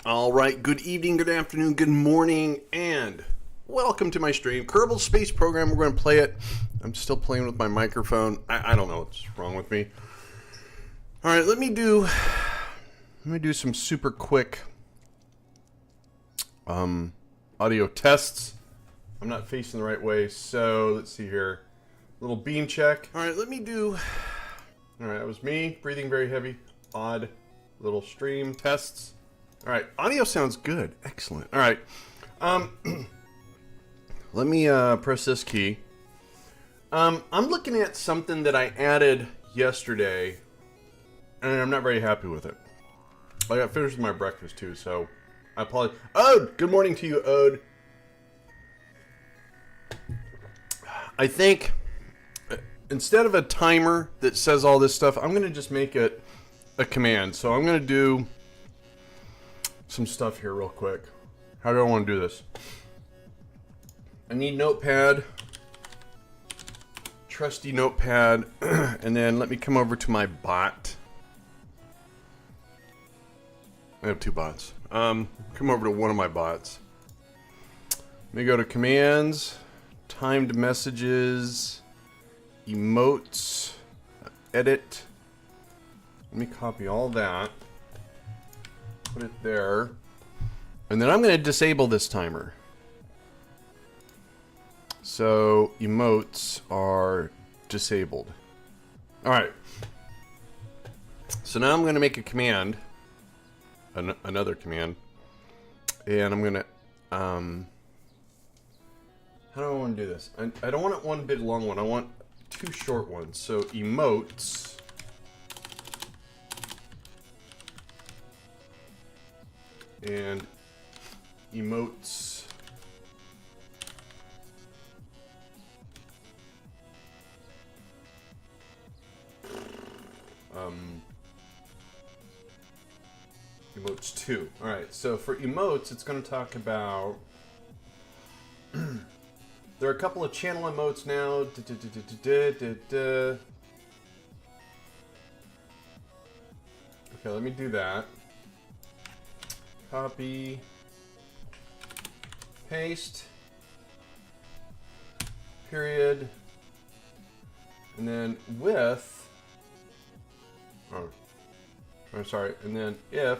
All right, good evening, good afternoon, good morning, and welcome to my stream. Kerbal Space Program, we're going to play it. I'm still playing with my microphone. I don't know what's wrong with me. All right, let me do some super quick audio tests. I'm not facing the right way, so let's see here. Little beam check. All right, all right, that was me, breathing very heavy, odd little stream tests. All right, audio sounds good. Excellent. All right. Let me press this key. I'm looking at something that I added yesterday, and I'm not very happy with it. I got finished with my breakfast, too, so I apologize. Ode! Good morning to you, Ode. I think instead of a timer that says all this stuff, I'm going to just make it a command. So I'm going to do some stuff here real quick. How do I want to do this? I need Notepad, trusty Notepad, and then let me come over to my bot. I have two bots. Come over to one of my bots. Let me go to commands, timed messages, emotes, edit. Let me copy all that. Put it there. And then I'm going to disable this timer. So emotes are disabled. Alright. So now I'm going to make a command. Another command. And I'm going to... how do I want to do this? I don't want it one big long one. I want two short ones. So emotes and emotes. Emotes 2. All right, so for emotes, it's going to talk about. There are a couple of channel emotes now. Okay, let me do that. Copy, paste, period, and then with, oh, I'm sorry, and then if.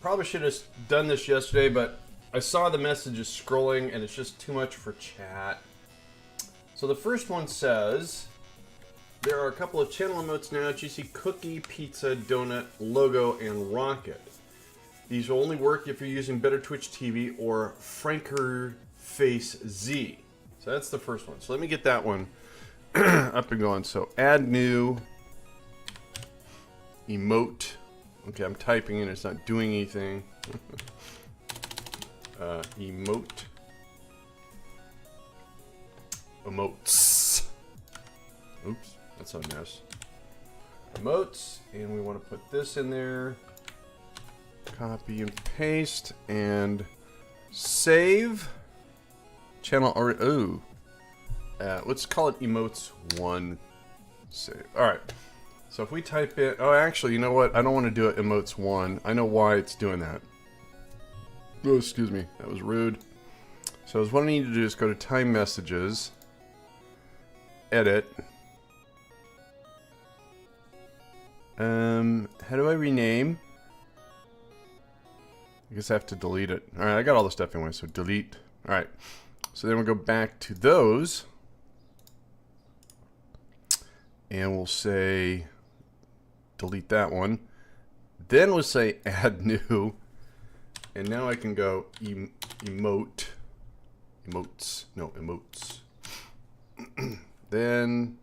Probably should have done this yesterday, but I saw the messages scrolling and it's just too much for chat. So the first one says, there are a couple of channel emotes now. You see cookie, pizza, donut, logo, and rocket. These will only work if you're using Better Twitch TV or Franker Face Z. So that's the first one. So let me get that one up and going. So add new emote. Okay, I'm typing in, it's not doing anything. Emote. Emotes. Oops, that's a mess. Emotes, and we want to put this in there. Copy and paste, and save. Channel already, ooh. Let's call it emotes 1. Save, all right. So if we type in, oh, actually, you know what? I don't want to do it emotes 1. I know why it's doing that. Oh, excuse me. That was rude. So what I need to do is go to time messages, edit. How do I rename? I guess I have to delete it. All right, I got all the stuff anyway, so delete. All right. So then we'll go back to those. And we'll say, delete that one. Then we'll say add new. And now I can go emotes. No, emotes. Then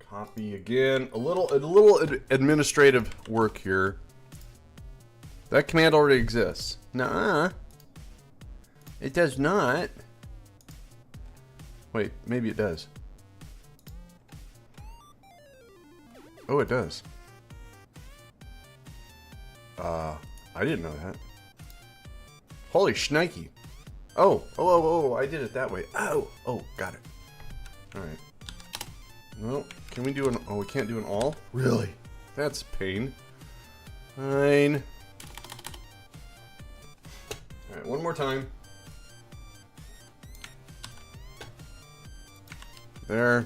copy again. A little administrative work here. That command already exists. Nuh-uh. It does not. Wait, maybe it does. Oh, it does. I didn't know that. Holy shnikey. Oh, I did it that way. Oh, got it. Alright. Well, can we do an, oh, we can't do an all? Really? That's pain. Fine. Alright, one more time. There.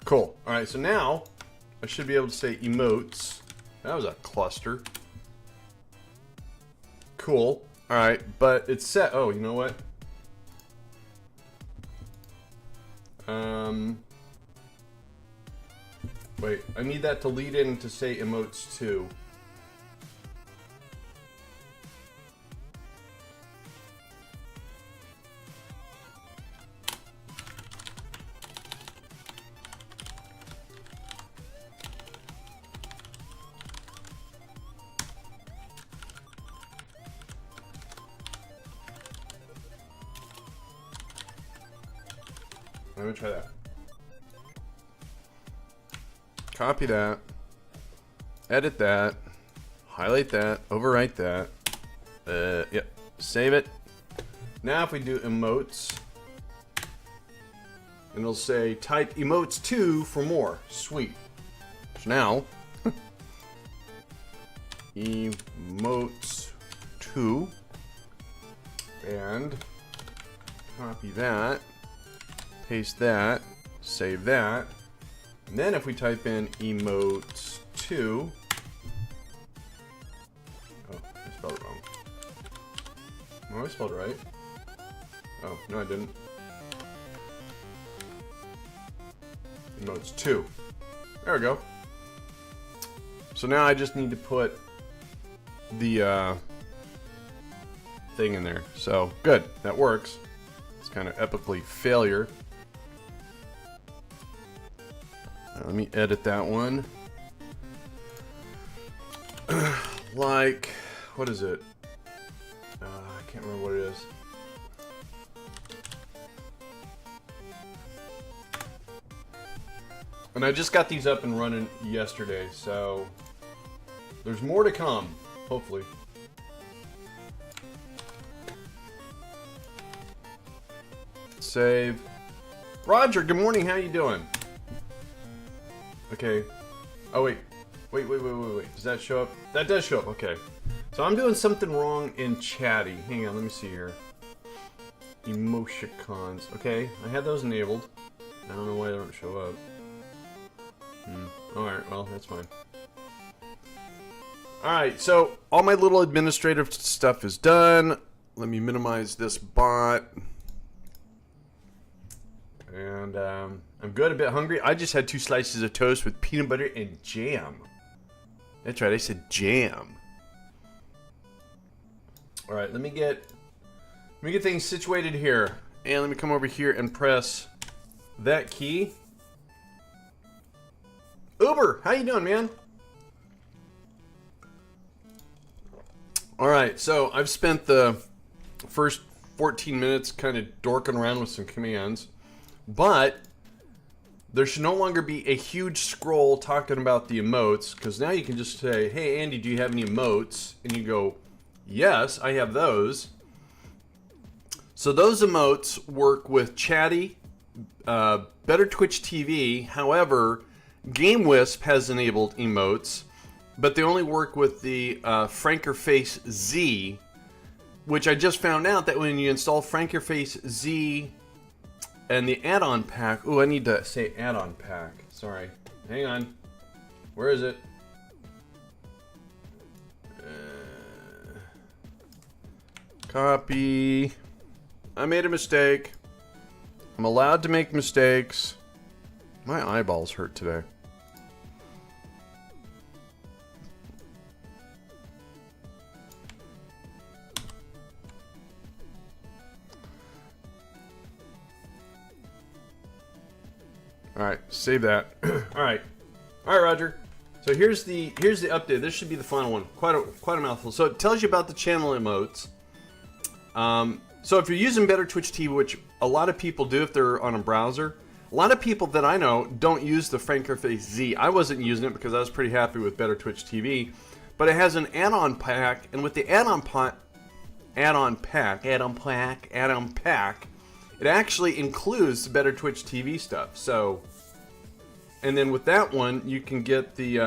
Cool. Alright, so now I should be able to say emotes. That was a cluster. Cool. Alright, but it's set. Oh, you know what? Wait, I need that to lead in to say emotes too. Let me try that. Copy that. Edit that. Highlight that. Overwrite that. Yep. Save it. Now if we do emotes, and it'll say type emotes 2 for more. Sweet. So now, emotes 2, and copy that. Paste that, save that, and then if we type in emotes 2, oh, I spelled it wrong. No, I spelled it right. Oh, no, I didn't. Emotes 2. There we go. So now I just need to put the thing in there. So good, that works. It's kind of epically failure. Let me edit that one. Like, what is it? I can't remember what it is. And I just got these up and running yesterday, so there's more to come, hopefully. Save. Roger, good morning, how you doing? Okay. Oh, wait. Wait. Does that show up? That does show up, okay. So I'm doing something wrong in chatty. Hang on, let me see here. Emoticons. Okay, I had those enabled. I don't know why they don't show up. Alright, well, that's fine. Alright, so all my little administrative stuff is done. Let me minimize this bot. And I'm good, a bit hungry. I just had 2 slices of toast with peanut butter and jam. That's right, I said jam. Alright, let me get things situated here. And let me come over here and press that key. Uber, how you doing, man? Alright, so I've spent the first 14 minutes kind of dorking around with some commands. But there should no longer be a huge scroll talking about the emotes, because now you can just say, hey Andy, do you have any emotes? And you go, yes, I have those. So those emotes work with Chatty, Better Twitch TV. However, GameWisp has enabled emotes, but they only work with the Frankerface Z, which I just found out that when you install Frankerface Z and the add-on pack... Ooh, I need to say add-on pack. Sorry. Hang on. Where is it? Copy. I made a mistake. I'm allowed to make mistakes. My eyeballs hurt today. Alright, save that. Alright, Roger. So here's the update. This should be the final one. Quite a mouthful. So it tells you about the channel emotes. So if you're using Better Twitch TV, which a lot of people do if they're on a browser, a lot of people that I know don't use the Frankerface Z. I wasn't using it because I was pretty happy with Better Twitch TV, but it has an add-on pack, and with the add-on pack, it actually includes the Better Twitch TV stuff. So, and then with that one, you can get the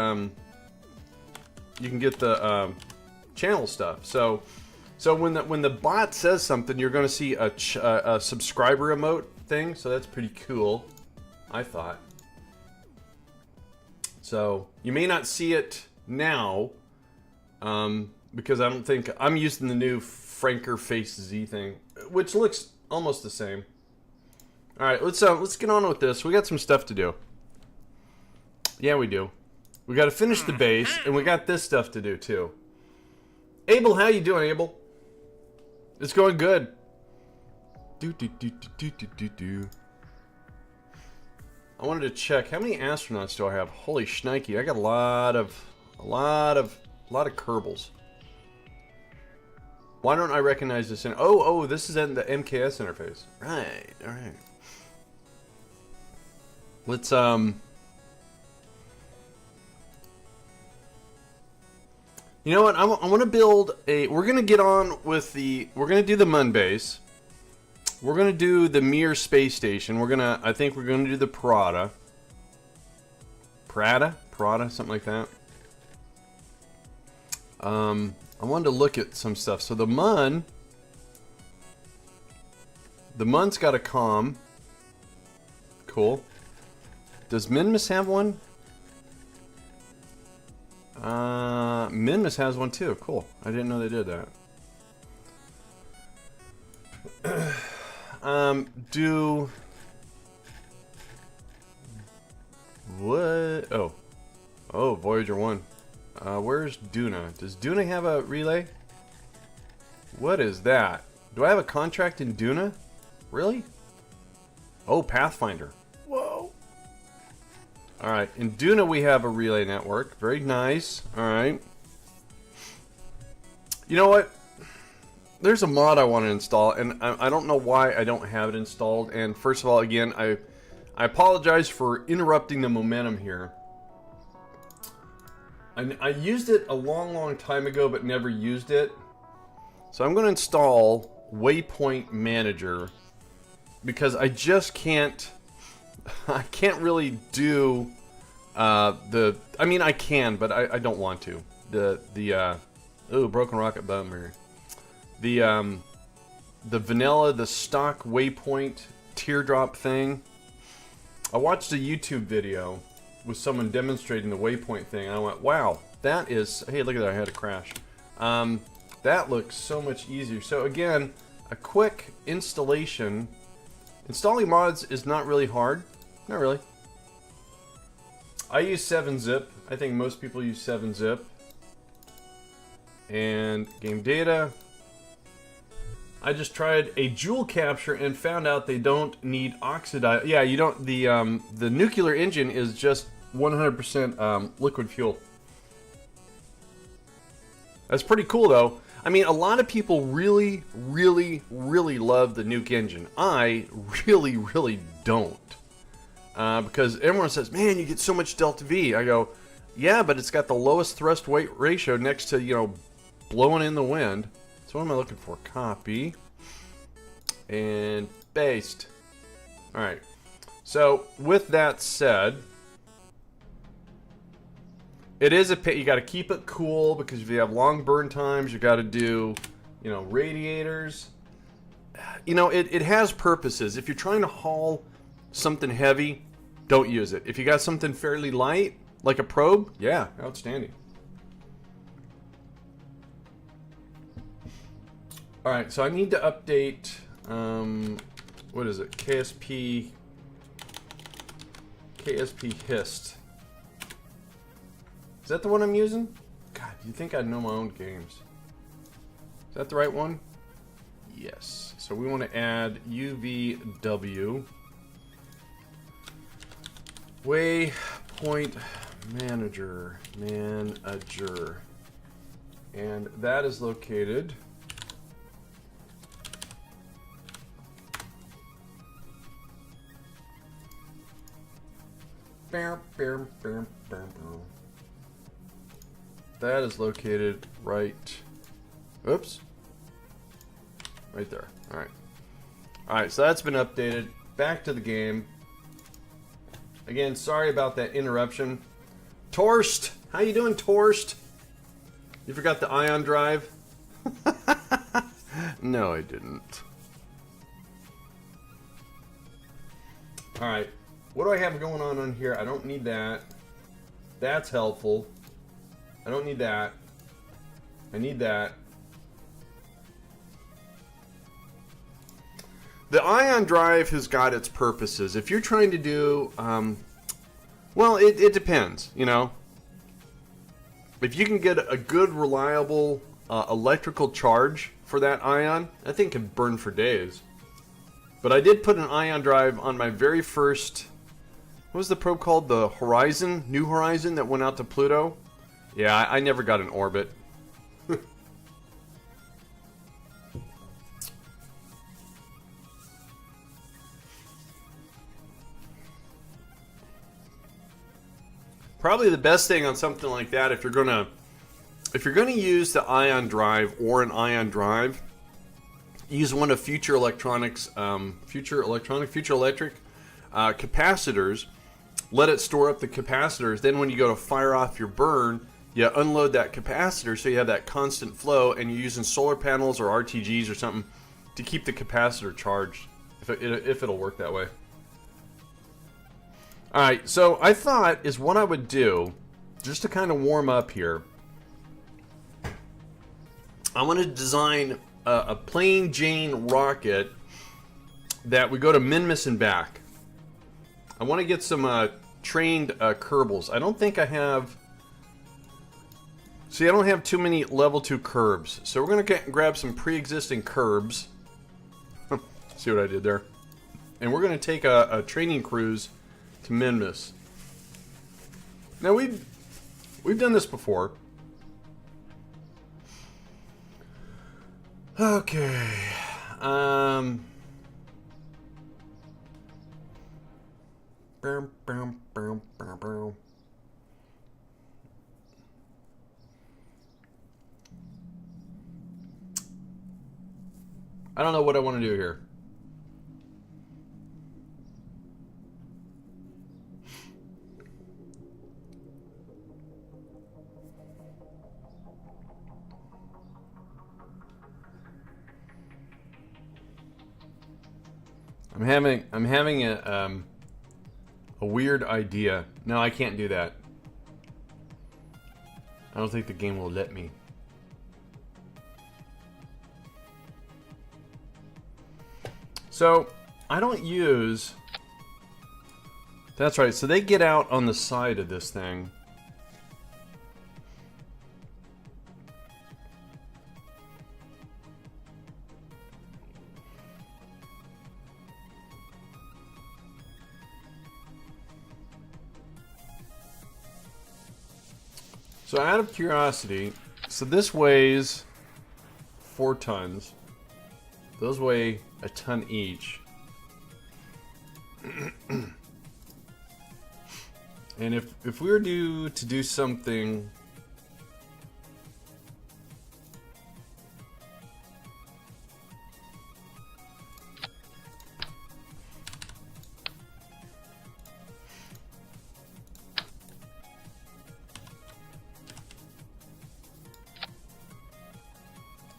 channel stuff. So when the bot says something, you're going to see a subscriber emote thing. So that's pretty cool, I thought. So you may not see it now, because I don't think I'm using the new Frankerface Z thing, which looks almost the same. All right, let's get on with this. We got some stuff to do. Yeah, we do. We got to finish the base, and we got this stuff to do too. Abel, how you doing, Abel? It's going good. I wanted to check how many astronauts do I have. Holy shnikey, I got a lot of Kerbals. Why don't I recognize this in? Oh, this is in the MKS interface. Right. All right. Let's You know what? I want to build a. We're gonna get on with the. We're gonna do the Mun Base. We're gonna do the Mir space station. I think we're gonna do the Prada, something like that. I wanted to look at some stuff. So the Mun's got a comm. Cool. Does Minmus have one? Minmus has one too. Cool. I didn't know they did that. What? Oh, Voyager 1. Where's Duna? Does Duna have a relay? What is that? Do I have a contract in Duna? Really? Oh, Pathfinder. Whoa. Alright, in Duna we have a relay network. Very nice. Alright. You know what? There's a mod I want to install, and I don't know why I don't have it installed. And first of all, again, I apologize for interrupting the momentum here. I used it a long time ago, but never used it. So I'm going to install Waypoint Manager because I just can't. I can't really do the. I mean, I can, but I don't want to. Ooh, broken rocket bummer. The vanilla, the stock Waypoint teardrop thing. I watched a YouTube video with someone demonstrating the Waypoint thing, and I went, wow, that is... Hey, look at that, I had a crash. That looks so much easier. So again, a quick installation. Installing mods is not really hard. Not really. I use 7-zip. I think most people use 7-zip. And game data. I just tried a jewel capture and found out they don't need oxidize. Yeah, you don't. The nuclear engine is just 100% liquid fuel. That's pretty cool, though. I mean, a lot of people really love the nuke engine. I really don't, because everyone says, "Man, you get so much delta V." I go, "Yeah, but it's got the lowest thrust weight ratio next to, you know, blowing in the wind." So what am I looking for? Copy and paste. All right. So with that said, it is a you got to keep it cool, because if you have long burn times, you got to do, you know, radiators. You know, it has purposes. If you're trying to haul something heavy, don't use it. If you got something fairly light, like a probe, yeah, outstanding. All right, so I need to update, what is it? KSP Hist. Is that the one I'm using? God, you'd think I'd know my own games. Is that the right one? Yes. So we want to add UVW. Waypoint Manager. And that is located... That is located right... Oops. Right there. Alright. Alright, so that's been updated. Back to the game. Again, sorry about that interruption. Torst! How you doing, Torst? You forgot the ion drive? No, I didn't. Alright. What do I have going on here? I don't need that. That's helpful. I don't need that. I need that. The ion drive has got its purposes. If you're trying to do, well, it depends, you know. If you can get a good, reliable electrical charge for that ion, that thing can burn for days. But I did put an ion drive on my very first... What was the probe called? The Horizon? New Horizon that went out to Pluto? Yeah, I never got an orbit. Probably the best thing on something like that, if you're gonna use the ion drive or an ion drive, use one of Future Electric capacitors. Let it store up the capacitors. Then when you go to fire off your burn, you unload that capacitor so you have that constant flow, and you're using solar panels or RTGs or something to keep the capacitor charged, if it'll work that way. Alright, so I thought is what I would do, just to kind of warm up here, I want to design a plain Jane rocket that we go to Minmus and back. I want to get some trained Kerbals. I don't think I have... See, I don't have too many level 2 Kerbs. So we're going to grab some pre-existing Kerbs. See what I did there? And we're going to take a training cruise to Minmus. Now we've done this before. Okay. Boom, boom, boom, boom, boom. I don't know what I want to do here. I'm having a weird idea. No, I can't do that. I don't think the game will let me. So, I don't use... That's right, so they get out on the side of this thing. So out of curiosity, so this weighs 4 tons. Those weigh a ton each. And if we were to do something...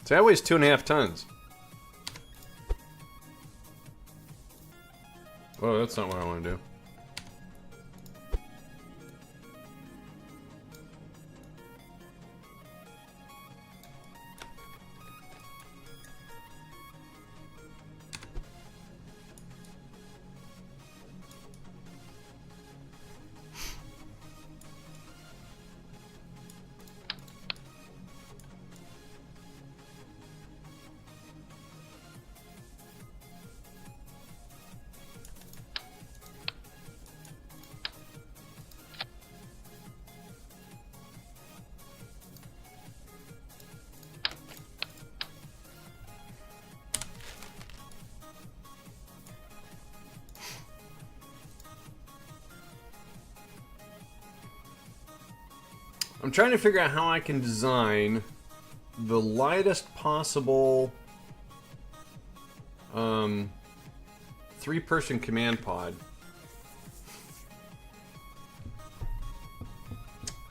So that weighs 2.5 tons. Oh, that's not what I want to do. I'm trying to figure out how I can design the lightest possible 3-person command pod.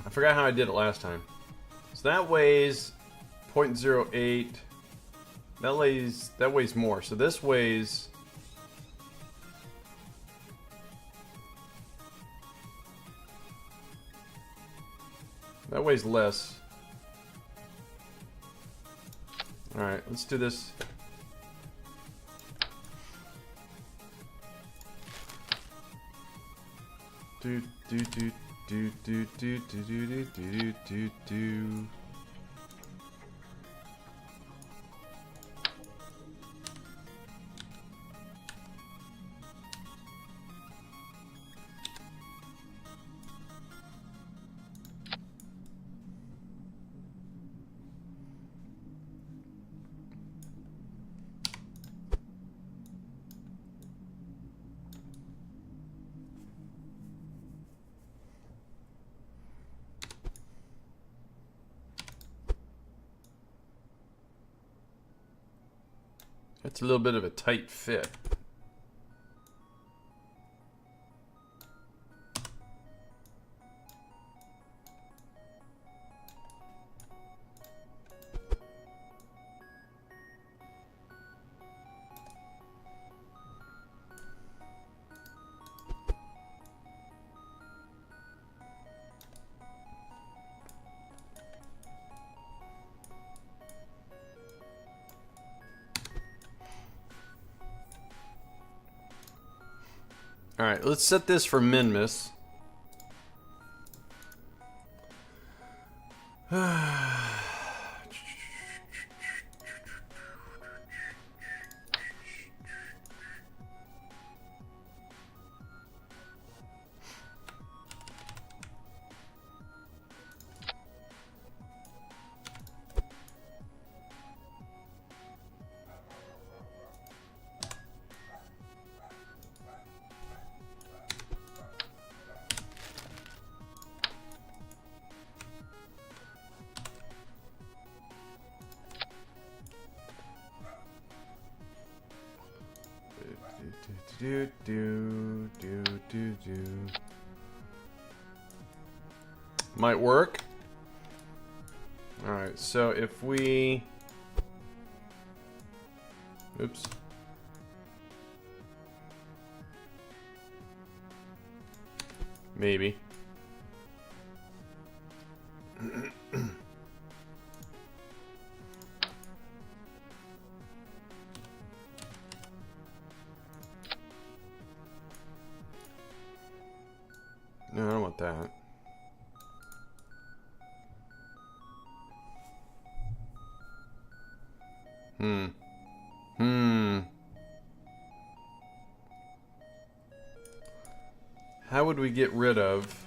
I forgot how I did it last time. So that weighs 0.08. That weighs more. So this weighs... That weighs less. Alright, let's do this. Do do do do do do do do do do do. That's a little bit of a tight fit. Alright, let's set this for Minmus. Might work. Alright, so if we... Oops. Maybe. No, I don't want that. How would we get rid of...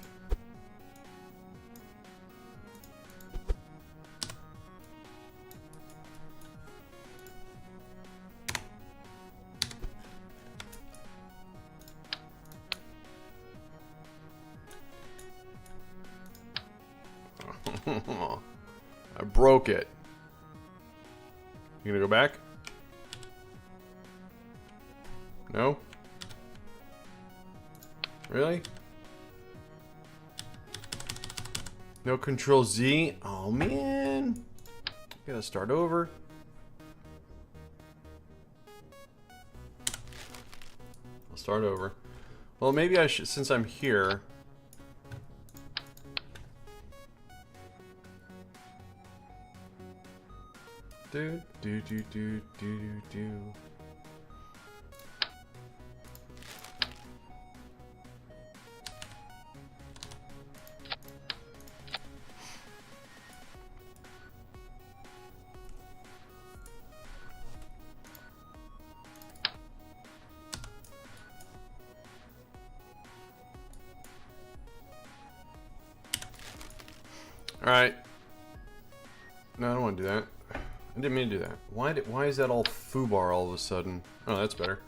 I broke it. You gonna go back? No? Really? No Control Z? Oh man. Gotta start over. I'll start over. Well, maybe I should, since I'm here. Do. All right. No, I don't want to do that. I didn't mean to do that. Why is that all foobar all of a sudden? Oh, that's better.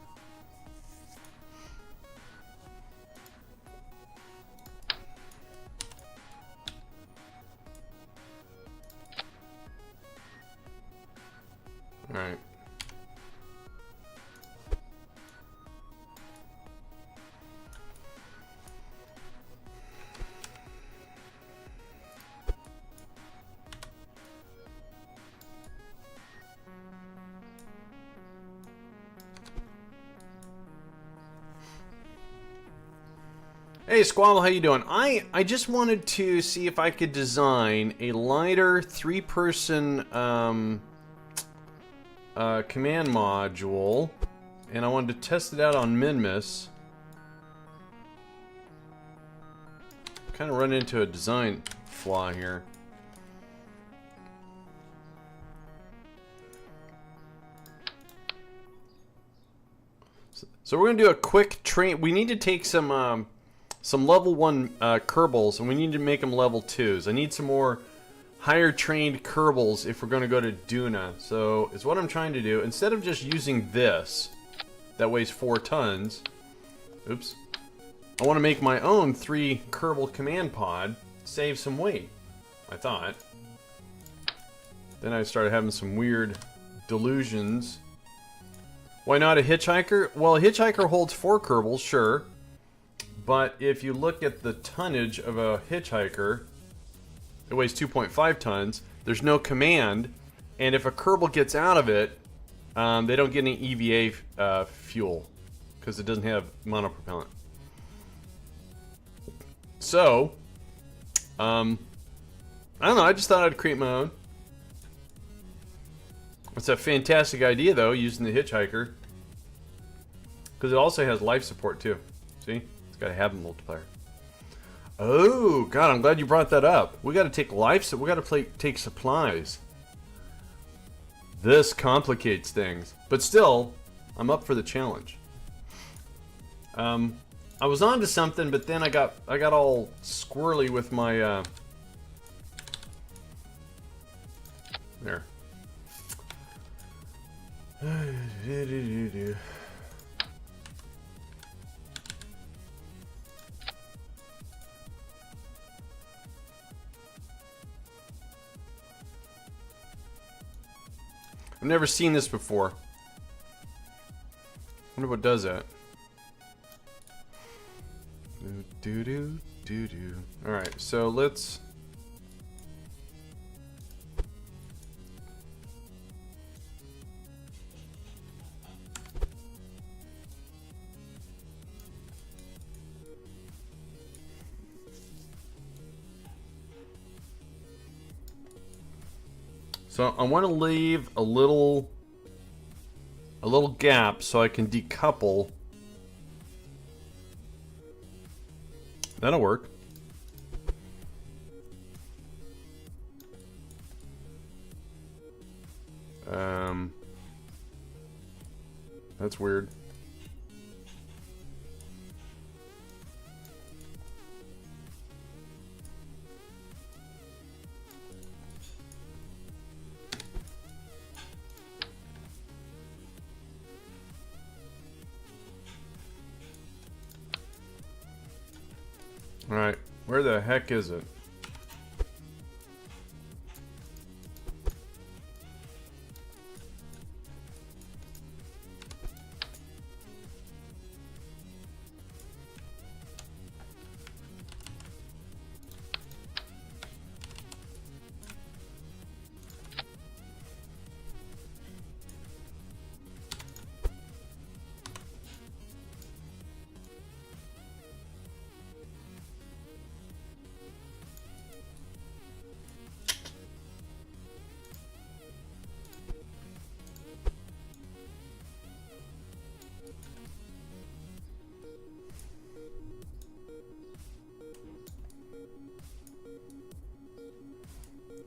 All right. Hey Squabble, how you doing? I just wanted to see if I could design a lighter three-person command module, and I wanted to test it out on Minmus. Kind of run into a design flaw here. So we're gonna do a quick train. We need to take some level 1 Kerbals, and we need to make them level 2s. I need some more higher trained Kerbals if we're going to go to Duna. So it's what I'm trying to do. Instead of just using this, that weighs 4 tons. Oops. I want to make my own 3 Kerbal command pod, save some weight, I thought. Then I started having some weird delusions. Why not a hitchhiker? Well, a hitchhiker holds 4 Kerbals, sure. But if you look at the tonnage of a hitchhiker, it weighs 2.5 tons. There's no command, and if a Kerbal gets out of it, they don't get any EVA fuel because it doesn't have monopropellant. So, I don't know. I just thought I'd create my own. It's a fantastic idea, though, using the hitchhiker, because it also has life support too. See? Gotta have a multiplier. Oh God, I'm glad you brought that up. We gotta take life, so we gotta take supplies. This complicates things, but still, I'm up for the challenge. I was onto something, but then I got all squirrely with my there. I've never seen this before. I wonder what does that. Do. All right, so let's. So I want to leave a little gap so I can decouple. That'll work. That's weird. All right, where the heck is it?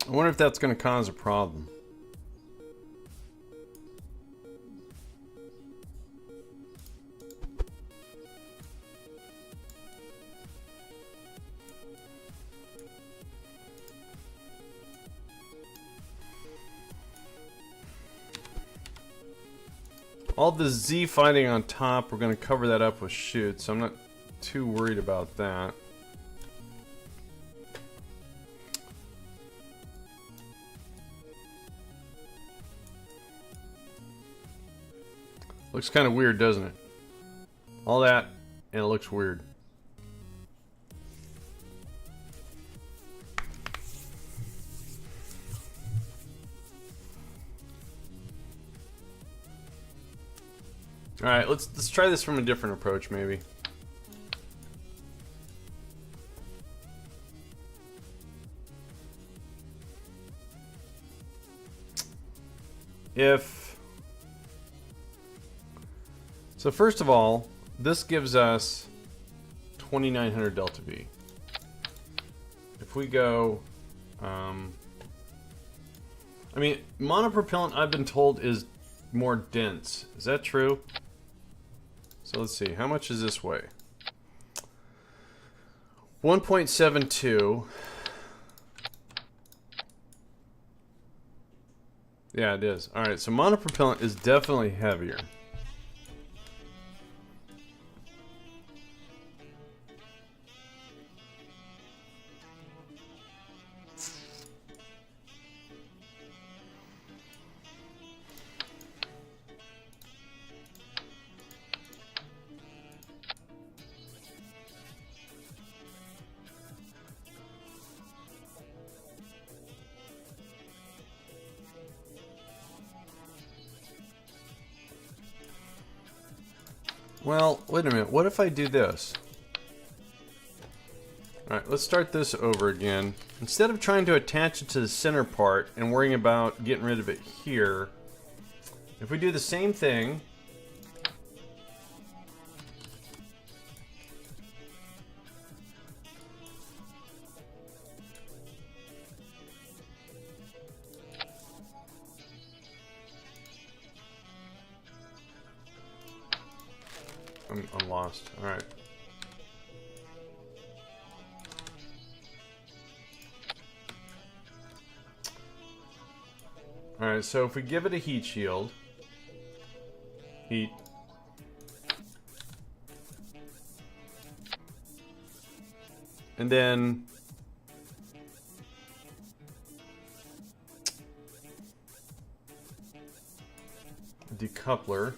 I wonder if that's going to cause a problem. All the Z fighting on top, we're going to cover that up with chutes, so I'm not too worried about that. Looks kind of weird, doesn't it? All that, and it looks weird. All right, let's try this from a different approach, maybe. So first of all, this gives us 2900 delta V. If we go, I mean, monopropellant I've been told is more dense. Is that true? So let's see, how much does this weigh? 1.72. Yeah, it is. All right, so monopropellant is definitely heavier. Well, wait a minute. What if I do this? Alright, let's start this over again. Instead of trying to attach it to the center part and worrying about getting rid of it here, if we do the same thing, I'm lost. Alright. Alright, so if we give it a heat shield, heat, and then a decoupler,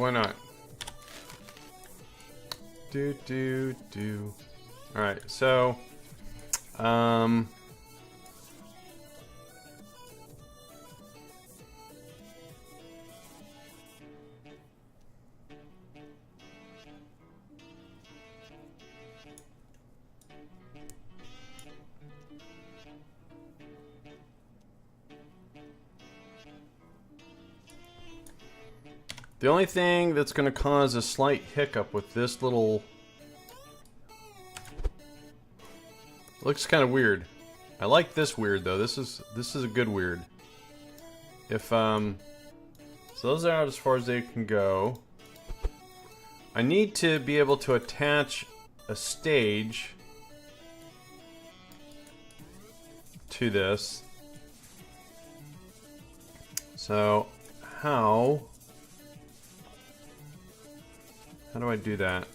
why not? Alright, so the only thing that's going to cause a slight hiccup with this little... Looks kind of weird. I like this weird though. This is a good weird. If so those are out as far as they can go. I need to be able to attach a stage to this. So how do I do that?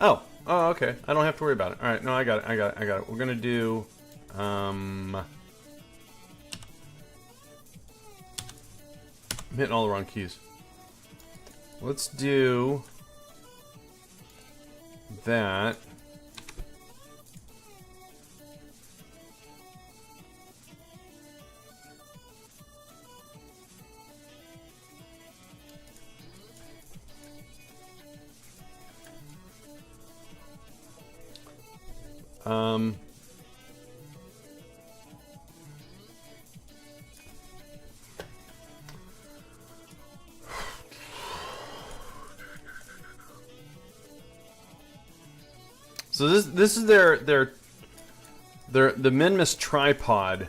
Oh, okay. I don't have to worry about it. All right, no, I got it. We're gonna do, I'm hitting all the wrong keys. Let's do that. So this is the Minmus tripod.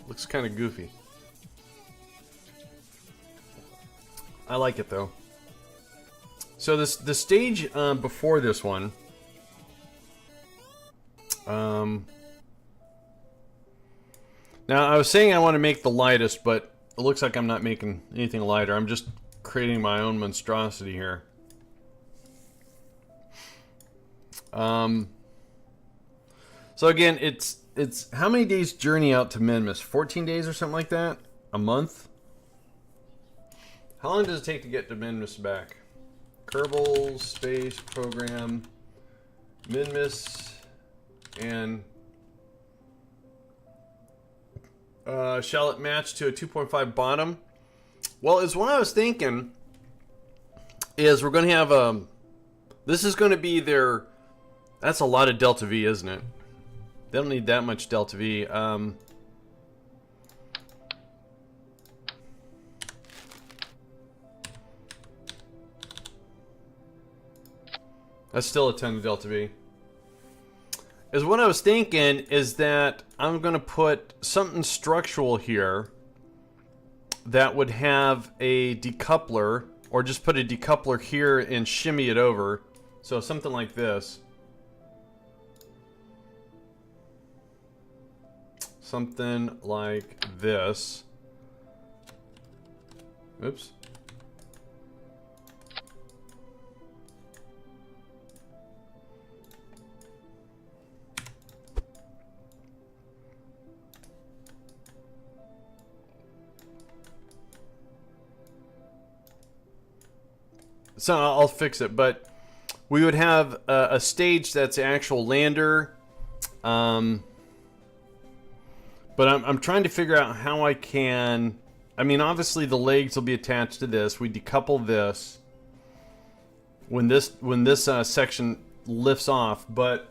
Looks kind of goofy. I like it though. So the stage before this one, now I was saying I want to make the lightest, but it looks like I'm not making anything lighter. I'm just creating my own monstrosity here. So again, it's how many days journey out to Minmus? 14 days or something like that? A month? How long does it take to get to Minmus back? Kerbal space program Minmus and shall it match to a 2.5 bottom? Well, it's what I was thinking is we're going to have this is going to be their... That's a lot of delta V, isn't it? They don't need that much delta V. That's still a ton of delta V. Is what I was thinking is that I'm going to put something structural here that would have a decoupler, or just put a decoupler here and shimmy it over. So something like this. Something like this. Oops. So I'll fix it, but we would have a stage that's actual lander. But I'm trying to figure out how I can... I mean, obviously the legs will be attached to this. We decouple this when this section lifts off, but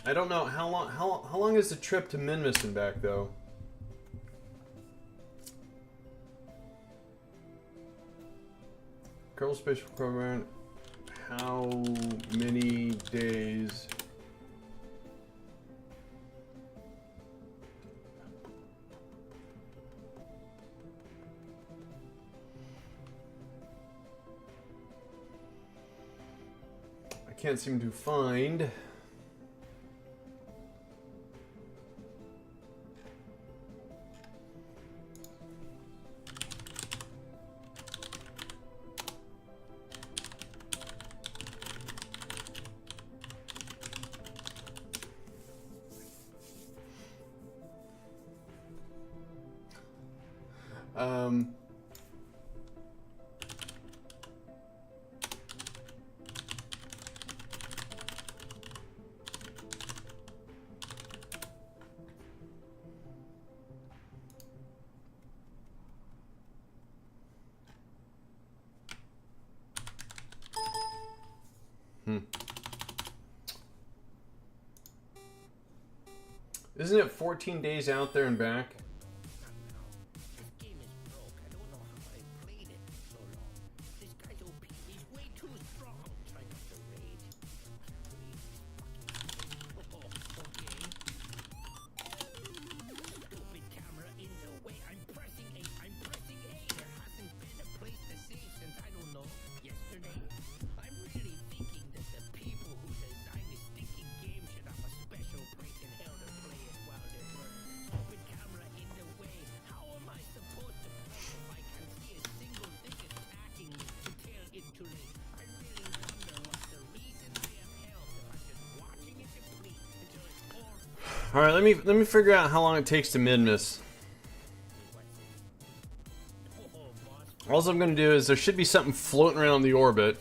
I don't know how long is the trip to Minmus and back though. Kerbal Spatial Program. How many days? I can't seem to find. Um, Isn't it 14 days out there and back? All right, let me figure out how long it takes to Minmus. All I'm going to do is there should be something floating around the orbit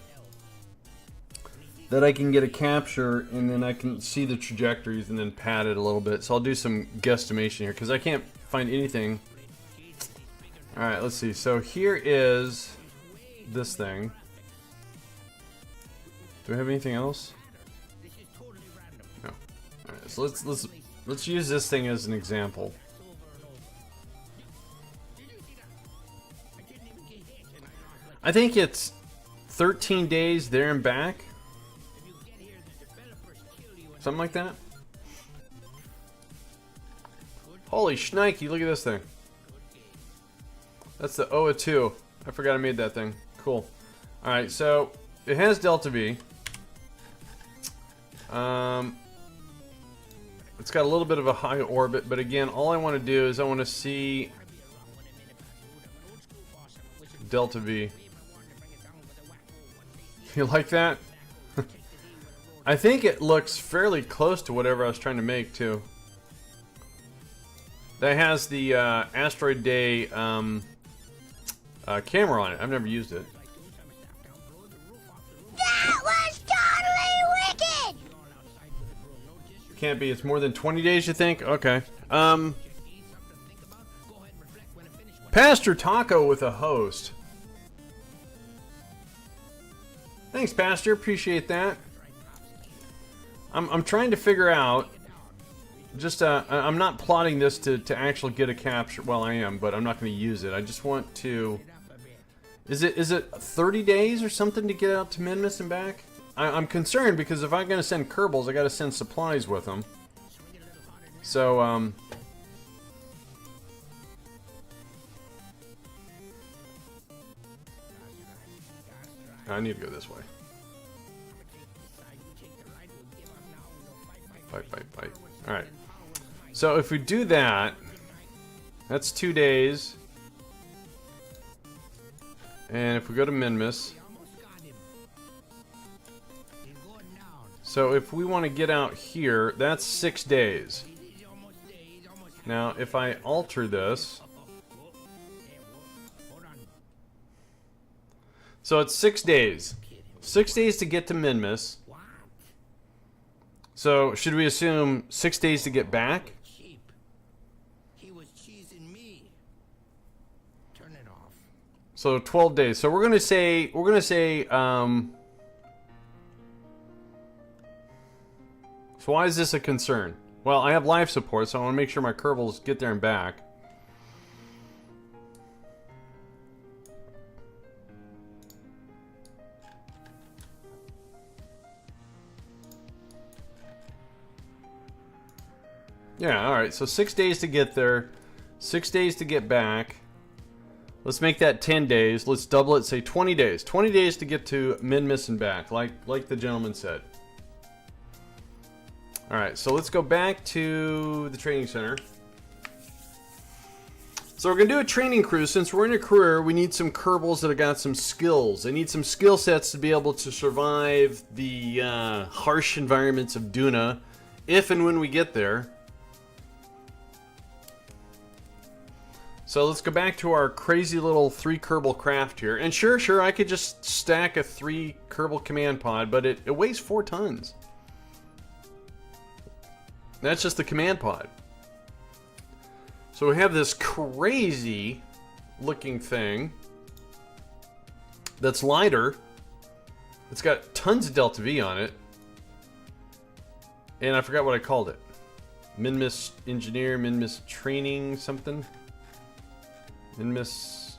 that I can get a capture, and then I can see the trajectories and then pad it a little bit. So I'll do some guesstimation here because I can't find anything. All right, let's see. So here is this thing. Do I have anything else? No. All right, so let's use this thing as an example. I think it's 13 days there and back. Something like that. Holy shnikey, look at this thing. That's the OA2. I forgot I made that thing. Cool. Alright, so it has delta V. It's got a little bit of a high orbit, but again, all I want to do is I want to see delta V. You like that? I think it looks fairly close to whatever I was trying to make too. That has the Asteroid Day camera on it. I've never used it. That was totally wicked! Can't be. It's more than 20 days, you think? Okay. Pastor Taco with a host. Thanks, Pastor. Appreciate that. I'm trying to figure out. Just I'm not plotting this to actually get a capture. Well, I am, but I'm not going to use it. I just want to. Is it 30 days or something to get out to Minmus and back? I'm concerned because if I'm going to send Kerbals, I got to send supplies with them. So I need to go this way. Fight. Alright. So if we do that, that's 2 days. And if we go to Minmus. So if we want to get out here, that's 6 days. Now if I alter this. So it's 6 days. 6 days to get to Minmus. So, should we assume 6 days to get back? He was cheesing me. Turn it off. So 12 days. So we're gonna say so why is this a concern? Well, I have life support, so I want to make sure my Kerbals get there and back. Yeah, alright, so 6 days to get there, 6 days to get back. Let's make that 10 days. Let's double it, say 20 days. 20 days to get to Minmus and back, like the gentleman said. Alright, so let's go back to the training center. So we're going to do a training cruise. Since we're in a career, we need some Kerbals that have got some skills. They need some skill sets to be able to survive the harsh environments of Duna, if and when we get there. So let's go back to our crazy little 3 Kerbal craft here. And sure, I could just stack a 3 Kerbal command pod, but it weighs 4 tons. That's just the command pod. So we have this crazy looking thing that's lighter. It's got tons of Delta V on it. And I forgot what I called it. Minmus Engineer, Minmus Training, something. Minmus...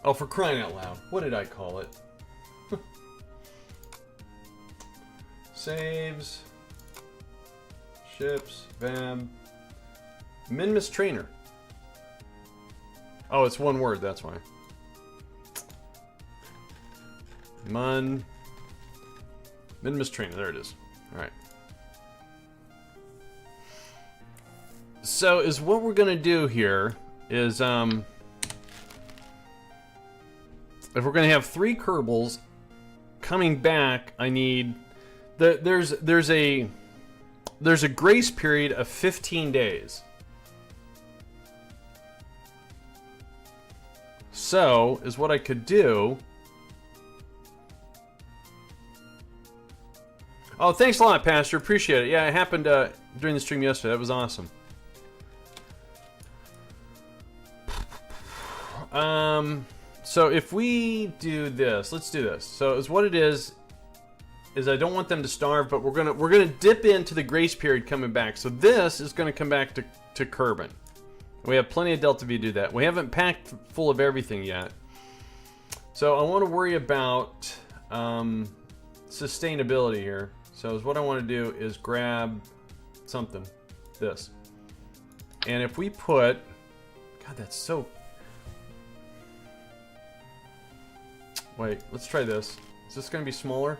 Oh, for crying out loud. What did I call it? Saves. Ships. Vab. Minmus Trainer. Oh, it's one word, that's why. Minmus Trainer, there it is. Alright. So, is what we're gonna do here is, if we're gonna have 3 Kerbals coming back, I need... There's a grace period of 15 days. So, is what I could do... Oh, thanks a lot, Pastor. Appreciate it. Yeah, it happened during the stream yesterday. That was awesome. So if we do this, let's do this. So is what it is I don't want them to starve, but we're gonna dip into the grace period coming back. So this is gonna come back to Kerbin. We have plenty of Delta V to do that. We haven't packed full of everything yet. So I want to worry about sustainability here. So what I want to do is grab something, this. And if we put, God, that's so... Wait, let's try this. Is this going to be smaller?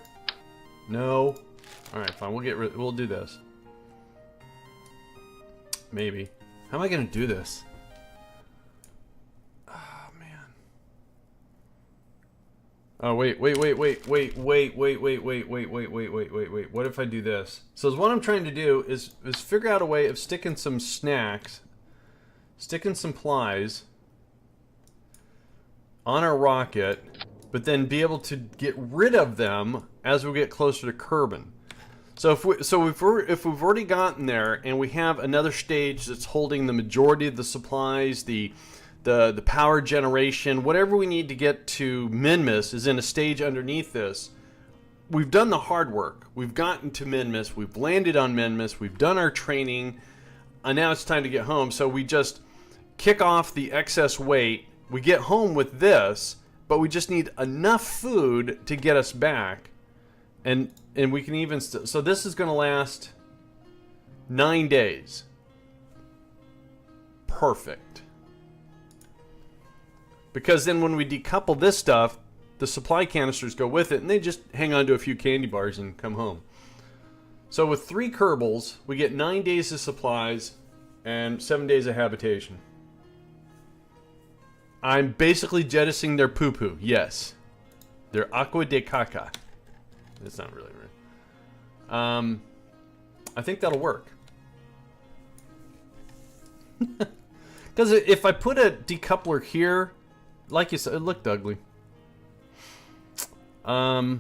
No. All right, fine. We'll do this. Maybe. How am I going to do this? Oh man. Oh wait. What if I do this? So what I'm trying to do is figure out a way of sticking some snacks, sticking some plies on our rocket, but then be able to get rid of them as we get closer to Kerbin. So if we've already gotten there and we have another stage that's holding the majority of the supplies, the power generation, whatever we need to get to Minmus is in a stage underneath this. We've done the hard work. We've gotten to Minmus. We've landed on Minmus. We've done our training. And now it's time to get home. So we just kick off the excess weight. We get home with this, but we just need enough food to get us back. And we can even... So this is going to last 9 days. Perfect. Because then when we decouple this stuff, the supply canisters go with it, and they just hang on to a few candy bars and come home. So with 3 Kerbals, we get 9 days of supplies and 7 days of habitation. I'm basically jettisoning their poo-poo, yes. Their aqua de caca. It's not really right. I think that'll work. Because if I put a decoupler here, like you said, it looked ugly. All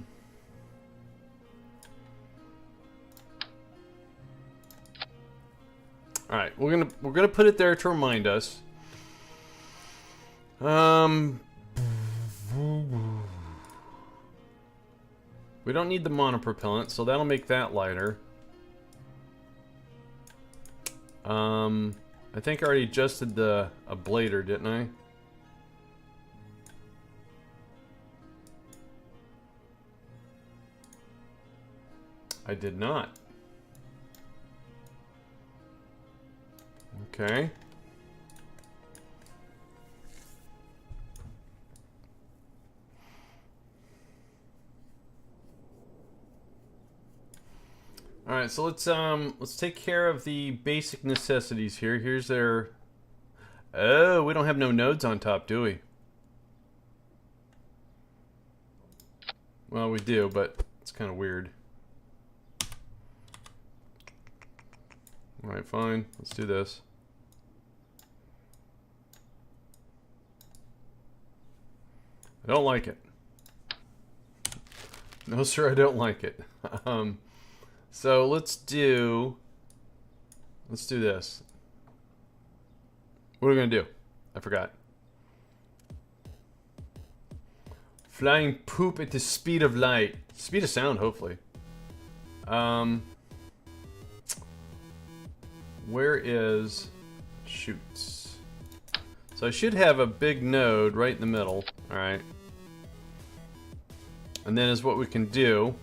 right, we're gonna put it there to remind us. We don't need the monopropellant, so that'll make that lighter. I think I already adjusted a blader, didn't I? I did not. Okay. All right, so let's take care of the basic necessities here. Here's their... Oh, we don't have no nodes on top, do we? Well, we do, but it's kind of weird. All right, fine. Let's do this. I don't like it. No, sir, I don't like it. So let's do this. What are we gonna do? I forgot. Flying poop at the speed of light. Speed of sound, hopefully. Where is shoots? So I should have a big node right in the middle. Alright. And then is what we can do.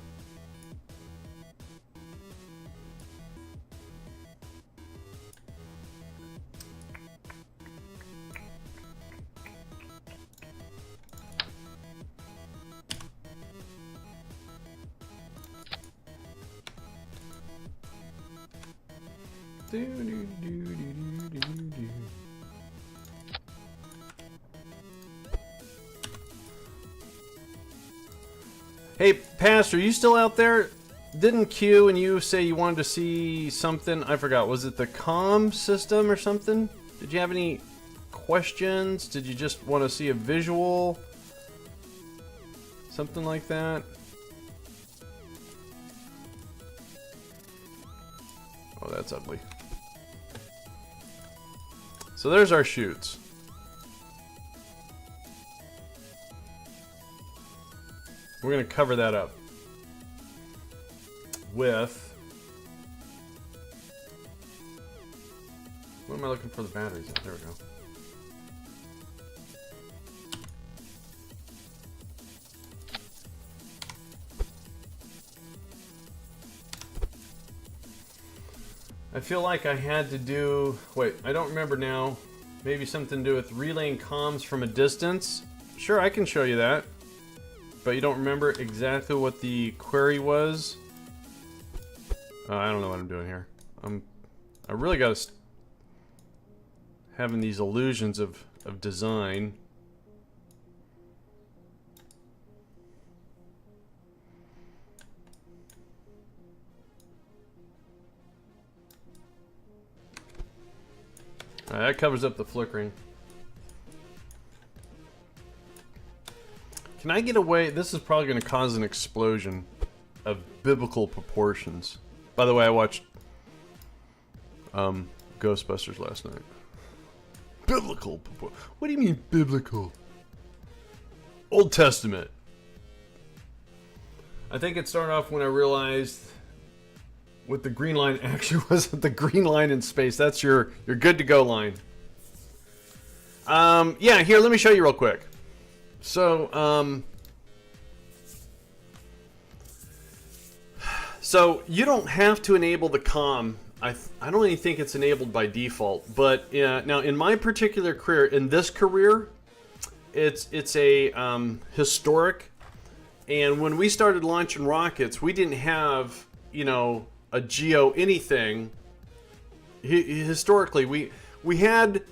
Hey, Pastor, you still out there? Didn't Q and you say you wanted to see something? I forgot. Was it the comm system or something? Did you have any questions? Did you just want to see a visual? Something like that? Oh, that's ugly. So there's our chutes. We're going to cover that up with... What am I looking for the batteries at? There we go. I feel like I had to do... Wait, I don't remember now. Maybe something to do with relaying comms from a distance. Sure, I can show you that. But you don't remember exactly what the query was? I don't know what I'm doing here. I really got to having these illusions of design. That covers up the flickering. Can I get away? This is probably going to cause an explosion of biblical proportions. By the way, I watched Ghostbusters last night. Biblical proportions. What do you mean biblical? Old Testament. I think it started off when I realized what the green line actually wasn't the green line in space. That's your good to go line. Yeah, here, let me show you real quick. So, so you don't have to enable the comm. I don't even think it's enabled by default. But now, in my particular career, in this career, it's a historic. And when we started launching rockets, we didn't have, you know, a geo anything. Historically, we had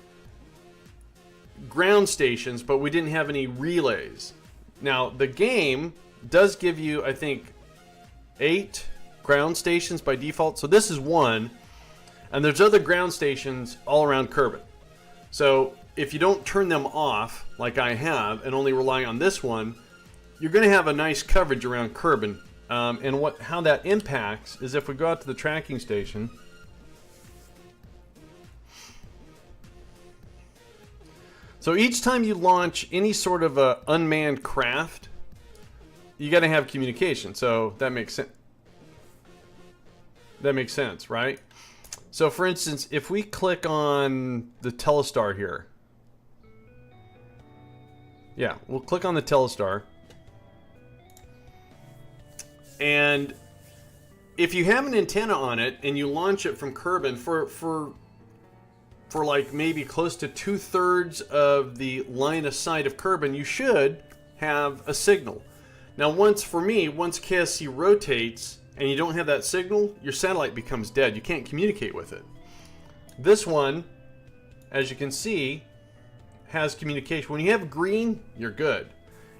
ground stations, but we didn't have any relays. Now, the game does give you, I think, 8 ground stations by default. So this is one, and there's other ground stations all around Kerbin. So if you don't turn them off, like I have, and only rely on this one, you're going to have a nice coverage around Kerbin. And how that impacts is if we go out to the tracking station. So each time you launch any sort of a unmanned craft, you got to have communication. So that makes sense. That makes sense, right? So for instance, if we click on the Telestar here. Yeah, we'll click on the Telestar. And if you have an antenna on it and you launch it from Kerbin for like maybe close to 2/3 of the line of sight of Kerbin, you should have a signal. Now, once KSC rotates and you don't have that signal, your satellite becomes dead. You can't communicate with it. This one, as you can see, has communication. When you have green, you're good.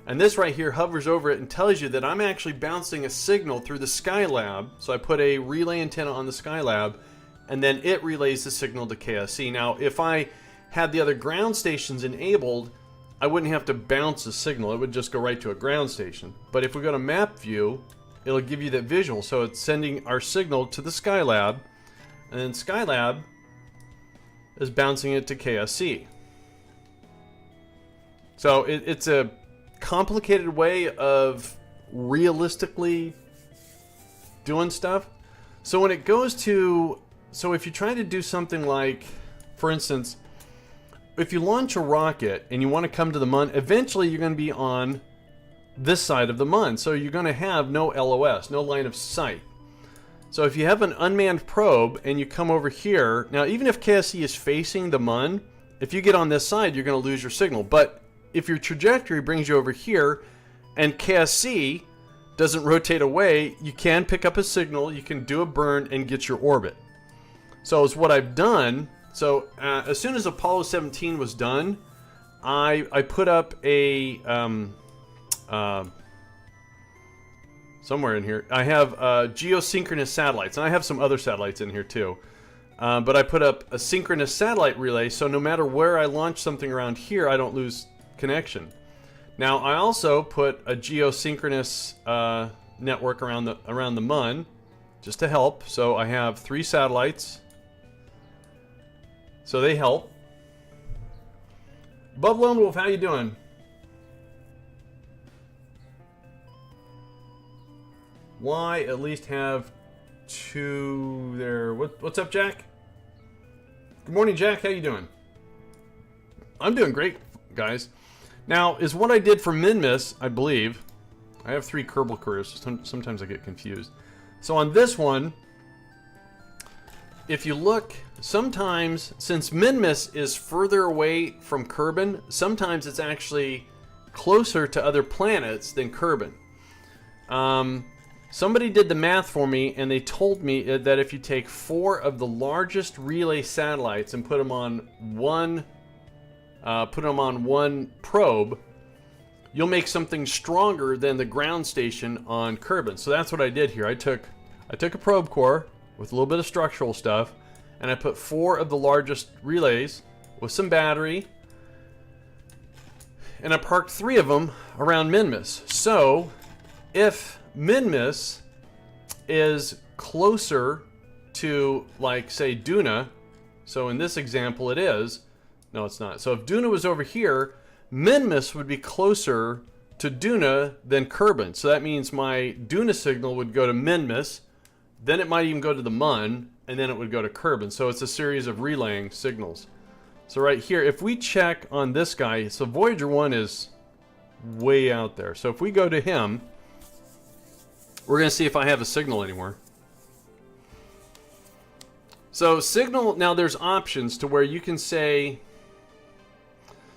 And this right here hovers over it and tells you that I'm actually bouncing a signal through the Skylab. So I put a relay antenna on the Skylab, and then it relays the signal to KSC. Now, if I had the other ground stations enabled, I wouldn't have to bounce a signal. It would just go right to a ground station. But if we go to map view, it'll give you that visual. So it's sending our signal to the Skylab, and then Skylab is bouncing it to KSC. So it's a complicated way of realistically doing stuff. So when it goes to, so if you try to do something like, for instance, if you launch a rocket and you want to come to the Mun, eventually you're going to be on this side of the Mun. So you're going to have no LOS, no line of sight. So if you have an unmanned probe and you come over here, now even if KSC is facing the Mun, if you get on this side, you're going to lose your signal. But if your trajectory brings you over here and KSC doesn't rotate away, you can pick up a signal, you can do a burn and get your orbit. So it's what I've done. So as soon as Apollo 17 was done, I put up a somewhere in here. I have geosynchronous satellites, and I have some other satellites in here too. But I put up a synchronous satellite relay, so no matter where I launch something around here, I don't lose connection. Now I also put a geosynchronous network around the Mun, just to help. So I have 3 satellites. So they help. Bub Lone Wolf, how you doing? Why at least have 2 there? What's up, Jack? Good morning, Jack. How you doing? I'm doing great, guys. Now, is what I did for Minmus, I believe. I have 3 Kerbal careers, so sometimes I get confused. So on this one, if you look, sometimes, since Minmus is further away from Kerbin, sometimes it's actually closer to other planets than Kerbin. Somebody did the math for me, and they told me that if you take 4 of the largest relay satellites and put them on one probe, you'll make something stronger than the ground station on Kerbin. So that's what I did here. I took a probe core with a little bit of structural stuff, and I put 4 of the largest relays with some battery, and I parked 3 of them around Minmus. So if Minmus is closer to, like, say, Duna, so in this example it is, no it's not. So if Duna was over here, Minmus would be closer to Duna than Kerbin. So that means my Duna signal would go to Minmus, then it might even go to the Mun, and then it would go to Kerbin. So it's a series of relaying signals. So right here, if we check on this guy, so Voyager 1 is way out there. So if we go to him, we're going to see if I have a signal anywhere. So signal, now there's options to where you can say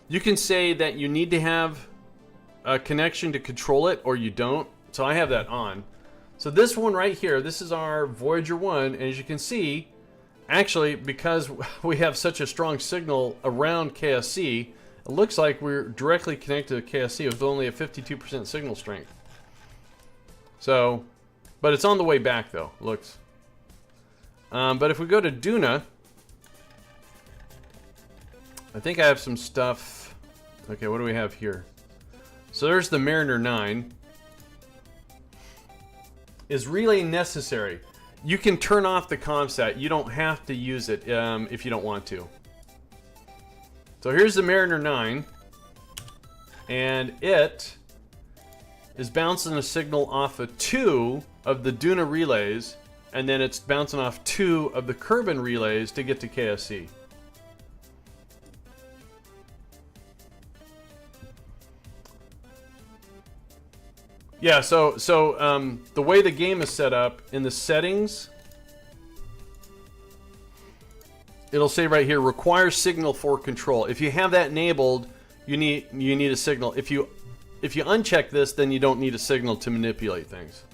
that you need to have a connection to control it, or you don't. So I have that on. So this one right here, this is our Voyager 1, and as you can see, actually, because we have such a strong signal around KSC, it looks like we're directly connected to KSC with only a 52% signal strength. So, but it's on the way back though, looks. But if we go to Duna, I think I have some stuff. Okay, what do we have here? So there's the Mariner 9. Is relay necessary? You can turn off the ComSat. You don't have to use it if you don't want to. So here's the Mariner 9. And it is bouncing a signal off of 2 of the Duna relays, and then it's bouncing off 2 of the Kerbin relays to get to KSC. Yeah, so the way the game is set up, in the settings, it'll say right here, requires signal for control. If you have that enabled, you need a signal. If you uncheck this, then you don't need a signal to manipulate things.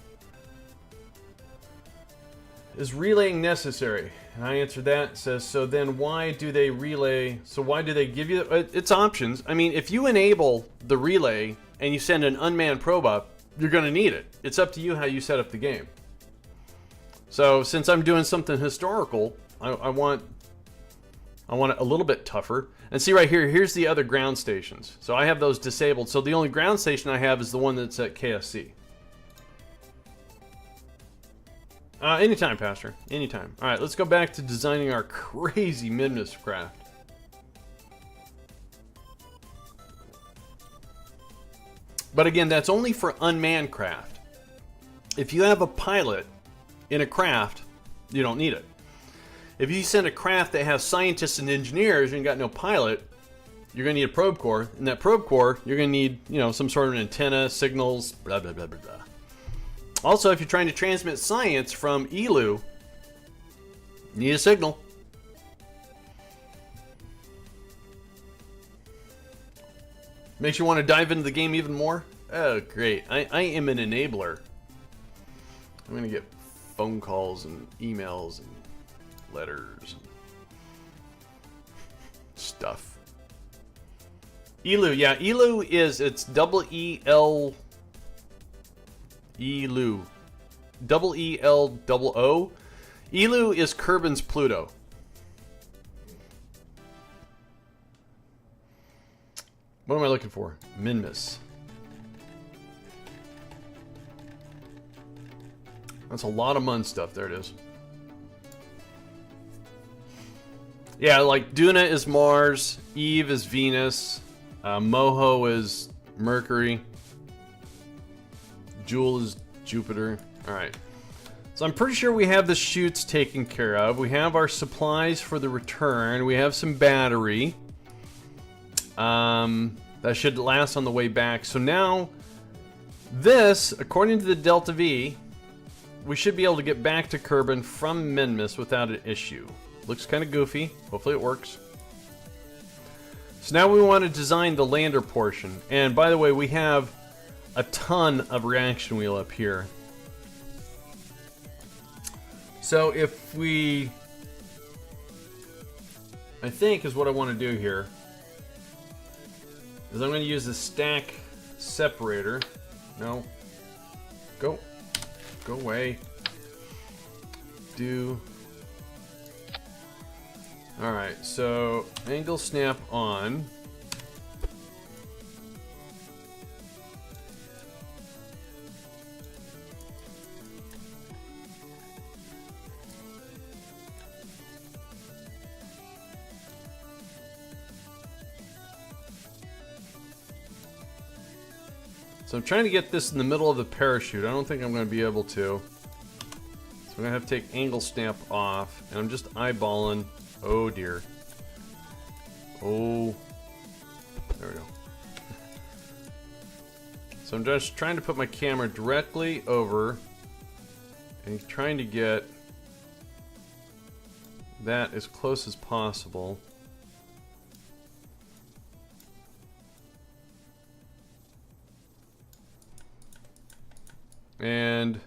Is relaying necessary? And I answered that. It says, so then why do they relay? So why do they give you? It's options. I mean, if you enable the relay and you send an unmanned probe up, you're going to need it. It's up to you how you set up the game. So since I'm doing something historical, I want I want it a little bit tougher. And see right here, here's the other ground stations. So I have those disabled. So the only ground station I have is the one that's at KSC. Anytime, Pastor. Anytime. All right, let's go back to designing our crazy Minmus craft. But again, that's only for unmanned craft. If you have a pilot in a craft, you don't need it. If you send a craft that has scientists and engineers and you got no pilot, you're going to need a probe core. In that probe core, you're going to need, you know, some sort of an antenna, signals, blah, blah, blah, blah, blah. Also, if you're trying to transmit science from ELU, you need a signal. Makes you want to dive into the game even more? Oh, great. I am an enabler. I'm going to get phone calls and emails and letters and stuff. ELU, yeah, ELU is, it's double-E-L... ELU. double-E-L-double-O. ELU is Kerbin's Pluto. What am I looking for? Minmus. That's a lot of Mun stuff. There it is. Yeah, like Duna is Mars, Eve is Venus, Moho is Mercury, Jewel is Jupiter. All right. So I'm pretty sure we have the chutes taken care of. We have our supplies for the return. We have some battery. That should last on the way back. So now, this, according to the Delta V, we should be able to get back to Kerbin from Minmus without an issue. Looks kind of goofy. Hopefully it works. So now we want to design the lander portion. And by the way, we have a ton of reaction wheel up here. So if we... I think is what I want to do here is I'm going to use the stack separator. No. Go away. Alright, so angle snap on. So I'm trying to get this in the middle of the parachute. I don't think I'm going to be able to. So I'm going to have to take angle snap off. And I'm just eyeballing. Oh dear. Oh. There we go. So I'm just trying to put my camera directly over and trying to get that as close as possible. And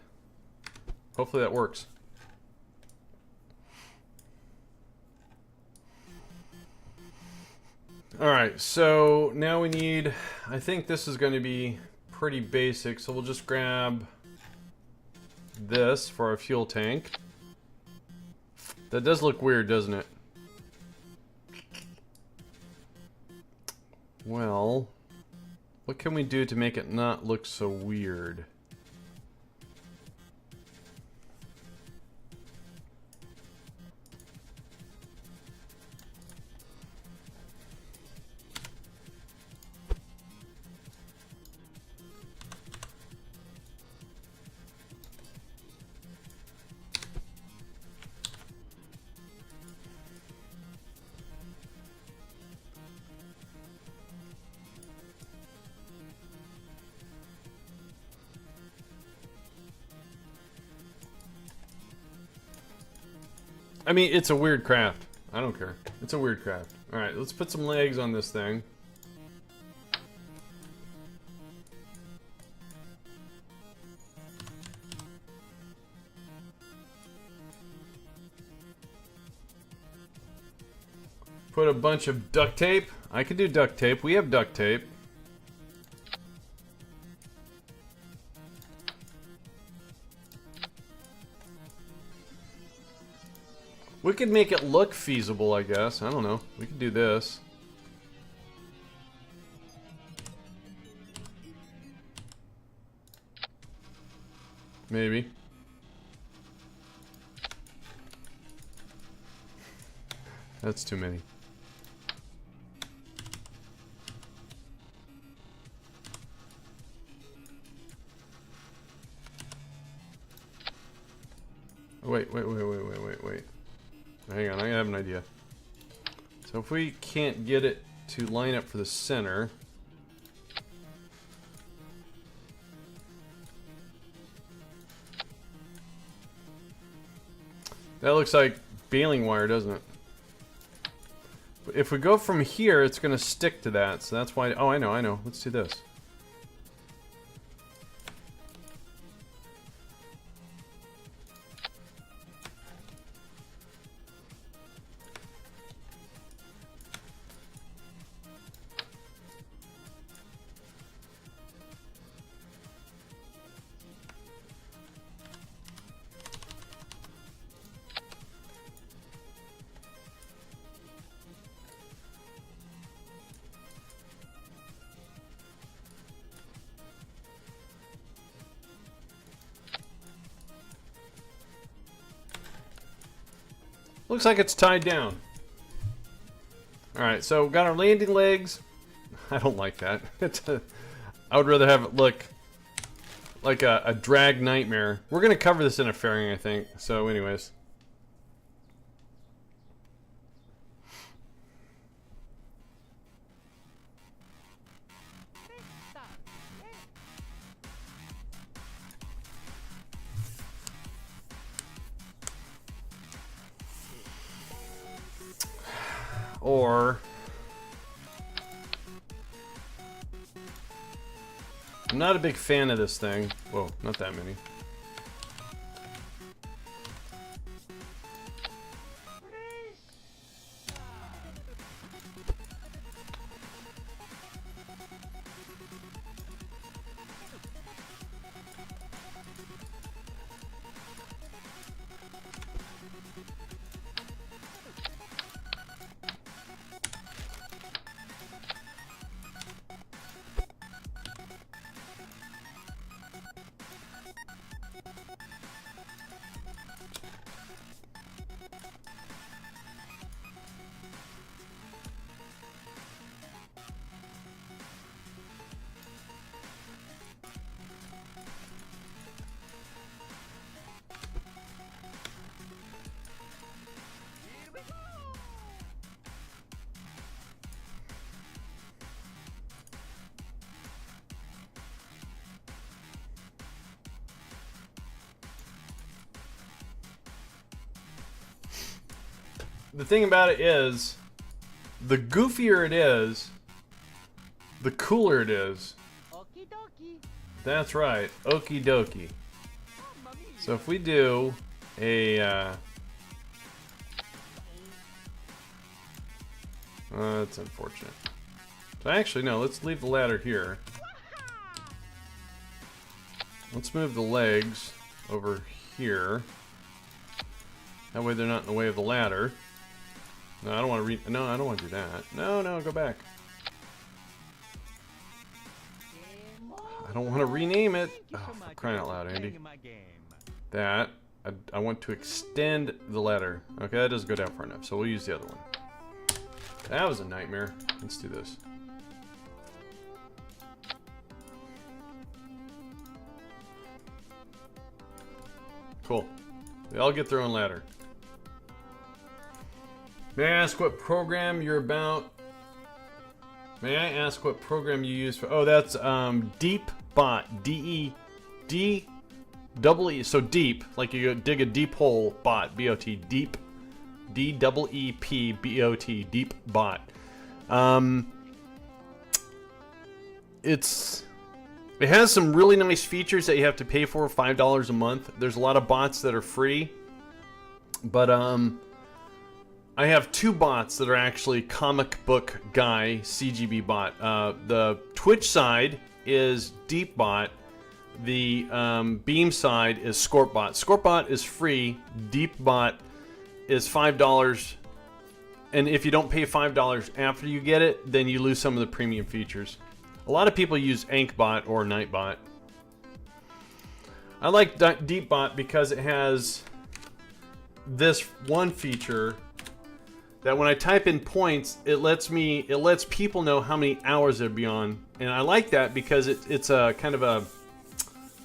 hopefully that works. Alright, so now we need, I think this is going to be pretty basic, so we'll just grab this for our fuel tank. That does look weird, doesn't it? Well, what can we do to make it not look so weird? I mean, it's a weird craft. I don't care. It's a weird craft. Alright, let's put some legs on this thing. Put a bunch of duct tape. I could do duct tape. We have duct tape. We could make it look feasible, I guess. I don't know. We could do this. Maybe. That's too many. Wait. Hang on, I have an idea. So if we can't get it to line up for the center... That looks like baling wire, doesn't it? But if we go from here, it's going to stick to that, so that's why... Oh, I know. Let's do this. Looks like it's tied down. Alright, so we've got our landing legs. I don't like that. I would rather have it look like a drag nightmare. We're going to cover this in a fairing, I think. So anyways. Or I'm not a big fan of this thing. Whoa, not that many. The thing about it is, the goofier it is, the cooler it is. Okie dokie. That's right, okie dokie. So if we do a, that's unfortunate. So actually, no, let's leave the ladder here. Let's move the legs over here. That way they're not in the way of the ladder. No, I don't want to no, I don't want to do that. No, go back. I don't want to rename it. Oh, for crying out loud, Andy. That. I want to extend the ladder. Okay, that doesn't go down far enough, so we'll use the other one. That was a nightmare. Let's do this. Cool. They all get their own ladder. May I ask what program you're about? May I ask what program you use for? Oh, that's DeepBot. D-E-D-double-E. So deep, like you dig a deep hole. Bot. B-O-T. Deep. D-double-E-P-B-O-T. DeepBot. It has some really nice features that you have to pay for, $5 a month. There's a lot of bots that are free, but I have two bots that are actually comic book guy CGB bot. The Twitch side is DeepBot. The Beam side is ScorpBot. ScorpBot is free. DeepBot is $5. And if you don't pay $5 after you get it, then you lose some of the premium features. A lot of people use AnkBot or Nightbot. I like DeepBot because it has this one feature that when I type in points, it lets people know how many hours they'll be on, and I like that because it's a kind of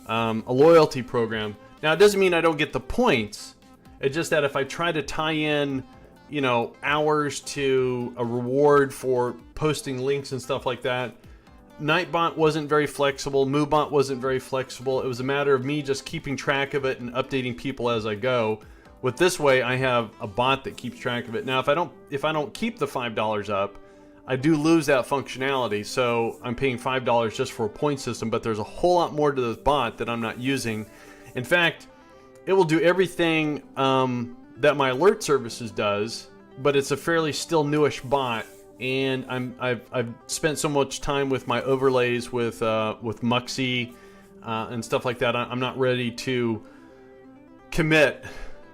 a loyalty program. Now, it doesn't mean I don't get the points. It's just that if I try to tie in, you know, hours to a reward for posting links and stuff like that, Nightbot wasn't very flexible. MooBot wasn't very flexible. It was a matter of me just keeping track of it and updating people as I go. With this way, I have a bot that keeps track of it. Now, if I don't keep the $5 up, I do lose that functionality. So I'm paying $5 just for a point system, but there's a whole lot more to this bot that I'm not using. In fact, it will do everything that my alert services does, but it's a fairly still newish bot. And I've spent so much time with my overlays with Muxy and stuff like that. I'm not ready to commit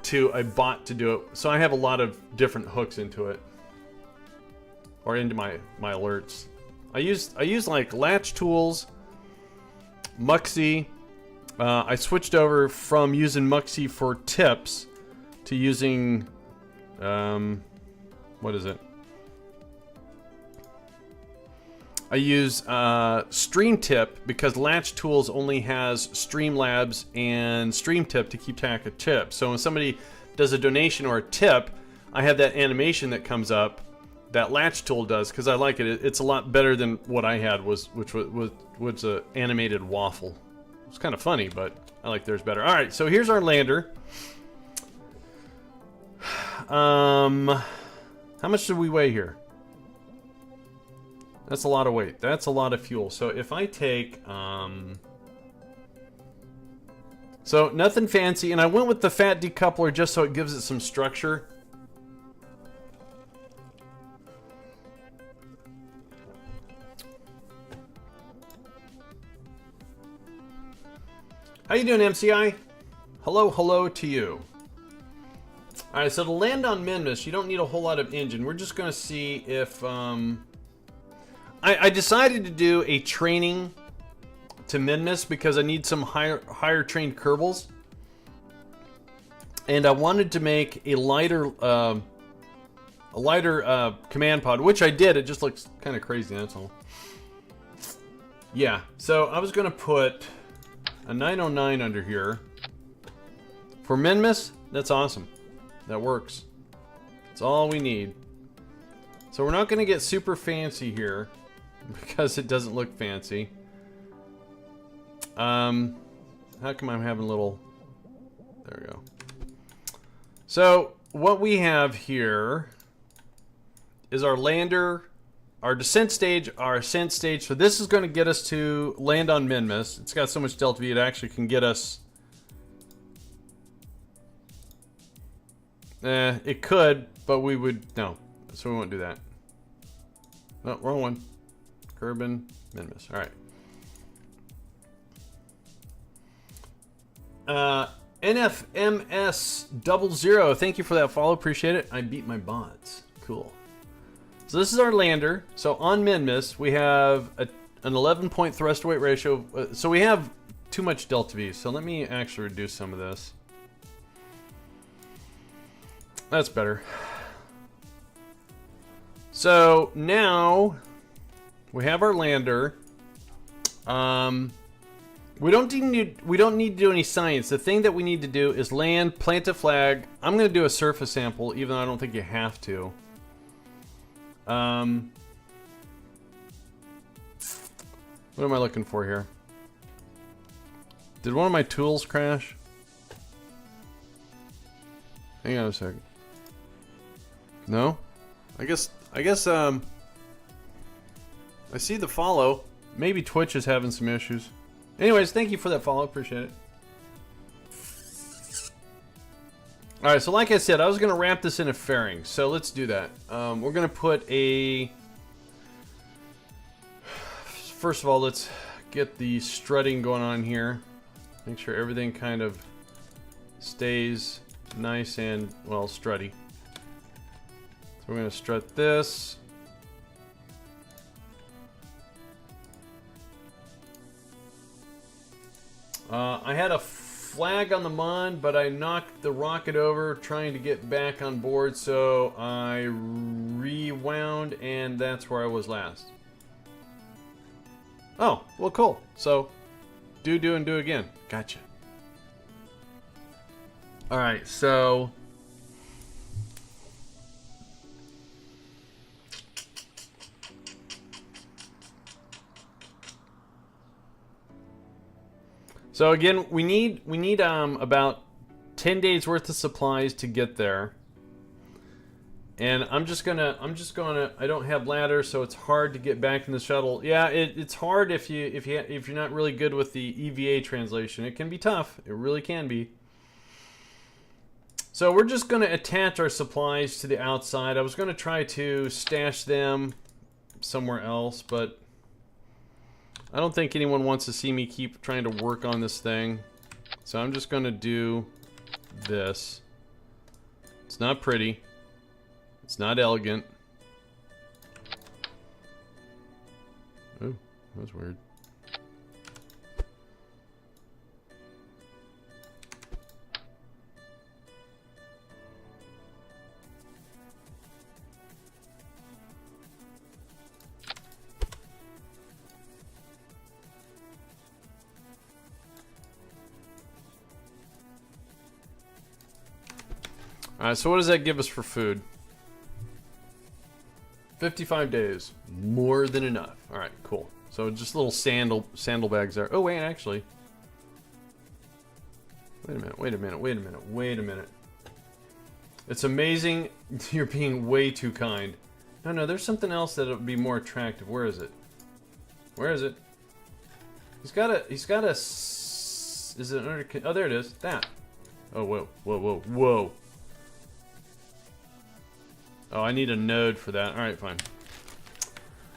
to a bot to do it, so I have a lot of different hooks into it, or into my alerts. I use like Latch Tools, Muxy. I switched over from using Muxy for tips to using what is it? I use StreamTip because Latch Tools only has Streamlabs and StreamTip to keep track of tips. So when somebody does a donation or a tip, I have that animation that comes up that Latch Tool does because I like it. It's a lot better than what I had, which was an animated waffle. It's kind of funny, but I like theirs better. All right, so here's our lander. How much do we weigh here? That's a lot of weight. That's a lot of fuel. So if I take, so nothing fancy, and I went with the fat decoupler just so it gives it some structure. How you doing, MCI? Hello to you. All right, so to land on Minmus, you don't need a whole lot of engine. We're just going to see if, I decided to do a training to Minmus because I need some higher trained Kerbals, and I wanted to make a lighter command pod, which I did. It just looks kind of crazy. That's all. Yeah. So I was gonna put a 909 under here for Minmus. That's awesome. That works. That's all we need. So we're not gonna get super fancy here, because it doesn't look fancy. How come I'm having a little... There we go. So, what we have here is our lander, our descent stage, our ascent stage. So this is going to get us to land on Minmus. It's got so much delta V, it actually can get us... it could, but we would... No. So we won't do that. No, wrong one. Kerbin, Minmus. All right. NFMS00. Thank you for that follow. Appreciate it. I beat my bots. Cool. So this is our lander. So on Minmus, we have an 11-point thrust to weight ratio. So we have too much delta V. So let me actually reduce some of this. That's better. So now we have our lander. We don't need to do any science. The thing that we need to do is land, plant a flag. I'm going to do a surface sample, even though I don't think you have to. What am I looking for here? Did one of my tools crash? Hang on a second. No? I guess I see the follow. Maybe Twitch is having some issues. Anyways, thank you for that follow. Appreciate it. Alright, so like I said, I was going to wrap this in a fairing. So let's do that. We're going to put a... First of all, let's get the strutting going on here. Make sure everything kind of stays nice and, well, strutty. So we're going to strut this. I had a flag on the Mun, but I knocked the rocket over trying to get back on board, so I rewound, and that's where I was last. Oh, well, cool. So, do, and do again. Gotcha. Alright, so... So again, we need about 10 days worth of supplies to get there. And I'm just gonna I don't have ladders, so it's hard to get back in the shuttle. Yeah, it's hard if you're not really good with the EVA translation. It can be tough. It really can be. So we're just gonna attach our supplies to the outside. I was gonna try to stash them somewhere else, but I don't think anyone wants to see me keep trying to work on this thing. So I'm just gonna do this. It's not pretty. It's not elegant. Oh, that was weird. Alright, so what does that give us for food? 55 days. More than enough. Alright, cool. So just little sandal bags there. Oh, wait, actually. Wait a minute. It's amazing. You're being way too kind. No, there's something else that would be more attractive. Where is it? He's got a, is it under, oh, there it is. That. Oh, whoa. Oh, I need a node for that. Alright, fine.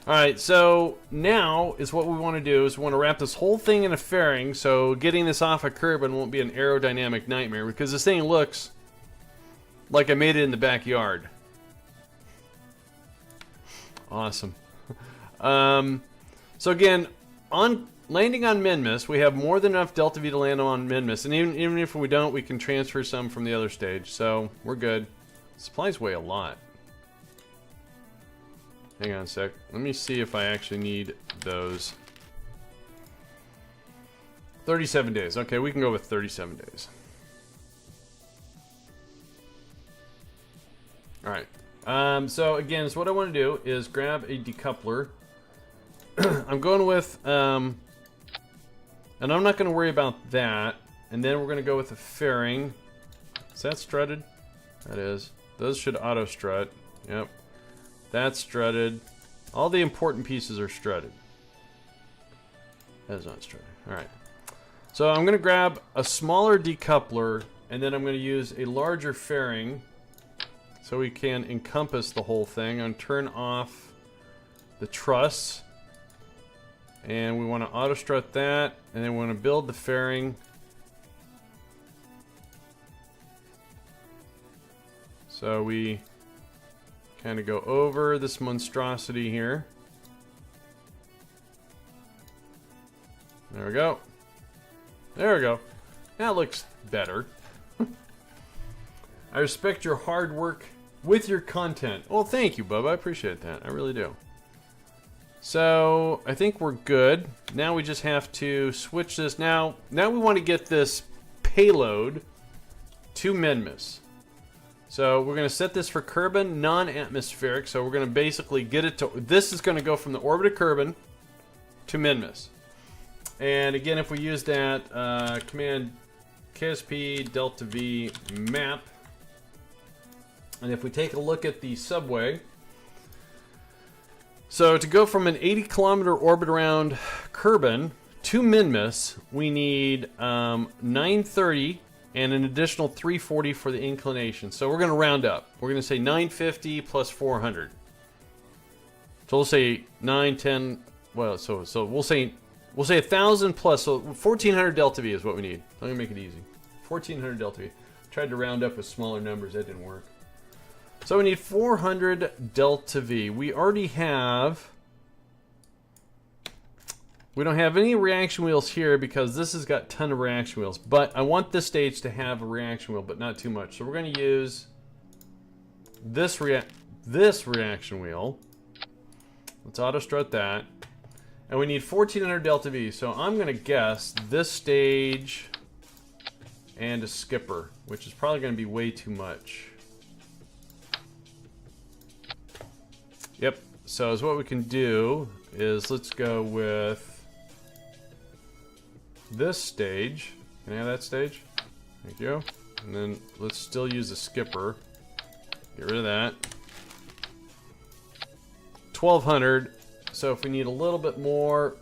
Alright, so now is what we want to do is we want to wrap this whole thing in a fairing, so getting this off a Kerbin won't be an aerodynamic nightmare, because this thing looks like I made it in the backyard. Awesome. So again, on landing on Minmus, we have more than enough Delta V to land on Minmus, and even if we don't, we can transfer some from the other stage, so we're good. Supplies weigh a lot. Hang on a sec. Let me see if I actually need those. 37 days. Okay, we can go with 37 days. Alright. So again, so what I want to do is grab a decoupler. I'm going with, and I'm not going to worry about that. And then we're going to go with a fairing. Is that strutted? That is. Those should auto strut. Yep. That's strutted. All the important pieces are strutted. That is not strutted. Alright. So I'm going to grab a smaller decoupler, and then I'm going to use a larger fairing so we can encompass the whole thing. I'm going to turn off the truss. And we want to auto strut that, and then we want to build the fairing. So we kind of go over this monstrosity here. There we go. There we go. That looks better. I respect your hard work with your content. Well, thank you, Bubba. I appreciate that. I really do. So, I think we're good. Now we just have to switch this. Now we want to get this payload to Minmus. So we're going to set this for Kerbin non-atmospheric. So we're going to basically get it to... This is going to go from the orbit of Kerbin to Minmus. And again, if we use that command KSP delta V map, and if we take a look at the subway, so to go from an 80-kilometer orbit around Kerbin to Minmus, we need 930 and an additional 340 for the inclination. So we're going to round up. We're going to say 950 plus 400. So we'll say 910. Well, so we'll say 1,000 plus. So 1,400 delta V is what we need. I'm going to make it easy. 1,400 delta V. Tried to round up with smaller numbers, that didn't work. So we need 400 delta V. We already have... We don't have any reaction wheels here because this has got a ton of reaction wheels. But I want this stage to have a reaction wheel, but not too much. So we're going to use this reaction wheel. Let's auto strut that. And we need 1400 delta V. So I'm going to guess this stage and a skipper, which is probably going to be way too much. Yep. So what we can do is let's go with this stage. Can I have that stage? Thank you. And then let's still use a skipper. Get rid of that. 1200. So if we need a little bit more,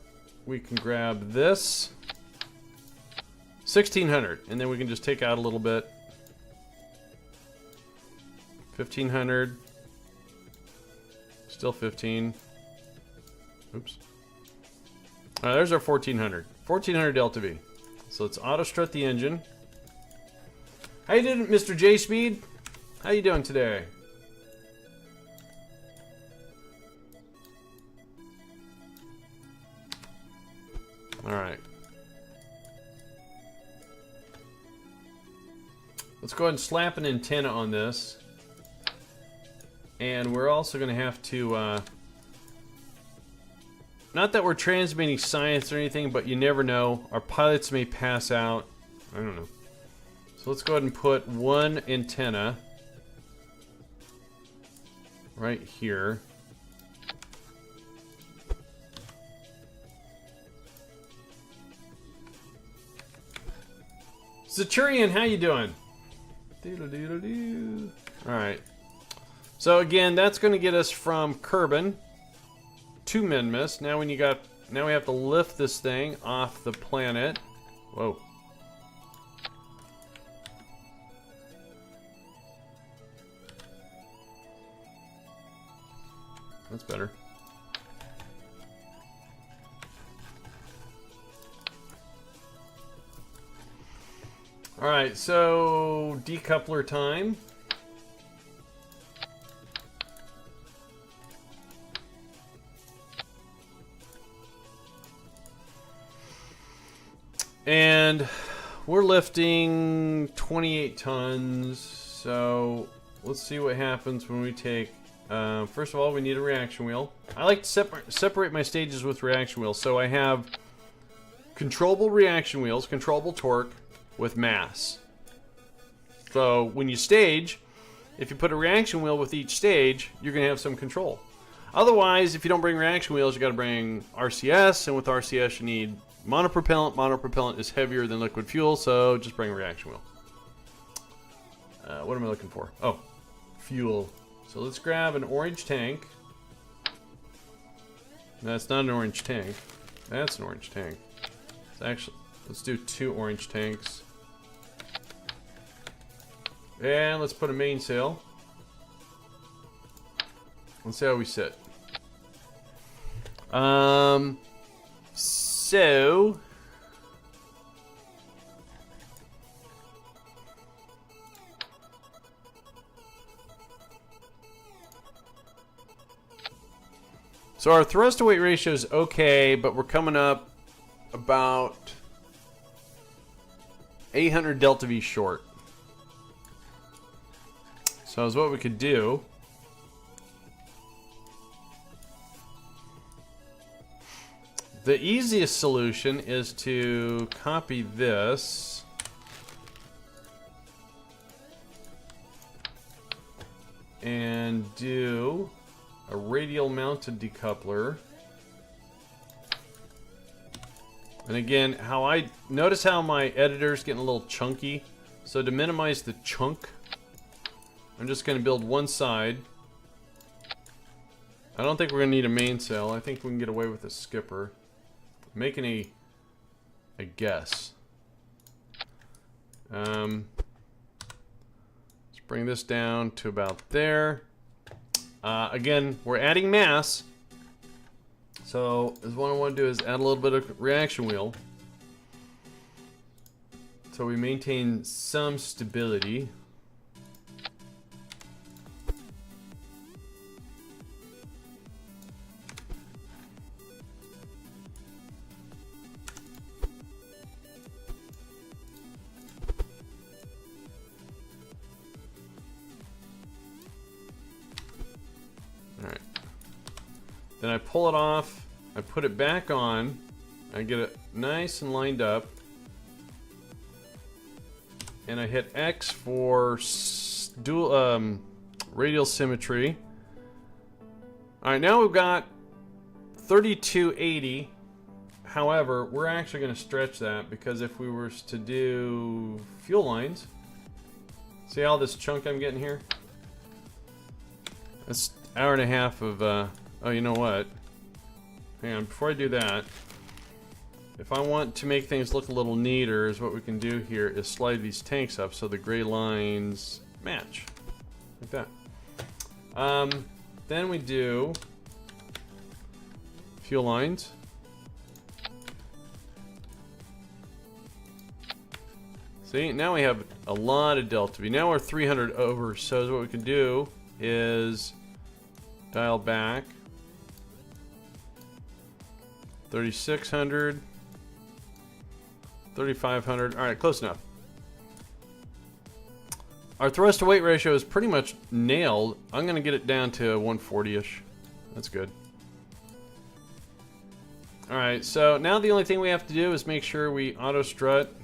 we can grab this. 1600. And then we can just take out a little bit. 1500. Still 15. Oops. All right, there's our 1400. 1400 delta V. So let's auto strut the engine. How you doing, Mr. J Speed? How you doing today? All right. Let's go ahead and slap an antenna on this. And we're also going to have to, not that we're transmitting science or anything, but you never know. Our pilots may pass out. I don't know. So let's go ahead and put one antenna right here. Centurion, how you doing? Doodle-doodle-doo. All right. So again, that's going to get us from Kerbin to Minmus. Now we have to lift this thing off the planet. Whoa. That's better. All right, so decoupler time. And we're lifting 28 tons, so let's see what happens when we take... first of all, we need a reaction wheel. I like to separate my stages with reaction wheels. So I have controllable reaction wheels, controllable torque with mass. So when you stage, if you put a reaction wheel with each stage, you're going to have some control. Otherwise, if you don't bring reaction wheels, you got to bring RCS, and with RCS you need monopropellant. Monopropellant is heavier than liquid fuel, so just bring a reaction wheel. What am I looking for? Oh, fuel. So let's grab an orange tank. That's not an orange tank. That's an orange tank. It's actually, let's do 2 orange tanks. And let's put a mainsail. Let's see how we sit. So our thrust to weight ratio is okay, but we're coming up about 800 delta V short. So is what we could do. The easiest solution is to copy this and do a radial mounted decoupler. And again, notice how my editor's getting a little chunky. So to minimize the chunk, I'm just going to build one side. I don't think we're going to need a mainsail. I think we can get away with a skipper. I'm making a guess. Let's bring this down to about there. Again, we're adding mass. So what I want to do is add a little bit of reaction wheel. So we maintain some stability. Alright. Then I pull it off, I put it back on, I get it nice and lined up, and I hit X for dual radial symmetry. Alright, now we've got 3280. However, we're actually going to stretch that, because if we were to do fuel lines, see all this chunk I'm getting here? That's an hour and a half of, oh, you know what? Hang on, before I do that, if I want to make things look a little neater, is what we can do here is slide these tanks up so the gray lines match. Like that. Then we do fuel lines. See, now we have a lot of delta V. Now we're 300 over, so what we can do is dial back 3600, 3500. All right, close enough. Our thrust to weight ratio is pretty much nailed. I'm going to get it down to 140-ish. That's good. All right, so now the only thing we have to do is make sure we auto strut.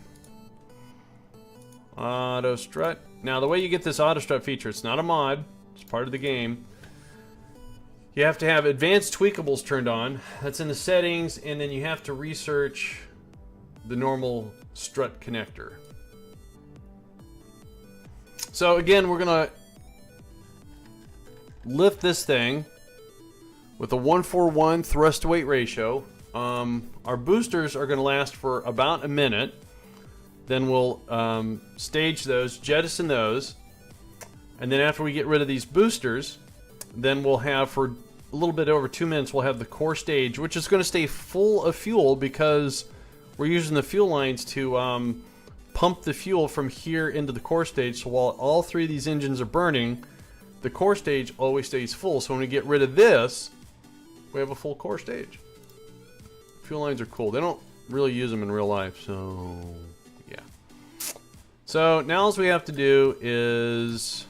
Auto strut. Now the way you get this auto strut feature, it's not a mod, it's part of the game. You have to have advanced tweakables turned on. That's in the settings, and then you have to research the normal strut connector. So again, we're gonna lift this thing with a 1:1 thrust to weight ratio. Our boosters are gonna last for about a minute. Then we'll stage those, jettison those, and then after we get rid of these boosters, then we'll have, for a little bit over 2 minutes, we'll have the core stage, which is going to stay full of fuel because we're using the fuel lines to pump the fuel from here into the core stage. So while all three of these engines are burning, the core stage always stays full. So when we get rid of this, we have a full core stage. Fuel lines are cool. They don't really use them in real life, so yeah. So now all we have to do is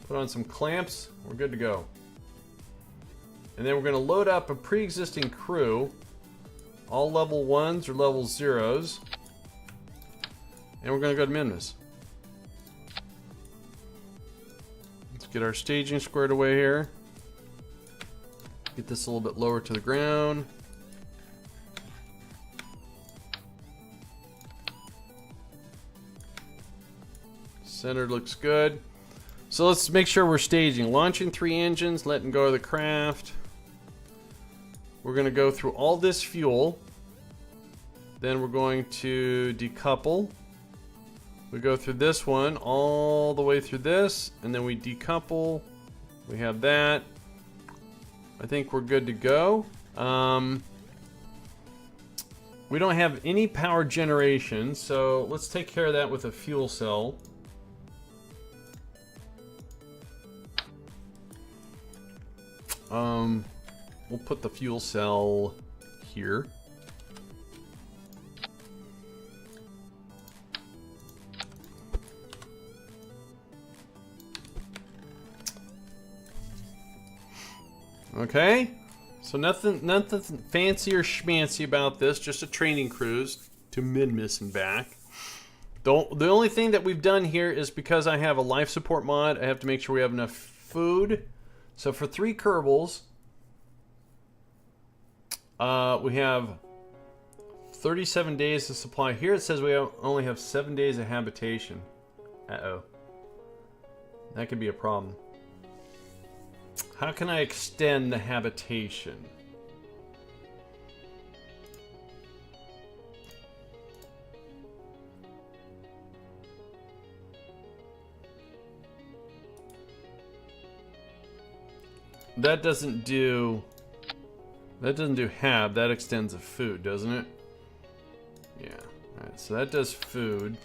put on some clamps. We're good to go. And then we're going to load up a pre-existing crew, all level 1s or level 0s, and we're going to go to Minmus. Let's get our staging squared away here. Get this a little bit lower to the ground. Center looks good. So let's make sure we're staging. Launching 3 engines, letting go of the craft. We're going to go through all this fuel. Then we're going to decouple. We go through this one all the way through this, and then we decouple. We have that. I think we're good to go. We don't have any power generation, so let's take care of that with a fuel cell. We'll put the fuel cell here. Okay, so nothing fancy or schmancy about this, just a training cruise to Minmus and back. The only thing that we've done here is because I have a life support mod, I have to make sure we have enough food. So for 3 Kerbals, we have 37 days to supply. Here it says we only have 7 days of habitation. Uh-oh. That could be a problem. How can I extend the habitation? That doesn't do hab, that extends the food, doesn't it? Yeah. Alright, so that does food.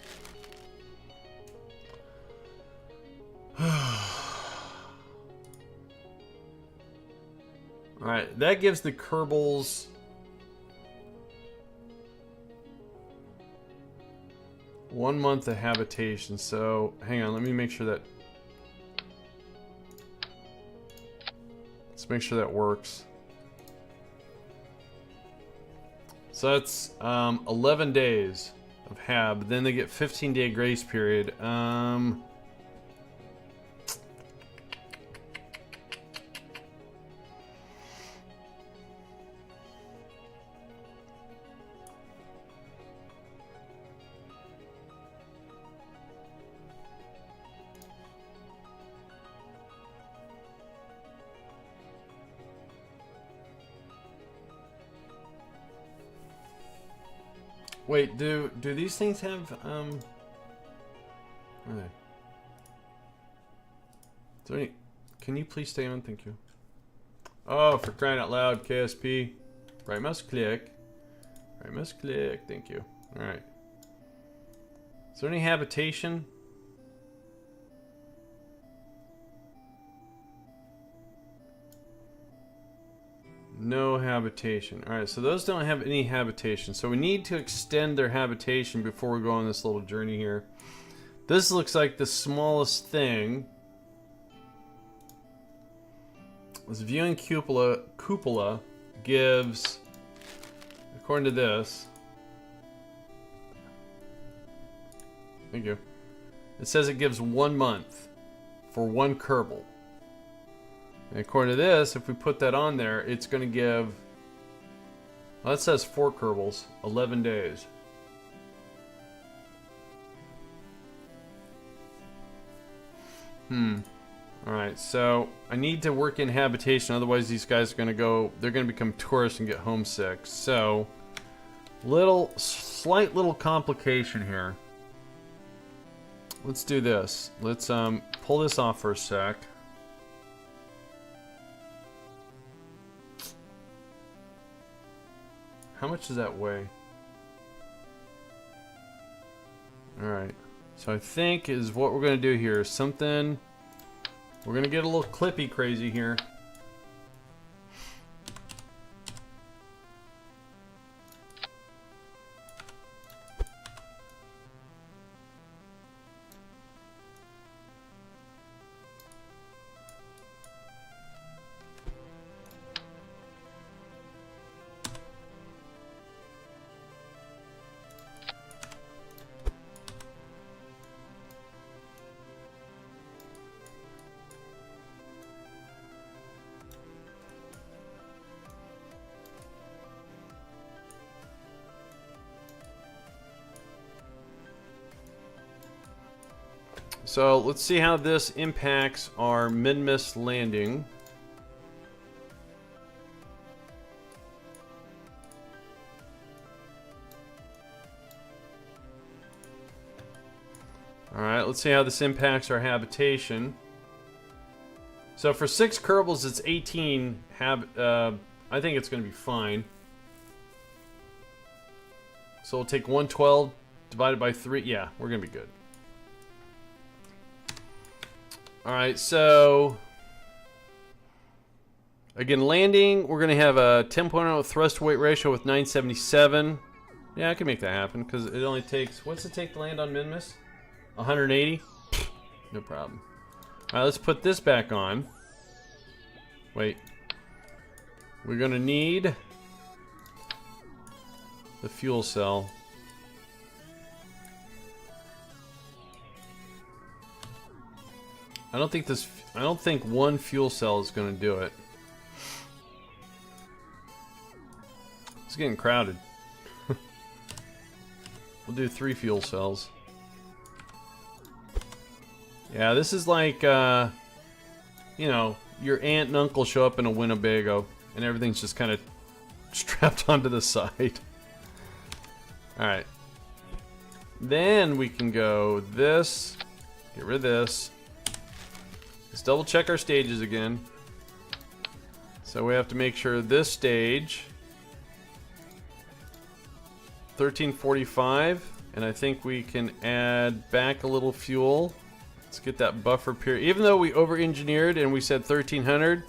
Alright, that gives the Kerbals one month of habitation. So, hang on, let me make sure that... Let's make sure that works. So that's 11 days of hab. Then they get 15-day grace period. Wait, do these things have where are they? Is there any, can you please stay on? Thank you. Oh, for crying out loud, KSP. Right mouse click. Right mouse click, thank you. Alright. Is there any habitation? No habitation. Alright, so those don't have any habitation. So we need to extend their habitation before we go on this little journey here. This looks like the smallest thing. This viewing cupola gives, according to this, thank you, it says it gives 1 month for one Kerbal. And according to this, if we put that on there, it's going to give... Well, that says 4 Kerbals, 11 days. Alright, so I need to work in habitation, otherwise these guys are going to go... They're going to become tourists and get homesick. So, slight little complication here. Let's do this. Let's pull this off for a sec. How much does that weigh? Alright. So I think is what we're going to do here. Something... We're going to get a little clippy crazy here. So let's see how this impacts our Minmus landing. Alright, let's see how this impacts our habitation. So for 6 Kerbals, it's 18 I think it's going to be fine. So we'll take 112 divided by 3. Yeah, we're going to be good. Alright, so again, landing, we're going to have a 10.0 thrust weight ratio with 977. Yeah, I can make that happen because it only takes, what's it take to land on Minmus? 180? No problem. Alright, let's put this back on. Wait. We're going to need the fuel cell. I don't think one fuel cell is going to do it. It's getting crowded. We'll do 3 fuel cells. Yeah, this is like, you know, your aunt and uncle show up in a Winnebago and everything's just kind of strapped onto the side. Alright. Then we can go this, get rid of this. Let's double check our stages again. So we have to make sure this stage 1345, and I think we can add back a little fuel. Let's get that buffer period. Even though we over-engineered and we said 1300,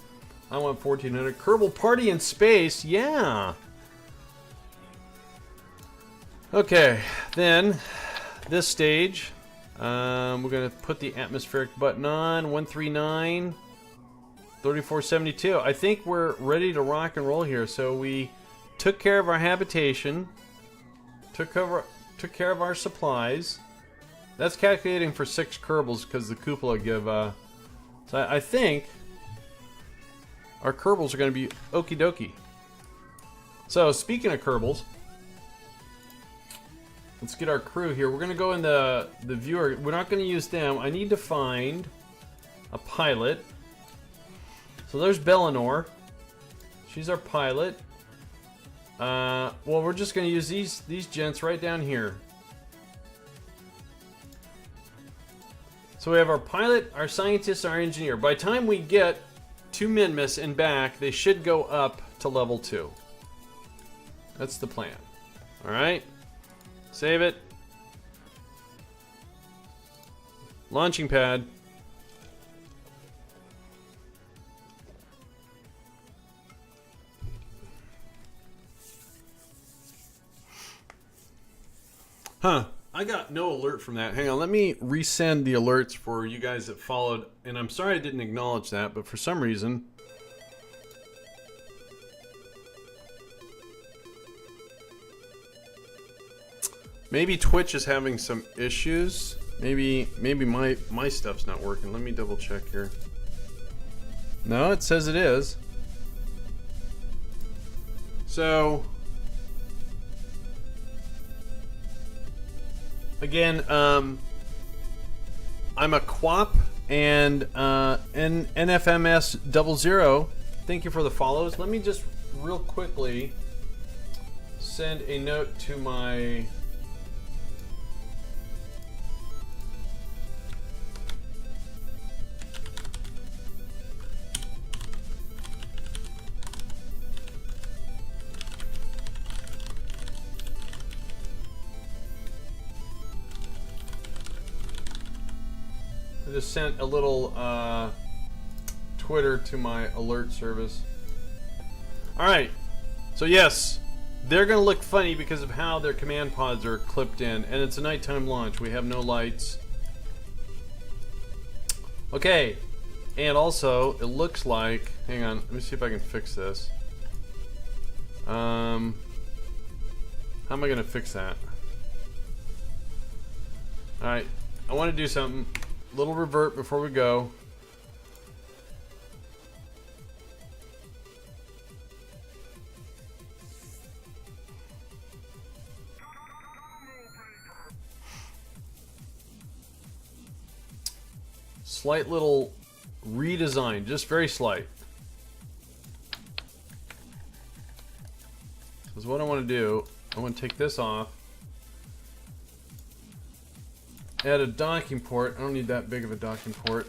I want 1400. Kerbal Party in space, yeah. Okay, then this stage, we're gonna put the atmospheric button on. 139, 3472. I think we're ready to rock and roll here. So we took care of our habitation, took care of our supplies. That's calculating for 6 Kerbals because the cupola give. So I think our Kerbals are going to be okie dokie. So speaking of Kerbals, let's get our crew here. We're going to go in the viewer. We're not going to use them. I need to find a pilot. So there's Bellinor. She's our pilot. Well, we're just going to use these gents right down here. So we have our pilot, our scientist, our engineer. By the time we get to Minmus and back, they should go up to level 2. That's the plan. Alright. Save it. Launching pad. Huh. I got no alert from that. Hang on, let me resend the alerts for you guys that followed. And I'm sorry I didn't acknowledge that, but for some reason... maybe Twitch is having some issues. Maybe my stuff's not working. Let me double check here. No, it says it is. So... again, I'm a QWOP and NFMS 00. Thank you for the follows. Let me just real quickly send a note to my... I just sent a little Twitter to my alert service. Alright, so yes, they're going to look funny because of how their command pods are clipped in, and it's a nighttime launch. We have no lights. Okay, and also, it looks like... hang on, let me see if I can fix this. How am I going to fix that? Alright, I want to do something. Little revert before we go. Slight little redesign, just very slight. Because what I want to do, I want to take this off. Add a docking port. I don't need that big of a docking port.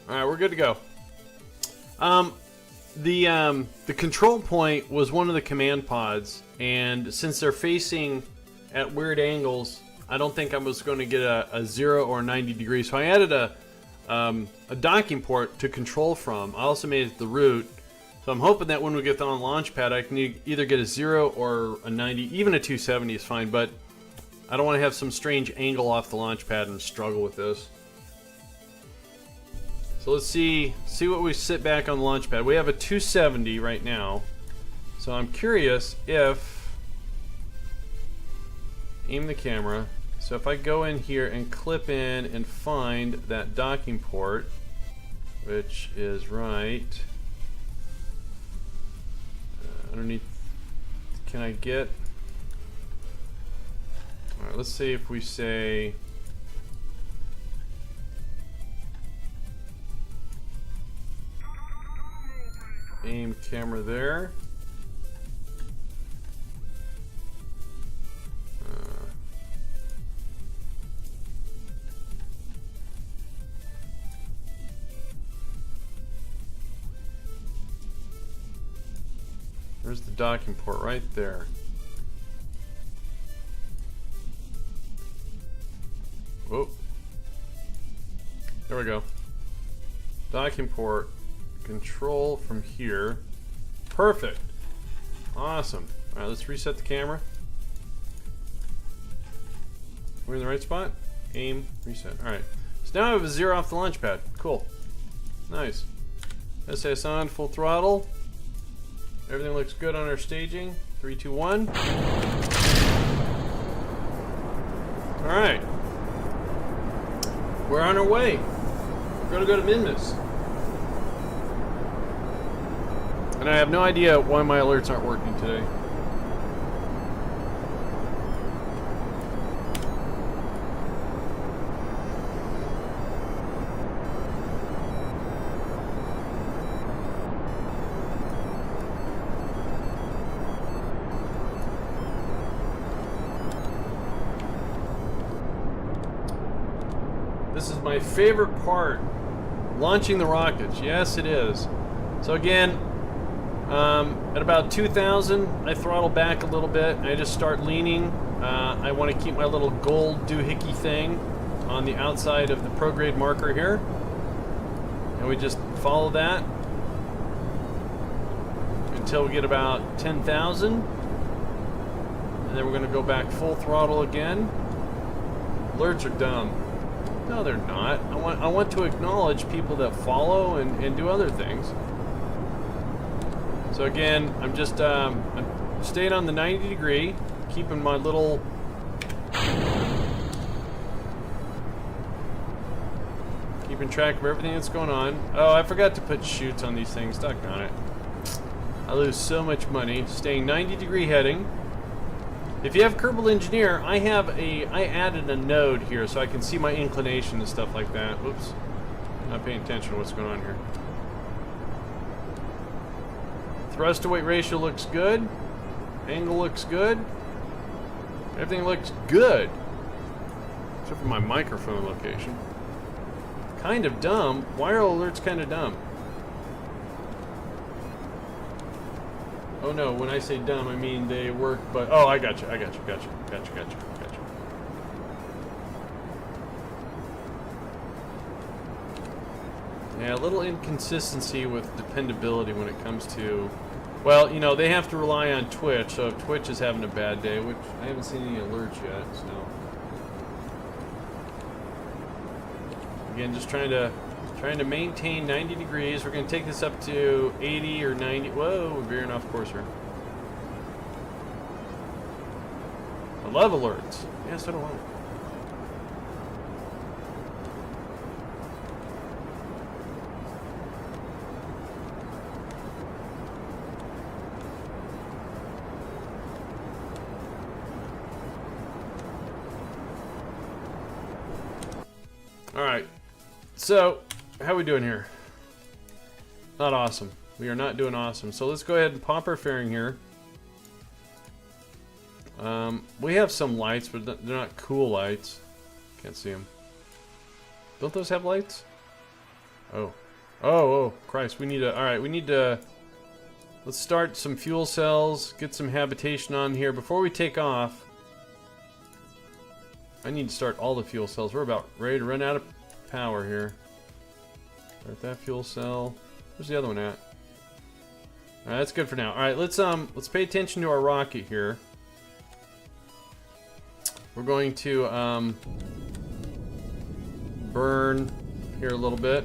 Alright, we're good to go. The control point was one of the command pods, and since they're facing at weird angles, I don't think I was going to get a 0 or 90 degrees. So I added a docking port to control from. I also made it the root. So I'm hoping that when we get on launch pad, I can either get a 0 or a 90. Even a 270 is fine, but I don't want to have some strange angle off the launch pad and struggle with this. So let's see what we sit back on the launch pad. We have a 270 right now. So I'm curious if... Aim the camera. So if I go in here and clip in and find that docking port, which is right underneath, can I get... Alright, let's see if we say... Aim camera there. There's the docking port right there. Whoa. There we go. Docking port. Control from here. Perfect. Awesome. Alright, let's reset the camera. We're in the right spot? Aim, reset. Alright. So now I have a 0 off the launch pad. Cool. Nice. SAS on, full throttle. Everything looks good on our staging. 3, 2, 1. Alright. We're on our way. We're gonna go to Minmus. And I have no idea why my alerts aren't working today. This is my favorite part, launching the rockets. Yes, it is. So again, at about 2,000, I throttle back a little bit, and I just start leaning. I want to keep my little gold doohickey thing on the outside of the prograde marker here. And we just follow that until we get about 10,000. And then we're going to go back full throttle again. Alerts are dumb. No, they're not. I want to acknowledge people that follow and do other things. So again, I'm just I'm staying on the 90 degree, keeping my little keeping track of everything that's going on. Oh, I forgot to put chutes on these things. Doggone it. I lose so much money. Staying 90 degree heading. If you have Kerbal Engineer, I added a node here so I can see my inclination and stuff like that. Whoops. Not paying attention to what's going on here. Thrust to weight ratio looks good. Angle looks good. Everything looks good. Except for my microphone location. Kind of dumb. Why are alerts kind of dumb? Oh no, when I say dumb, I mean they work, but... Oh, I got you. Gotcha. Yeah, a little inconsistency with dependability when it comes to... Well, you know, they have to rely on Twitch, so if Twitch is having a bad day, which I haven't seen any alerts yet, so... Again, just trying to maintain 90 degrees. We're going to take this up to 80 or 90. Whoa, we're veering off course here. I love alerts. Yeah, so do I. Alright, so how are we doing here? Not awesome. We are not doing awesome. So let's go ahead and pop our fairing here. We have some lights, but they're not cool lights. Can't see them. Don't those have lights? Oh, Christ, we need to... Alright, we need to... Let's start some fuel cells, get some habitation on here. Before we take off, I need to start all the fuel cells. We're about ready to run out of power here. Start that fuel cell. Where's the other one at? Alright, that's good for now. Alright, let's pay attention to our rocket here. We're going to burn here a little bit.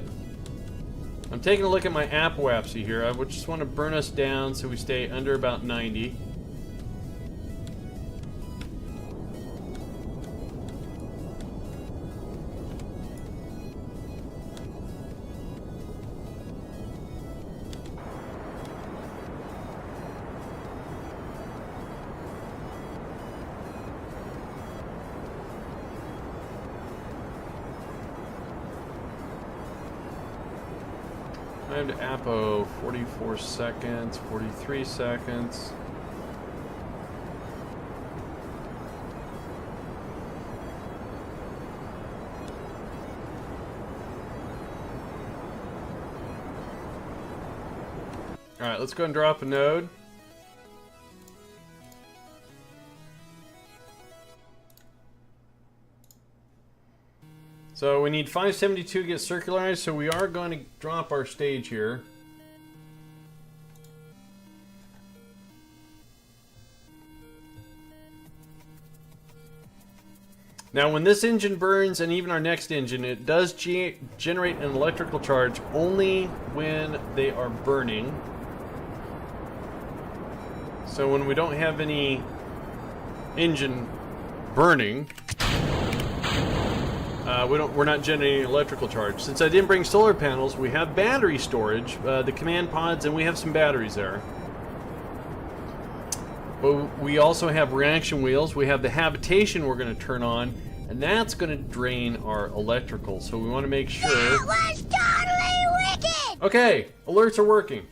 I'm taking a look at my apoapsy here. I would just want to burn us down so we stay under about 90. Time to apo, 44 seconds, 43 seconds. Alright, let's go and drop a node. So we need 572 to get circularized, so we are going to drop our stage here. Now when this engine burns, and even our next engine, it does generate an electrical charge only when they are burning. So when we don't have any engine burning, we're not generating electrical charge. Since I didn't bring solar panels, we have battery storage, the command pods, and we have some batteries there. But we also have reaction wheels. We have the habitation we're going to turn on, and that's going to drain our electrical. So we want to make sure. That was totally wicked! Okay, alerts are working.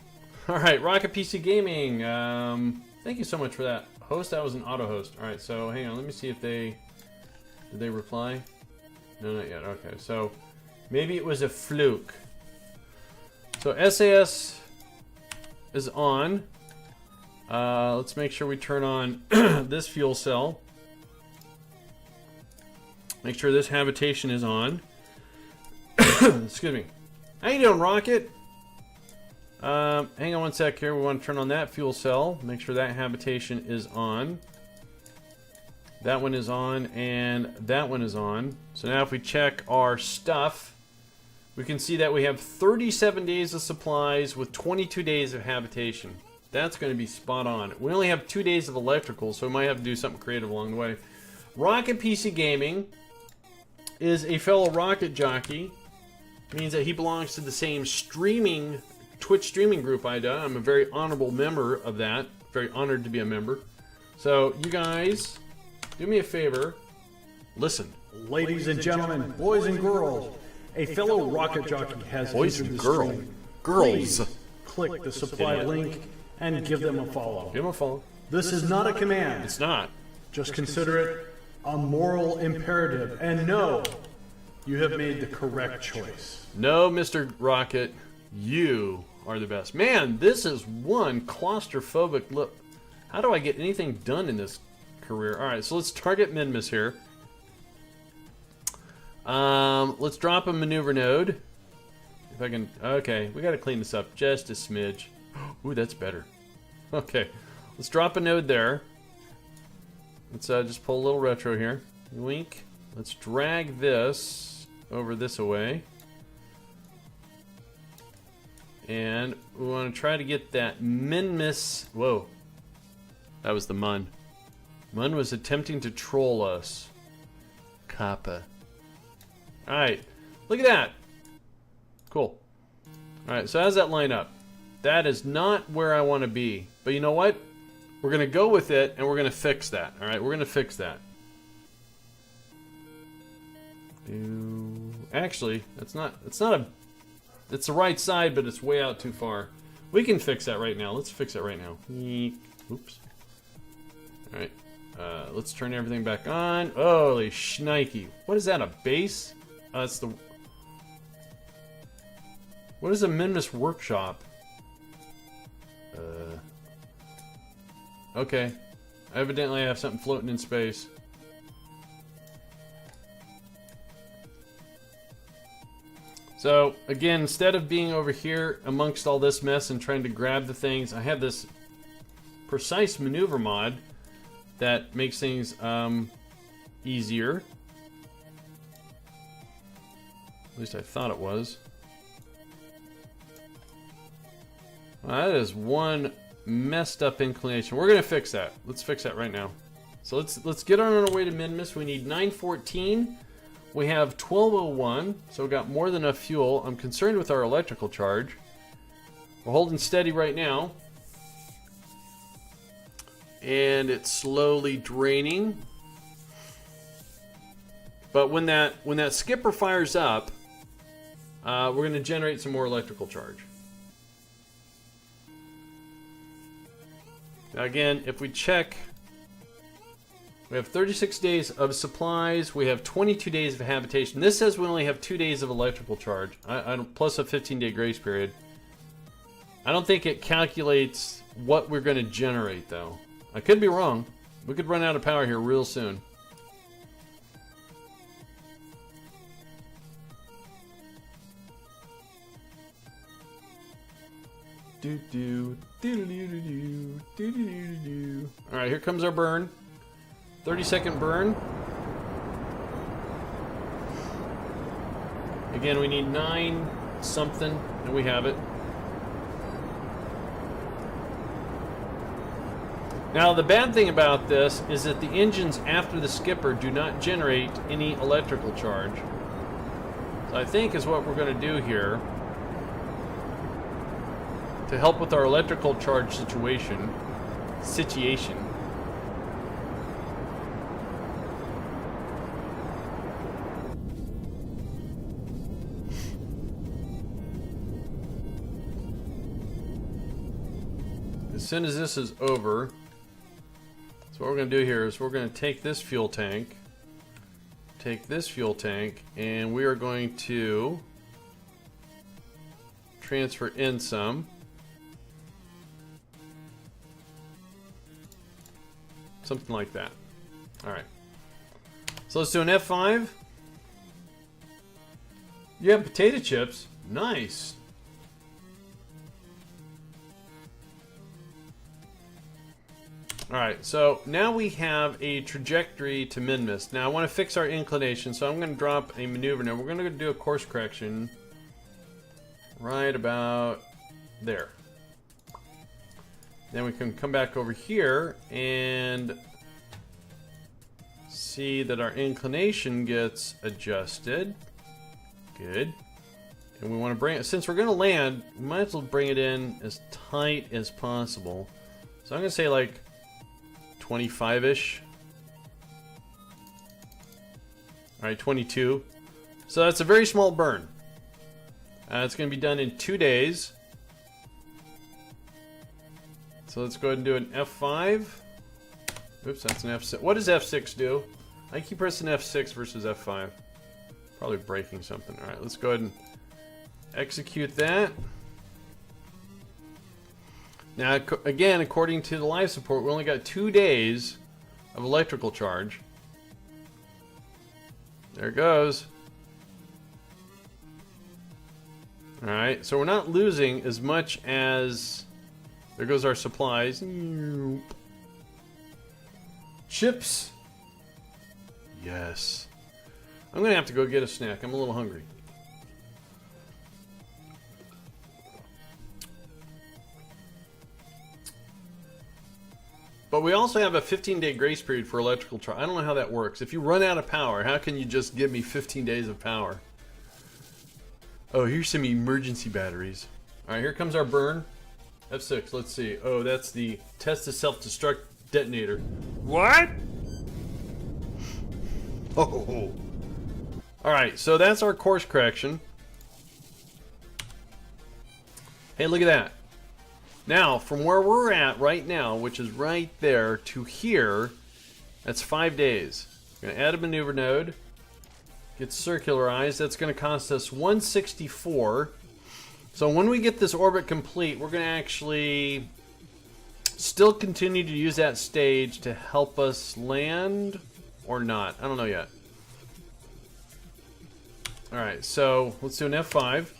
All right, Rocket PC Gaming. Thank you so much for that. Host, that was an auto host. All right, so hang on. Let me see if did they reply? No, not yet. Okay, so maybe it was a fluke. So SAS is on. Let's make sure we turn on this fuel cell. Make sure this habitation is on. Excuse me. How you doing, Rocket? Hang on one sec here. We want to turn on that fuel cell. Make sure that habitation is on. That one is on, and that one is on. So now if we check our stuff, we can see that we have 37 days of supplies with 22 days of habitation. That's going to be spot on. We only have 2 days of electrical, so we might have to do something creative along the way. Rocket PC Gaming is a fellow rocket jockey. Means that he belongs to the same Twitch streaming group I do. I'm a very honorable member of that. Very honored to be a member. So you guys, do me a favor. Listen. Ladies and gentlemen, boys and girls, a fellow rocket jockey has Boys entered and the girls. stream. Girls. Please click the supply link and give them a follow. Give him a follow. This is not a command. It's not. Just consider it a moral imperative. And no, you have made the correct choice. No, Mr. Rocket, you are the best. Man, this is one claustrophobic look. How do I get anything done in this career? Alright, so let's target Minmus here. Let's drop a maneuver node. If I can... Okay, we gotta clean this up just a smidge. Ooh, that's better. Okay, let's drop a node there. Let's just pull a little retro here. Wink. Let's drag this over this away. And we want to try to get that Minmus... Whoa. That was the Mun. Mun was attempting to troll us. Kappa. Alright. Look at that. Cool. Alright, so how's that line up? That is not where I want to be. But you know what? We're going to go with it, and we're going to fix that. Alright, we're going to fix that. Actually, it's the right side, but it's way out too far. We can fix that right now. Let's fix it right now. Oops. Alright. Let's turn everything back on. Holy shnikey. What is that, a base? That's the... What is a Minmus workshop? Okay. Evidently I have something floating in space. So, again, instead of being over here amongst all this mess and trying to grab the things, I have this precise maneuver mod that makes things easier. At least I thought it was. Well, that is one messed up inclination. We're gonna fix that. Let's fix that right now. So let's get on our way to Minmus. We need 914. We have 1201, so we got more than enough fuel. I'm concerned with our electrical charge. We're holding steady right now. And it's slowly draining. But when that skipper fires up, we're going to generate some more electrical charge. Now again, if we check, we have 36 days of supplies. We have 22 days of habitation. This says we only have 2 days of electrical charge, plus a 15-day grace period. I don't think it calculates what we're going to generate, though. I could be wrong. We could run out of power here real soon. Alright, here comes our burn. 30-second burn. Again, we need 9 something, and we have it. Now, the bad thing about this is that the engines after the skipper do not generate any electrical charge. So I think is what we're going to do here to help with our electrical charge situation. As soon as this is over, so what we're going to do here is we're going to take this fuel tank, and we are going to transfer in some. Something like that. Alright. So let's do an F5. You have potato chips. Nice. Alright, so now we have a trajectory to Minmus. Now I want to fix our inclination, so I'm going to drop a maneuver now. We're going to do a course correction right about there. Then we can come back over here and see that our inclination gets adjusted. Good. And we want to bring it, since we're going to land, we might as well bring it in as tight as possible. So I'm going to say like 25-ish. Alright, 22. So that's a very small burn. It's going to be done in 2 days. So let's go ahead and do an F5. Oops, that's an F6. What does F6 do? I keep pressing F6 versus F5. Probably breaking something. Alright, let's go ahead and execute that. Now, again, according to the live support, we only got 2 days of electrical charge. There it goes. Alright, so we're not losing as much as... There goes our supplies. Chips. Yes. I'm gonna have to go get a snack. I'm a little hungry. But we also have a 15-day grace period for electrical charge. I don't know how that works. If you run out of power, how can you just give me 15 days of power? Oh, here's some emergency batteries. Alright, here comes our burn. F6, let's see. Oh, that's the test the self-destruct detonator. What? Oh. Alright, so that's our course correction. Hey, look at that. Now, from where we're at right now, which is right there, to here, that's 5 days. We're going to add a maneuver node. Get circularized. That's going to cost us 164. So when we get this orbit complete, we're going to actually still continue to use that stage to help us land or not. I don't know yet. Alright, so let's do an F5.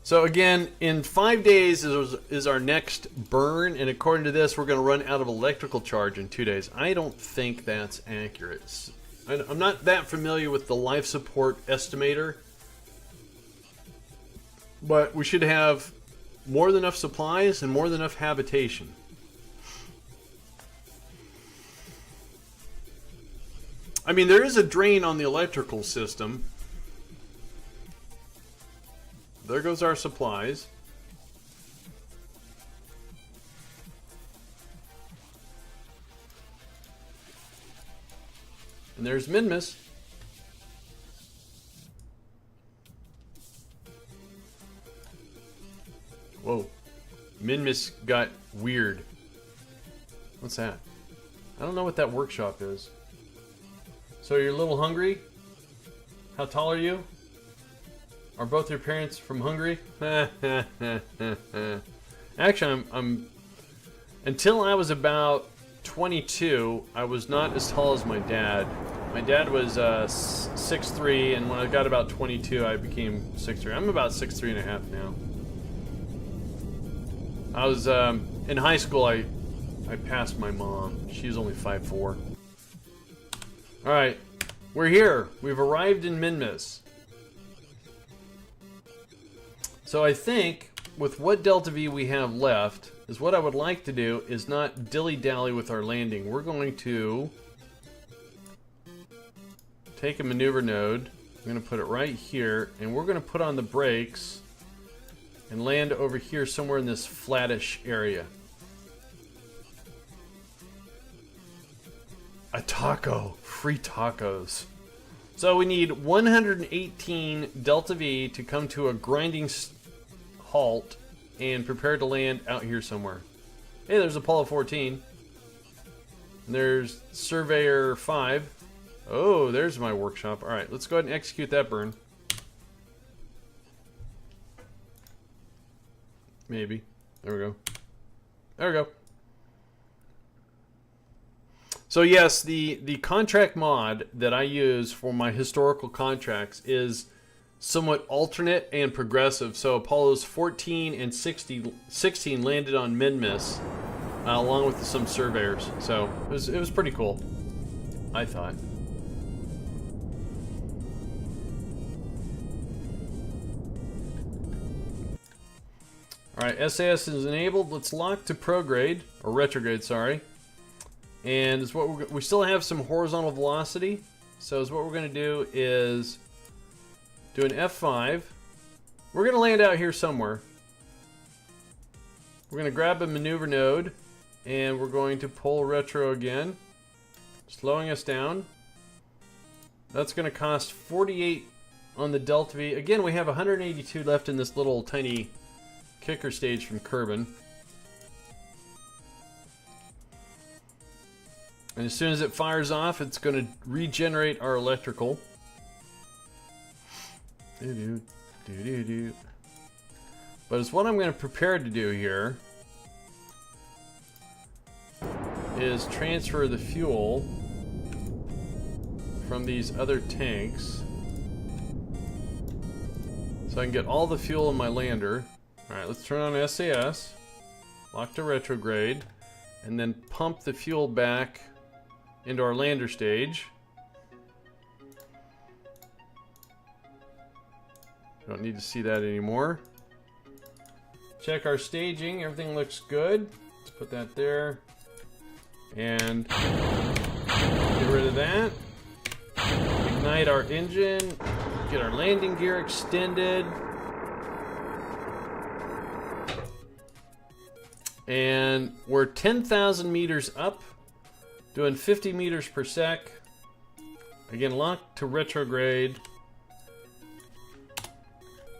So again, in 5 days is our next burn, and according to this, we're going to run out of electrical charge in 2 days. I don't think that's accurate. I'm not that familiar with the life support estimator, but we should have more than enough supplies and more than enough habitation. I mean, there is a drain on the electrical system. There goes our supplies. And there's Minmus. Whoa. Minmus got weird. What's that? I don't know what that workshop is. So you're a little hungry? How tall are you? Are both your parents from Hungary? Actually, I'm until I was about 22, I was not as tall as my dad. My dad was 6'3", and when I got about 22, I became 6'3". I'm about 6'3 and a half now. I was in high school. I passed my mom. She was only 5'4". All right, we're here. We've arrived in Minmus. So I think with what Delta V we have left, is what I would like to do is not dilly-dally with our landing. We're going to take a maneuver node. I'm going to put it right here, and we're going to put on the brakes and land over here somewhere in this flattish area. A taco. Free tacos. So we need 118 Delta V to come to a grinding halt and prepare to land out here somewhere. Hey, there's Apollo 14. And there's Surveyor 5. Oh, there's my workshop. All right, let's go ahead and execute that burn. Maybe. There we go. There we go. So yes, the contract mod that I use for my historical contracts is somewhat alternate and progressive. So Apollos 14 and 16 landed on Minmus, along with some surveyors. So it was pretty cool, I thought. All right, SAS is enabled. Let's lock to prograde, or retrograde, sorry. And is what we still have some horizontal velocity. So is what we're going to do is do an F5. We're going to land out here somewhere. We're going to grab a maneuver node, and we're going to pull retro again, slowing us down. That's going to cost 48 on the Delta V. Again, we have 182 left in this little tiny kicker stage from Kerbin. And as soon as it fires off, it's going to regenerate our electrical. But it's what I'm going to prepare to do here is transfer the fuel from these other tanks so I can get all the fuel in my lander. Alright, let's turn on SAS, lock to retrograde, and then pump the fuel back into our lander stage. Don't need to see that anymore. Check our staging, everything looks good. Let's put that there. And get rid of that. Ignite our engine, get our landing gear extended. And we're 10,000 meters up, doing 50 meters per sec. Again, lock to retrograde.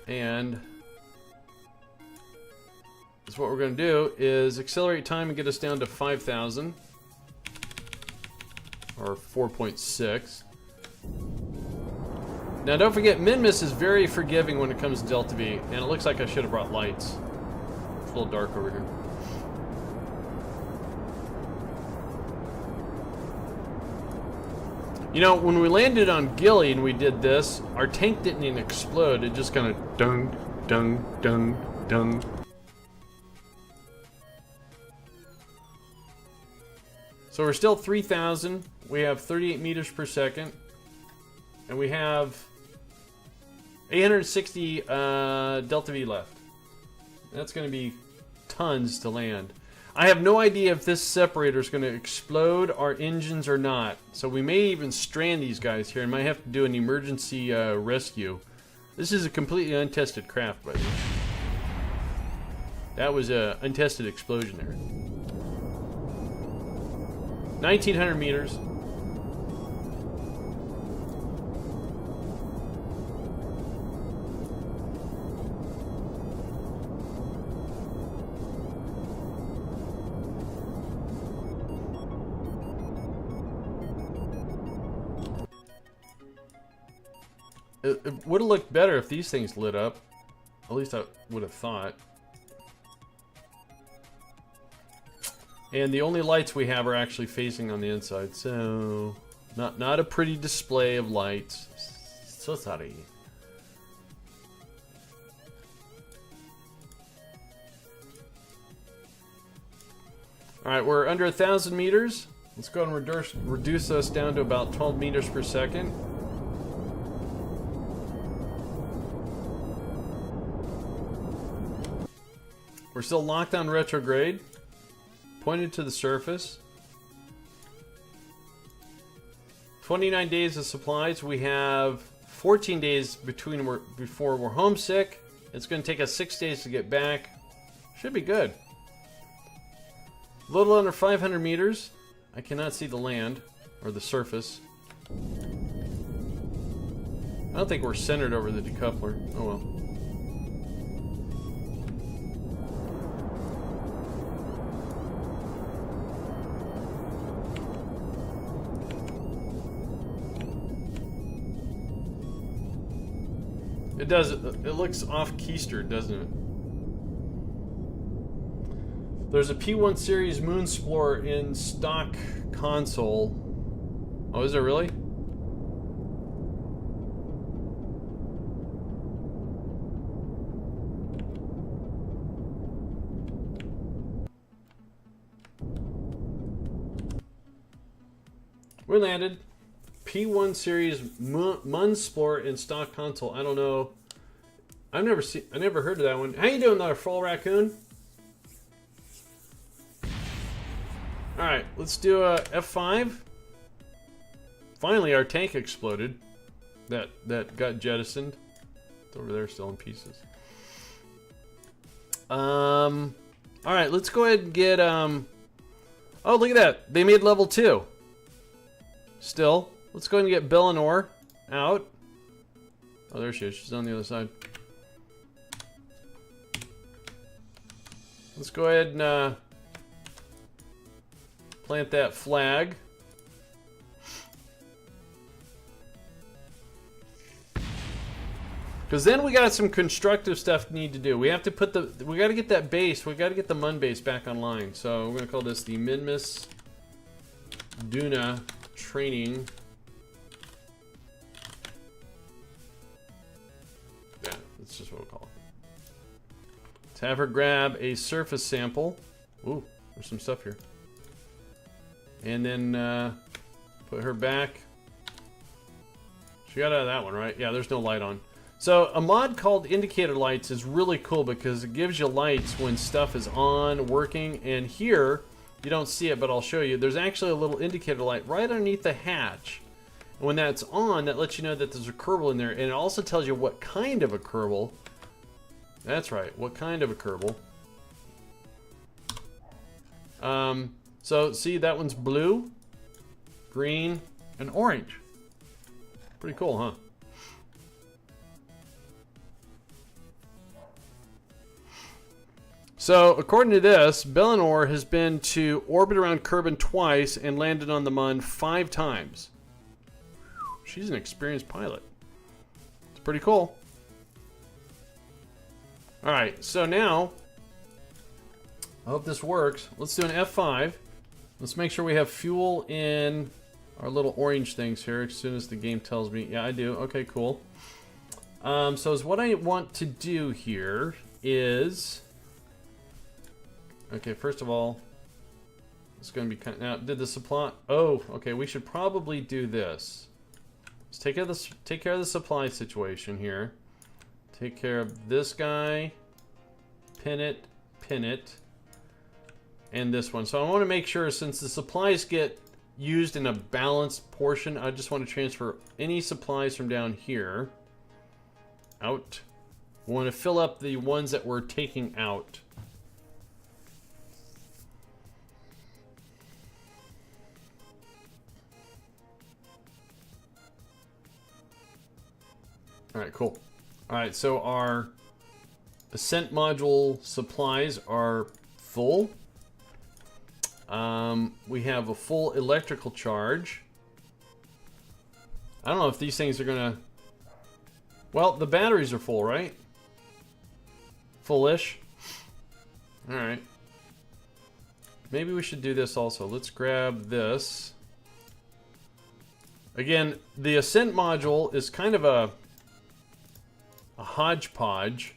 And so what we're going to do is accelerate time and get us down to 5,000. Or 4.6. Now don't forget, Minmus is very forgiving when it comes to Delta V. And it looks like I should have brought lights. It's a little dark over here. You know, when we landed on Gilly and we did this, our tank didn't even explode. It just kind of dung. dung, dung, dung. So we're still 3,000. We have 38 meters per second. And we have 860 delta V left. That's going to be tons to land. I have no idea if this separator is going to explode our engines or not. So we may even strand these guys here and might have to do an emergency rescue. This is a completely untested craft, by the way. That was an untested explosion there. 1,900 meters. It would have looked better if these things lit up. At least I would have thought. And the only lights we have are actually facing on the inside, so not a pretty display of lights. So sorry. All right, we're under 1,000 meters. Let's go and reduce us down to about 12 meters per second. We're still locked on retrograde. Pointed to the surface. 29 days of supplies. We have 14 days before we're homesick. It's going to take us 6 days to get back. Should be good. A little under 500 meters. I cannot see the land or the surface. I don't think we're centered over the decoupler. Oh well. It does. It looks off keister, doesn't it? There's a P1 series Moon Explorer in stock console. Oh, is there really? We landed. P1 series Mun Explorer in stock console. I don't know. I never heard of that one. How you doing there, Full Raccoon? All right, let's do a F5. Finally, our tank exploded. That got jettisoned. It's over there, still in pieces. All right, let's go ahead and get Oh, look at that! They made level 2. Still. Let's go ahead and get Bellinor out. Oh, there she is. She's on the other side. Let's go ahead and plant that flag. Because then we got some constructive stuff to need to do. We have to put we got to get that base. We got to get the Mun Base back online. So we're going to call this the Minmus Training. Yeah, that's just what we'll call it. Let's have her grab a surface sample. Ooh, there's some stuff here. And then put her back. She got out of that one, right? Yeah, there's no light on. So a mod called indicator lights is really cool because it gives you lights when stuff is on, working. And here, you don't see it, but I'll show you. There's actually a little indicator light right underneath the hatch. And when that's on, that lets you know that there's a Kerbal in there. And it also tells you what kind of a Kerbal. That's right, what kind of a Kerbal. So see, that one's blue, green, and orange. Pretty cool, huh? So, according to this, Bellinor has been to orbit around Kerbin twice and landed on the Mun 5 times. She's an experienced pilot. It's pretty cool. Alright, so now, I hope this works. Let's do an F5. Let's make sure we have fuel in our little orange things here as soon as the game tells me. Yeah, I do. Okay, cool. So what I want to do here is... Okay, first of all, it's going to be kind of... Now, did the supply... Oh, okay, we should probably do this. Let's take care of the supply situation here. Take care of this guy. Pin it. And this one. So I want to make sure, since the supplies get used in a balanced portion, I just want to transfer any supplies from down here out. We want to fill up the ones that we're taking out. Alright, cool. Alright, so our Ascent module supplies are full. We have a full electrical charge. I don't know if these things are gonna... Well, the batteries are full, right? Fullish. Alright. Maybe we should do this also. Let's grab this. Again, the Ascent module is kind of a hodgepodge.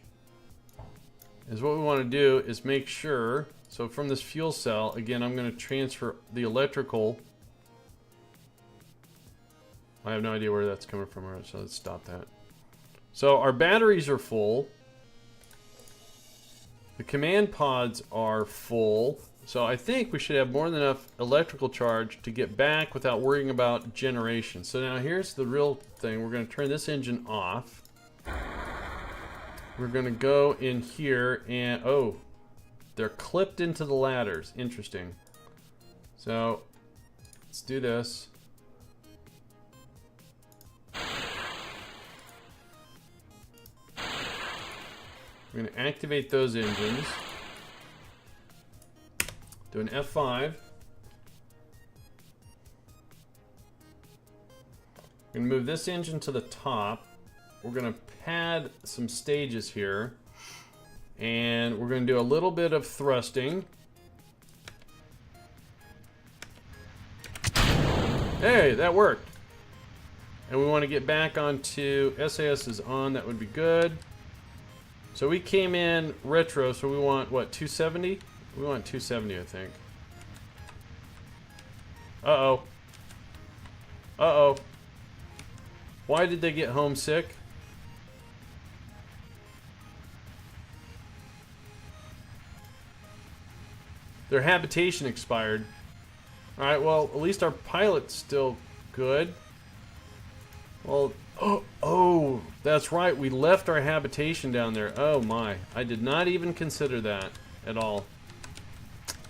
Is what we want to do is make sure... So from this fuel cell, again, I'm going to transfer the electrical. I have no idea where that's coming from, so let's stop that. So our batteries are full. The command pods are full. So I think we should have more than enough electrical charge to get back without worrying about generation. So now here's the real thing. We're going to turn this engine off. We're going to go in here and... Oh, they're clipped into the ladders. Interesting. So, let's do this. We're going to activate those engines. Do an F5. We're going to move this engine to the top. We're going to pad some stages here. And we're going to do a little bit of thrusting. Hey, that worked. And we want to get back onto SAS is on. That would be good. So we came in retro, so we want, what, 270? We want 270, I think. Uh-oh. Uh-oh. Why did they get homesick? Their habitation expired. Alright, well, at least our pilot's still good. Well, oh, that's right. We left our habitation down there. Oh my, I did not even consider that at all.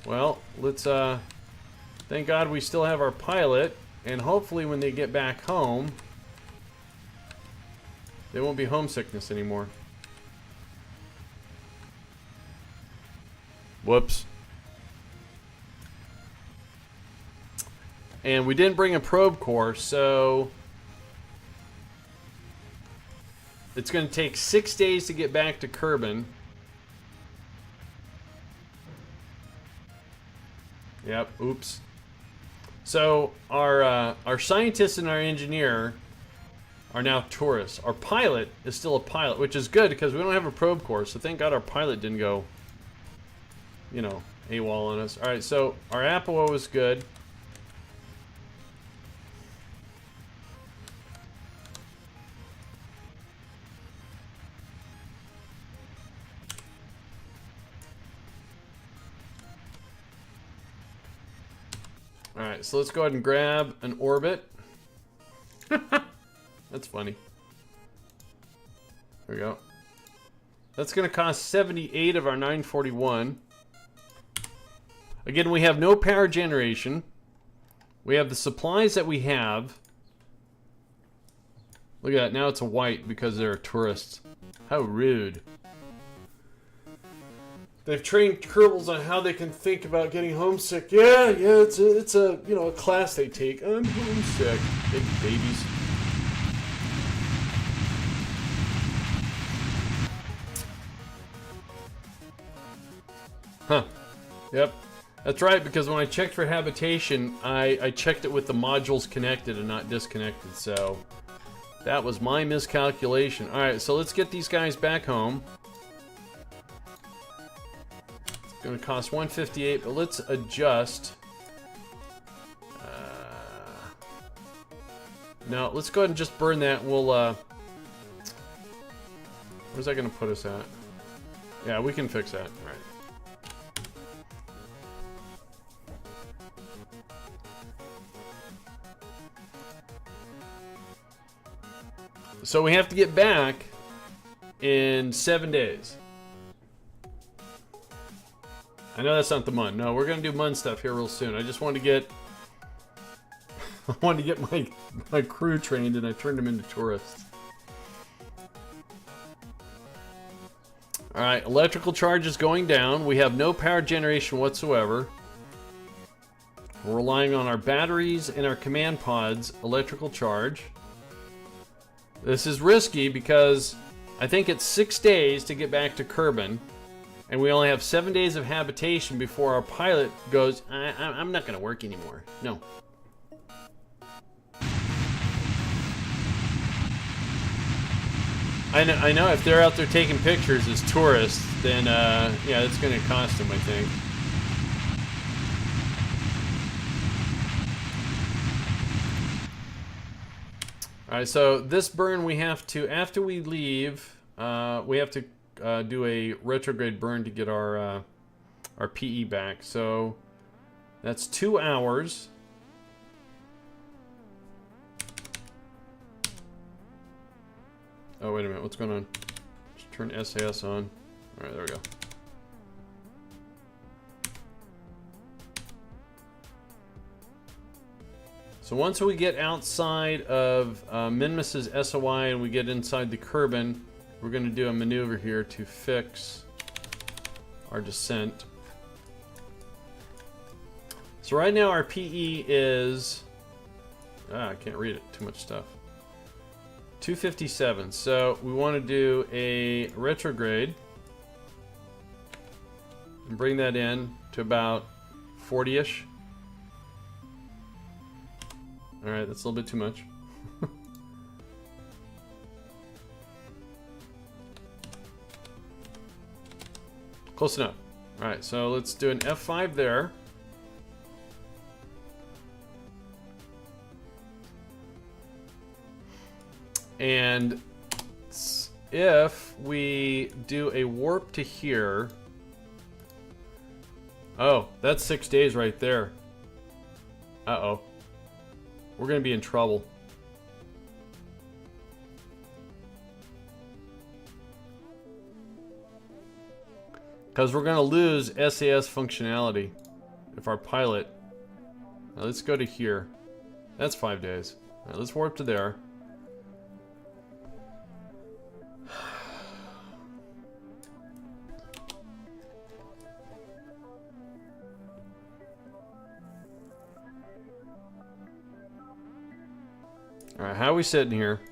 Well, let's, thank God we still have our pilot, and hopefully when they get back home, there won't be homesickness anymore. Whoops. And we didn't bring a probe core, so it's going to take 6 days to get back to Kerbin. Yep, oops. So our scientist and our engineer are now tourists. Our pilot is still a pilot, which is good because we don't have a probe core, so thank God our pilot didn't go, you know, AWOL on us. Alright, so our Apoa is good. Alright, so let's go ahead and grab an orbit. That's funny. There we go. That's going to cost 78 of our 941. Again, we have no power generation. We have the supplies that we have. Look at that, now it's a white because they're tourists. How rude. They've trained Kerbals on how they can think about getting homesick. Yeah, it's a you know, a class they take. I'm homesick. Big babies. Huh. Yep. That's right, because when I checked for habitation, I checked it with the modules connected and not disconnected, so That was my miscalculation. Alright, so let's get these guys back home. It's gonna cost 158, but let's adjust. No, let's go ahead and just burn that. We'll, where's that gonna put us at? Yeah, we can fix that. Alright. So we have to get back in 7 days. I know that's not the Mun. No, we're gonna do Mun stuff here real soon. I just wanted to get I wanted to get my crew trained, and I turned them into tourists. Alright, electrical charge is going down. We have no power generation whatsoever. We're relying on our batteries and our command pods electrical charge. This is risky because I think it's 6 days to get back to Kerbin, and we only have 7 days of habitation before our pilot goes, I'm not going to work anymore. No. I know if they're out there taking pictures as tourists, then yeah, it's going to cost them, I think. Alright, so this burn we have to, after we leave, we have to do a retrograde burn to get our PE back. So that's 2 hours. Oh, wait a minute, what's going on? Just turn SAS on. Alright, there we go. So once we get outside of Minmus's SOI and we get inside the Kerbin, we're going to do a maneuver here to fix our descent. So right now our PE is... I can't read it, too much stuff. 257, so we want to do a retrograde and bring that in to about 40-ish. Alright, that's a little bit too much. Close enough. Alright, so let's do an F5 there. And if we do a warp to here... Oh, that's 6 days right there. Uh-oh. We're going to be in trouble. Because we're going to lose SAS functionality if our pilot... Now let's go to here. That's 5 days. All right, let's warp to there. Alright, how are we sitting here?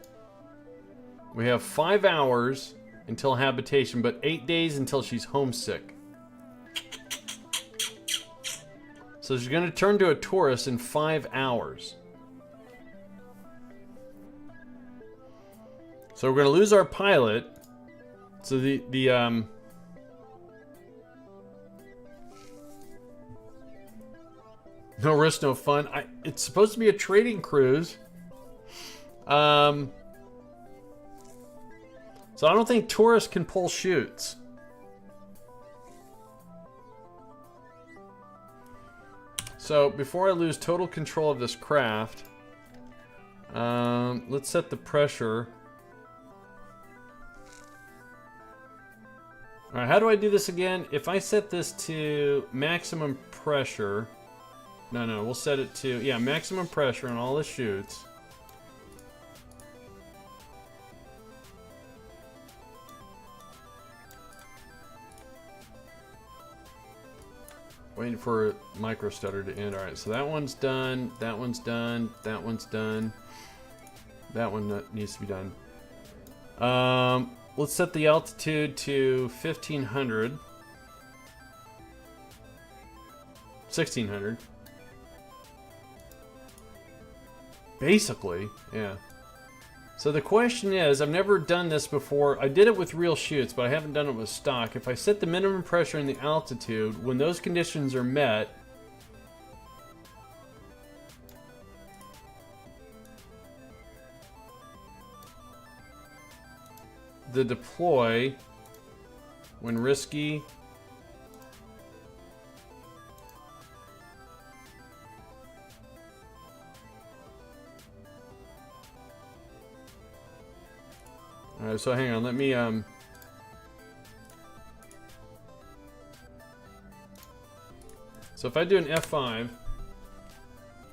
We have 5 hours until habitation, but 8 days until she's homesick. So she's going to turn to a tourist in 5 hours. So we're going to lose our pilot. So no risk, no fun. It's supposed to be a trading cruise. So I don't think tourists can pull chutes. So before I lose total control of this craft, let's set the pressure. Alright, how do I do this again? If I set this to maximum pressure... No, we'll set it to... Yeah, maximum pressure on all the chutes. Waiting for micro stutter to end. Alright, so that one's done. That one's done. That one's done. That one needs to be done. Let's set the altitude to 1500. 1600. Basically, yeah. So the question is, I've never done this before. I did it with real chutes, but I haven't done it with stock. If I set the minimum pressure and the altitude, when those conditions are met, the deploy, when risky, alright, so hang on, let me so if I do an F5,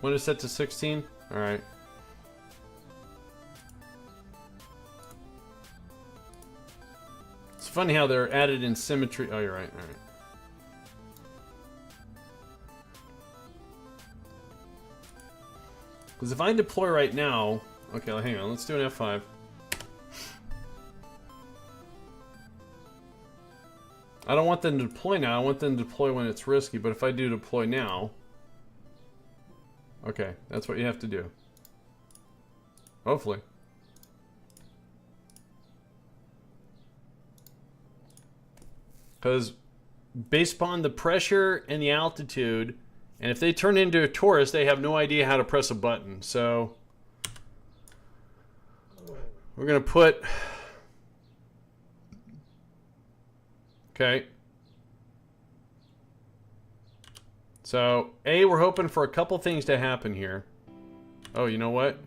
when it's set to 16, alright. It's funny how they're added in symmetry. Oh, you're right, alright. Because if I deploy right now, okay, hang on, let's do an F5. I don't want them to deploy now, I want them to deploy when it's risky, but if I do deploy now, okay, that's what you have to do. Hopefully. Because based upon the pressure and the altitude, and if they turn into a tourist, they have no idea how to press a button. So we're going to put... Okay. So, A, we're hoping for a couple things to happen here. Oh, you know what?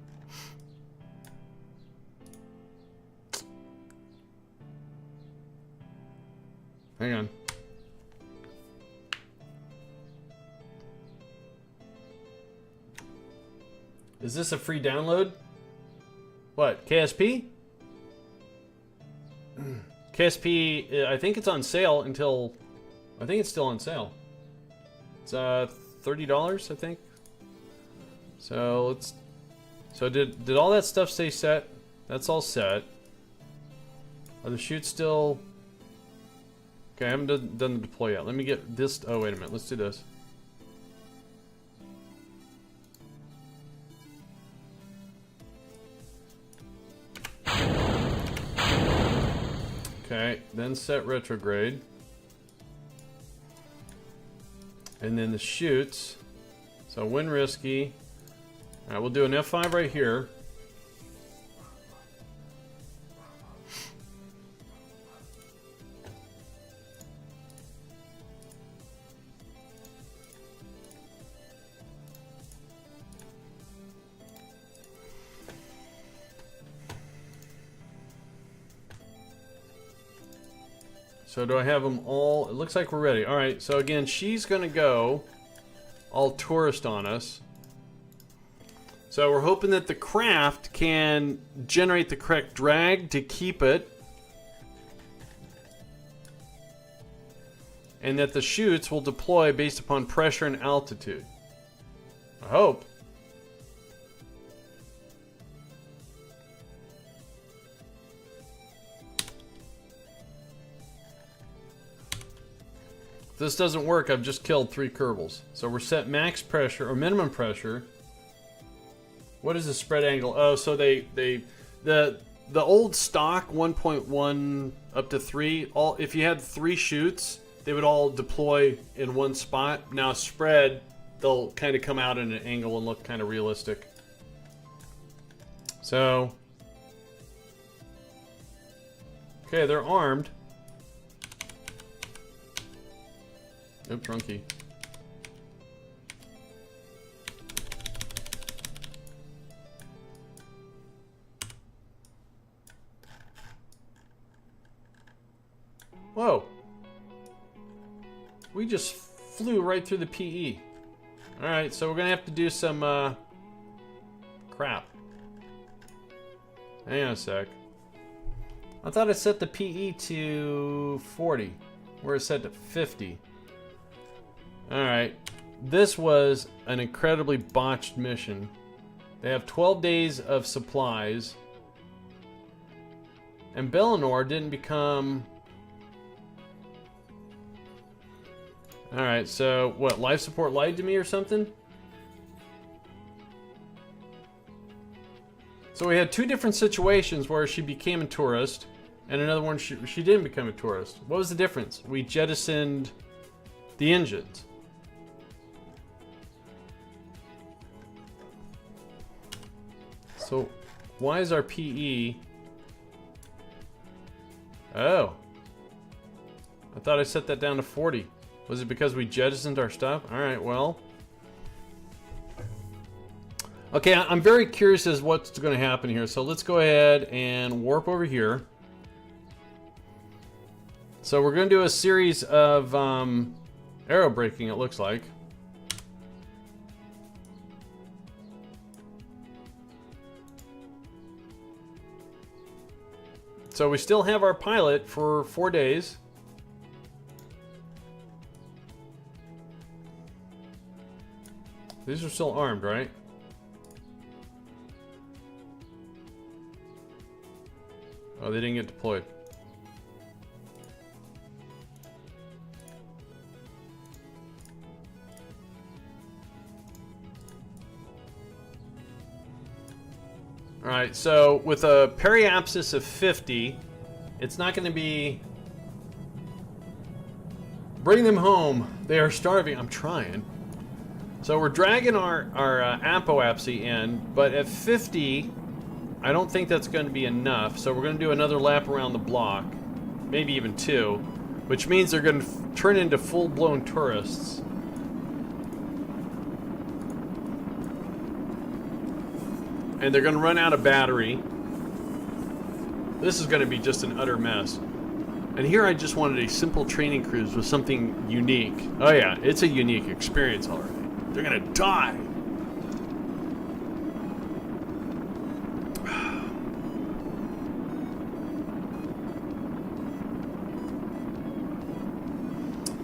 Hang on. Is this a free download? What, KSP? KSP, I think it's on sale until... I think it's still on sale. It's $30, I think. So let's... So did all that stuff stay set? That's all set. Are the chutes still... Okay, I haven't done the deploy yet. Let me get this... Oh, wait a minute. Let's do this. Okay, then set retrograde. And then the chutes. So when risky. Alright, we'll do an F5 right here. So do I have them all? It looks like we're ready. All right, so again, she's gonna go all tourist on us. So we're hoping that the craft can generate the correct drag to keep it. And that the chutes will deploy based upon pressure and altitude. I hope. If this doesn't work, I've just killed 3 Kerbals. So we're set max pressure or minimum pressure. What is the spread angle? Oh, so the old stock 1.1 up to 3. All if you had 3 chutes, they would all deploy in one spot. Now spread, they'll kind of come out in an angle and look kind of realistic. So, okay, they're armed. Oops, wrong key. Whoa. We just flew right through the PE. Alright, so we're gonna have to do some, crap. Hang on a sec. I thought I set the PE to 40. Where it's set to 50. Alright. This was an incredibly botched mission. They have 12 days of supplies. And Bellinor didn't become... Alright, so what, life support lied to me or something? So we had two different situations where she became a tourist, and another one she didn't become a tourist. What was the difference? We jettisoned the engines. So why is our PE... Oh. I thought I set that down to 40. Was it because we jettisoned our stuff? Alright, well... Okay, I'm very curious as what's going to happen here. So let's go ahead and warp over here. So we're going to do a series of aero braking, it looks like. So we still have our pilot for 4 days. These are still armed, right? Oh, they didn't get deployed. Alright, so with a periapsis of 50, it's not going to be... Bring them home. They are starving. I'm trying. So we're dragging our apoapsy in, but at 50... I don't think that's going to be enough, so we're going to do another lap around the block, maybe even 2, which means they're going to turn into full-blown tourists. And they're going to run out of battery. This is going to be just an utter mess. And here I just wanted a simple training cruise with something unique. Oh yeah, it's a unique experience already. They're going to die.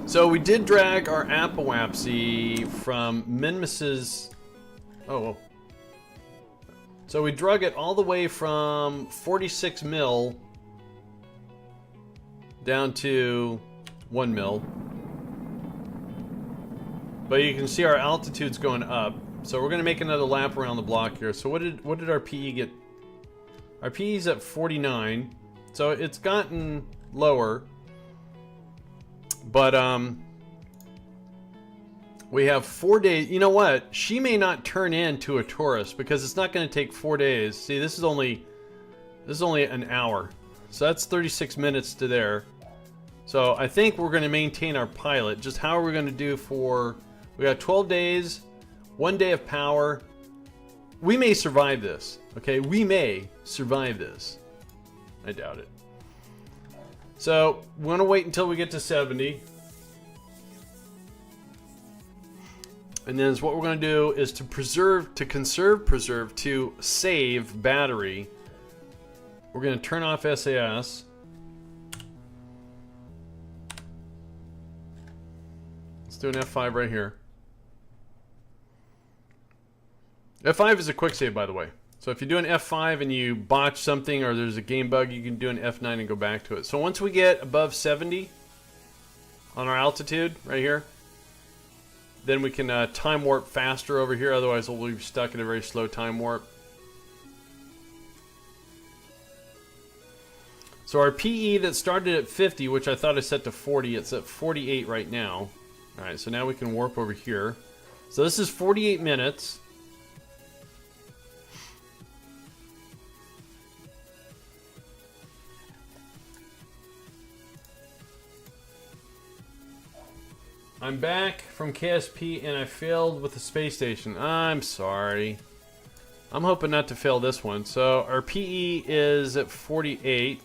So we did drag our apoapsy from Minmus's... Oh. So we drug it all the way from 46 mil down to 1 mil. But you can see our altitude's going up. So we're going to make another lap around the block here. So what did our PE get? Our PE's at 49. So it's gotten lower. But, we have 4 days. You know what? She may not turn into a tourist because it's not going to take 4 days. See, this is only an hour. So that's 36 minutes to there. So I think we're going to maintain our pilot. Just how are we going to do for... We got 12 days, 1 day of power. We may survive this. Okay, we may survive this. I doubt it. So, we're going to wait until we get to 70. And then what we're going to do is to save battery. We're going to turn off SAS. Let's do an F5 right here. F5 is a quick save, by the way. So if you do an F5 and you botch something or there's a game bug, you can do an F9 and go back to it. So once we get above 70 on our altitude right here, then we can time warp faster over here. Otherwise we'll be stuck in a very slow time warp. So our PE that started at 50, which I thought I set to 40, it's at 48 right now. Alright, so now we can warp over here. So this is 48 minutes. I'm back from KSP and I failed with the space station. I'm sorry. I'm hoping not to fail this one. So our PE is at 48.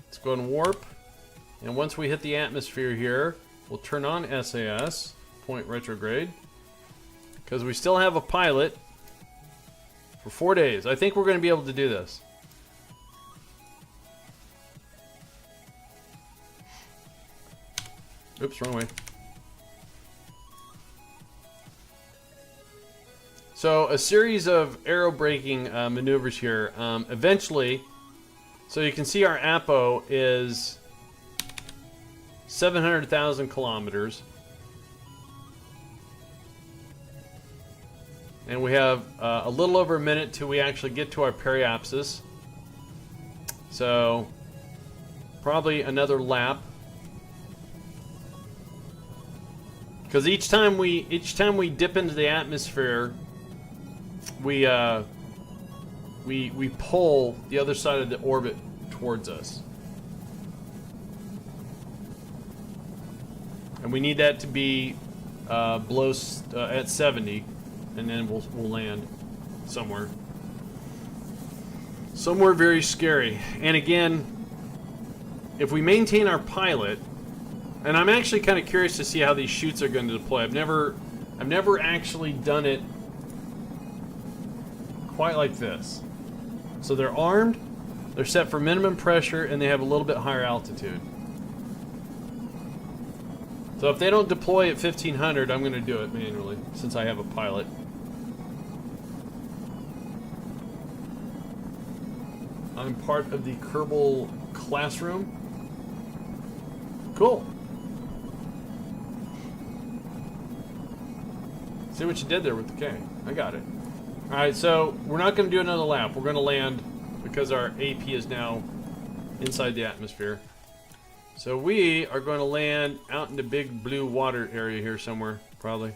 Let's go and warp. And once we hit the atmosphere here, we'll turn on SAS, point retrograde. Because we still have a pilot for 4 days. I think we're going to be able to do this. Oops, wrong way. So a series of aero braking maneuvers here. Eventually, so you can see our APO is 700,000 kilometers. And we have a little over a minute till we actually get to our periapsis. So, probably another lap. Because each time we dip into the atmosphere, we pull the other side of the orbit towards us. And we need that to be below at 70, and then we'll land somewhere. Somewhere very scary. And again, if we maintain our pilot, and I'm actually kind of curious to see how these chutes are going to deploy. I've never actually done it quite like this. So they're armed, they're set for minimum pressure, and they have a little bit higher altitude. So if they don't deploy at 1500, I'm going to do it manually, since I have a pilot. I'm part of the Kerbal classroom. Cool. See what you did there with the K. I got it. Alright, so we're not going to do another lap. We're going to land because our AP is now inside the atmosphere. So we are going to land out in the big blue water area here somewhere, probably.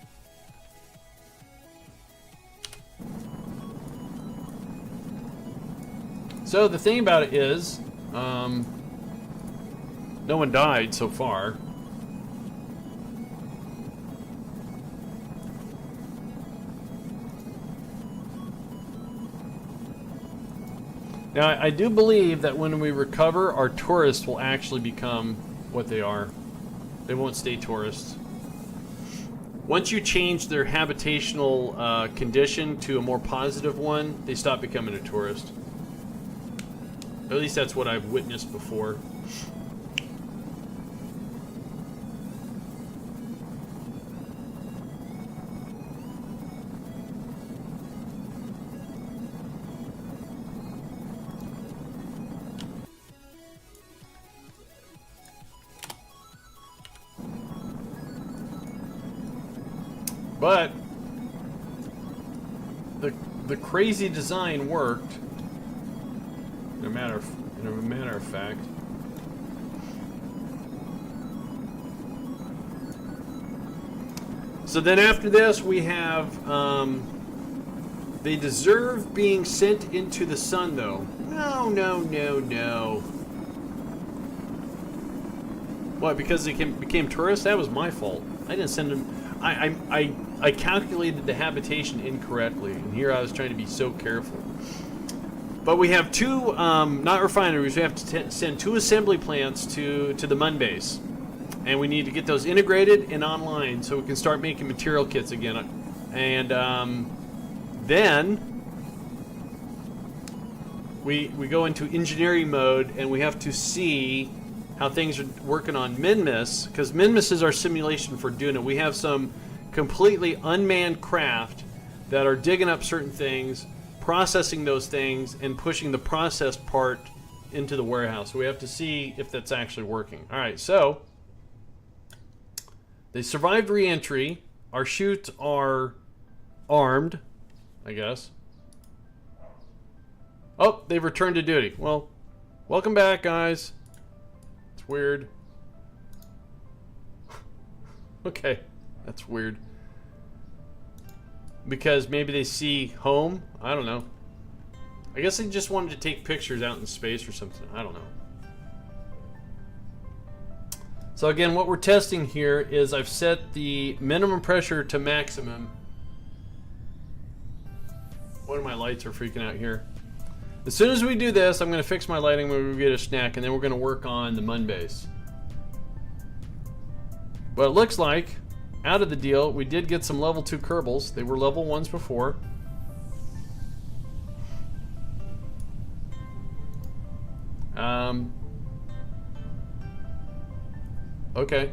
So the thing about it is, no one died so far. Now, I do believe that when we recover, our tourists will actually become what they are. They won't stay tourists. Once you change their habitational condition to a more positive one, they stop becoming a tourist. At least that's what I've witnessed before. But the crazy design worked. In a matter of fact. So then after this we have they deserve being sent into the sun though. No. What, because they became tourists? That was my fault. I didn't send them. I calculated the habitation incorrectly, and here I was trying to be so careful. But we have two, not refineries, we have to send two assembly plants to the Mun Base. And we need to get those integrated and online so we can start making material kits again. And then we go into engineering mode, and we have to see how things are working on Minmus, because Minmus is our simulation for doing it. We have some completely unmanned craft that are digging up certain things, processing those things, and pushing the processed part into the warehouse. So we have to see if that's actually working. Alright, so they survived re-entry. Our chutes are armed, I guess. Oh, they've returned to duty. Well, welcome back, guys. It's weird. Okay, that's weird. Because maybe they see home? I don't know. I guess they just wanted to take pictures out in space or something. I don't know. So again, what we're testing here is I've set the minimum pressure to maximum. One of my lights are freaking out here. As soon as we do this, I'm going to fix my lighting when we get a snack, and then we're going to work on the Mun Base. But it looks like, out of the deal, we did get some level 2 Kerbals. They were level 1s before. Okay.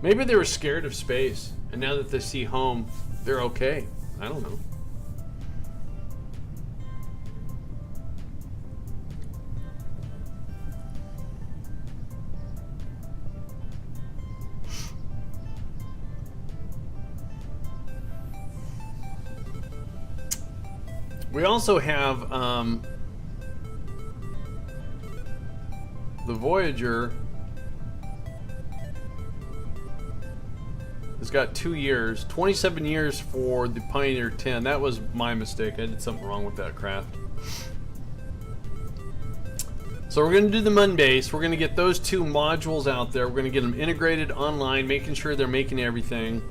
Maybe they were scared of space, and now that they see home, they're okay. I don't know. We also have the Voyager has got 2 years, 27 years for the Pioneer 10. That was my mistake. I did something wrong with that craft. So we're going to do the Mun Base. We're going to get those 2 modules out there. We're going to get them integrated online, making sure they're making everything.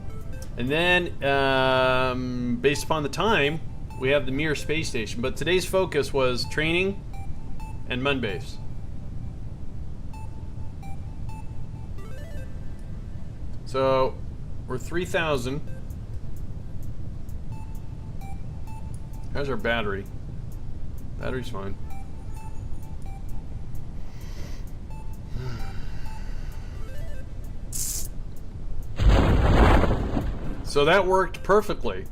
And then, based upon the time, we have the Mir space station. But today's focus was training and Mun Base. So we're 3,000. How's our battery? Battery's fine. So that worked perfectly.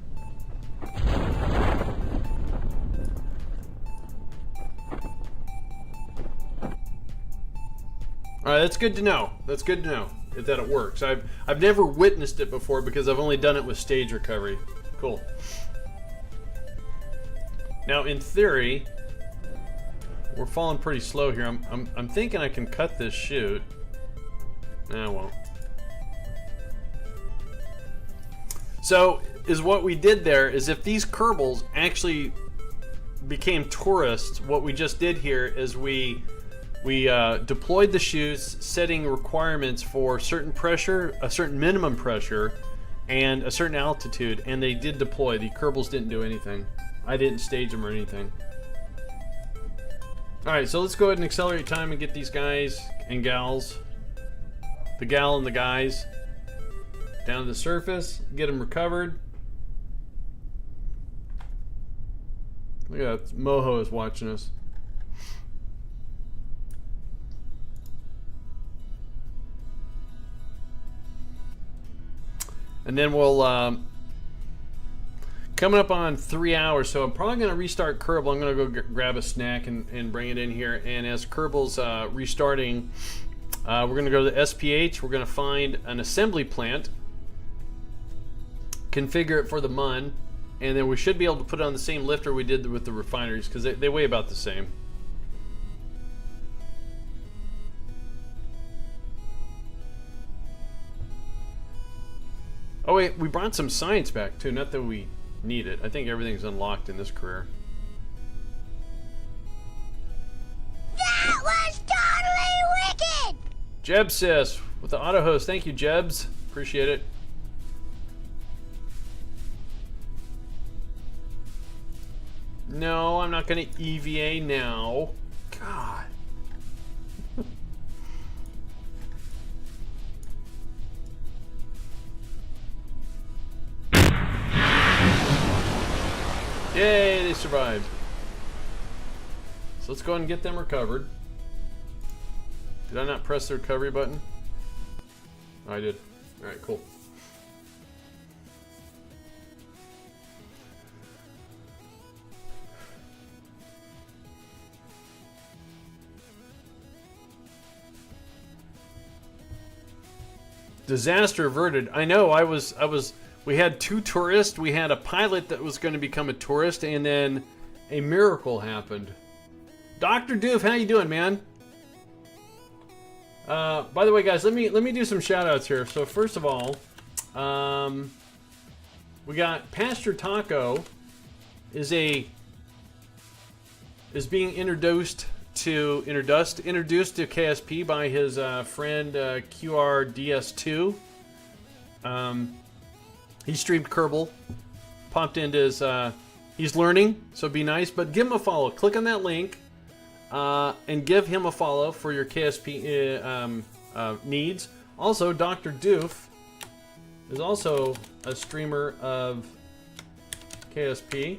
Alright, that's good to know. That's good to know that it works. I've never witnessed it before because I've only done it with stage recovery. Cool. Now, in theory, we're falling pretty slow here. I'm thinking I can cut this chute. Nah, I won't. So, is what we did there is if these Kerbals actually became tourists, what we just did here is we deployed the chutes, setting requirements for certain pressure, a certain minimum pressure, and a certain altitude, and they did deploy. The Kerbals didn't do anything. I didn't stage them or anything. Alright, so let's go ahead and accelerate time and get these guys and gals, the gal and the guys, down to the surface, get them recovered. Look at that, Moho is watching us. And then we'll, coming up on 3 hours, so I'm probably going to restart Kerbal. I'm going to go grab a snack and bring it in here. And as Kerbal's restarting, we're going to go to the SPH. We're going to find an assembly plant, configure it for the Mun, and then we should be able to put it on the same lifter we did with the refineries because they weigh about the same. Oh wait, we brought some science back too, not that we need it. I think everything's unlocked in this career. That was totally wicked! Jeb sis with the auto host. Thank you, Jebs. Appreciate it. No, I'm not going to EVA now. God. Yay, they survived. So let's go ahead and get them recovered. Did I not press the recovery button? Oh, I did. Alright, cool. Disaster averted. I know, we had 2 tourists, we had a pilot that was going to become a tourist, and then a miracle happened. Dr. Doof, how you doing, man? By the way, guys, let me do some shout outs here. So first of all, we got Pastor Taco is being introduced to KSP by his friend QRDS2. He streamed Kerbal, popped into his, he's learning, so be nice, but give him a follow. Click on that link, and give him a follow for your KSP needs. Also, Dr. Doof is also a streamer of KSP,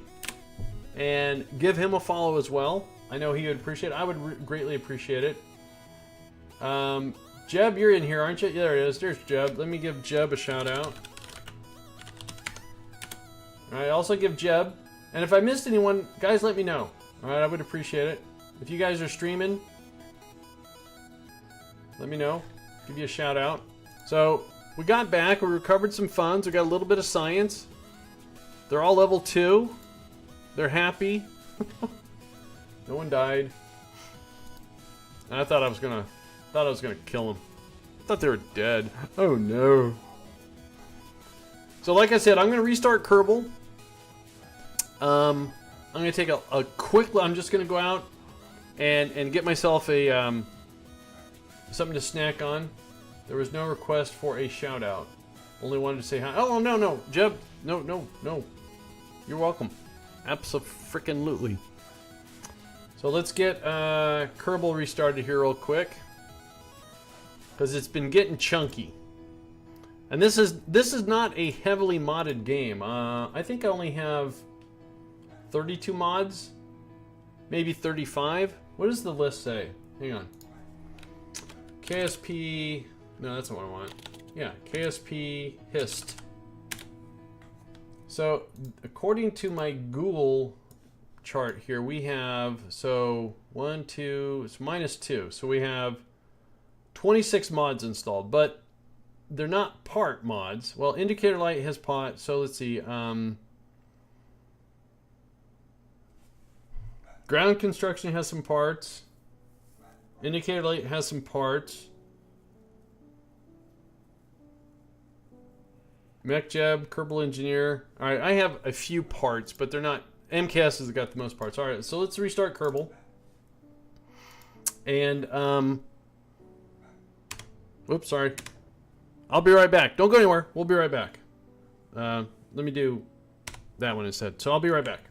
and give him a follow as well. I know he would appreciate it. I would greatly appreciate it. Jeb, you're in here, aren't you? Yeah, there it is. There's Jeb. Let me give Jeb a shout out. Alright, also give Jeb. And if I missed anyone, guys, let me know. Alright, I would appreciate it. If you guys are streaming, let me know. Give you a shout out. So, we got back. We recovered some funds. We got a little bit of science. They're all level 2. They're happy. No one died. I thought I was gonna kill them. I thought they were dead. Oh no. So like I said, I'm gonna restart Kerbal. I'm gonna take a quick. I'm just gonna go out and get myself a something to snack on. There was no request for a shout out. Only wanted to say hi. Oh no, Jeb. No. You're welcome. Abso-freaking-lutely. So let's get Kerbal restarted here real quick, because it's been getting chunky. And this is not a heavily modded game. I think I only have 32 mods, maybe 35. What does the list say? Hang on. KSP. No, that's not what I want. Yeah, KSP Hist. So according to my Google chart here, we have, so 1, 2, it's -2. So we have 26 mods installed, but they're not part mods. Well, Indicator Light has pot, so let's see. Ground Construction has some parts. Indicator Light has some parts. MechJeb, Kerbal Engineer. Alright, I have a few parts, but they're not... MKS has got the most parts. Alright, so let's restart Kerbal. And, Oops, sorry. I'll be right back. Don't go anywhere. We'll be right back. Let me do that one instead. So I'll be right back.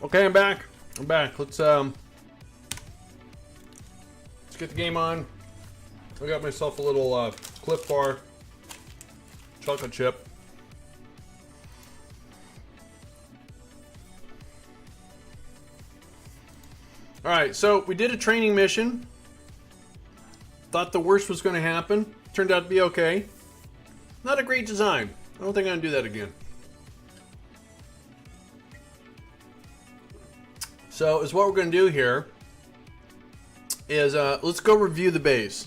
Okay, I'm back. Let's get the game on. I got myself a little Cliff Bar chocolate chip. All right, so we did a training mission. Thought the worst was going to happen. Turned out to be okay. Not a great design. I don't think I'm going to do that again. So, is what we're going to do here is let's go review the base.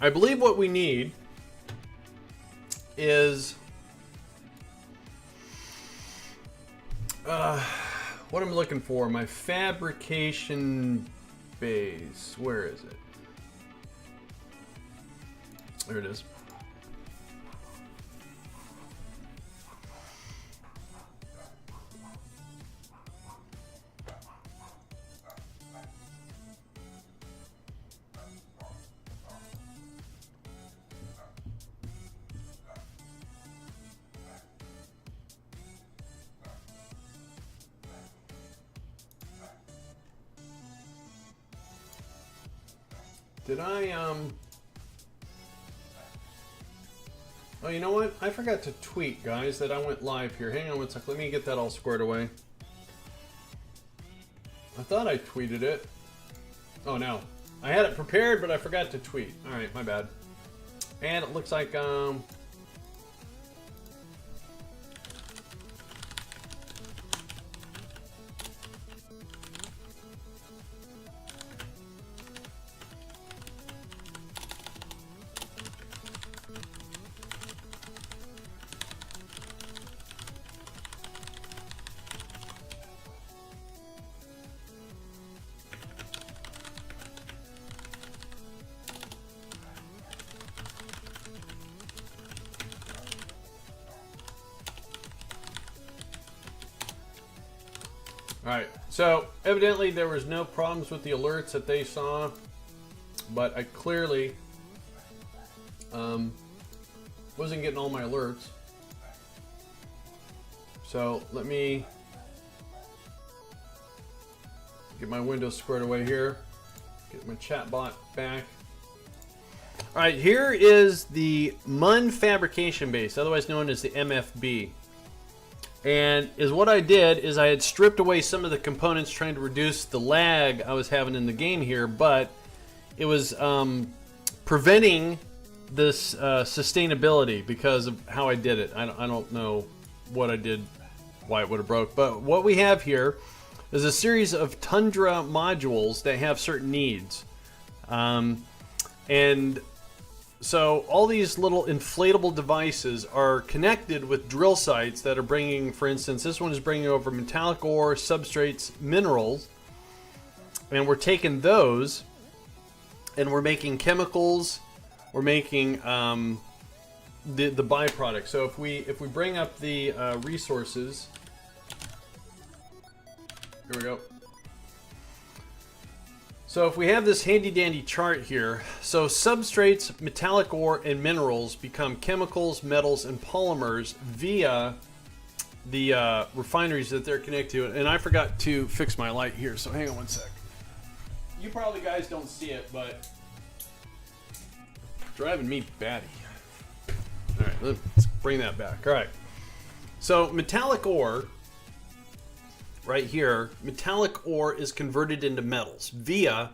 I believe what we need is what I'm looking for. My fabrication base. Where is it? There it is. Did I, Oh, you know what? I forgot to tweet, guys, that I went live here. Hang on one sec. Let me get that all squared away. I thought I tweeted it. Oh, no. I had it prepared, but I forgot to tweet. All right, my bad. And it looks like, Alright, so evidently there was no problems with the alerts that they saw, but I clearly wasn't getting all my alerts. So let me get my windows squared away here, get my chat bot back. Alright, here is the Mun Fabrication Base, otherwise known as the MFB. And what I did is I had stripped away some of the components trying to reduce the lag I was having in the game here, but it was preventing this sustainability because of how I did it. I don't know what I did, why it would have broke, but what we have here is a series of Tundra modules that have certain needs. And so all these little inflatable devices are connected with drill sites that are bringing, for instance, this one is bringing over metallic ore, substrates, minerals, and we're taking those and we're making chemicals, we're making the byproduct. So if we bring up the resources, here we go. So if we have this handy dandy chart here, so substrates, metallic ore, and minerals become chemicals, metals, and polymers via the refineries that they're connected to. And I forgot to fix my light here, so hang on one sec. You probably guys don't see it, but driving me batty. All right, let's bring that back. All right, so metallic ore. Right here, metallic ore is converted into metals via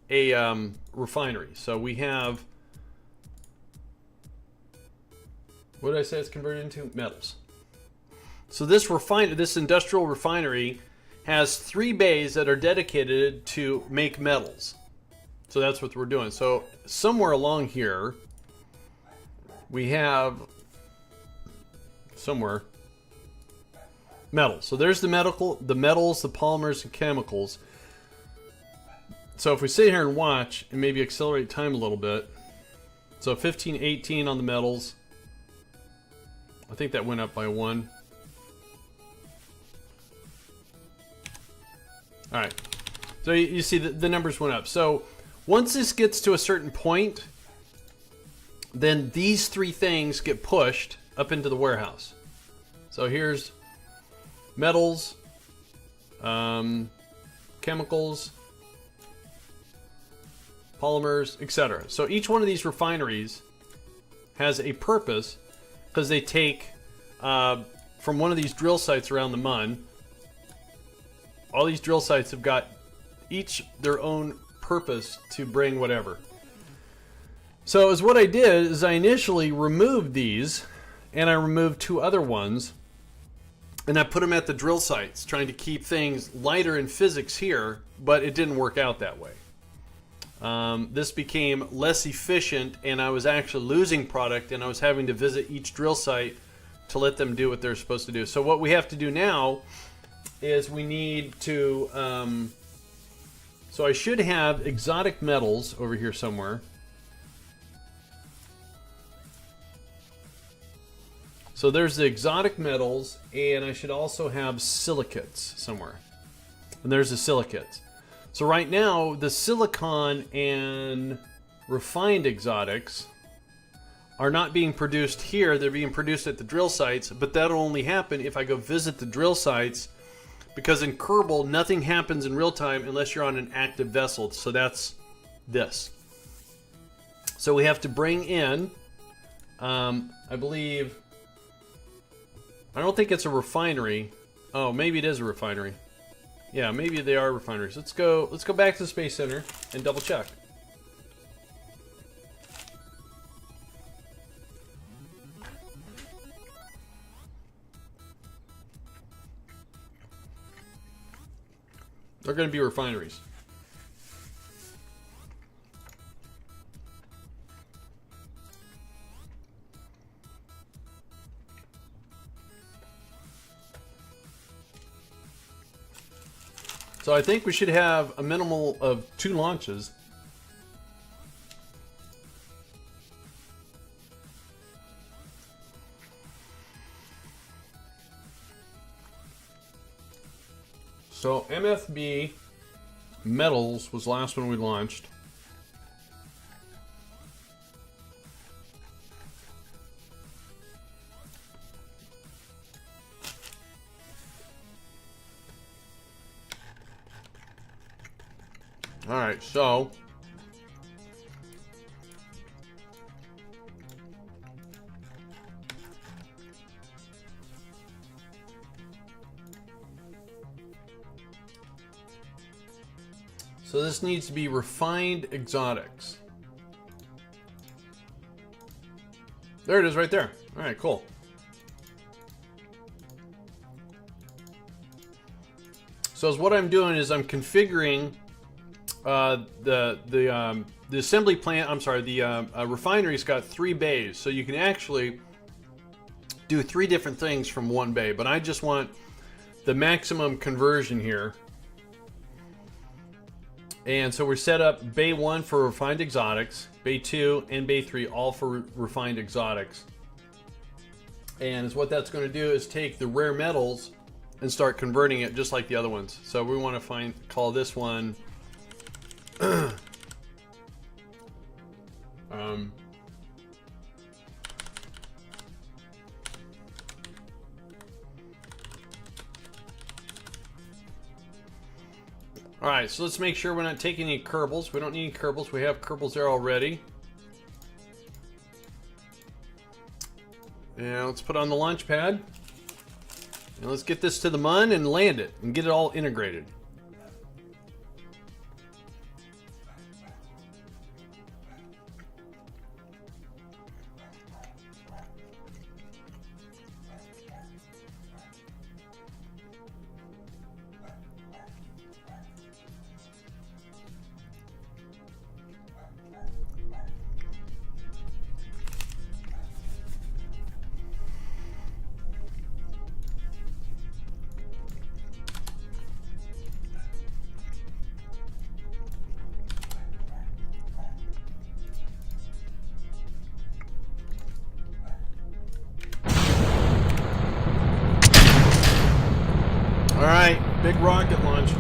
a refinery. So we have, what did I say it's converted into? Metals. So this industrial refinery has 3 bays that are dedicated to make metals. So that's what we're doing. So somewhere along here, we have metals. So there's the metals, the polymers, and chemicals. So if we sit here and watch and maybe accelerate time a little bit. So 15, 18 on the metals. I think that went up by 1. All right. So you see the numbers went up. So once this gets to a certain point, then these 3 things get pushed up into the warehouse. So here's metals, chemicals, polymers, etc. So each one of these refineries has a purpose because they take from one of these drill sites around the Mun. All these drill sites have got each their own purpose to bring whatever. So as what I did is I initially removed these, and I removed 2 other ones. And I put them at the drill sites, trying to keep things lighter in physics here, but it didn't work out that way. This became less efficient, and I was actually losing product, and I was having to visit each drill site to let them do what they're supposed to do. So what we have to do now is we need to... so I should have exotic metals over here somewhere. So there's the exotic metals, and I should also have silicates somewhere. And there's the silicates. So right now, the silicon and refined exotics are not being produced here. They're being produced at the drill sites, but that'll only happen if I go visit the drill sites, because in Kerbal, nothing happens in real time unless you're on an active vessel. So that's this. So we have to bring in, I believe, I don't think it's a refinery. Oh, maybe it is a refinery. Yeah, maybe they are refineries. Let's go back to the Space Center and double check. They're going to be refineries. So I think we should have a minimal of 2 launches. So MFB Metals was the last one we launched. All right, so this needs to be refined exotics. There it is right there. All right, cool. So what I'm doing is I'm configuring the assembly plant. I'm sorry, the refinery's got 3 bays, so you can actually do 3 different things from 1 bay. But I just want the maximum conversion here. And so we're set up Bay 1 for refined exotics, Bay 2 and Bay 3 all for refined exotics. And what that's going to do is take the rare metals and start converting it just like the other ones. So we want to call this one all right, so let's make sure we're not taking any Kerbals. We don't need any Kerbals. We have Kerbals there already. And let's put on the launch pad. And let's get this to the Mun and land it and get it all integrated. Alright, big rocket launch.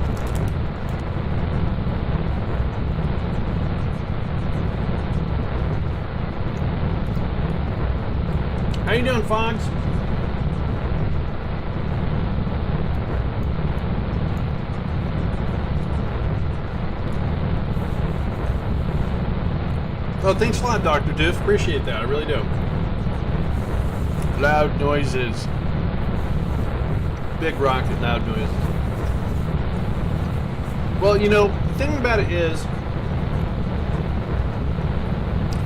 How you doing, Fox? Oh, thanks a lot, Dr. Doof. Appreciate that. I really do. Loud noises. Big rocket, loud noise. Well, you know, the thing about it is,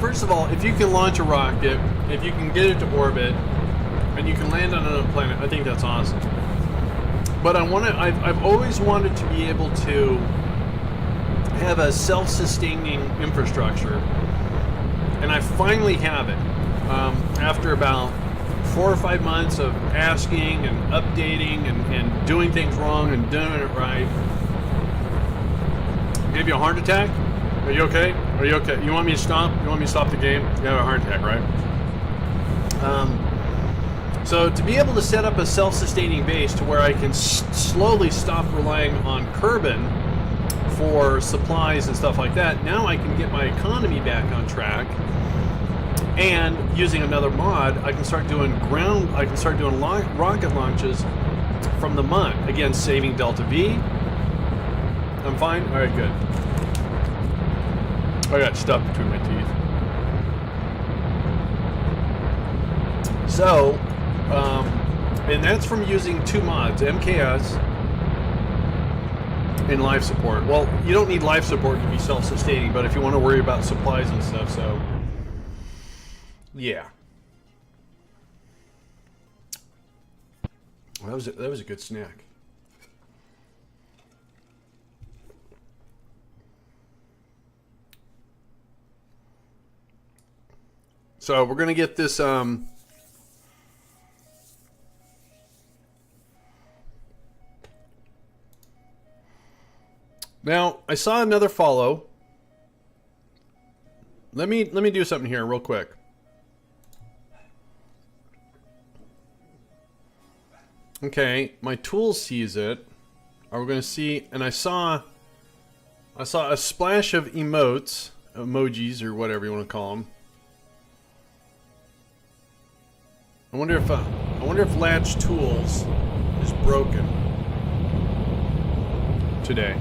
first of all, if you can launch a rocket, if you can get it to orbit, and you can land on another planet, I think that's awesome. But I've always wanted to be able to have a self-sustaining infrastructure, and I finally have it. After about 4 or 5 months of asking and updating and doing things wrong and doing it right. Give you a heart attack? Are you okay? Are you okay? You want me to stop? You want me to stop the game? You have a heart attack, right? So to be able to set up a self-sustaining base to where I can slowly stop relying on Kerbin for supplies and stuff like that, now I can get my economy back on track. And using another mod, I can start doing rocket launches from the Mun. Again, saving Delta V. I'm fine? Alright, good. I got stuff between my teeth. So, and that's from using 2 mods, MKS and life support. Well, you don't need life support to be self-sustaining, but if you want to worry about supplies and stuff, so yeah. Well, that was a good snack. So we're gonna get this now I saw another follow. Let me do something here real quick. Okay, my tool sees it. We're gonna see, and I saw a splash of emotes, emojis, or whatever you want to call them. I wonder if Latch Tools is broken today.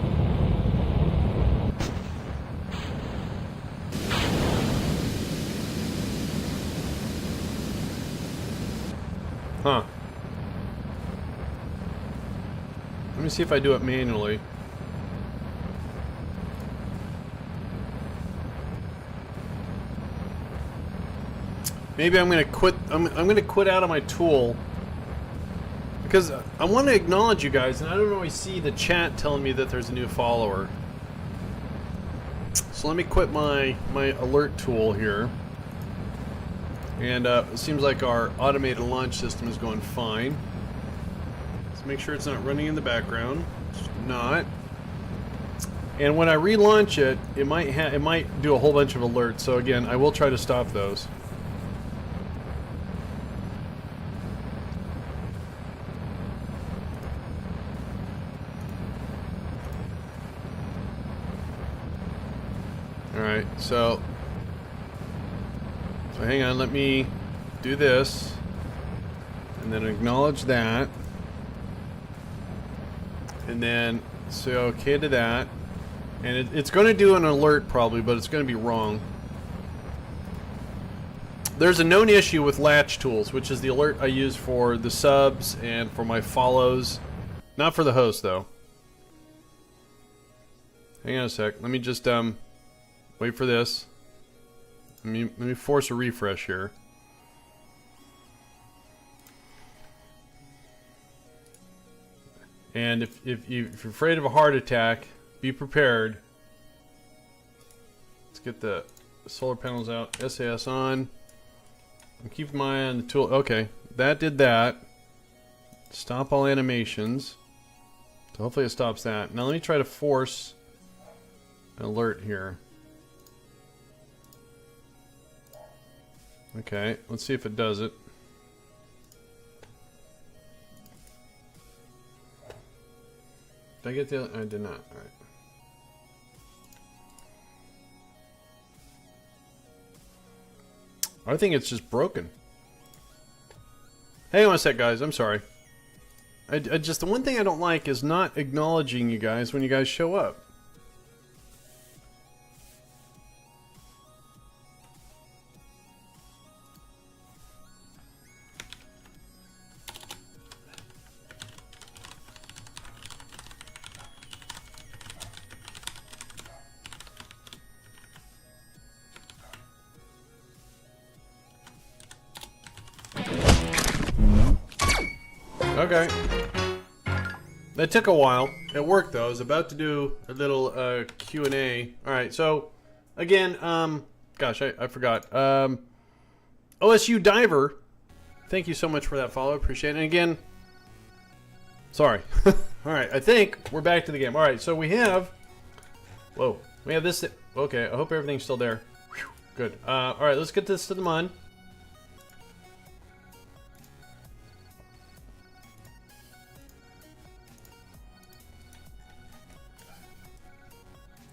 Huh. Let me see if I do it manually. Maybe I'm gonna quit. I'm gonna quit out of my tool because I want to acknowledge you guys, and I don't always see the chat telling me that there's a new follower. So let me quit my alert tool here, and it seems like our automated launch system is going fine. Let's make sure it's not running in the background. It's not. And when I relaunch it, it might do a whole bunch of alerts. So again, I will try to stop those. Alright, so hang on, let me do this and then acknowledge that and then say okay to that, and it's going to do an alert probably, but it's going to be wrong. There's a known issue with Latch Tools, which is the alert I use for the subs and for my follows, not for the host though. Hang on a sec, let me just wait for this. Let me force a refresh here. And if you're afraid of a heart attack, be prepared. Let's get the solar panels out. SAS on. And keep my eye on the tool. Okay, that did that. Stop all animations. So hopefully it stops that. Now let me try to force an alert here. Okay, let's see if it does it. Did I get the other? I did not. Alright. I think it's just broken. Hang on a sec, guys. I'm sorry. I just, the one thing I don't like is not acknowledging you guys when you guys show up. Okay. That took a while. It worked though. I was about to do a little Q&A. Alright, so again, gosh, I forgot. OSU Diver, thank you so much for that follow. Appreciate it. And again, sorry. Alright, I think we're back to the game. Alright, so we have... Whoa. We have this... Okay, I hope everything's still there. Whew, good. Alright, let's get this to the mun.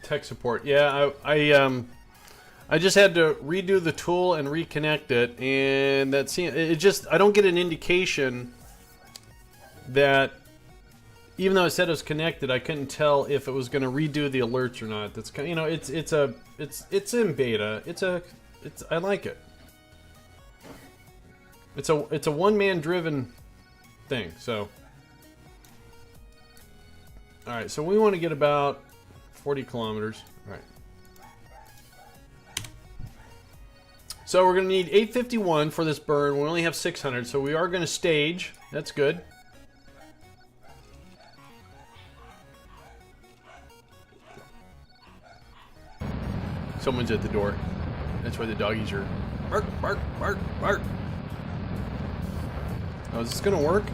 Tech support. Yeah, I just had to redo the tool and reconnect it, and that seemed, it just, I don't get an indication that even though it said it was connected, I couldn't tell if it was going to redo the alerts or not. That's kind of, you know, it's in beta. I like it. It's a one-man driven thing, so. Alright, so we want to get about 40 kilometers. Alright. So we're going to need 851 for this burn. We only have 600, so we are going to stage. That's good. Someone's at the door. That's why the doggies are bark, bark, bark, bark. Oh, is this going to work?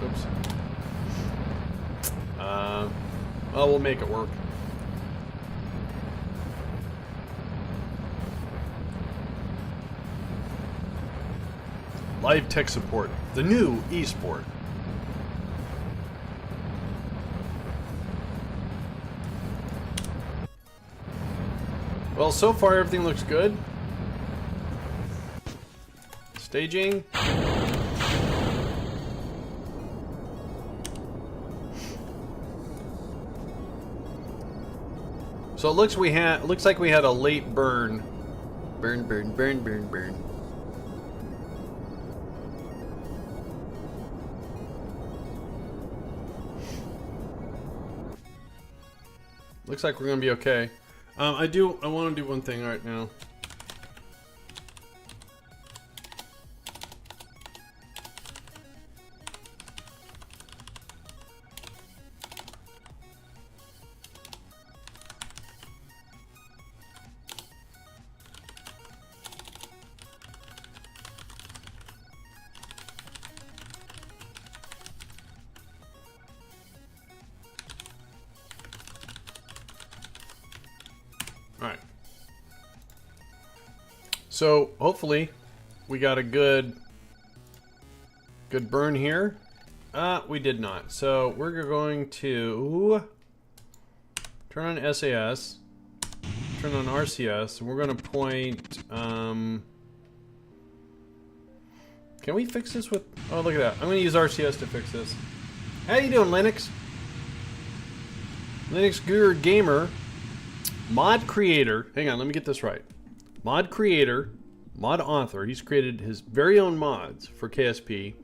Oops. Well, we'll make it work. Live tech support, the new esport. Well, so far everything looks good. Staging. So it looks like we had a late burn. Burn, burn, burn, burn, burn. Looks like we're gonna be okay. I want to do one thing right now. Alright. So, hopefully, we got a good burn here. We did not. So, we're going to turn on SAS, turn on RCS, and we're going to point, can we fix this with, oh, look at that. I'm going to use RCS to fix this. How you doing, Linux? Linux Guru Gamer. Mod creator, hang on, let me get this right. Mod creator, mod author, he's created his very own mods for KSP.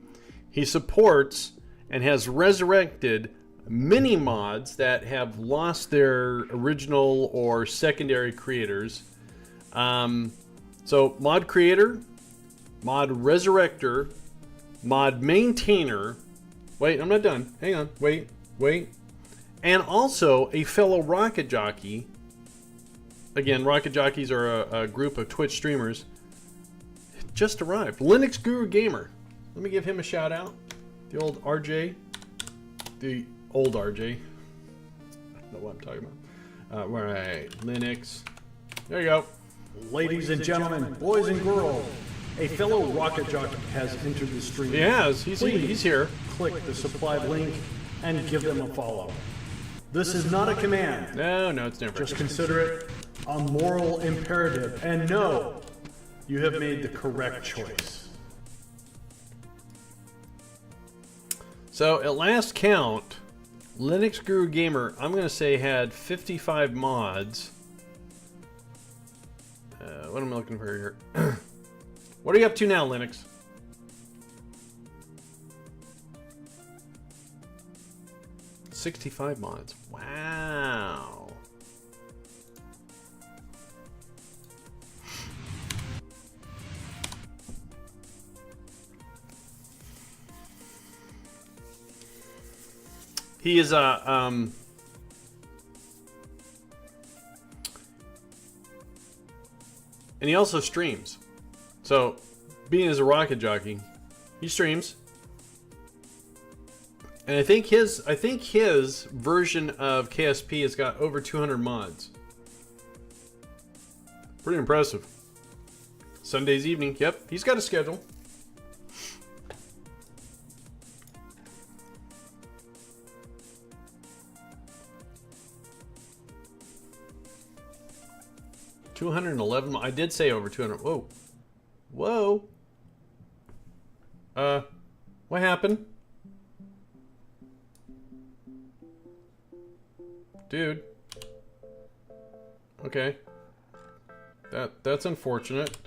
He supports and has resurrected many mods that have lost their original or secondary creators. So mod creator, mod resurrector, mod maintainer. Wait, I'm not done. Hang on, wait. And also a fellow rocket jockey. Again, rocket jockeys are a group of Twitch streamers. Just arrived. Linux Guru Gamer. Let me give him a shout out. The old RJ. The old RJ. I don't know what I'm talking about. Right. Linux. There you go. Ladies and gentlemen, boys and girls, a fellow rocket jockey has entered the stream. He has. He's here. Click the supplied link and give them a follow. This is not a command. No, it's never. Just consider it a moral imperative, and know you have made the correct choice. So at last count, Linux Guru Gamer, I'm going to say, had 55 mods. What am I looking for here? What are you up to now, Linux? $65 mods. Wow. He is and he also streams. So, being as a rocket jockey, he streams. And I think his version of KSP has got over 200 mods. Pretty impressive. Sundays evening. Yep, he's got a schedule. $211. I did say over 200. Whoa. Whoa. What happened? Dude. Okay. That's unfortunate.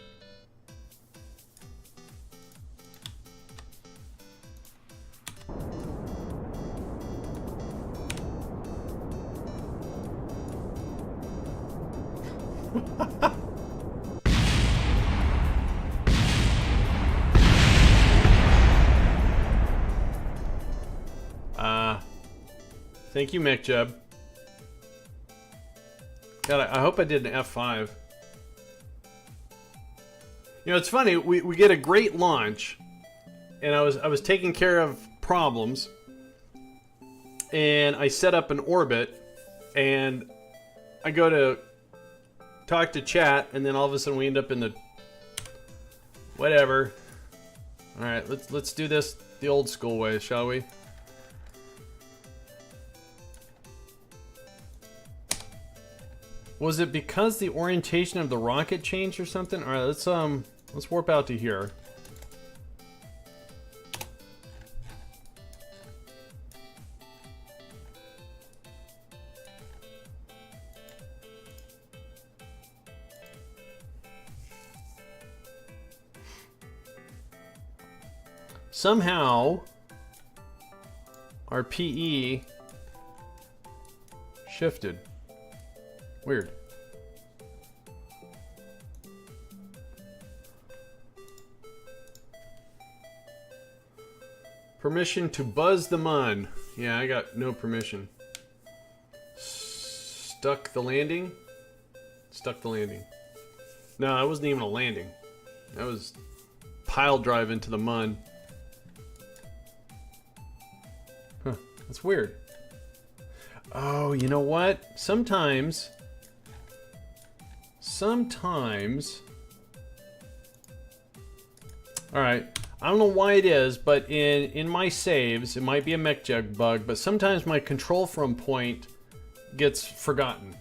Thank you, McJub. God, I hope I did an F5. You know, it's funny. We get a great launch, and I was taking care of problems, and I set up an orbit, and I go to talk to chat, and then all of a sudden we end up in the whatever. All right, let's do this the old school way, shall we? Was it because the orientation of the rocket changed or something? All right, let's warp out to here. Somehow our PE shifted. Weird. Permission to buzz the mun. Yeah, I got no permission. Stuck the landing? Stuck the landing. No, that wasn't even a landing. That was pile drive into the mun. Huh, that's weird. Oh, you know what? Sometimes, all right, I don't know why it is, but in my saves, it might be a mechjug bug, but sometimes my control from point gets forgotten.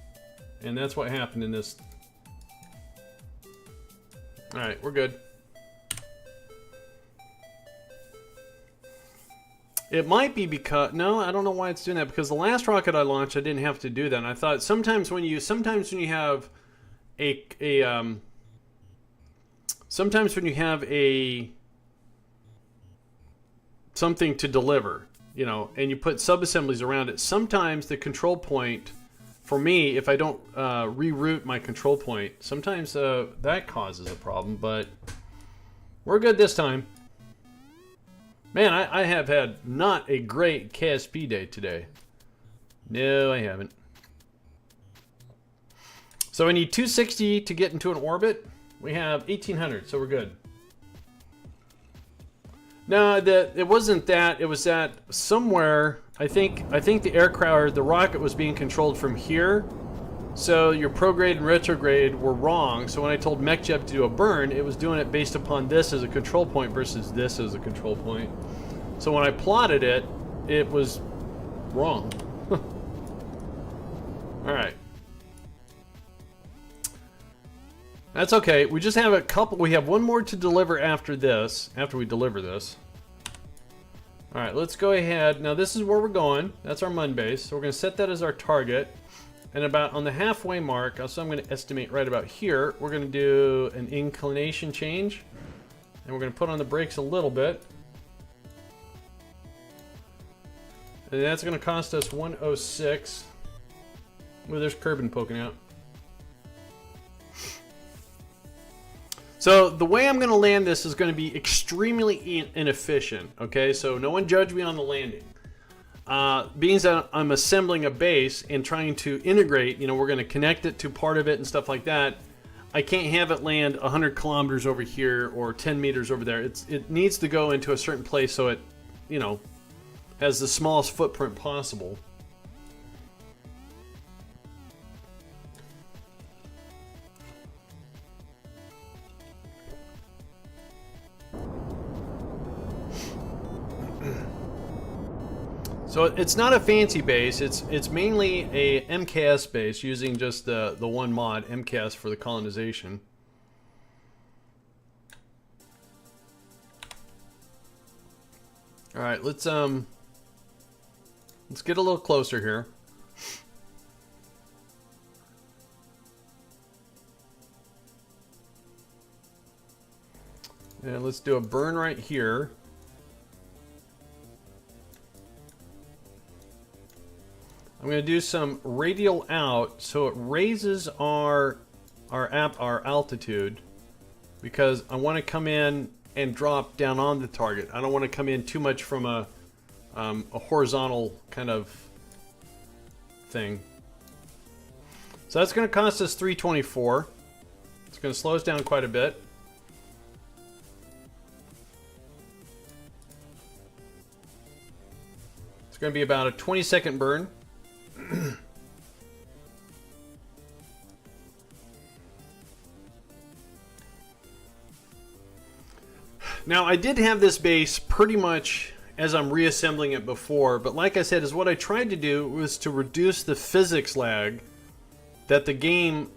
And that's what happened in this. All right, we're good. It might be because, no, I don't know why it's doing that, because the last rocket I launched, I didn't have to do that. And I thought sometimes when you have something to deliver, you know, and you put subassemblies around it, sometimes the control point, for me, if I don't reroute my control point, sometimes that causes a problem, but we're good this time. Man, I have had not a great KSP day today. No, I haven't. So we need 260 to get into an orbit. We have 1800, so we're good. No, it wasn't that. It was that somewhere, I think the aircraft or the rocket was being controlled from here. So your prograde and retrograde were wrong. So when I told MechJeb to do a burn, it was doing it based upon this as a control point versus this as a control point. So when I plotted it, it was wrong. All right. That's okay. We just have a couple. We have one more to deliver after this, after we deliver this. All right, let's go ahead. Now this is where we're going. That's our Mun Base. So we're going to set that as our target. And about on the halfway mark, so I'm going to estimate right about here, we're going to do an inclination change. And we're going to put on the brakes a little bit. And that's going to cost us 106. Well, there's Kerbin poking out. So the way I'm going to land this is going to be extremely inefficient. Okay, so no one judge me on the landing. Being that I'm assembling a base and trying to integrate, you know, we're going to connect it to part of it and stuff like that. I can't have it land 100 kilometers over here or 10 meters over there. It needs to go into a certain place so it, you know, has the smallest footprint possible. So it's not a fancy base. It's mainly a MKS base using just the one mod MKS for the colonization. All right, let's get a little closer here. And let's do a burn right here. I'm going to do some radial out so it raises our our altitude, because I want to come in and drop down on the target. I don't want to come in too much from a horizontal kind of thing. So that's going to cost us 324. It's going to slow us down quite a bit. It's going to be about a 20-second burn. Now, I did have this base pretty much as I'm reassembling it before, but like I said, is what I tried to do was to reduce the physics lag that the game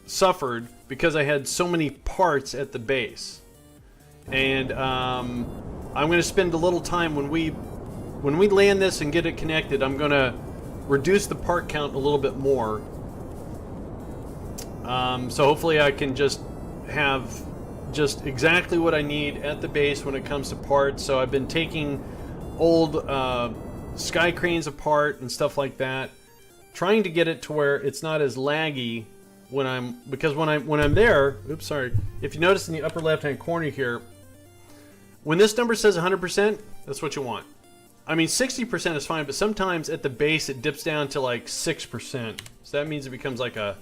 suffered because I had so many parts at the base. And I'm going to spend a little time when we land this and get it connected. I'm going to reduce the part count a little bit more. So hopefully I can just have just exactly what I need at the base when it comes to parts. So I've been taking old sky cranes apart and stuff like that, trying to get it to where it's not as laggy when I'm there. Oops, sorry. If you notice in the upper left-hand corner here, when this number says 100%, that's what you want. I mean, 60% is fine, but sometimes at the base it dips down to like 6%. So that means it becomes like a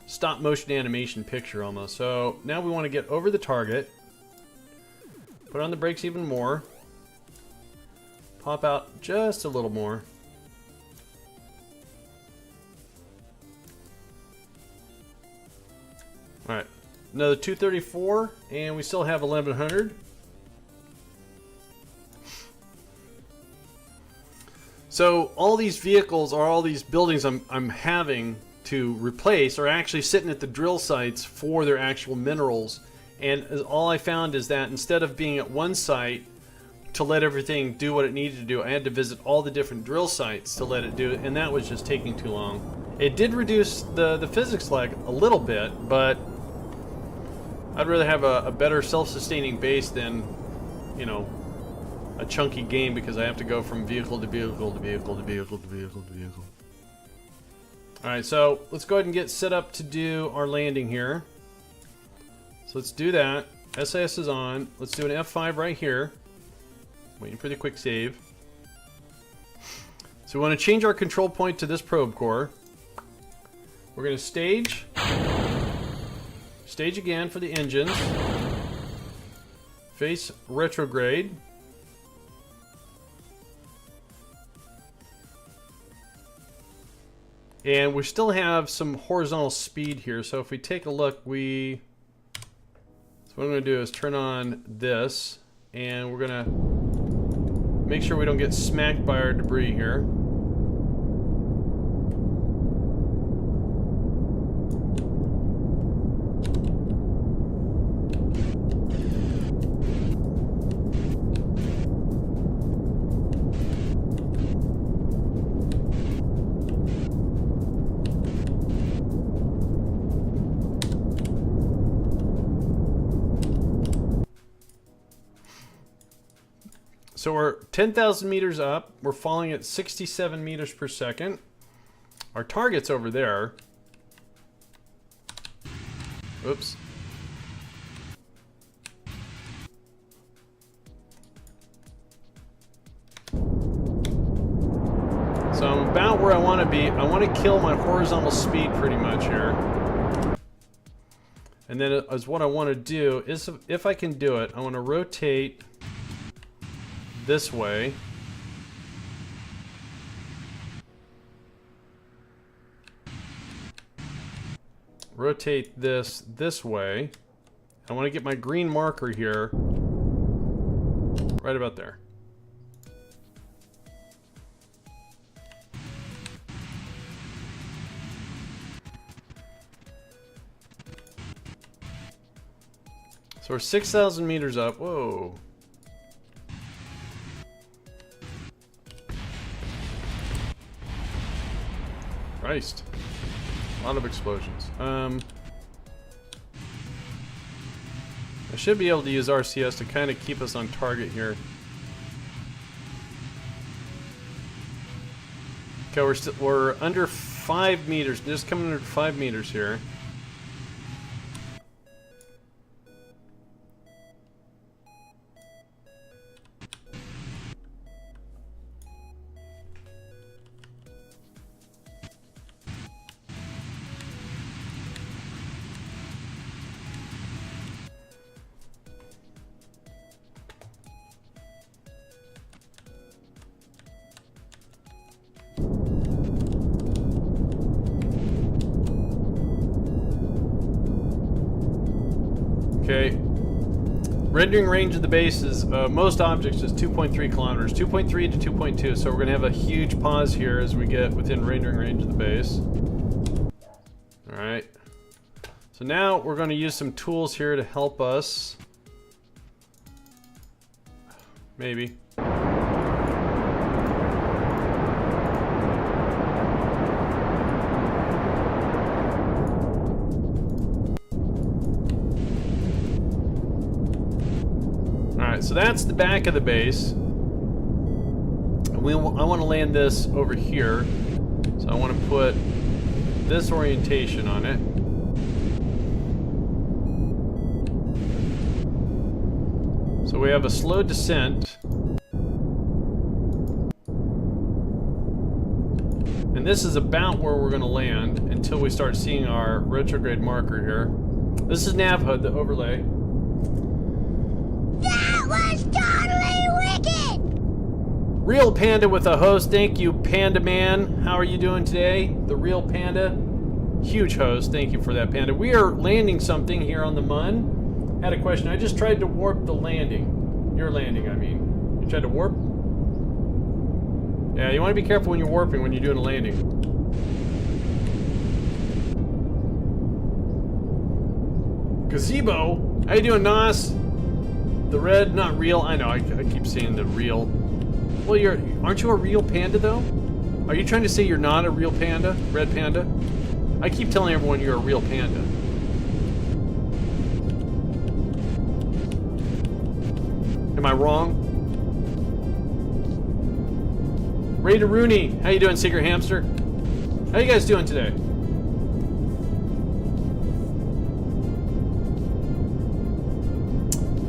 stop motion animation picture almost. So now we want to get over the target, put on the brakes even more, pop out just a little more. Alright, another 234, and we still have 1100. So all these vehicles, or all these buildings I'm having to replace, are actually sitting at the drill sites for their actual minerals. And all I found is that instead of being at one site to let everything do what it needed to do, I had to visit all the different drill sites to let it do it, and that was just taking too long. It did reduce the physics lag a little bit, but I'd rather have a better self-sustaining base than, you know, a chunky game, because I have to go from vehicle to vehicle to vehicle to vehicle to vehicle to vehicle. Alright, so let's go ahead and get set up to do our landing here. So let's do that. SAS is on. Let's do an F5 right here. Waiting for the quick save. So we want to change our control point to this probe core. We're going to stage. Stage again for the engines. Face retrograde. And we still have some horizontal speed here, so if we take a look, so what I'm going to do is turn on this, and we're going to make sure we don't get smacked by our debris here. So we're 10,000 meters up. We're falling at 67 meters per second. Our target's over there. Oops. So I'm about where I want to be. I want to kill my horizontal speed pretty much here. And then as what I want to do is, if I can do it, I want to rotate this way. Rotate this way. I want to get my green marker here right about there. So we're 6,000 meters up. Whoa. Christ. A lot of explosions. I should be able to use RCS to kind of keep us on target here. Okay, we're under 5 meters. Just coming under 5 meters here. Okay. Rendering range of the base is, most objects is 2.3 kilometers. 2.3 to 2.2, so we're going to have a huge pause here as we get within rendering range of the base. Alright. So now we're going to use some tools here to help us. Maybe. So that's the back of the base. And I want to land this over here. So I want to put this orientation on it. So we have a slow descent. And this is about where we're going to land until we start seeing our retrograde marker here. This is NavHUD, the overlay. That was totally wicked! Real Panda with a host. Thank you, Panda Man. How are you doing today? The Real Panda. Huge host. Thank you for that, Panda. We are landing something here on the Mun. Had a question. I just tried to warp the landing. Your landing, I mean. You tried to warp? Yeah, you want to be careful when you're warping when you're doing a landing. Gazebo? How you doing, Nos? The red, not real. I know, I keep saying the real. Well, aren't you a real panda, though? Are you trying to say you're not a real panda? Red panda? I keep telling everyone you're a real panda. Am I wrong? Raider Rooney, how you doing, Secret Hamster? How you guys doing today?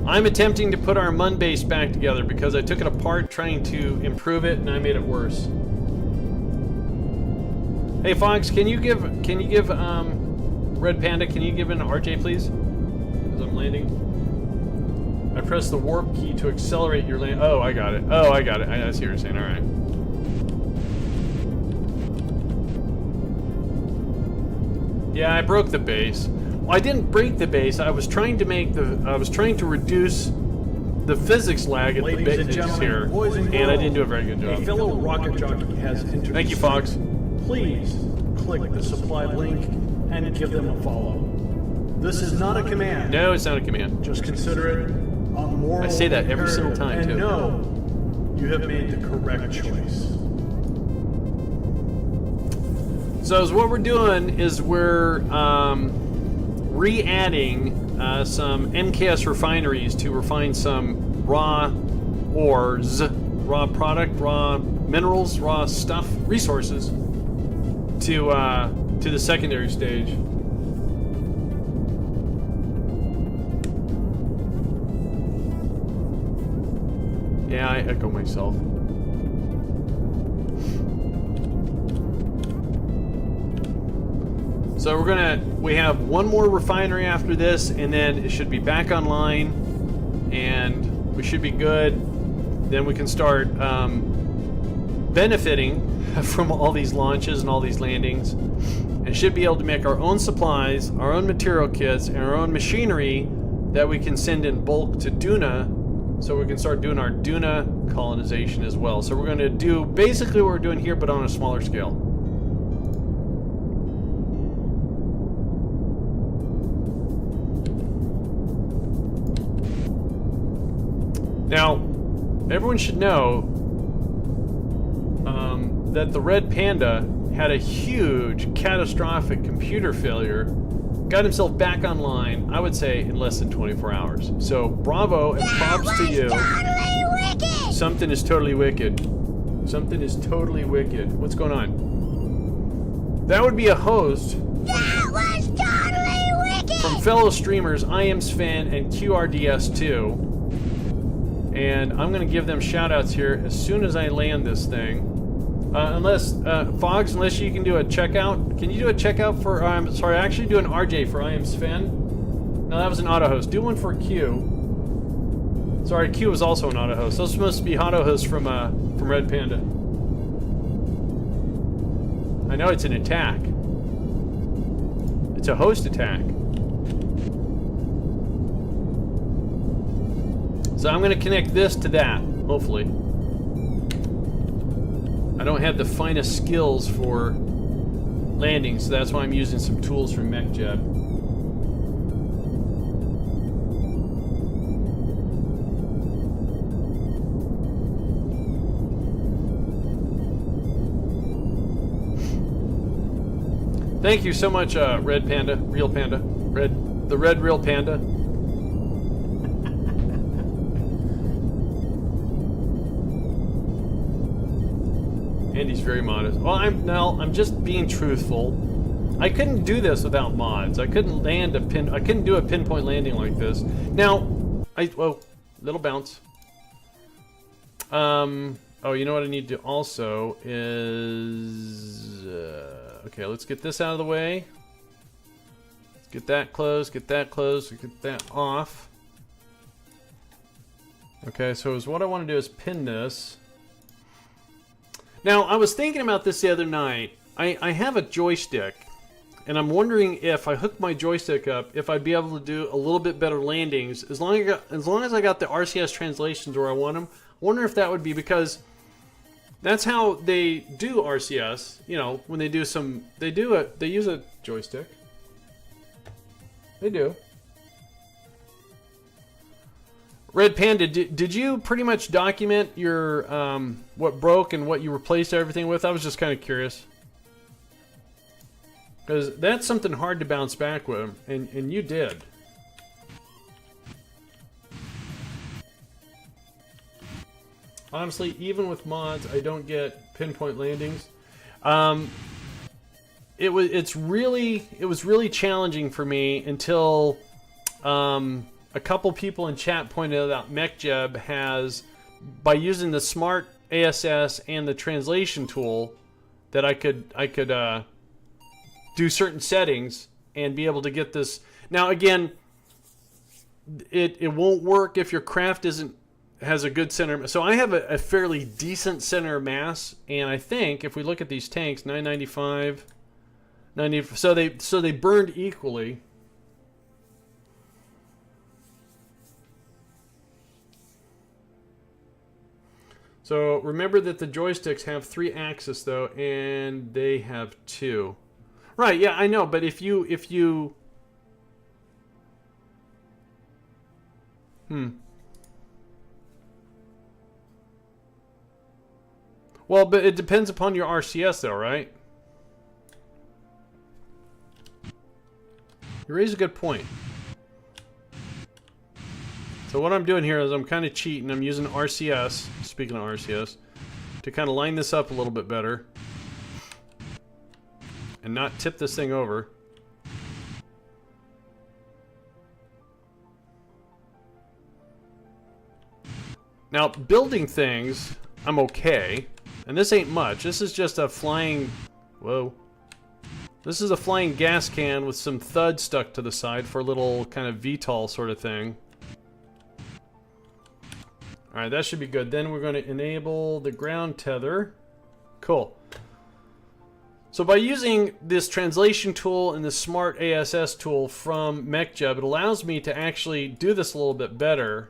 I'm attempting to put our Mun Base back together because I took it apart trying to improve it and I made it worse. Hey Fox, can you give Red Panda, can you give an RJ please? As I'm landing. I pressed the warp key to accelerate your land. Oh, I got it. Oh, I got it. I see what you're saying. All right. Yeah, I broke the base. Well, I didn't break the base. I was trying to reduce the physics lag at the base here, and I didn't do a very good job. A fellow rocket jockey has entered. Thank you, Fox. Please click the supplied link and give them a follow. This is not a command. No, it's not a command. Just consider it a moral I say that every single time, and too. know you have made the correct choice. So what we're doing is we're re-adding some MKS refineries to refine some raw ores, raw product, raw minerals, raw stuff, resources to the secondary stage. Yeah, I echo myself. So we have one more refinery after this, and then it should be back online, and we should be good. Then we can start benefiting from all these launches and all these landings, and should be able to make our own supplies, our own material kits, and our own machinery that we can send in bulk to Duna, so we can start doing our Duna colonization as well. So we're going to do basically what we're doing here, but on a smaller scale. Now, everyone should know that the Red Panda had a huge, catastrophic computer failure, got himself back online, I would say, in less than 24 hours. So, bravo and props to you. Totally wicked! Something is totally wicked. Something is totally wicked. What's going on? That would be a host That was totally wicked! from fellow streamers I Am Sven and QRDS2. And I'm going to give them shoutouts here as soon as I land this thing. Unless, Fox, unless you can do a checkout. Can you do a checkout for, sorry, actually do an RJ for I Am Sven? No, that was an auto host. Do one for Q. Sorry, Q was also an auto host. Those are supposed to be auto hosts from Red Panda. I know it's an attack. It's a host attack. So I'm going to connect this to that, hopefully. I don't have the finest skills for landing, so that's why I'm using some tools from MechJeb. Thank you so much, Red Panda, Real Panda, the Red Real Panda. Andy's very modest. Well, I'm just being truthful. I couldn't do this without mods. I couldn't land I couldn't do a pinpoint landing like this. Now, little bounce. Oh, you know what I need to also is okay, let's get this out of the way. Let's get that closed, get that off. Okay, so what I want to do is pin this. Now, I was thinking about this the other night. I have a joystick, and I'm wondering if I hook my joystick up, if I'd be able to do a little bit better landings, as long as I got the RCS translations where I want them. I wonder if that would be, because that's how they do RCS. You know, when they do they use a joystick. They do. Red Panda, did you pretty much document your what broke and what you replaced everything with? I was just kind of curious, because that's something hard to bounce back with, and you did. Honestly, even with mods, I don't get pinpoint landings. It was really challenging for me until a couple people in chat pointed out MechJeb has, by using the smart ASS and the translation tool, that I could do certain settings and be able to get this. Now again, it won't work if your craft has a good center. So I have a fairly decent center of mass, and I think if we look at these tanks, 995, 90, so they burned equally. So remember that the joysticks have 3 axes though, and they have 2. Right, yeah, I know, but if you Well, but it depends upon your RCS though, right? You raise a good point. So what I'm doing here is I'm kind of cheating. I'm using RCS, speaking of RCS, to kind of line this up a little bit better and not tip this thing over. Now, building things, I'm okay. And this ain't much. This is just a flying... Whoa. This is a flying gas can with some thud stuck to the side for a little kind of VTOL sort of thing. Alright, that should be good. Then we're going to enable the ground tether. Cool. So by using this translation tool and the smart ASS tool from MechJeb, it allows me to actually do this a little bit better.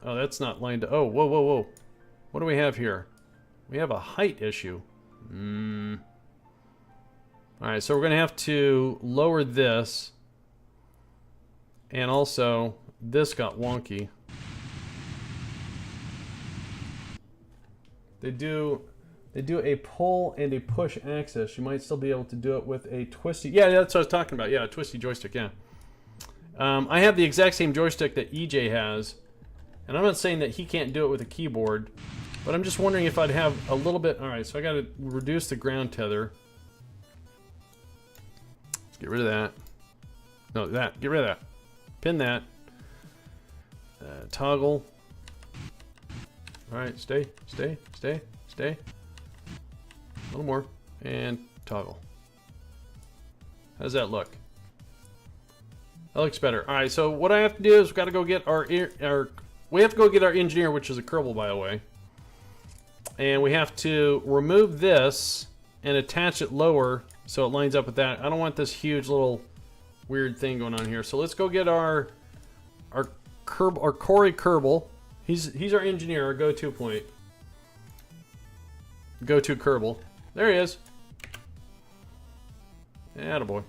Oh, that's not lined up. Oh, whoa, whoa, whoa. What do we have here? We have a height issue. Alright, so we're going to have to lower this. And also, this got wonky. They do a pull and a push axis. You might still be able to do it with a twisty... Yeah, that's what I was talking about. Yeah, a twisty joystick, yeah. I have the exact same joystick that EJ has. And I'm not saying that he can't do it with a keyboard. But I'm just wondering if I'd have a little bit... Alright, so I got to reduce the ground tether. Get rid of that. No, that. Get rid of that. Pin that. Toggle. Alright, stay. A little more. And toggle. How does that look? That looks better. Alright, so what I have to do is we've got to go get our engineer, which is a Kerbal, by the way. And we have to remove this and attach it lower so it lines up with that. I don't want this huge little weird thing going on here. So let's go get our Corey Kerbal. He's our engineer, our go-to point. Go-to Kerbal. There he is. Attaboy.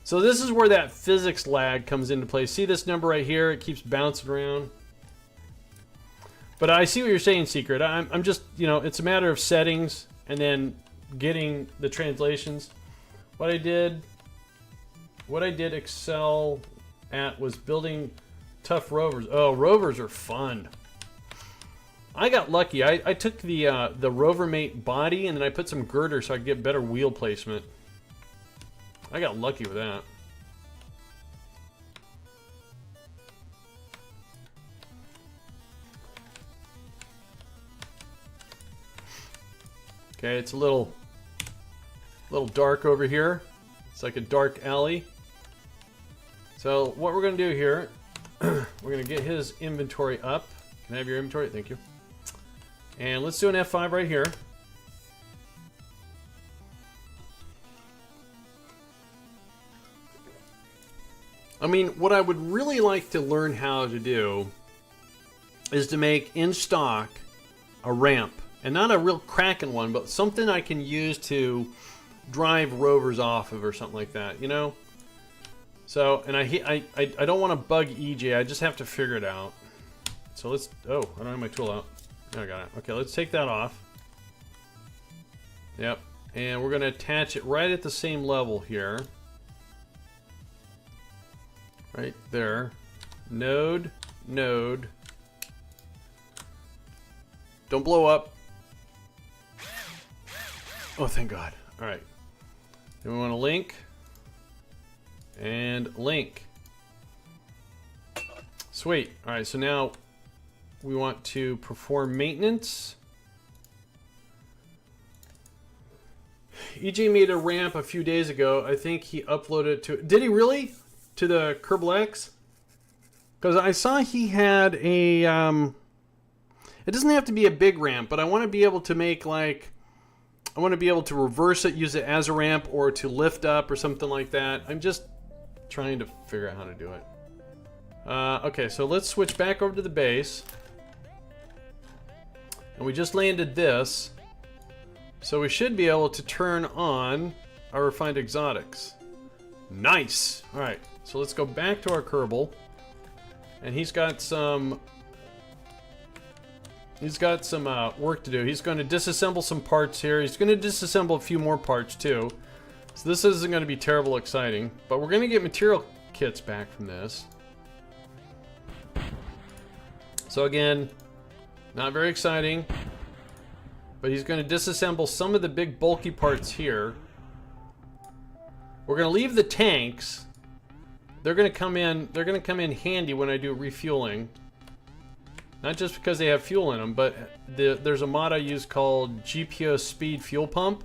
So this is where that physics lag comes into play. See this number right here? It keeps bouncing around. But I see what you're saying, Secret. I'm just, you know, it's a matter of settings and then getting the translations. What I did excel at was building tough rovers. Oh, rovers are fun. I got lucky. I took the rover mate body and then I put some girder so I could get better wheel placement. I got lucky with that. Okay, it's a little dark over here. It's like a dark alley. So what we're gonna do here, we're gonna get his inventory up. Can I have your inventory? Thank you. And let's do an F5 right here. I mean, what I would really like to learn how to do is to make in stock a ramp. And not a real cracking one, but something I can use to drive rovers off of or something like that, you know? So, and I don't want to bug EJ, I just have to figure it out. So let's, oh, I don't have my tool out. Oh, I got it. Okay, let's take that off. Yep, and we're going to attach it right at the same level here. Right there. Node. Don't blow up. Oh, thank God. All right. Then we want to link. And link. Sweet. All right, so now we want to perform maintenance. EJ made a ramp a few days ago. I think he uploaded it to... Did he really? To the Kerbal X? Because I saw he had a... It doesn't have to be a big ramp, but I want to be able to make like... I want to be able to reverse it, use it as a ramp, or to lift up or something like that. I'm just trying to figure out how to do it. Okay, so let's switch back over to the base. And we just landed this. So we should be able to turn on our refined exotics. Nice! Alright, so let's go back to our Kerbal. And he's got some work to do. He's going to disassemble some parts here. He's going to disassemble a few more parts too. So this isn't going to be terrible exciting. But we're going to get material kits back from this. So again, not very exciting. But he's going to disassemble some of the big bulky parts here. We're going to leave the tanks. They're going to come in handy when I do refueling. Not just because they have fuel in them, but there's a mod I use called GPO Speed Fuel Pump.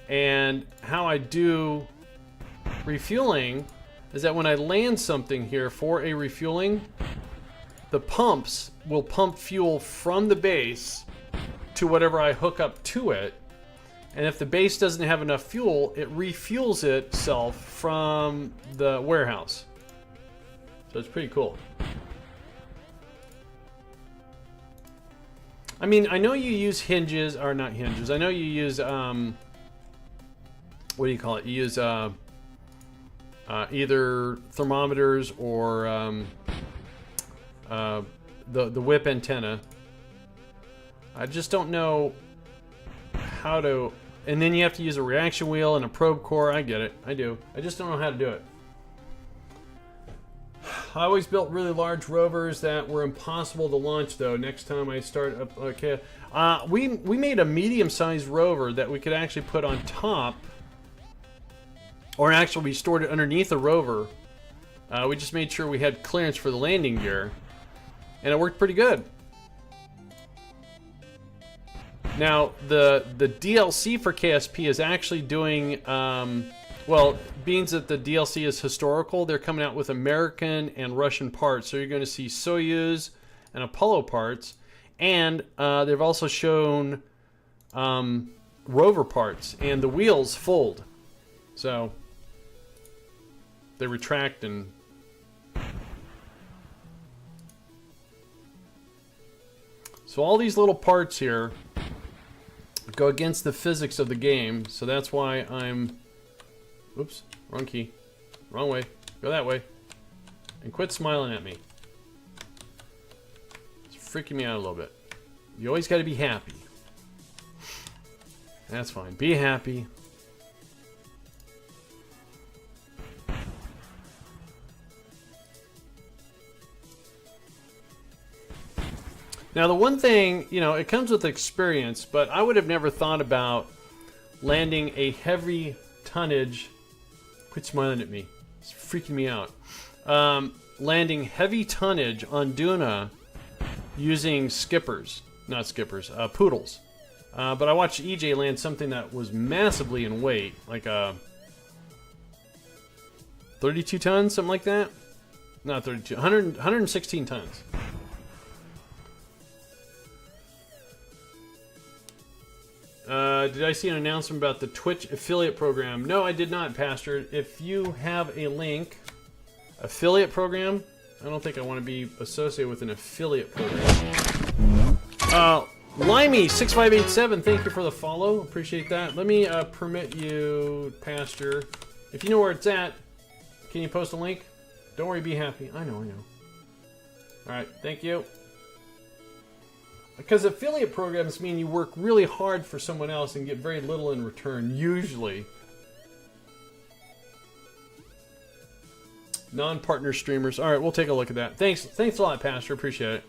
And how I do refueling is that when I land something here for a refueling, the pumps will pump fuel from the base to whatever I hook up to it. And if the base doesn't have enough fuel, it refuels itself from the warehouse. So it's pretty cool. I mean, I know you use hinges, or not hinges. I know you use, what do you call it? You use either thermometers or the whip antenna. I just don't know how to... And then you have to use a reaction wheel and a probe core. I get it. I do. I just don't know how to do it. I always built really large rovers that were impossible to launch, though. Next time I start up... Okay. We made a medium-sized rover that we could actually put on top Or actually, we stored it underneath a rover. We just made sure we had clearance for the landing gear. And it worked pretty good. Now, the DLC for KSP is actually doing... well, being that the DLC is historical, they're coming out with American and Russian parts. So you're going to see Soyuz and Apollo parts. And they've also shown rover parts. And the wheels fold. So they retract and... So all these little parts here go against the physics of the game. So that's why I'm... Oops, wrong key. Wrong way. Go that way. And quit smiling at me. It's freaking me out a little bit. You always got to be happy. That's fine. Be happy. Now, the one thing, you know, it comes with experience, but I would have never thought about landing a heavy tonnage. Quit smiling at me. It's freaking me out. Landing heavy tonnage on Duna using skippers. Not skippers, poodles. But I watched EJ land something that was massively in weight, like 32 tons, something like that. Not 32, 116 tons. Did I see an announcement about the Twitch affiliate program? No, I did not, Pastor. If you have a link, affiliate program, I don't think I want to be associated with an affiliate program. Limey6587, thank you for the follow. Appreciate that. Let me permit you, Pastor. If you know where it's at, can you post a link? Don't worry, be happy. I know. Alright, thank you. Because affiliate programs mean you work really hard for someone else and get very little in return, usually. Non-partner streamers. Alright, we'll take a look at that. Thanks a lot, Pastor. Appreciate it.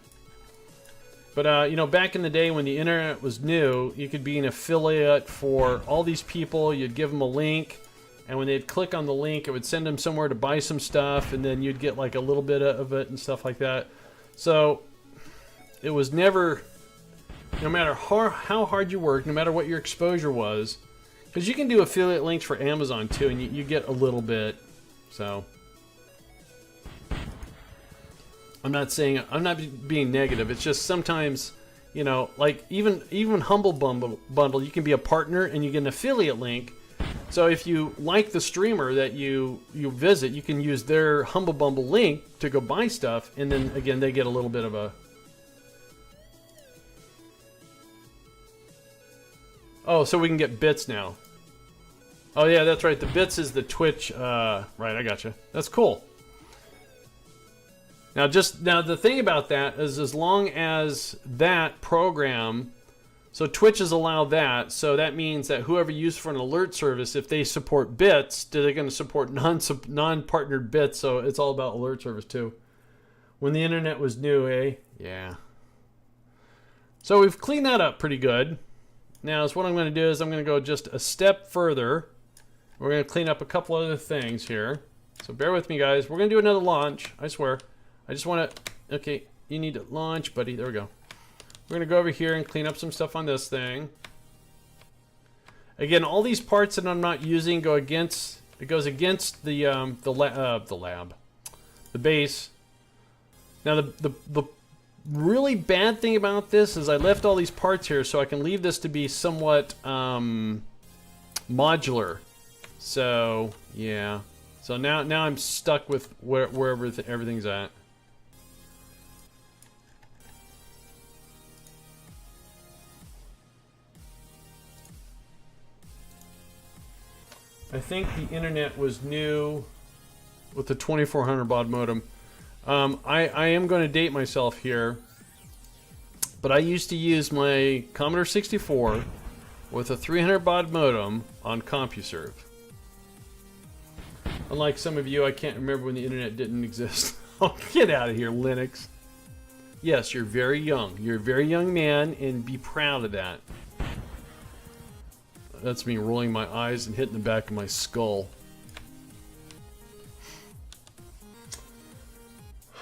But, you know, back in the day when the internet was new, you could be an affiliate for all these people. You'd give them a link, and when they'd click on the link, it would send them somewhere to buy some stuff, and then you'd get, like, a little bit of it and stuff like that. So, it was never... No matter how hard you work, no matter what your exposure was, because you can do affiliate links for Amazon too, and you get a little bit. So I'm not being negative. It's just sometimes, you know, like even Humble Bundle, you can be a partner and you get an affiliate link. So if you like the streamer that you visit, you can use their Humble Bundle link to go buy stuff, and then again they get a little bit of a... Oh, so we can get bits now. Oh yeah, that's right. The bits is the Twitch. Right, I gotcha. That's cool. Now, the thing about that is, as long as that program, so Twitch has allowed that, so that means that whoever uses for an alert service, if they support bits, they're going to support non-partnered bits. So it's all about alert service too. When the internet was new, eh? Yeah. So we've cleaned that up pretty good. Now, so what I'm going to do is I'm going to go just a step further. We're going to clean up a couple other things here. So bear with me, guys. We're going to do another launch. I swear. I just want to... Okay, you need to launch, buddy. There we go. We're going to go over here and clean up some stuff on this thing. Again, all these parts that I'm not using go against... It goes against the base. Now, the really bad thing about this is I left all these parts here so I can leave this to be somewhat modular. So yeah. So now I'm stuck with wherever everything's at. I think the internet was new with the 2400 baud modem. I am going to date myself here, but I used to use my Commodore 64 with a 300 baud modem on CompuServe. Unlike some of you, I can't remember when the internet didn't exist. Oh, get out of here, Linux. Yes, you're very young. You're a very young man, and be proud of that. That's me rolling my eyes and hitting the back of my skull.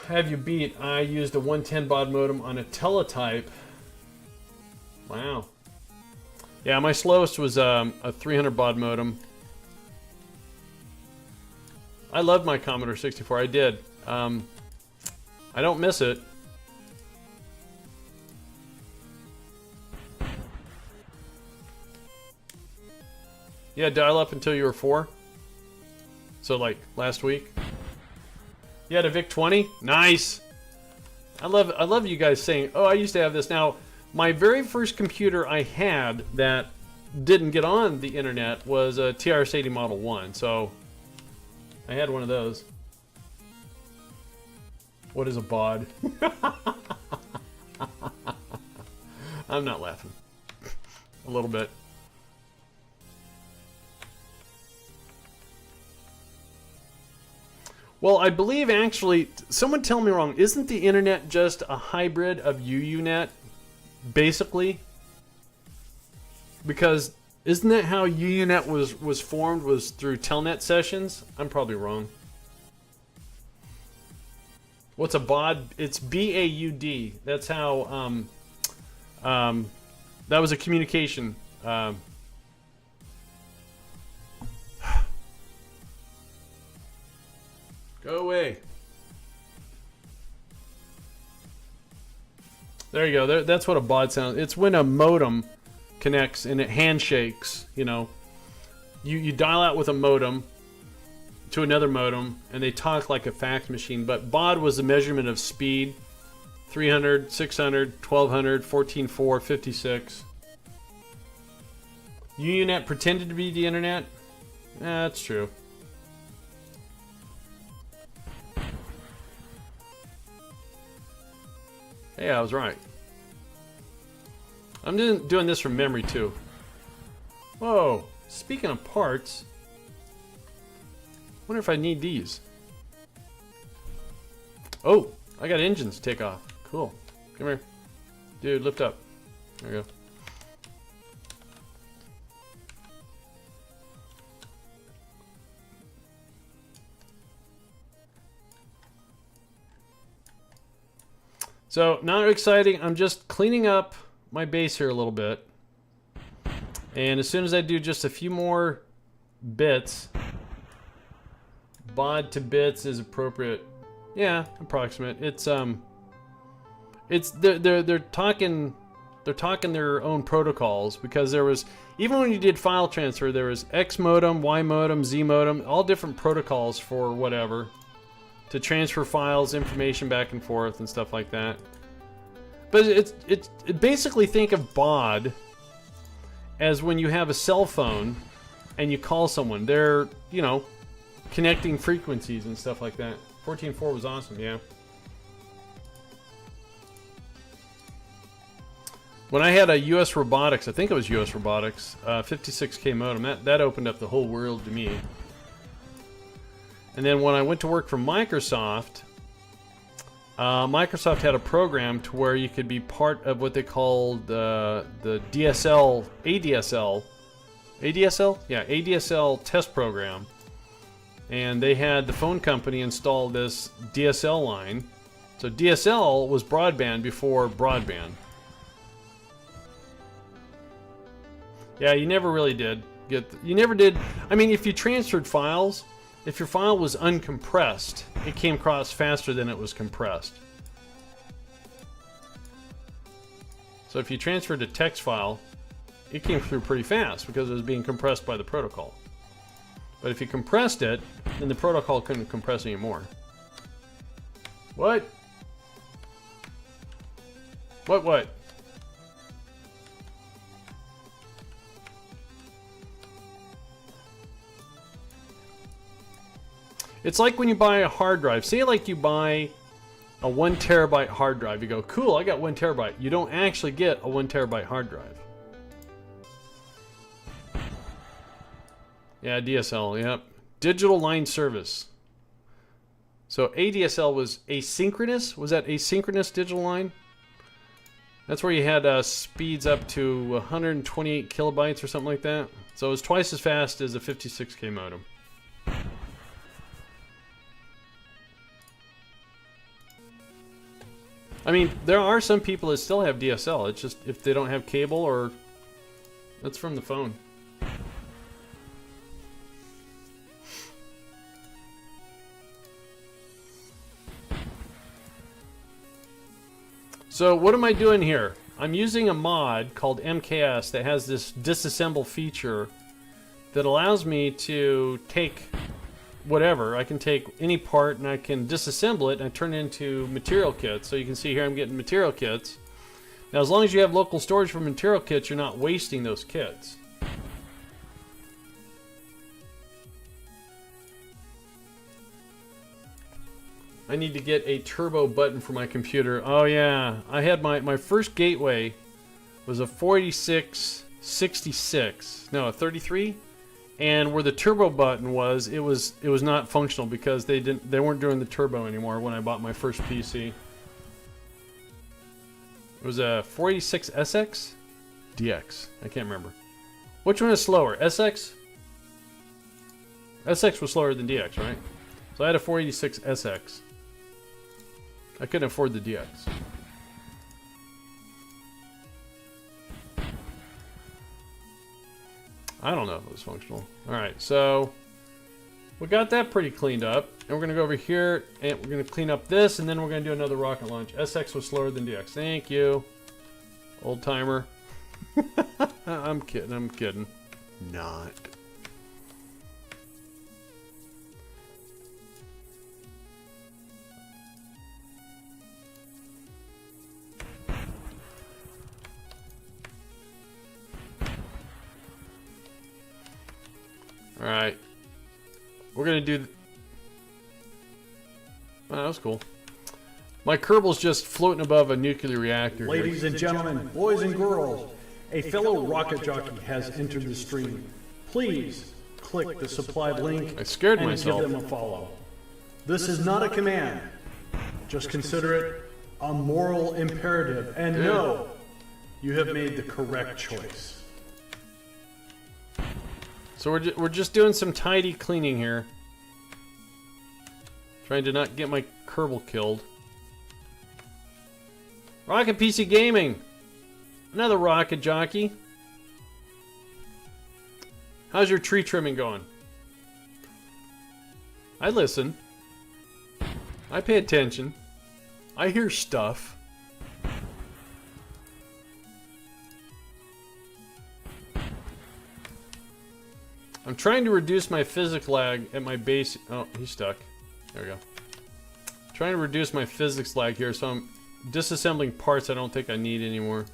have you beat. I used a 110 baud modem on a teletype. Wow. Yeah, my slowest was a 300 baud modem. I loved my Commodore 64. I did. I don't miss it. Yeah, dial up until you were 4. So like last week. You had a VIC-20? Nice. I love you guys saying, "Oh, I used to have this." Now, my very first computer I had that didn't get on the internet was a TRS-80 Model 1. So I had one of those. What is a baud? I'm not laughing. A little bit. Well, I believe actually, someone tell me wrong, isn't the internet just a hybrid of UUNet, basically? Because isn't that how UUNet was formed, was through telnet sessions? I'm probably wrong. What's a baud? It's B-A-U-D. That's how, that was a communication, Go away. There you go. That's what a baud sounds. It's when a modem connects and it handshakes, you know. You dial out with a modem to another modem and they talk like a fax machine. But baud was the measurement of speed. 300, 600, 1200, 14.4, 56. UUNet pretended to be the internet? That's true. Hey, I was right. I'm doing this from memory too. Whoa, speaking of parts, wonder if I need these. Oh, I got engines to take off. Cool. Come here. Dude, lift up. There we go. So, not exciting. I'm just cleaning up my base here a little bit. And as soon as I do just a few more bits, baud to bits is appropriate. Yeah, approximate. It's they're talking their own protocols, because there was, even when you did file transfer, there was X modem, Y modem, Z modem, all different protocols for whatever, to transfer files, information back and forth and stuff like that. But it's basically, think of baud as when you have a cell phone and you call someone. They're, you know, connecting frequencies and stuff like that. 14.4 was awesome, yeah. When I had a US Robotics, I think it was US Robotics, 56K modem, that opened up the whole world to me. And then when I went to work for Microsoft, Microsoft had a program to where you could be part of what they called the DSL, ADSL? Yeah, ADSL test program. And they had the phone company install this DSL line. So DSL was broadband before broadband. Yeah, you never really did you never did. I mean, if you transferred files, if your file was uncompressed, it came across faster than it was compressed. So if you transferred a text file, it came through pretty fast because it was being compressed by the protocol. But if you compressed it, then the protocol couldn't compress anymore. What? What? It's like when you buy a hard drive. Say like you buy a 1 terabyte hard drive. You go, cool, I got 1 terabyte. You don't actually get a 1 terabyte hard drive. Yeah, DSL, yep. Digital line service. So ADSL was asynchronous. Was that asynchronous digital line? That's where you had speeds up to 128 kilobytes or something like that. So it was twice as fast as a 56K modem. I mean, there are some people that still have DSL. It's just if they don't have cable or... That's from the phone. So what am I doing here? I'm using a mod called MKS that has this disassemble feature that allows me to take whatever. I can take any part and I can disassemble it and I turn it into material kits. So you can see here I'm getting material kits. Now as long as you have local storage for material kits, you're not wasting those kits. I need to get a turbo button for my computer. Oh yeah, I had my first gateway was a 4666. No, a 33. And where the turbo button was, it was not functional because they weren't doing the turbo anymore when I bought my first PC. It was a 46SX? DX. I can't remember. Which one is slower? SX? SX was slower than DX, right? So I had a 486SX. I couldn't afford the DX. I don't know if it was functional. Alright, so we got that pretty cleaned up. And we're going to go over here and we're going to clean up this and then we're going to do another rocket launch. SX was slower than DX. Thank you. Old timer. I'm kidding, I'm kidding. Not. Alright. We're going to do... Oh, that was cool. My Kerbal's just floating above a nuclear reactor. Ladies and gentlemen, boys and girls, a fellow rocket jockey has entered the stream. Please click the supplied link I scared and myself. give them a follow. This is not a command. Just consider it a moral imperative. And know you have made the correct choice. So we're just doing some tidy cleaning here. Trying to not get my Kerbal killed. Rocket PC Gaming! Another rocket jockey. How's your tree trimming going? I listen. I pay attention. I hear stuff. I'm trying to reduce my physics lag at my base. Oh, he's stuck. There we go. Trying to reduce my physics lag here, so I'm disassembling parts I don't think I need anymore.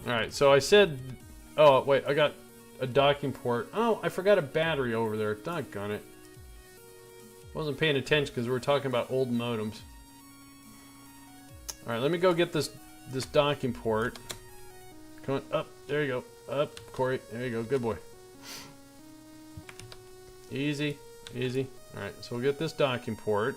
Alright, so I said... Oh, wait, I got a docking port. Oh, I forgot a battery over there. Doggone it. Wasn't paying attention because we were talking about old modems. Alright, let me go get this docking port. Come on, up. There you go. Up, Corey. There you go. Good boy. Easy. Easy. Alright, so we'll get this docking port.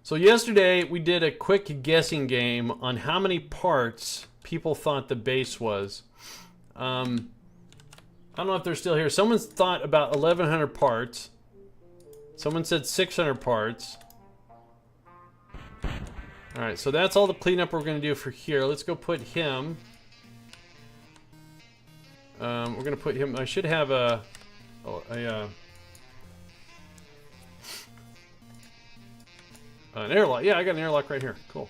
So yesterday we did a quick guessing game on how many parts people thought the base was. I don't know if they're still here. Someone thought about 1,100 parts. Someone said 600 parts. Alright, so that's all the cleanup we're going to do for here. Let's go put him. We're going to put him... I should have an airlock. Yeah, I got an airlock right here. Cool.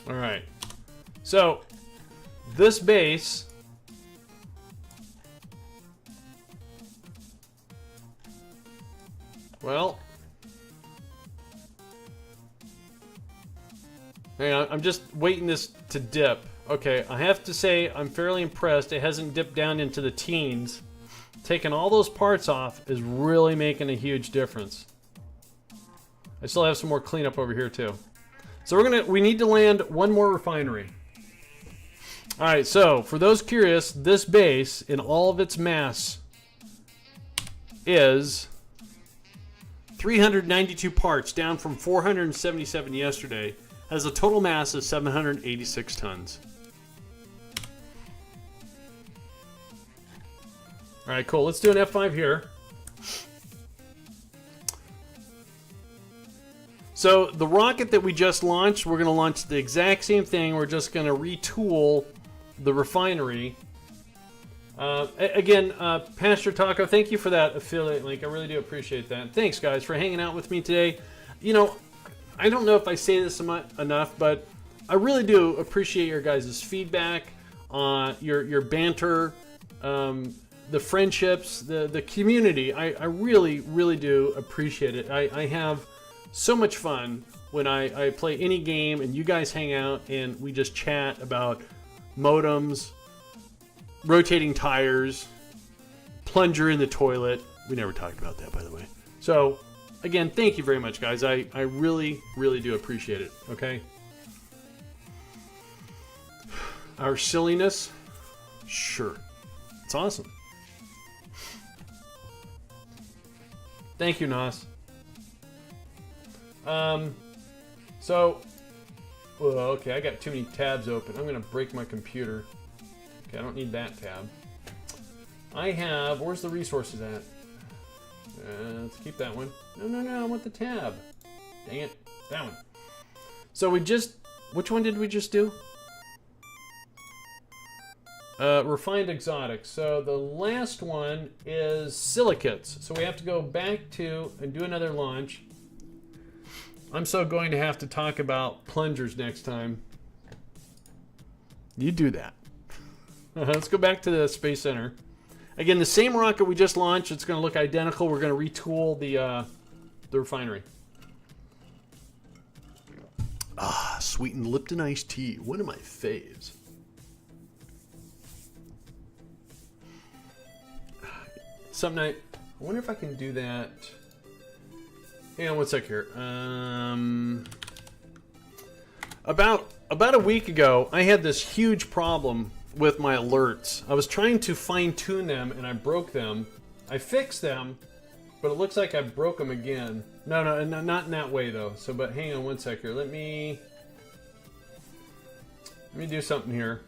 Alright. So, this base... Well... Hang on, I'm just waiting this to dip. Okay, I have to say I'm fairly impressed. It hasn't dipped down into the teens. Taking all those parts off is really making a huge difference. I still have some more cleanup over here too. So we need to land one more refinery. All right, so for those curious, this base in all of its mass is 392 parts, down from 477 yesterday. Has a total mass of 786 tons. All right, cool. Let's do an F5 here. So the rocket that we just launched, we're going to launch the exact same thing. We're just going to retool the refinery. Again, Pastor Taco, thank you for that affiliate link. I really do appreciate that. Thanks, guys, for hanging out with me today. You know, I don't know if I say this enough, but I really do appreciate your guys' feedback, your banter, the friendships, the community. I really, really do appreciate it. I have so much fun when I play any game and you guys hang out and we just chat about modems, rotating tires, plunger in the toilet. We never talked about that, by the way. So, again, thank you very much, guys. I really, really do appreciate it, okay? Our silliness? Sure. It's awesome. Thank you, Nas. Okay, I got too many tabs open. I'm gonna break my computer. Okay, I don't need that tab. I have, where's the resources at? Let's keep that one. No, I want the tab. Dang it, that one. So which one did we just do? Refined exotics. So the last one is silicates. So we have to go back to and do another launch. I'm so going to have to talk about plungers next time. You do that. Let's go back to the Space Center. Again, the same rocket we just launched. It's going to look identical. We're going to retool the refinery. Ah, sweetened Lipton iced tea. One of my faves. Something I wonder if I can do that. Hang on one sec here. About a week ago, I had this huge problem with my alerts. I was trying to fine-tune them, and I broke them. I fixed them, but it looks like I broke them again. No, not in that way, though. So, but hang on one sec here. Let me do something here.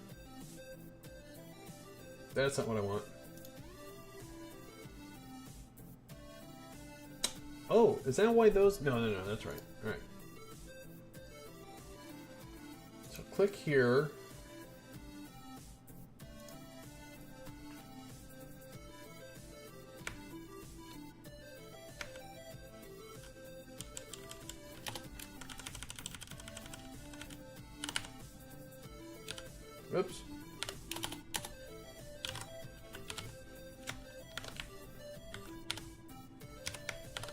That's not what I want. Oh, is that why those... No, that's right. All right. So click here. Oops.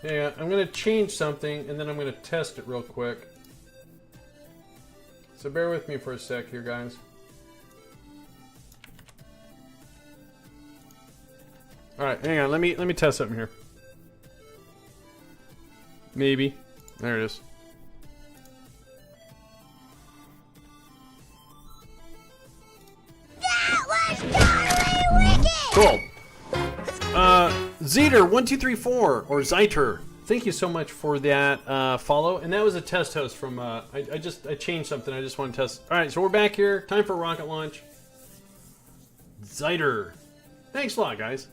Yeah, I'm going to change something, and then I'm going to test it real quick. So bear with me for a sec here, guys. All right, hang on. Let me test something here. Maybe. There it is. That was totally wicked! Cool. Zeter1234 or Zeiter, thank you so much for that follow. And that was a test host from I changed something. I just want to test. All right, so we're back here. Time for rocket launch. Zeiter, thanks a lot, guys.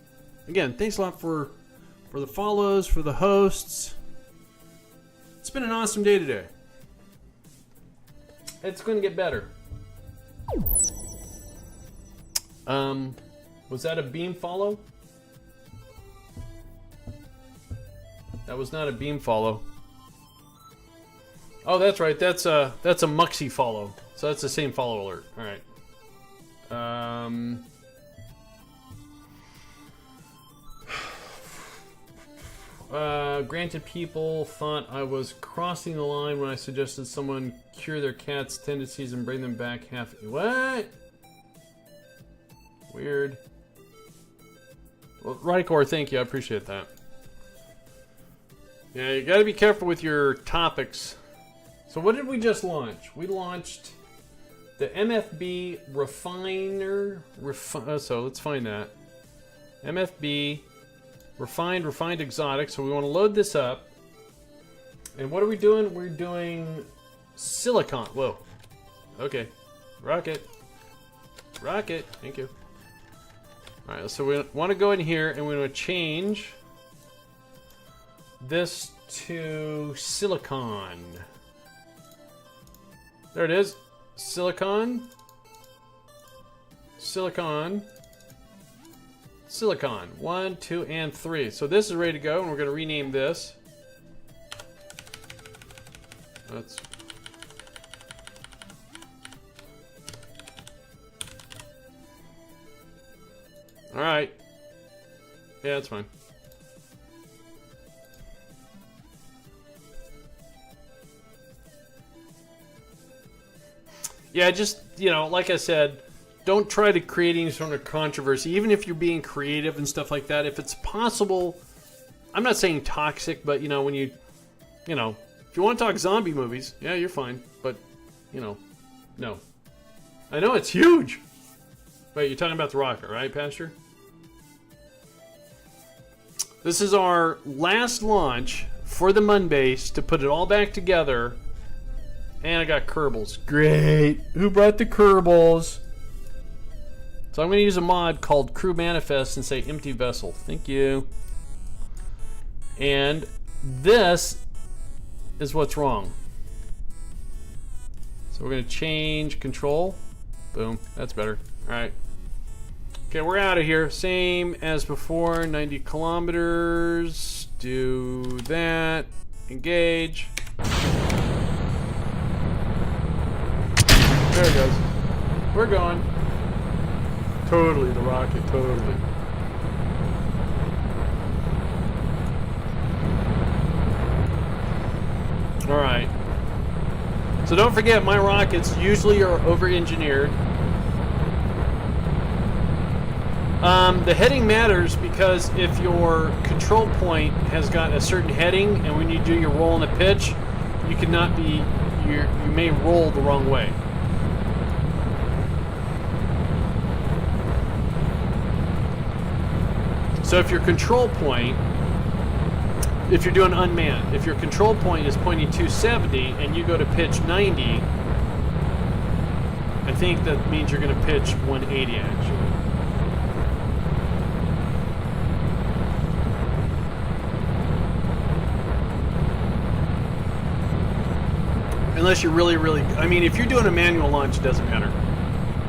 Again, thanks a lot for the follows, for the hosts. It's been an awesome day today. It's going to get better. Was that a beam follow? That was not a beam follow. Oh, that's right. That's a Muxy follow. So that's the same follow alert. All right. Granted, people thought I was crossing the line when I suggested someone cure their cat's tendencies and bring them back half. What? Weird. Well, Rykor, thank you. I appreciate that. Yeah, you gotta be careful with your topics. So what did we just launch? We launched The MFB refiner, so let's find that. MFB, refined exotic. So we want to load this up. And what are we doing? We're doing silicon. Whoa. Okay. Rocket. Rocket. Thank you. All right. So we want to go in here and we want to change this to silicon. There it is. Silicon. Silicon. Silicon. 1, 2, and 3. So this is ready to go, and we're going to rename this. That's all right. Yeah, that's fine. Yeah, just, you know, like I said, don't try to create any sort of controversy, even if you're being creative and stuff like that. If it's possible, I'm not saying toxic, but, you know, when you know, if you want to talk zombie movies, yeah, you're fine. But, you know, no. I know it's huge. Wait, you're talking about the rocket, right, Pastor? This is our last launch for the Mun Base to put it all back together. And I got Kerbals. Great. Who brought the Kerbals? So I'm going to use a mod called Crew Manifest and say empty vessel. Thank you. And this is what's wrong. So we're going to change control. Boom. That's better. All right. Okay, we're out of here. Same as before. 90 kilometers. Do that. Engage. There it goes. We're going. Totally the rocket, totally. Alright. So don't forget, my rockets usually are over-engineered. The heading matters because if your control point has got a certain heading, and when you do your roll and a pitch, you cannot be, you may roll the wrong way. So if your control point, if you're doing unmanned, if your control point is pointing 270 and you go to pitch 90, I think that means you're going to pitch 180 actually. Unless you're really, I mean, if you're doing a manual launch, it doesn't matter.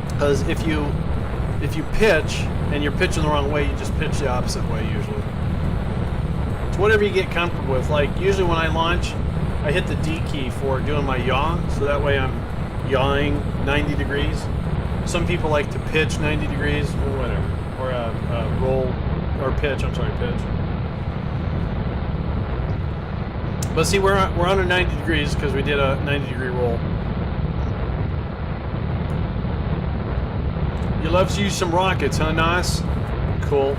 Because if you pitch and you're pitching the wrong way, you just pitch the opposite way usually. It's whatever you get comfortable with. Like usually when I launch, I hit the D key for doing my yaw, so that way I'm yawing 90 degrees. Some people like to pitch 90 degrees or whatever, or roll or pitch. I'm sorry, pitch. But see, we're under 90 degrees because we did a 90-degree roll. You love to use some rockets, huh, Nos? Cool.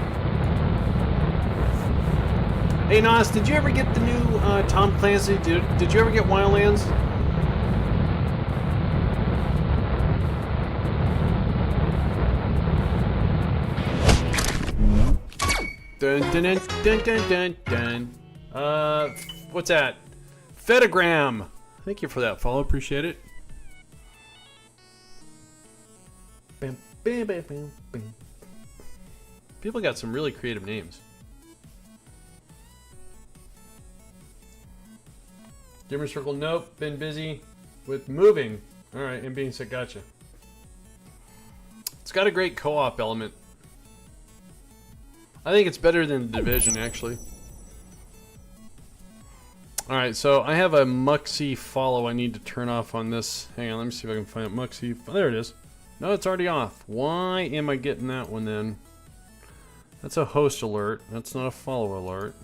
Hey, Nos, did you ever get the new Tom Clancy? Did you ever get Wildlands? Dun dun dun dun dun dun dun. What's that? Fetagram. Thank you for that follow. Appreciate it. Bam, bam, bam, bam, bam. People got some really creative names. Dimmer Circle, nope. Been busy with moving. Alright, and being sick, gotcha. It's got a great co-op element. I think it's better than Division, actually. Alright, so I have a Muxy follow I need to turn off on this. Hang on, let me see if I can find it. Muxy. There it is. No, it's already off. Why am I getting that one then? That's a host alert. That's not a follow alert.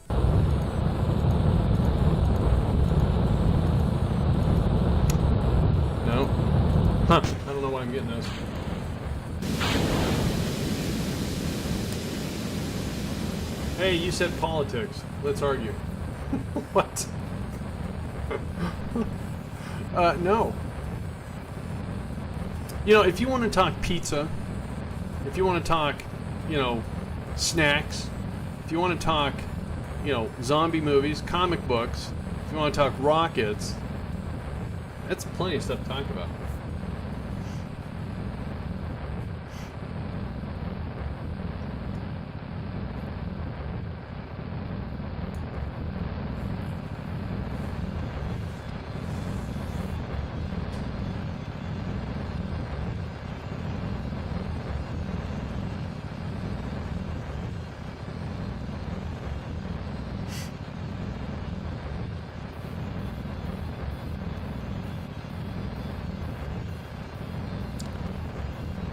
No. Huh. I don't know why I'm getting this. Hey, you said politics. Let's argue. What? No. You know, if you want to talk pizza, if you want to talk, you know, snacks, if you want to talk, you know, zombie movies, comic books, if you want to talk rockets, that's plenty of stuff to talk about.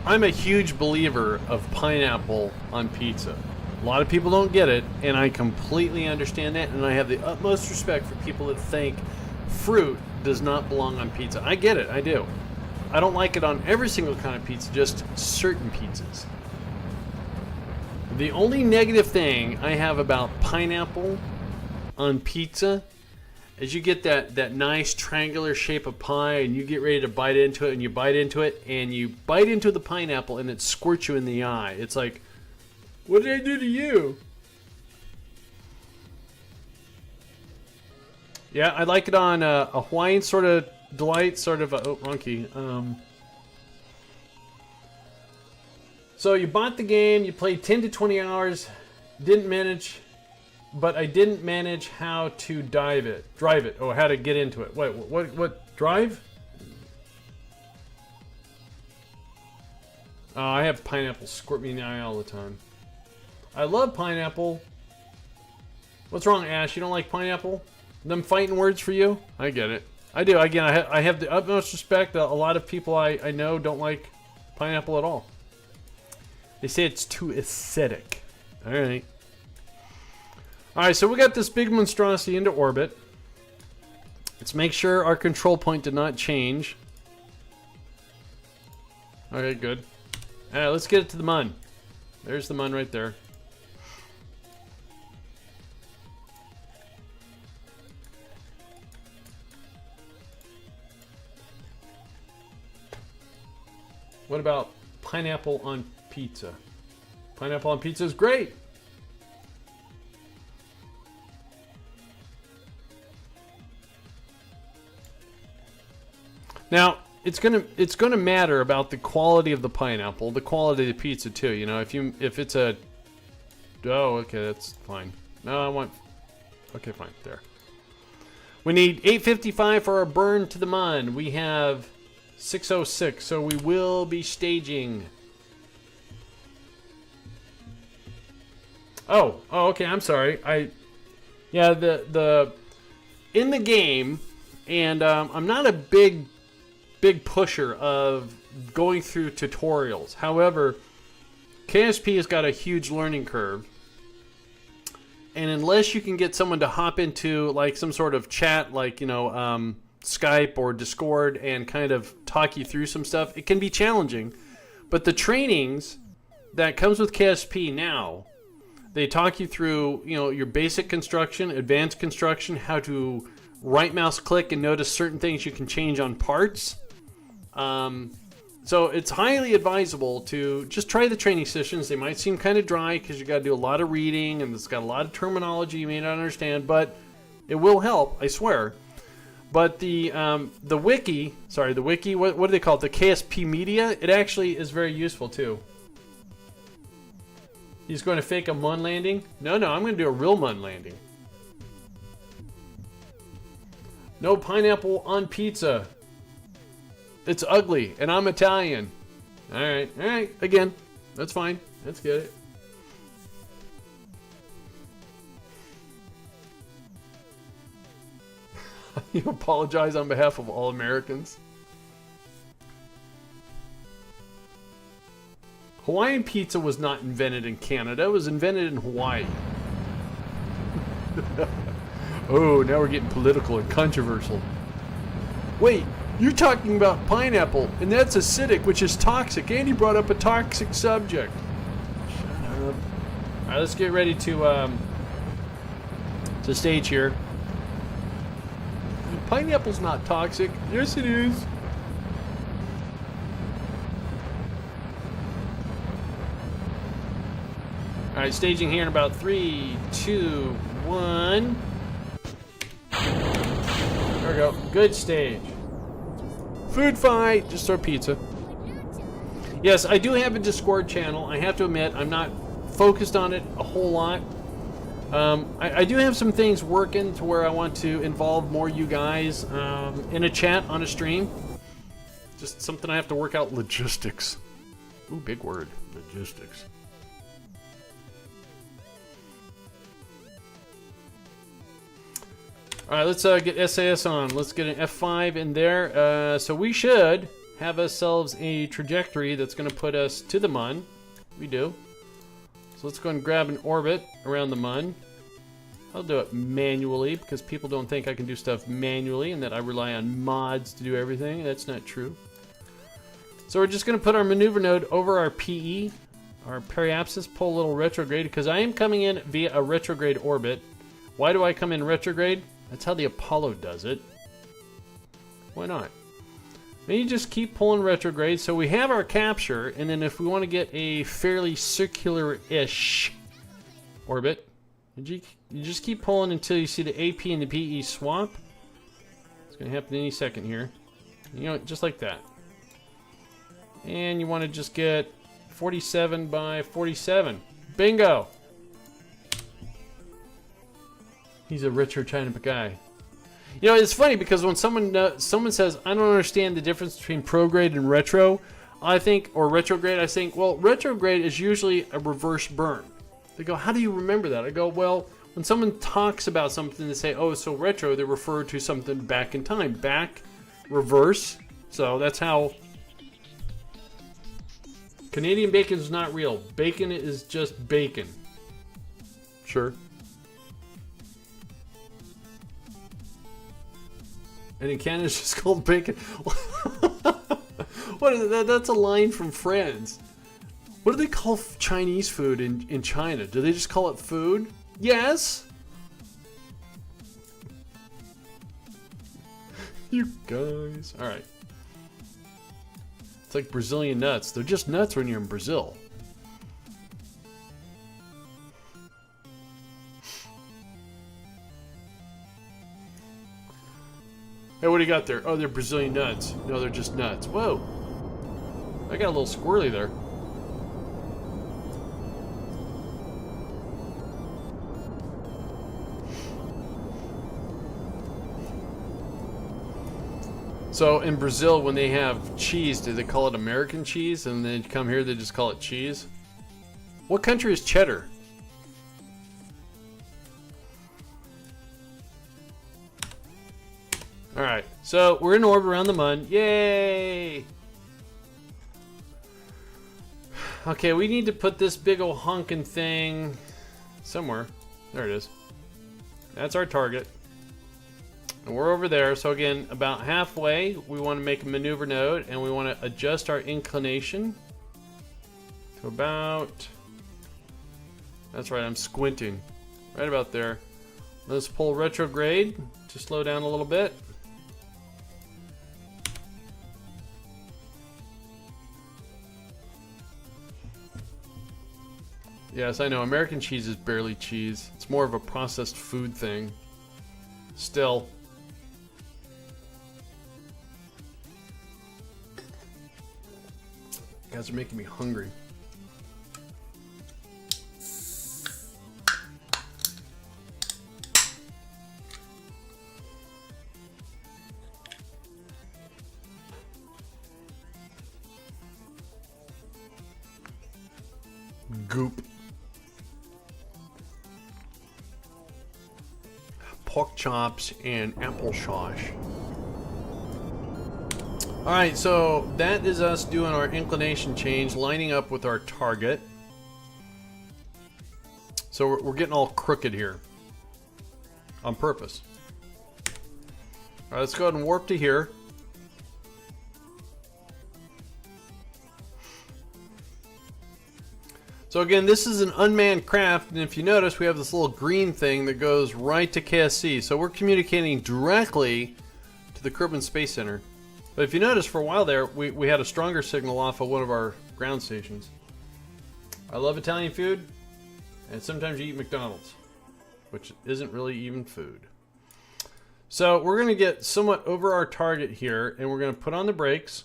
I'm a huge believer of pineapple on pizza. A lot of people don't get it, and I completely understand that, and I have the utmost respect for people that think fruit does not belong on pizza. I get it, I do. I don't like it on every single kind of pizza, just certain pizzas. The only negative thing I have about pineapple on pizza is you get that nice triangular shape of pie, and you get ready to bite into it, and you bite into it, and you bite into the pineapple, and it squirts you in the eye. It's like, what did I do to you? Yeah, I like it on a Hawaiian sort of delight, sort of a, oh, wrong key. So you bought the game, you played 10 to 20 hours, didn't manage, but I didn't manage how to drive it, or how to get into it. Wait, what, drive? Oh, I have pineapple squirt me in the eye all the time. I love pineapple. What's wrong, Ash? You don't like pineapple? Them fighting words for you? I get it. I do. Again, I have the utmost respect. A lot of people I know don't like pineapple at all. They say it's too acidic. All right. All right, so we got this big monstrosity into orbit. Let's make sure our control point did not change. Okay, good. All right, let's get it to the Mun. There's the Mun right there. What about pineapple on pizza? Pineapple on pizza is great. Now, it's gonna matter about the quality of the pineapple, the quality of the pizza too. You know, if it's a, oh, okay, that's fine. No, I want, okay, fine, there. We need 855 for our burn to the Mun. We have 606, so we will be staging. Oh, okay, I'm sorry. Yeah, the in the game, and I'm not a big pusher of going through tutorials. However, KSP has got a huge learning curve, and unless you can get someone to hop into like some sort of chat, like, you know, Skype or Discord, and kind of talk you through some stuff, it can be challenging. But the trainings that comes with KSP now, they talk you through, you know, your basic construction, advanced construction, how to right mouse click and notice certain things you can change on parts. So it's highly advisable to just try the training sessions. They might seem kind of dry because you got to do a lot of reading, and it's got a lot of terminology you may not understand, but it will help, I swear. But the wiki, what do they call it? The KSP media, it actually is very useful too. He's going to fake a Mun landing? No, I'm going to do a real Mun landing. No pineapple on pizza. It's ugly, and I'm Italian. All right. Again, that's fine. Let's get it. You apologize on behalf of all Americans. Hawaiian pizza was not invented in Canada. It was invented in Hawaii. Oh, now we're getting political and controversial. Wait, you're talking about pineapple, and that's acidic, which is toxic. Andy brought up a toxic subject. Shut up. All right, let's get ready to stage here. Pineapple's not toxic. Yes, it is. Alright, staging here in about 3, 2, 1. There we go. Good stage. Food fight! Just throw pizza. Yes, I do have a Discord channel. I have to admit, I'm not focused on it a whole lot. I do have some things working to where I want to involve more you guys in a chat on a stream. Just something I have to work out. Logistics. Ooh, big word. Logistics. Alright, let's get SAS on. Let's get an F5 in there. So we should have ourselves a trajectory that's going to put us to the Mun. We do. So let's go and grab an orbit around the Mun. I'll do it manually because people don't think I can do stuff manually and that I rely on mods to do everything. That's not true. So we're just going to put our maneuver node over our PE, our periapsis, pull a little retrograde because I am coming in via a retrograde orbit. Why do I come in retrograde? That's how the Apollo does it. Why not? Then you just keep pulling retrograde. So we have our capture, and then if we want to get a fairly circular-ish orbit, you just keep pulling until you see the AP and the PE swap. It's going to happen any second here. You know, just like that. And you want to just get 47 by 47. Bingo! He's a retro China guy. You know, it's funny because when someone says, I don't understand the difference between prograde and retro, I think, or retrograde, I think, well, retrograde is usually a reverse burn. They go, how do you remember that? I go, well, when someone talks about something, they say, oh, so retro, they refer to something back in time. Back, reverse. So that's how... Canadian bacon is not real. Bacon is just bacon. Sure. And in Canada, it's just called bacon. What is that? That's a line from Friends. What do they call Chinese food in China? Do they just call it food? Yes. You guys. All right. It's like Brazilian nuts. They're just nuts when you're in Brazil. Hey, what do you got there? Oh, they're Brazilian nuts. No, they're just nuts. Whoa. I got a little squirrely there. So in Brazil, when they have cheese, do they call it American cheese? And then come here, they just call it cheese? What country is cheddar? Alright, so we're in orbit around the Mun. Yay! Okay, we need to put this big ol' honkin' thing somewhere. There it is. That's our target. And we're over there, so again, about halfway, we want to make a maneuver node, and we want to adjust our inclination to about... That's right, I'm squinting. Right about there. Let's pull retrograde to slow down a little bit. Yes, I know, American cheese is barely cheese. It's more of a processed food thing. Still. You guys are making me hungry. Goop. Pork chops and apple sauce. Alright, so that is us doing our inclination change, lining up with our target. So we're getting all crooked here. On purpose. Alright, let's go ahead and warp to here. So again, this is an unmanned craft, and if you notice, we have this little green thing that goes right to KSC. So we're communicating directly to the Kerbin Space Center. But if you notice, for a while there, we had a stronger signal off of one of our ground stations. I love Italian food. And sometimes you eat McDonald's, which isn't really even food. So we're going to get somewhat over our target here, and we're going to put on the brakes.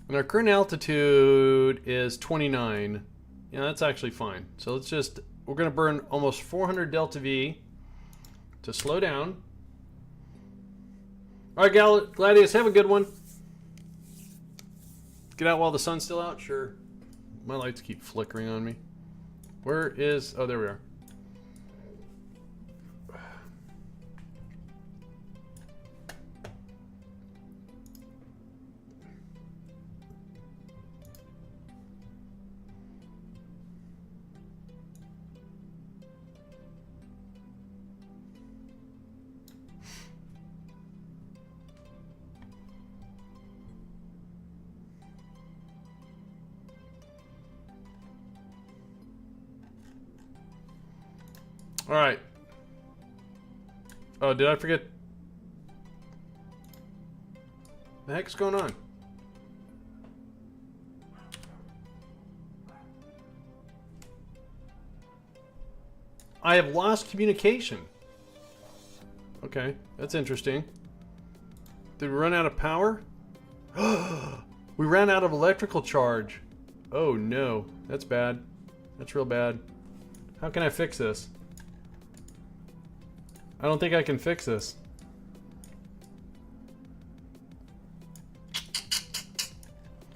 And our current altitude is 29. Yeah, that's actually fine. So let's just, we're going to burn almost 400 delta V to slow down. All right, Gladius, have a good one. Get out while the sun's still out? Sure. My lights keep flickering on me. Where is... Oh, there we are. All right. Oh, did I forget? The heck's going on? I have lost communication. Okay, that's interesting. Did we run out of power? We ran out of electrical charge. Oh no, that's bad. That's real bad. How can I fix this? I don't think I can fix this.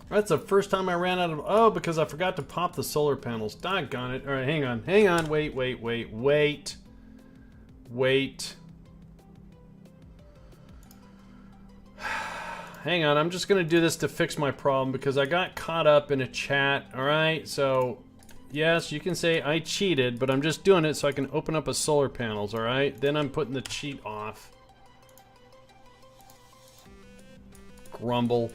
That's the first time I ran out of... Oh, because I forgot to pop the solar panels. Doggone it. All right, hang on. Hang on. Wait. Hang on. I'm just going to do this to fix my problem because I got caught up in a chat. All right, so... Yes, you can say I cheated, but I'm just doing it so I can open up a solar panels, alright? Then I'm putting the cheat off. Grumble.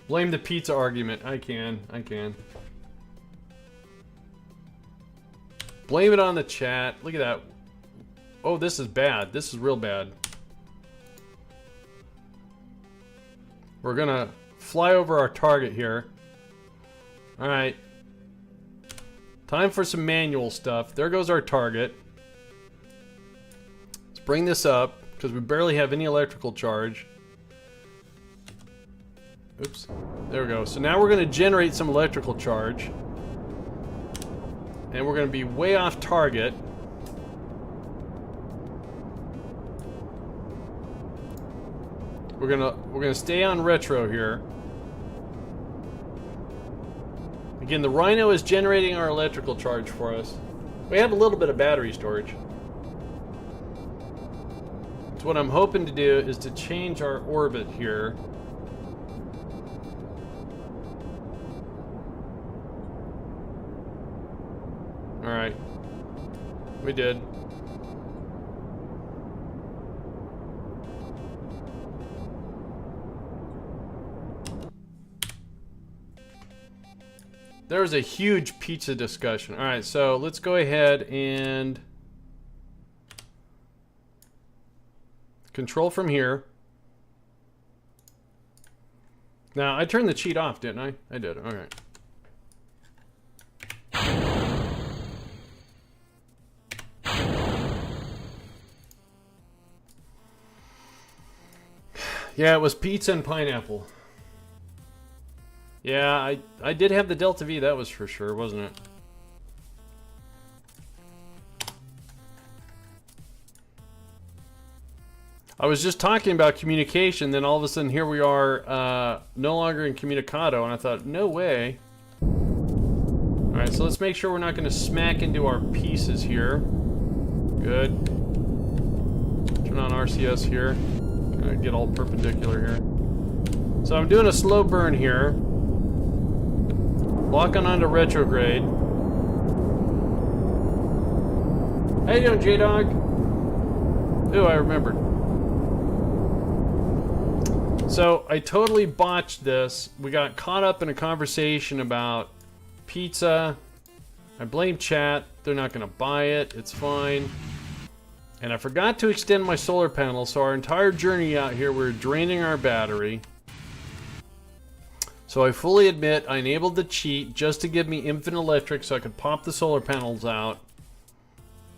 Blame the pizza argument. I can. Blame it on the chat. Look at that. Oh, this is bad. This is real bad. We're gonna fly over our target here. Alright. Time for some manual stuff. There goes our target. Let's bring this up, because we barely have any electrical charge. Oops. There we go. So now we're gonna generate some electrical charge. And we're gonna be way off target. We're gonna stay on retro here. Again, the Rhino is generating our electrical charge for us. We have a little bit of battery storage. So what I'm hoping to do is to change our orbit here. Alright. We did. There was a huge pizza discussion. All right, so let's go ahead and control from here. Now, I turned the cheat off, didn't I? I did. All right. Yeah, it was pizza and pineapple. Yeah, I did have the Delta V, that was for sure, wasn't it? I was just talking about communication, then all of a sudden here we are, no longer in communicado, and I thought, no way. Alright, so let's make sure we're not going to smack into our pieces here. Good. Turn on RCS here. Kind of get all perpendicular here. So I'm doing a slow burn here. Locking onto retrograde. How you doing, J-Dog? Ooh, I remembered. So, I totally botched this. We got caught up in a conversation about pizza. I blame chat. They're not going to buy it. It's fine. And I forgot to extend my solar panel, so our entire journey out here, we're draining our battery. So I fully admit I enabled the cheat just to give me infinite electric so I could pop the solar panels out.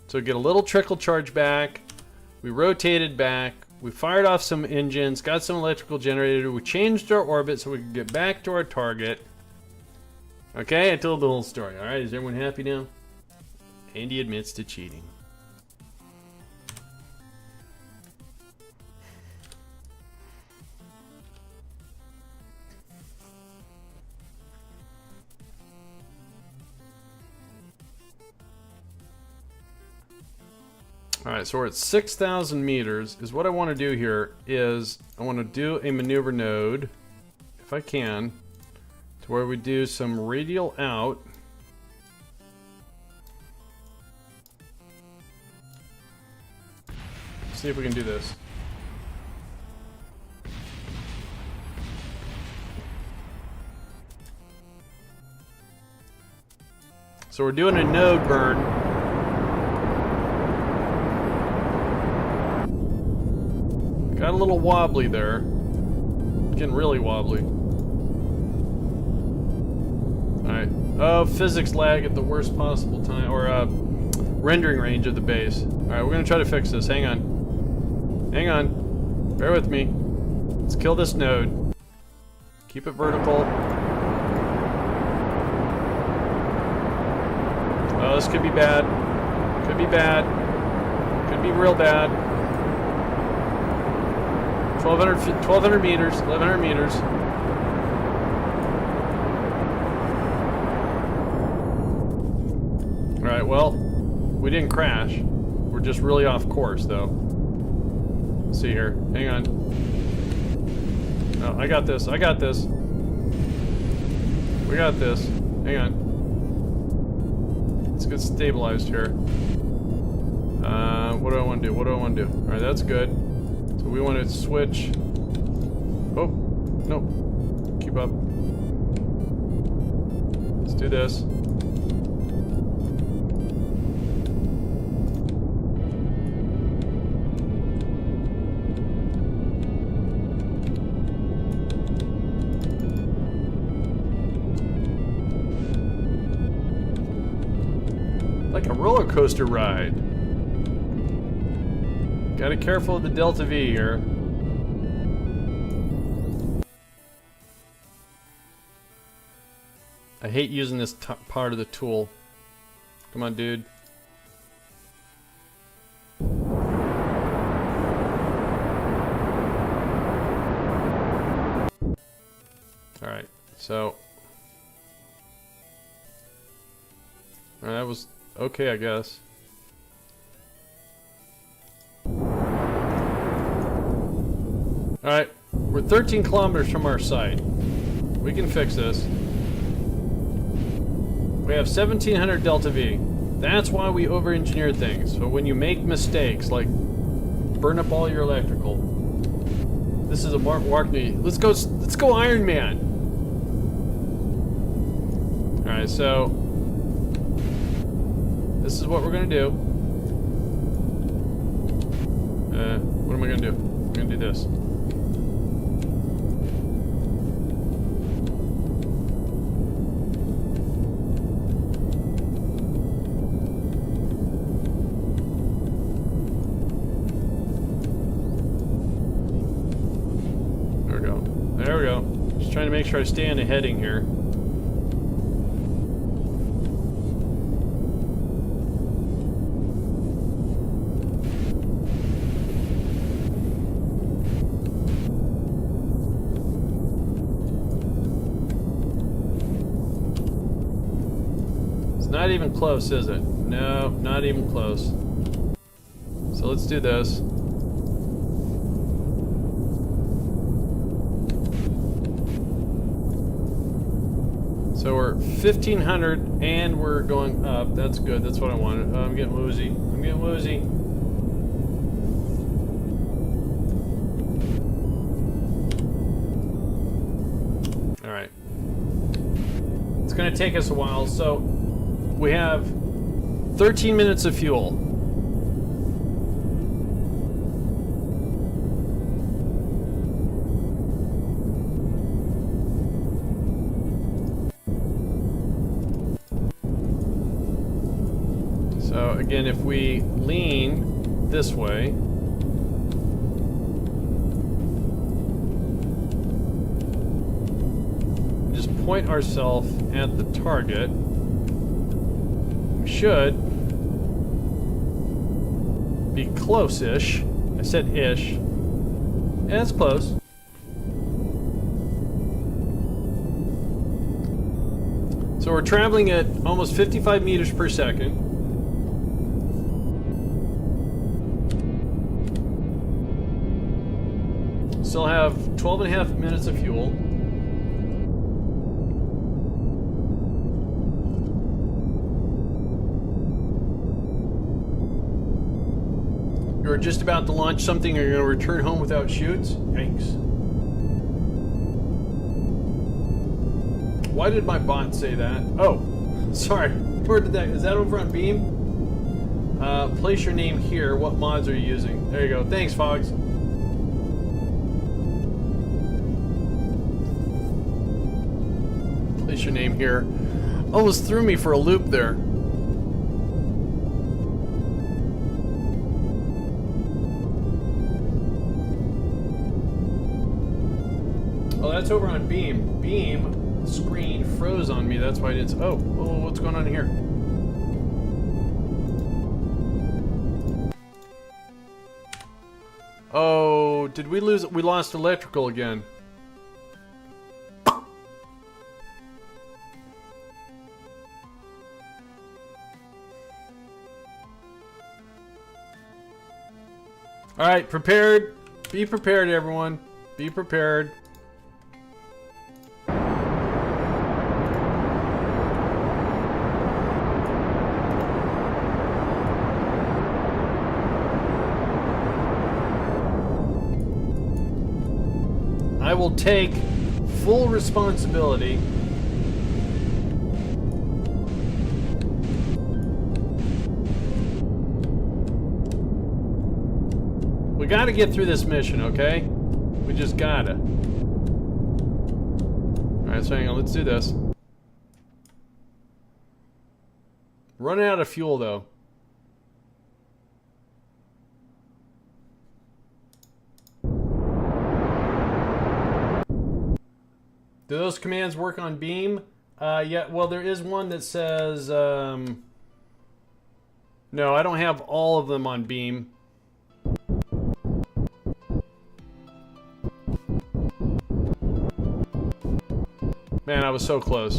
So get a little trickle charge back. We rotated back. We fired off some engines, got some electrical generator. We changed our orbit so we could get back to our target. Okay, I told the whole story. All right, is everyone happy now? Andy admits to cheating. Alright, so we're at 6,000 meters. Is what I want to do here is I want to do a maneuver node, if I can, to where we do some radial out. See if we can do this. So we're doing a node burn. Got a little wobbly there. Getting really wobbly. Alright. Oh, physics lag at the worst possible time. Or, rendering range of the base. Alright, we're gonna try to fix this. Hang on. Hang on. Bear with me. Let's kill this node. Keep it vertical. Oh, this could be bad. Could be bad. Could be real bad. 1,200 meters, 1,100 meters. Alright, well, we didn't crash. We're just really off course, though. Let's see here. Hang on. Oh, I got this. I got this. We got this. Hang on. Let's get stabilized here. What do I want to do? What do I want to do? Alright, that's good. So we want to switch. Oh, no. Keep up. Let's do this. Like a roller coaster ride. Gotta be careful of the Delta V here. I hate using this part of the tool. Come on, dude. Alright, so... that was okay, I guess. Alright, we're 13 kilometers from our site. We can fix this. We have 1,700 Delta V. That's why we over-engineer things. So when you make mistakes, like burn up all your electrical. This is a Mark-me. Let's go Iron Man! Alright, so this is what we're gonna do. What am I gonna do? I'm gonna do this. There we go. Just trying to make sure I stay on the heading here. It's not even close, is it? No, not even close. So let's do this. So we're 1,500 and we're going up. That's good. That's what I wanted. Oh, I'm getting woozy. I'm getting woozy. All right. It's going to take us a while. So we have 13 minutes of fuel. So again, if we lean this way, just point ourselves at the target, we should be close-ish. I said ish. Yeah, it's close. So we're traveling at almost 55 meters per second. Still have 12 and a half minutes of fuel. You're just about to launch something, or you're going to return home without chutes? Yikes. Why did my bot say that? Oh, sorry. Where did that? Is that over on Beam? Place your name here. What mods are you using? There you go. Thanks, Fogs. Place your name here. Almost threw me for a loop there. Oh, that's over on Beam. Beam screen froze on me. That's why I didn't. Oh, what's going on here? Oh, did we lose? We lost electrical again. All right, prepared. Be prepared, everyone. Be prepared. I will take full responsibility. We gotta get through this mission, okay? We just gotta. Alright, so hang on, let's do this. Running out of fuel, though. Do those commands work on Beam? Yeah, well, there is one that says... No, I don't have all of them on Beam. Man, I was so close.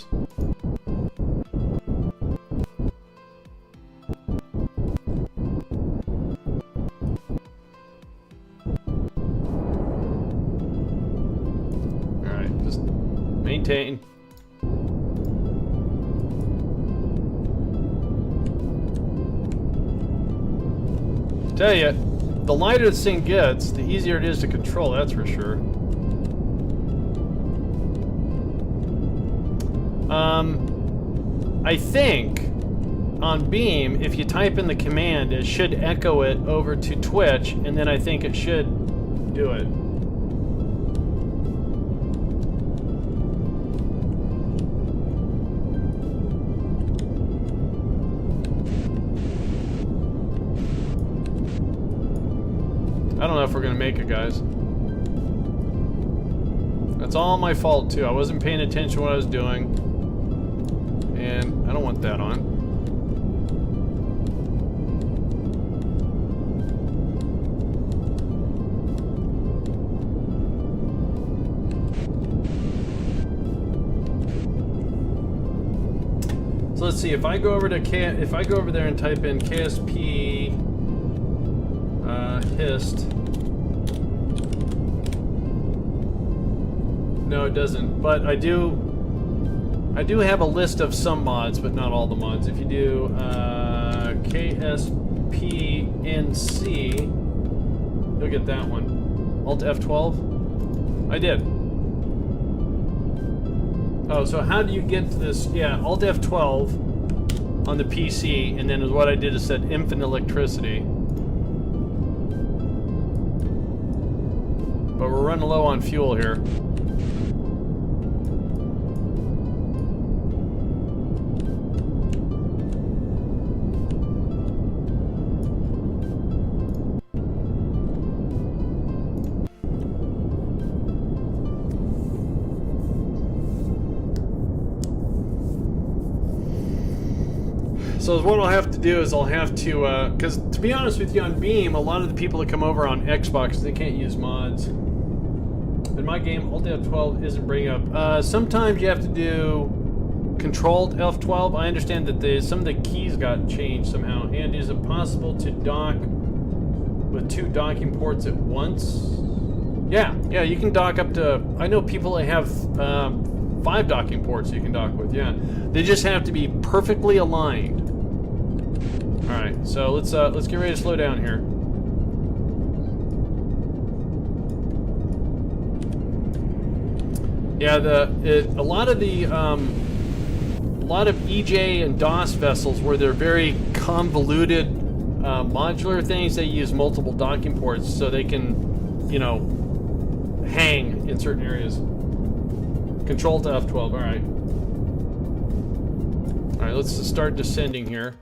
Alright, just maintain. Tell you, the lighter this thing gets, the easier it is to control, that's for sure. I think on Beam, if you type in the command, it should echo it over to Twitch, and then I think it should do it. I don't know if we're gonna make it, guys. That's all my fault, too. I wasn't paying attention to what I was doing. And I don't want that on. So let's see, if I go over to if I go over there and type in KSP Hist. No, it doesn't. But I do have a list of some mods, but not all the mods. If you do KSPNC, you'll get that one. Alt F12? I did. Oh, so how do you get to this? Yeah, Alt F12 on the PC, and then what I did is set infinite electricity. But we're running low on fuel here. So what I'll have to do is I'll have to, because to be honest with you, on Beam, a lot of the people that come over on Xbox, they can't use mods. In my game, Alt F12 isn't bringing up. Sometimes you have to do Controlled F12. I understand that some of the keys got changed somehow. And is it possible to dock with 2 docking ports at once? Yeah, you can dock up to. I know people that have 5 docking ports you can dock with. Yeah, they just have to be perfectly aligned. All right, so let's get ready to slow down here. Yeah, a lot of EJ and DOS vessels where they're very convoluted modular things, they use multiple docking ports so they can, you know, hang in certain areas. Control to F12. All right, let's start descending here.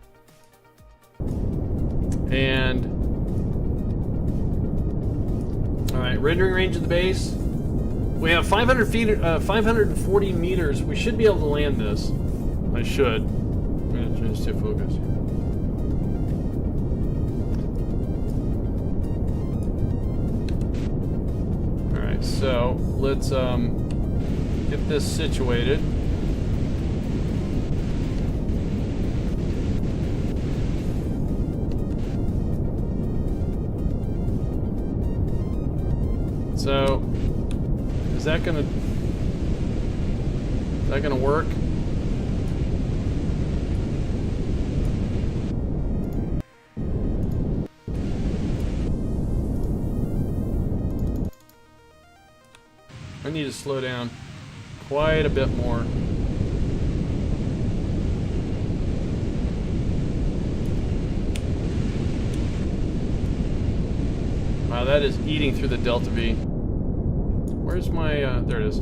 And all right, rendering range of the base. We have 500 feet, 540 meters. We should be able to land this. I should. I'm gonna change to focus. All right, so let's get this situated. So, is that gonna work? I need to slow down quite a bit more. Wow, that is eating through the Delta V. Where's my, there it is.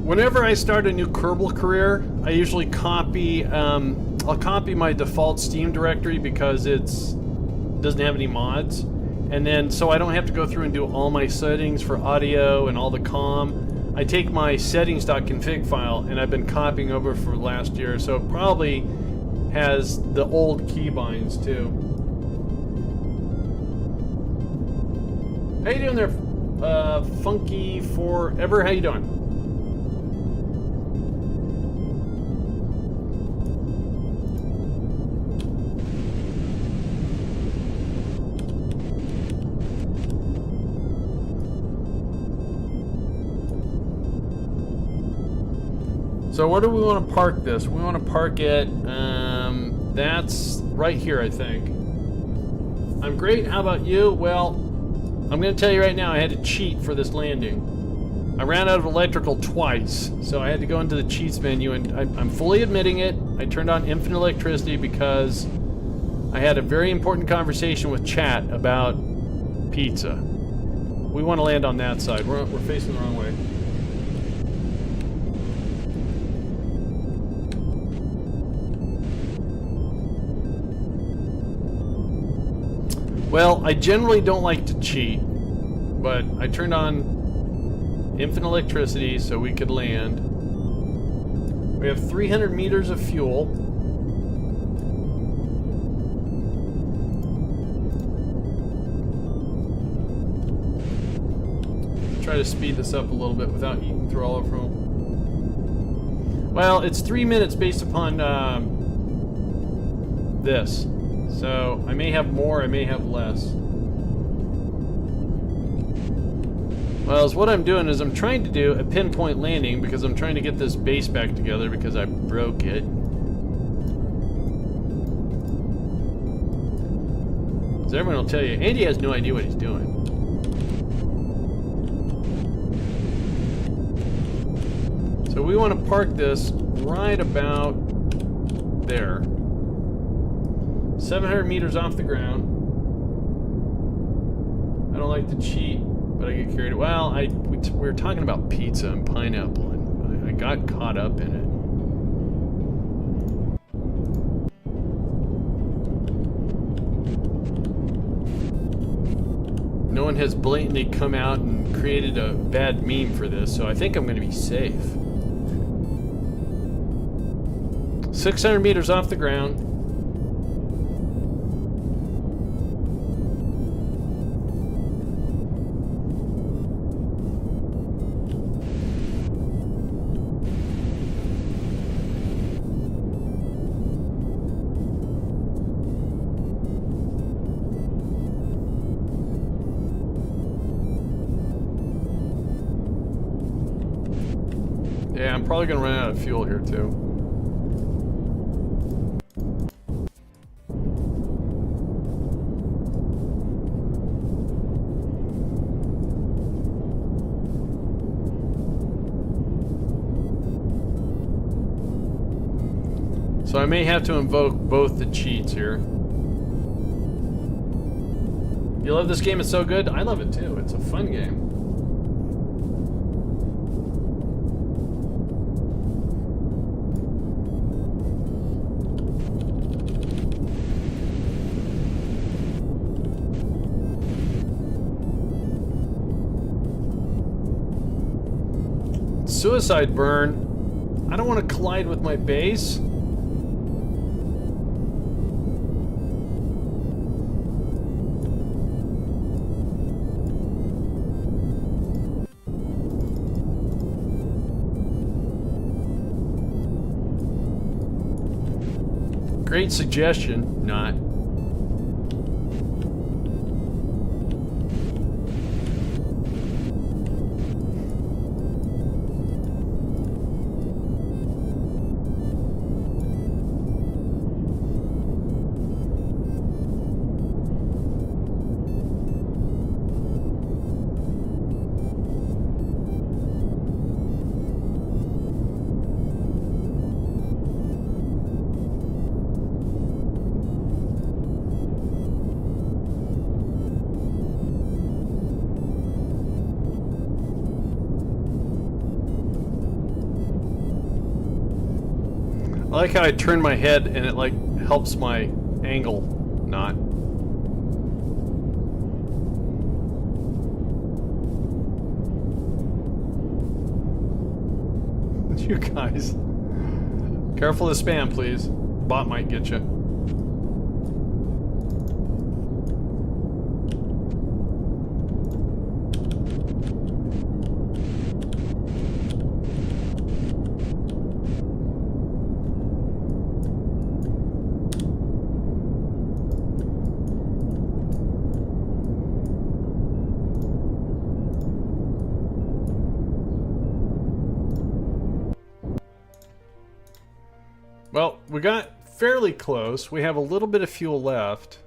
Whenever I start a new Kerbal career, I usually copy, I'll copy my default Steam directory because doesn't have any mods. And then, so I don't have to go through and do all my settings for audio and all the comm. I take my settings.config file and I've been copying over for last year, so it probably has the old keybinds too. How you doing there, Funky Forever? How you doing? So where do we want to park this? We want to park it, that's right here, I think. I'm great, how about you? Well, I'm going to tell you right now, I had to cheat for this landing. I ran out of electrical twice, so I had to go into the cheats menu, and I'm fully admitting it. I turned on infinite electricity because I had a very important conversation with chat about pizza. We want to land on that side. We're facing the wrong way. Well, I generally don't like to cheat, but I turned on infinite electricity so we could land. We have 300 meters of fuel. Try to speed this up a little bit without eating through all of them. Well, it's 3 minutes based upon this. So, I may have more, I may have less. Well, what I'm doing is I'm trying to do a pinpoint landing because I'm trying to get this base back together because I broke it. Because everyone will tell you, Andy has no idea what he's doing. So we want to park this right about there. 700 meters off the ground. I don't like to cheat, but I get carried away. Well, we were talking about pizza and pineapple, and I got caught up in it. No one has blatantly come out and created a bad meme for this, so I think I'm going to be safe. 600 meters off the ground. Yeah, I'm probably gonna run out of fuel here too. So I may have to invoke both the cheats here. You love this game? It's so good? I love it too. It's a fun game. Suicide burn. I don't want to collide with my base. Great suggestion, not. I like how I turn my head and it like helps my angle not. You guys. Careful of spam, please. Bot might get you. Well, we got fairly close. We have a little bit of fuel left.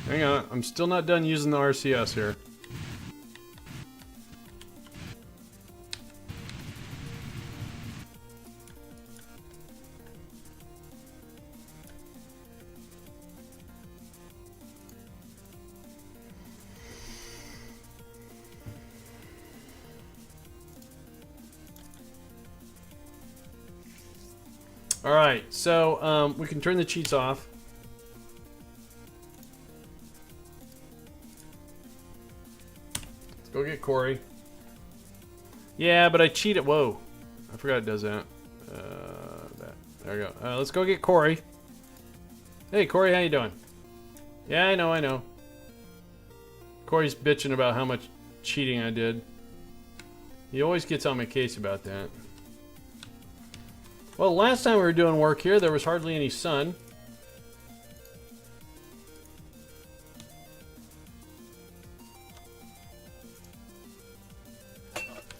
Hang on, I'm still not done using the RCS here. Alright, so we can turn the cheats off. Let's go get Corey. Yeah, but I cheated. Whoa. I forgot it does that. There we go. Let's go get Corey. Hey, Corey, how you doing? Yeah, I know. Corey's bitching about how much cheating I did. He always gets on my case about that. Well, last time we were doing work here, there was hardly any sun.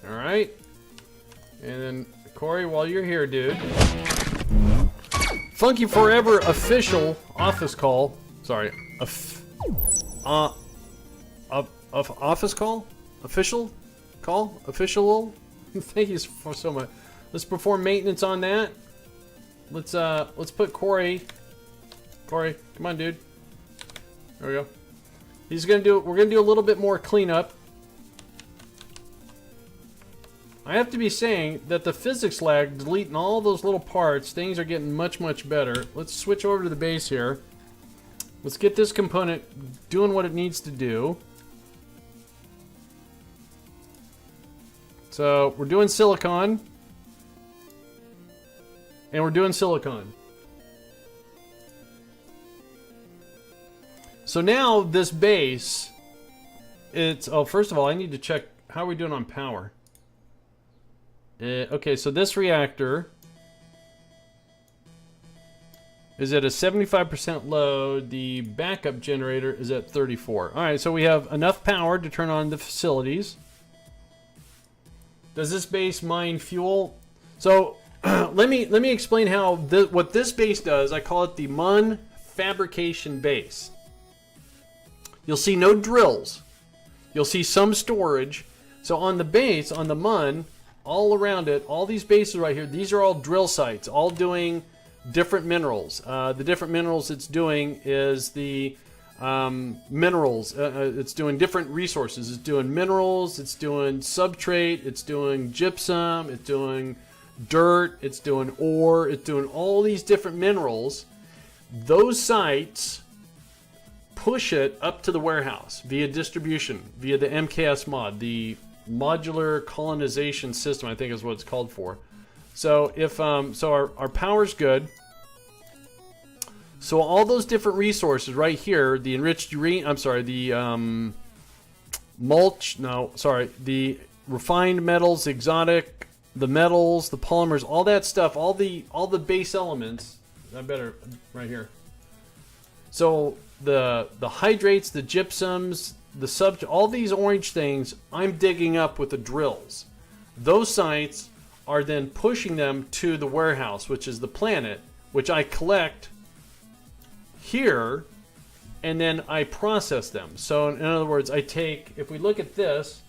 Alright. And then, Corey, while you're here, dude. Funky Forever official office call. Sorry. Office call? Official call? Official? Thank you so much. Let's perform maintenance on that. Let's put Corey. Corey, come on, dude. There we go. He's gonna do. We're gonna do a little bit more cleanup. I have to be saying that the physics lag, deleting all those little parts, things are getting much, much better. Let's switch over to the base here. Let's get this component doing what it needs to do. So we're doing silicon. And we're doing silicon. So now this base, it's, oh, first of all, I need to check, how are we doing on power? Okay, so this reactor is at a 75% load. The backup generator is at 34. All right, so we have enough power to turn on the facilities. Does this base mine fuel? So let me explain how what this base does. I call it the Mun fabrication base. You'll see no drills. You'll see some storage. So on the base, on the Mun, all around it, all these bases right here, these are all drill sites, all doing different minerals. The different minerals it's doing is the minerals. It's doing different resources. It's doing minerals, it's doing substrate, it's doing gypsum, it's doing dirt, it's doing ore, it's doing all these different minerals. Those sites push it up to the warehouse via distribution, via the MKS mod, the modular colonization system, I think is what it's called for. So if so our power's good. So all those different resources right here, the enriched uranium, I'm sorry, the the refined metals, exotic, the metals, the polymers, all that stuff, all the base elements, I better right here. So the hydrates, the gypsums, all these orange things, I'm digging up with the drills. Those sites are then pushing them to the warehouse, which is the planet, which I collect here, and then I process them. So in other words, I take, if we look at this,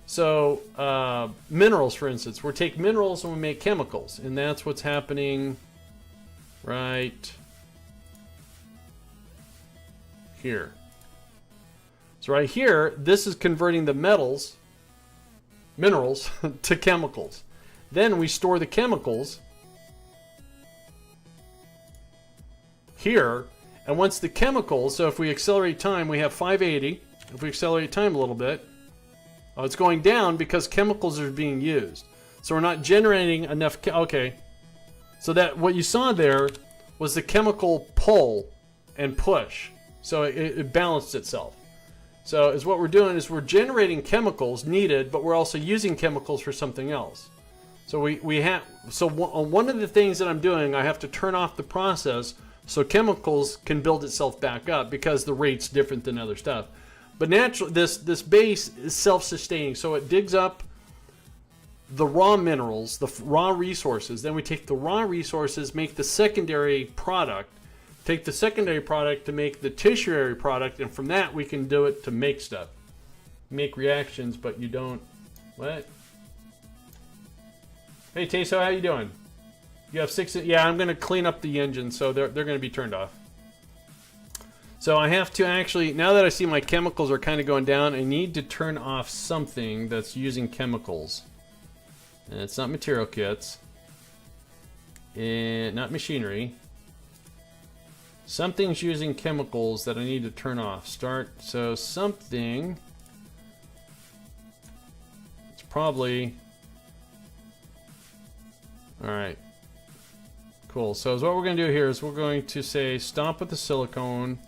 so minerals, for instance, we take minerals and we make chemicals, and that's what's happening right here. So right here, this is converting the minerals to chemicals. Then we store the chemicals here, and once the chemicals, so if we accelerate time, we have 580. If we accelerate time a little bit, it's going down because chemicals are being used. So we're not generating enough, okay. So that, what you saw there was the chemical pull and push. So it balanced itself. So is what we're doing is we're generating chemicals needed, but we're also using chemicals for something else. So we have, so one of the things that I'm doing, I have to turn off the process so chemicals can build itself back up because the rate's different than other stuff. But naturally, this base is self-sustaining, so it digs up the raw minerals, the raw resources. Then we take the raw resources, make the secondary product, take the secondary product to make the tertiary product, and from that we can do it to make stuff. Make reactions, but you don't... What? Hey, Teso, how you doing? You have 6... Yeah, I'm going to clean up the engine, so they're going to be turned off. So I have to actually... Now that I see my chemicals are kind of going down, I need to turn off something that's using chemicals. And it's not material kits. And not machinery. Something's using chemicals that I need to turn off. Start, so something, it's probably, all right, cool. So what we're going to do here is we're going to say stop with the silicone.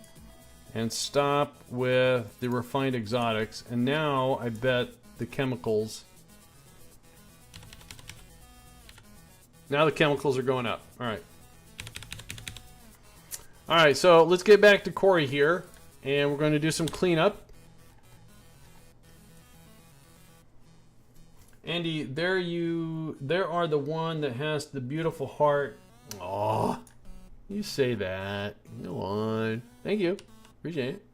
and stop with the refined exotics. And now I bet the chemicals. Now the chemicals are going up. All right. All right, so let's get back to Corey here, and we're going to do some cleanup. Andy, there are the one that has the beautiful heart. Aw, you say that. Go on. Thank you. Appreciate it.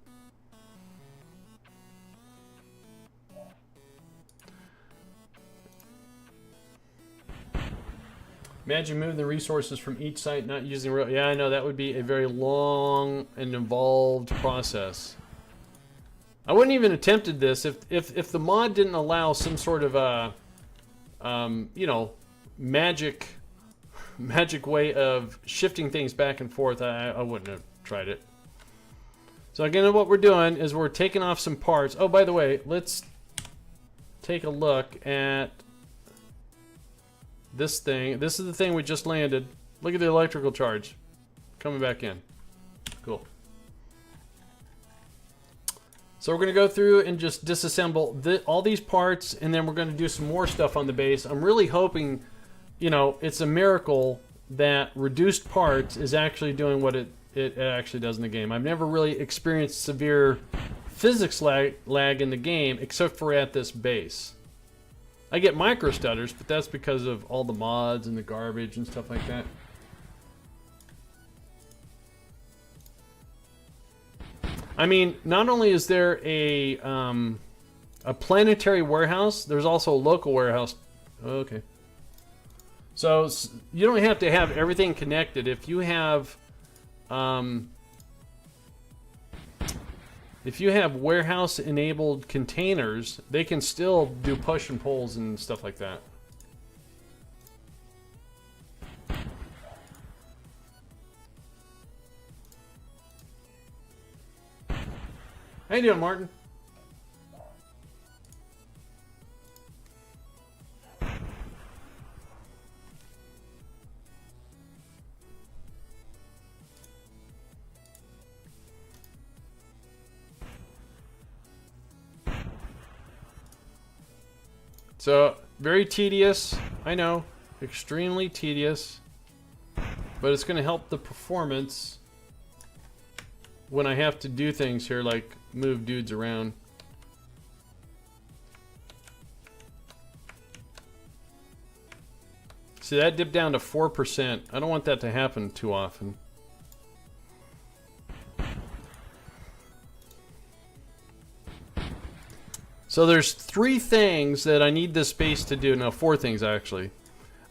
Imagine moving the resources from each site, not using real. Yeah, I know that would be a very long and involved process. I wouldn't even attempted this if the mod didn't allow some sort of you know, magic way of shifting things back and forth. I wouldn't have tried it. So again, what we're doing is we're taking off some parts. Oh, by the way, let's take a look at this thing. This is the thing we just landed. Look at the electrical charge coming back in. Cool. So we're going to go through and just disassemble all these parts, and then we're going to do some more stuff on the base. I'm really hoping, you know, it's a miracle that reduced parts is actually doing what it actually does in the game. I've never really experienced severe physics lag in the game, except for at this base. I get micro stutters, but that's because of all the mods and the garbage and stuff like that. I mean, not only is there a planetary warehouse, there's also a local warehouse. Okay. So you don't have to have everything connected. If you have warehouse enabled containers, they can still do push and pulls and stuff like that. How you doing, Martin? So, very tedious, I know, extremely tedious, but it's going to help the performance when I have to do things here, like move dudes around. See, that dipped down to 4%. I don't want that to happen too often. So there's 3 things that I need this base to do. No, 4 things actually.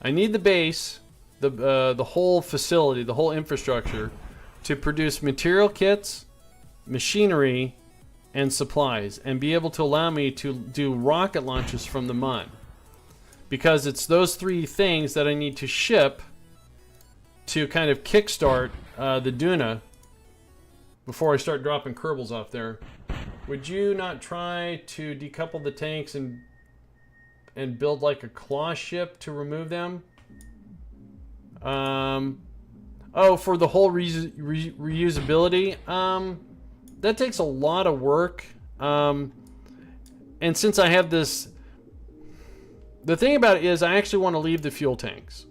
I need the base, the whole facility, the whole infrastructure, to produce material kits, machinery, and supplies, and be able to allow me to do rocket launches from the Mun. Because it's those 3 things that I need to ship to kind of kickstart the Duna before I start dropping Kerbals off there. Would you not try to decouple the tanks and build like a claw ship to remove them? Oh, for the whole reusability? That takes a lot of work. And since I have this... The thing about it is I actually want to leave the fuel tanks.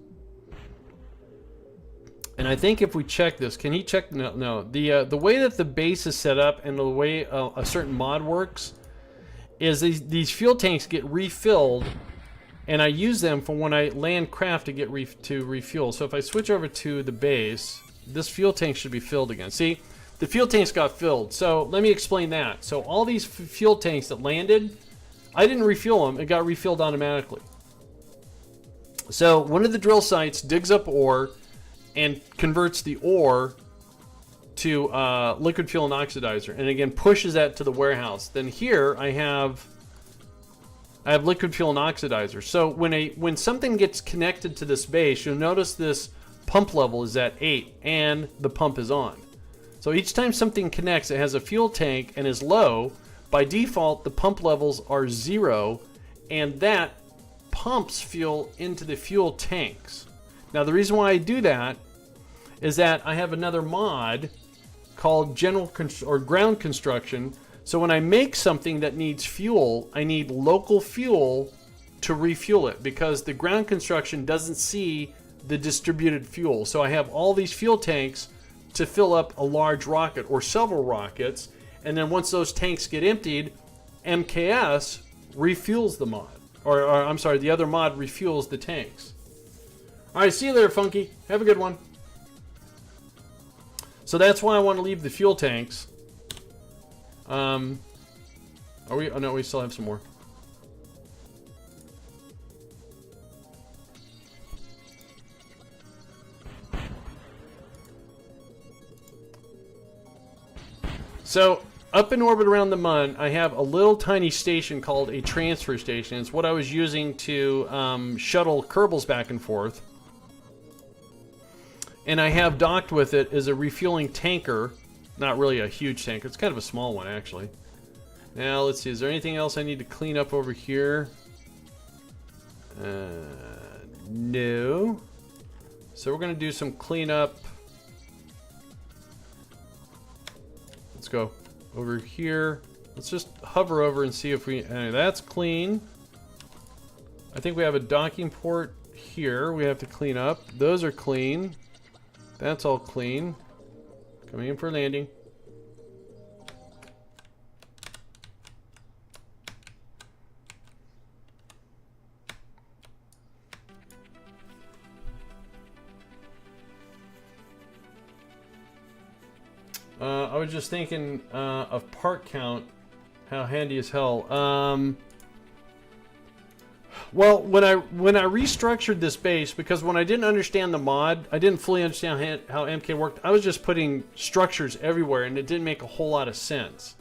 And I think if we check this, can he check? No. The way that the base is set up and the way a certain mod works is these fuel tanks get refilled, and I use them for when I land craft to get to refuel. So if I switch over to the base, this fuel tank should be filled again. See, the fuel tanks got filled. So let me explain that. So all these fuel tanks that landed, I didn't refuel them. It got refilled automatically. So one of the drill sites digs up ore and converts the ore to liquid fuel and oxidizer, and again pushes that to the warehouse. Then here I have liquid fuel and oxidizer. So when something gets connected to this base, you'll notice this pump level is at 8 and the pump is on. So each time something connects, it has a fuel tank and is low. By default, the pump levels are 0, and that pumps fuel into the fuel tanks. Now the reason why I do that is that I have another mod called ground construction. So when I make something that needs fuel, I need local fuel to refuel it, because the ground construction doesn't see the distributed fuel. So I have all these fuel tanks to fill up a large rocket or several rockets, and then once those tanks get emptied, MKS refuels the mod. Or I'm sorry, the other mod refuels the tanks. Alright, see you later, Funky. Have a good one. So that's why I want to leave the fuel tanks. Are we? Oh no, we still have some more. So, up in orbit around the Mun, I have a little tiny station called a transfer station. It's what I was using to shuttle Kerbals back and forth. And I have docked with it as a refueling tanker. Not really a huge tanker. It's kind of a small one, actually. Now, let's see. Is there anything else I need to clean up over here? No. So we're going to do some cleanup. Let's go over here. Let's just hover over and see if we... that's clean. I think we have a docking port here we have to clean up. Those are clean. That's all clean. Coming in for landing. I was just thinking of part count, how handy as hell. Well, when I restructured this base, because when I didn't understand the mod, I didn't fully understand how MK worked. I was just putting structures everywhere, and it didn't make a whole lot of sense.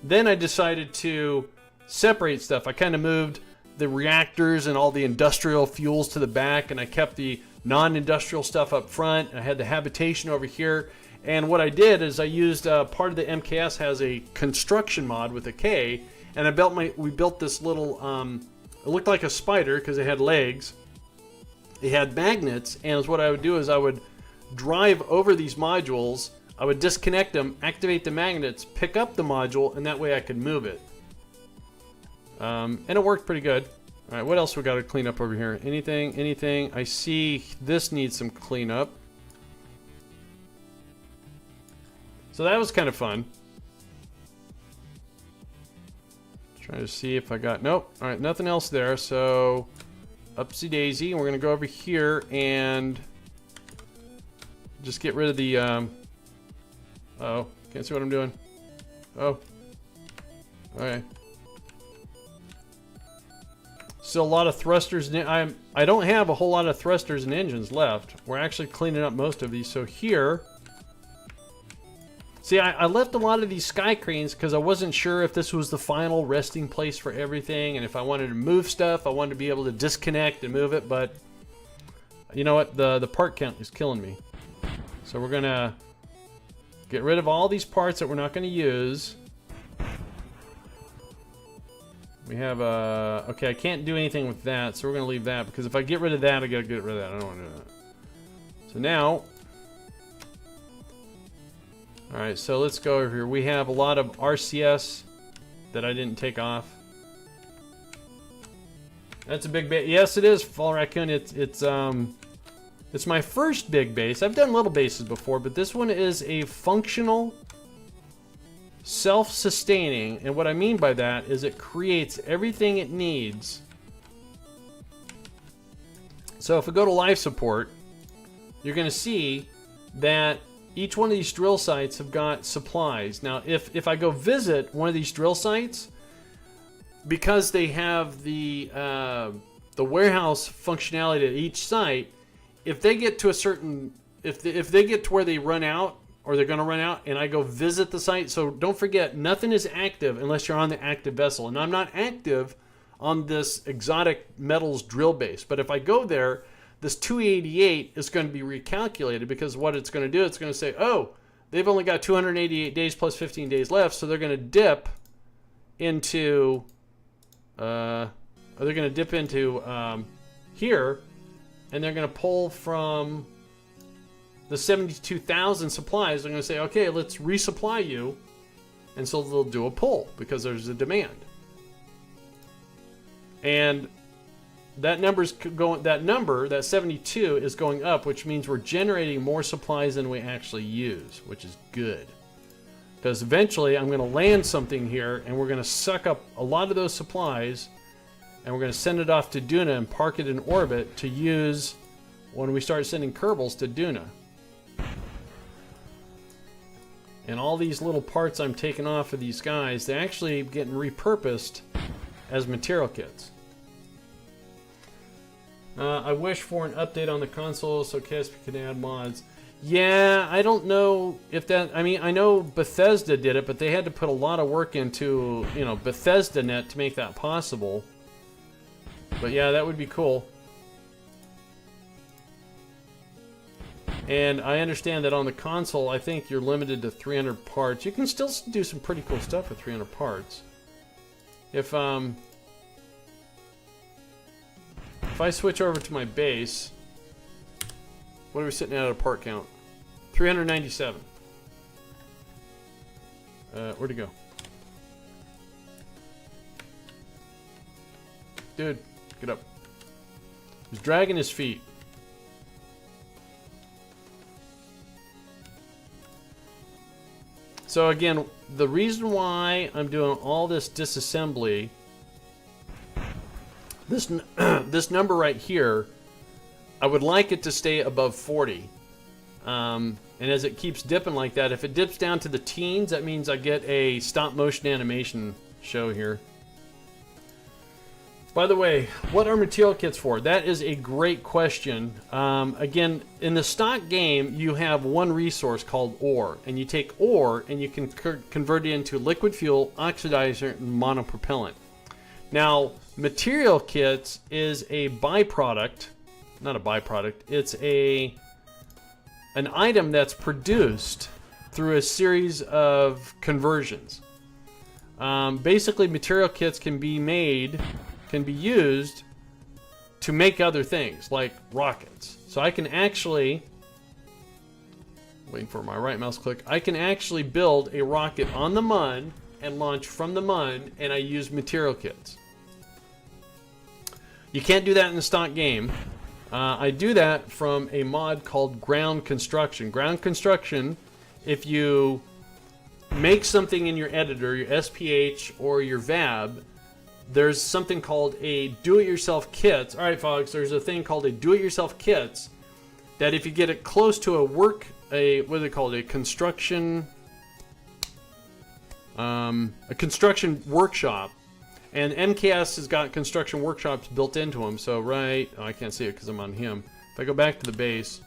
Then I decided to separate stuff. I kind of moved the reactors and all the industrial fuels to the back, and I kept the non-industrial stuff up front. I had the habitation over here. And what I did is I used part of the MKS has a construction mod with a K, and we built this little, it looked like a spider because it had legs. It had magnets, and what I would do is I would drive over these modules, I would disconnect them, activate the magnets, pick up the module, and that way I could move it. And it worked pretty good. All right, what else we got to clean up over here? Anything? I see this needs some cleanup. So that was kind of fun. Trying to see if I got... Nope. All right, nothing else there. So, upsy daisy. And we're going to go over here and just get rid of the... Uh-oh. Can't see what I'm doing. Oh. Okay. Still a lot of thrusters. I don't have a whole lot of thrusters and engines left. We're actually cleaning up most of these. So here... See, I left a lot of these sky cranes because I wasn't sure if this was the final resting place for everything, and if I wanted to move stuff, I wanted to be able to disconnect and move it, but you know what? The part count is killing me. So we're going to get rid of all these parts that we're not going to use. We have okay, I can't do anything with that, so we're going to leave that, because if I get rid of that, I got to get rid of that. I don't want to do that. So now... Alright, so let's go over here. We have a lot of RCS that I didn't take off. That's a big base. Yes, it is, Fall Raccoon. It's my first big base. I've done little bases before, but this one is a functional, self-sustaining, and what I mean by that is it creates everything it needs. So if we go to life support, you're going to see that each one of these drill sites have got supplies. Now, if I go visit one of these drill sites, because they have the warehouse functionality at each site, if they get to a certain, if they get to where they run out, or they're going to run out, and I go visit the site, so don't forget, nothing is active unless you're on the active vessel. And I'm not active on this exotic metals drill base, but if I go there, this 288 is going to be recalculated, because what it's going to do, it's going to say, oh, they've only got 288 days plus 15 days left, so they're going to dip into, they're going to dip into here, and they're going to pull from the 72,000 supplies are going to say, okay, let's resupply you. And so they'll do a pull because there's a demand. And that that 72 is going up, which means we're generating more supplies than we actually use, which is good. Because eventually I'm going to land something here and we're going to suck up a lot of those supplies and we're going to send it off to Duna and park it in orbit to use when we start sending Kerbals to Duna. And all these little parts I'm taking off of these guys, they're actually getting repurposed as material kits. I wish for an update on the console so KSP can add mods. Yeah, I don't know if that... I mean, I know Bethesda did it, but they had to put a lot of work into, you know, Bethesda Net to make that possible. But yeah, that would be cool. And I understand that on the console, I think you're limited to 300 parts. You can still do some pretty cool stuff with 300 parts. If I switch over to my base, what are we sitting at a part count? 397. Where'd he go? Dude, get up. He's dragging his feet. So again, the reason why I'm doing all this disassembly, this number right here, I would like it to stay above 40. And as it keeps dipping like that, if it dips down to the teens, that means I get a stop motion animation show here. By the way, what are material kits for? That is a great question. Again, in the stock game, you have one resource called ore, and you take ore and you can convert it into liquid fuel, oxidizer, and monopropellant. Now, material kits is a byproduct, not a byproduct, it's an item that's produced through a series of conversions. Basically, material kits can be used to make other things, like rockets. So I can actually, waiting for my right mouse click, I can actually build a rocket on the Mun and launch from the Mun, and I use material kits. You can't do that in the stock game. I do that from a mod called Ground Construction. Ground Construction, if you make something in your editor, your SPH or your VAB, there's something called a do-it-yourself kit. All right, folks, there's a thing called a do-it-yourself kits that if you get it close to what do they call it? A construction workshop. And MKS has got construction workshops built into them. So I can't see it because I'm on him. If I go back to the base.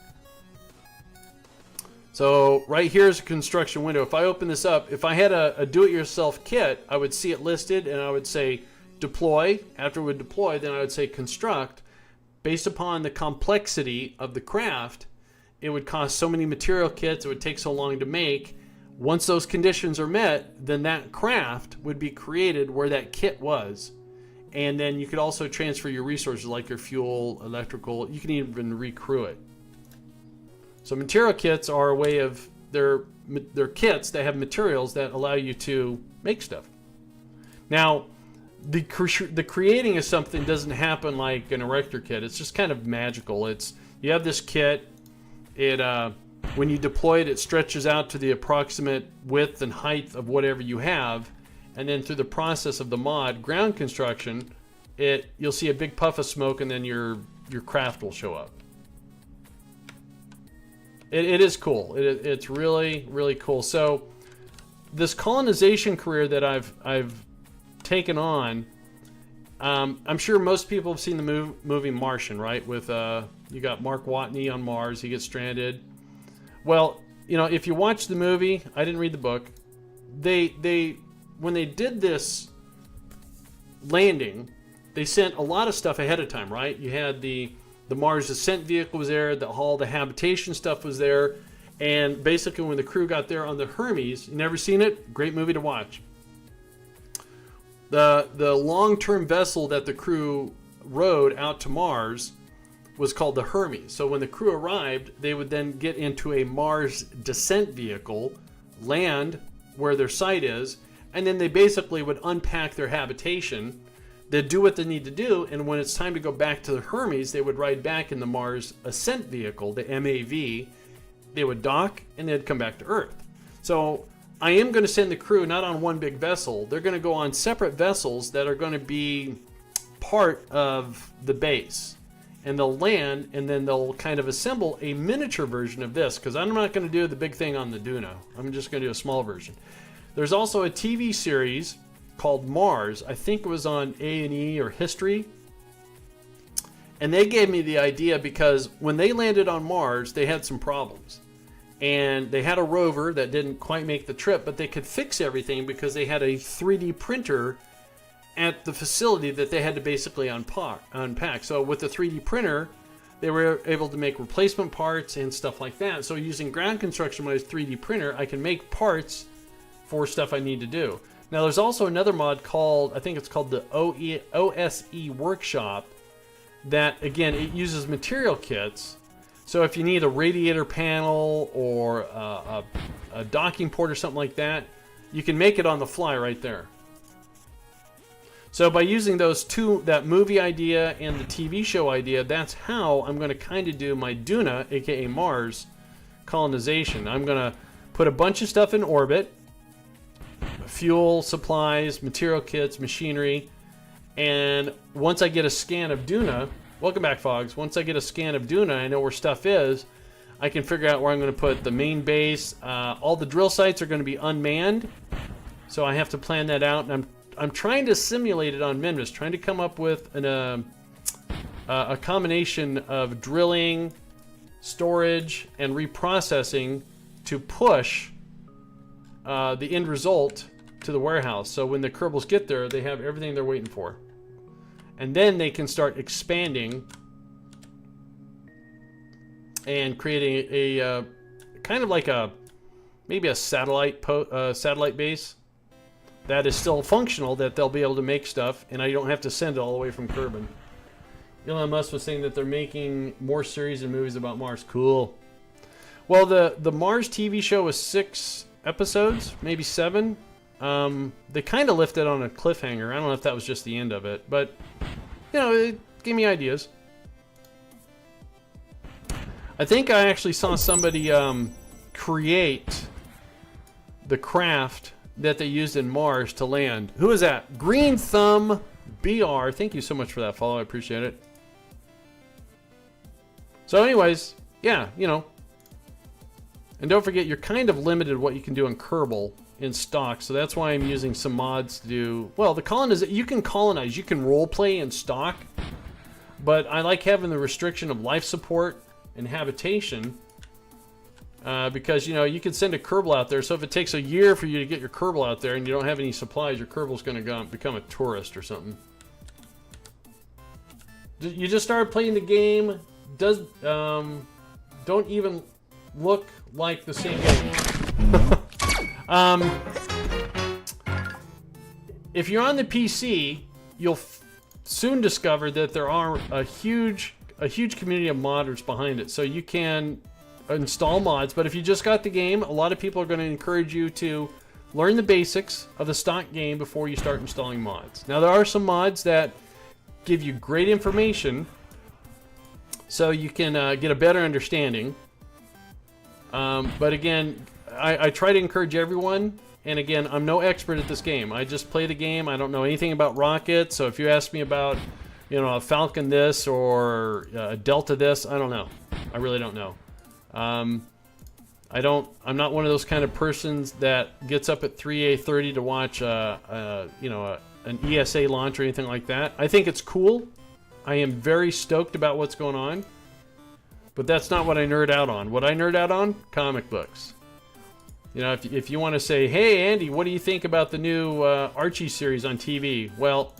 So right here is a construction window. If I open this up, if I had a do-it-yourself kit, I would see it listed and I would say deploy. After it would deploy, then I would say construct. Based upon the complexity of the craft, it would cost so many material kits, it would take so long to make. Once those conditions are met, then that craft would be created where that kit was. And then you could also transfer your resources like your fuel, electrical, you can even recrew it. So material kits are a way of, they're kits that have materials that allow you to make stuff. Now, the creating of something doesn't happen like an erector kit. It's just kind of magical. You have this kit, when you deploy it, it stretches out to the approximate width and height of whatever you have, and then through the process of the mod Ground Construction, you'll see a big puff of smoke, and then your craft will show up. It is cool. It's really, really cool. So this colonization career that I've taken on, I'm sure most people have seen the movie Martian, right? With you got Mark Watney on Mars, he gets stranded. Well, if you watch the movie, I didn't read the book. When they did this landing, they sent a lot of stuff ahead of time, right? You had the Mars Ascent vehicle was there, all the habitation stuff was there, and basically when the crew got there on the Hermes, you never seen it? Great movie to watch. The long-term vessel that the crew rode out to Mars, was called the Hermes. So when the crew arrived, they would then get into a Mars descent vehicle, land where their site is, and then they basically would unpack their habitation. They'd do what they need to do, and when it's time to go back to the Hermes, they would ride back in the Mars ascent vehicle, the MAV. They would dock, and they'd come back to Earth. So I am going to send the crew not on one big vessel. They're going to go on separate vessels that are going to be part of the base. And they'll land, and then they'll kind of assemble a miniature version of this, because I'm not going to do the big thing on the Duna. I'm just going to do a small version. There's also a TV series called Mars. I think it was on A&E or History. And they gave me the idea because when they landed on Mars, they had some problems. And they had a rover that didn't quite make the trip, but they could fix everything because they had a 3D printer at the facility that they had to basically unpack. So with the 3D printer, they were able to make replacement parts and stuff like that. So using ground construction with a 3D printer, I can make parts for stuff I need to do. Now there's also another mod called, I think it's called the OSE Workshop, that again, it uses material kits. So if you need a radiator panel or a docking port or something like that, you can make it on the fly right there. So by using those two, that movie idea and the TV show idea, that's how I'm going to kind of do my Duna, aka Mars, colonization. I'm going to put a bunch of stuff in orbit, fuel, supplies, material kits, machinery, and once I get a scan of Duna, welcome back, Fogs. Once I get a scan of Duna, I know where stuff is, I can figure out where I'm going to put the main base. All the drill sites are going to be unmanned, so I have to plan that out, and I'm trying to simulate it on Minmus, trying to come up with a combination of drilling, storage, and reprocessing to push the end result to the warehouse. So when the Kerbals get there, they have everything they're waiting for. And then they can start expanding and creating a kind of like maybe a satellite base that is still functional, that they'll be able to make stuff, and I don't have to send it all the way from Kerbin. Elon Musk was saying that they're making more series and movies about Mars. Cool. Well, the Mars TV show was 6 episodes, maybe 7. They kind of left it on a cliffhanger. I don't know if that was just the end of it, but you know, it gave me ideas. I think I actually saw somebody create the craft that they used in Mars to land. Who is that? Green Thumb BR. Thank you so much for that follow. I appreciate it. So anyways, yeah, you know. And don't forget, you're kind of limited what you can do in Kerbal in stock, so that's why I'm using some mods to do, well, the colonize, you can colonize, you can role play in stock, but I like having the restriction of life support and habitation, because, you know, you can send a Kerbal out there, so if it takes a year for you to get your Kerbal out there and you don't have any supplies, your Kerbal's going to become a tourist or something. You just started playing the game, don't even look like the same game. If you're on the PC, you'll soon discover that there are a huge community of modders behind it, so you can install mods. But if you just got the game, a lot of people are going to encourage you to learn the basics of the stock game before you start installing mods. Now, there are some mods that give you great information so you can get a better understanding, but again, I try to encourage everyone, and again, I'm no expert at this game. I just play the game. I don't know anything about rockets, so if you ask me about, you know, a Falcon this or a Delta this, I don't know. I really don't know. I'm not one of those kind of persons that gets up at 3:30 to watch you know, an ESA launch or anything like that. I think it's cool. I am very stoked about what's going on, but that's not what I nerd out on. What I nerd out on? Comic books. You know, if you want to say, hey, Andy, what do you think about the new Archie series on TV? Well,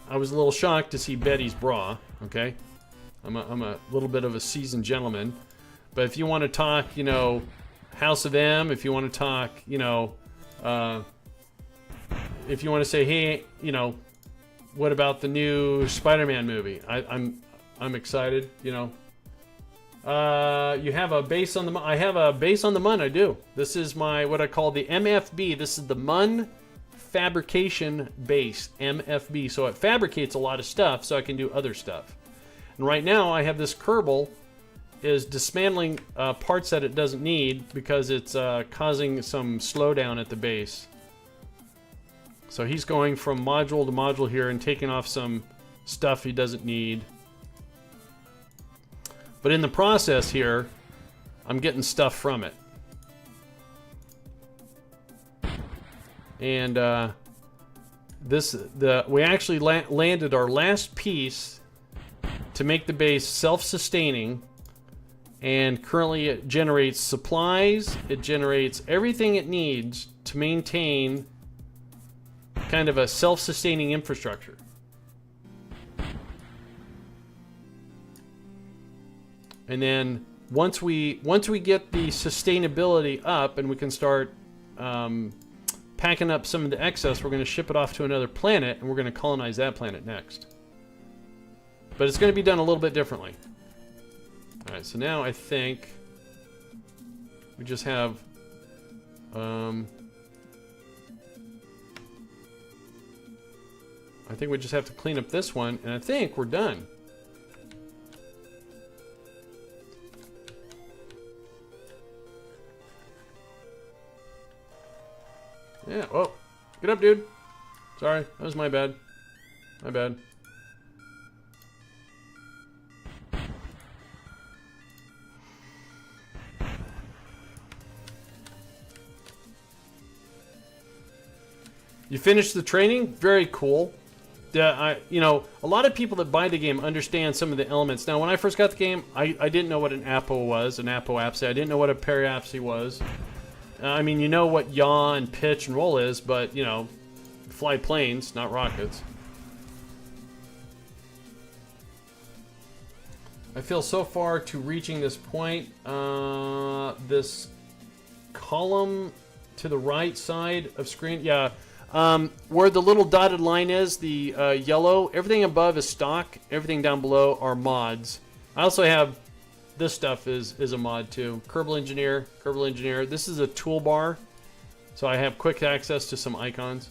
I was a little shocked to see Betty's bra, okay? I'm a little bit of a seasoned gentleman. But if you want to talk, you know, House of M, if you want to talk, you know, if you want to say, hey, you know, what about the new Spider-Man movie? I'm excited, you know. You have a base on the Mun. I have a base on the Mun, I do. This is my, what I call the MFB. This is the Mun Fabrication Base, MFB. So it fabricates a lot of stuff so I can do other stuff. And right now I have this Kerbal is dismantling parts that it doesn't need because it's causing some slowdown at the base. So he's going from module to module here and taking off some stuff he doesn't need. But in the process here, I'm getting stuff from it. And we actually landed our last piece to make the base self-sustaining, and currently it generates supplies, it generates everything it needs to maintain kind of a self-sustaining infrastructure. And then once we get the sustainability up and we can start packing up some of the excess, we're going to ship it off to another planet and we're going to colonize that planet next. But it's going to be done a little bit differently. Alright, so now I think we just have I think we just have to clean up this one, and I think we're done. Yeah, oh, get up, dude. Sorry, that was my bad. My bad. You finished the training? Very cool. You know, a lot of people that buy the game understand some of the elements. Now, when I first got the game, I didn't know what an apo was, an apoapsy. I didn't know what a periapsy was. I mean, you know what yaw and pitch and roll is, but, you know, fly planes, not rockets. I feel so far to reaching this point, this column to the right side of screen, yeah, where the little dotted line is, the yellow, everything above is stock, everything down below are mods. I also have, this stuff is a mod too. Kerbal Engineer. This is a toolbar, so I have quick access to some icons.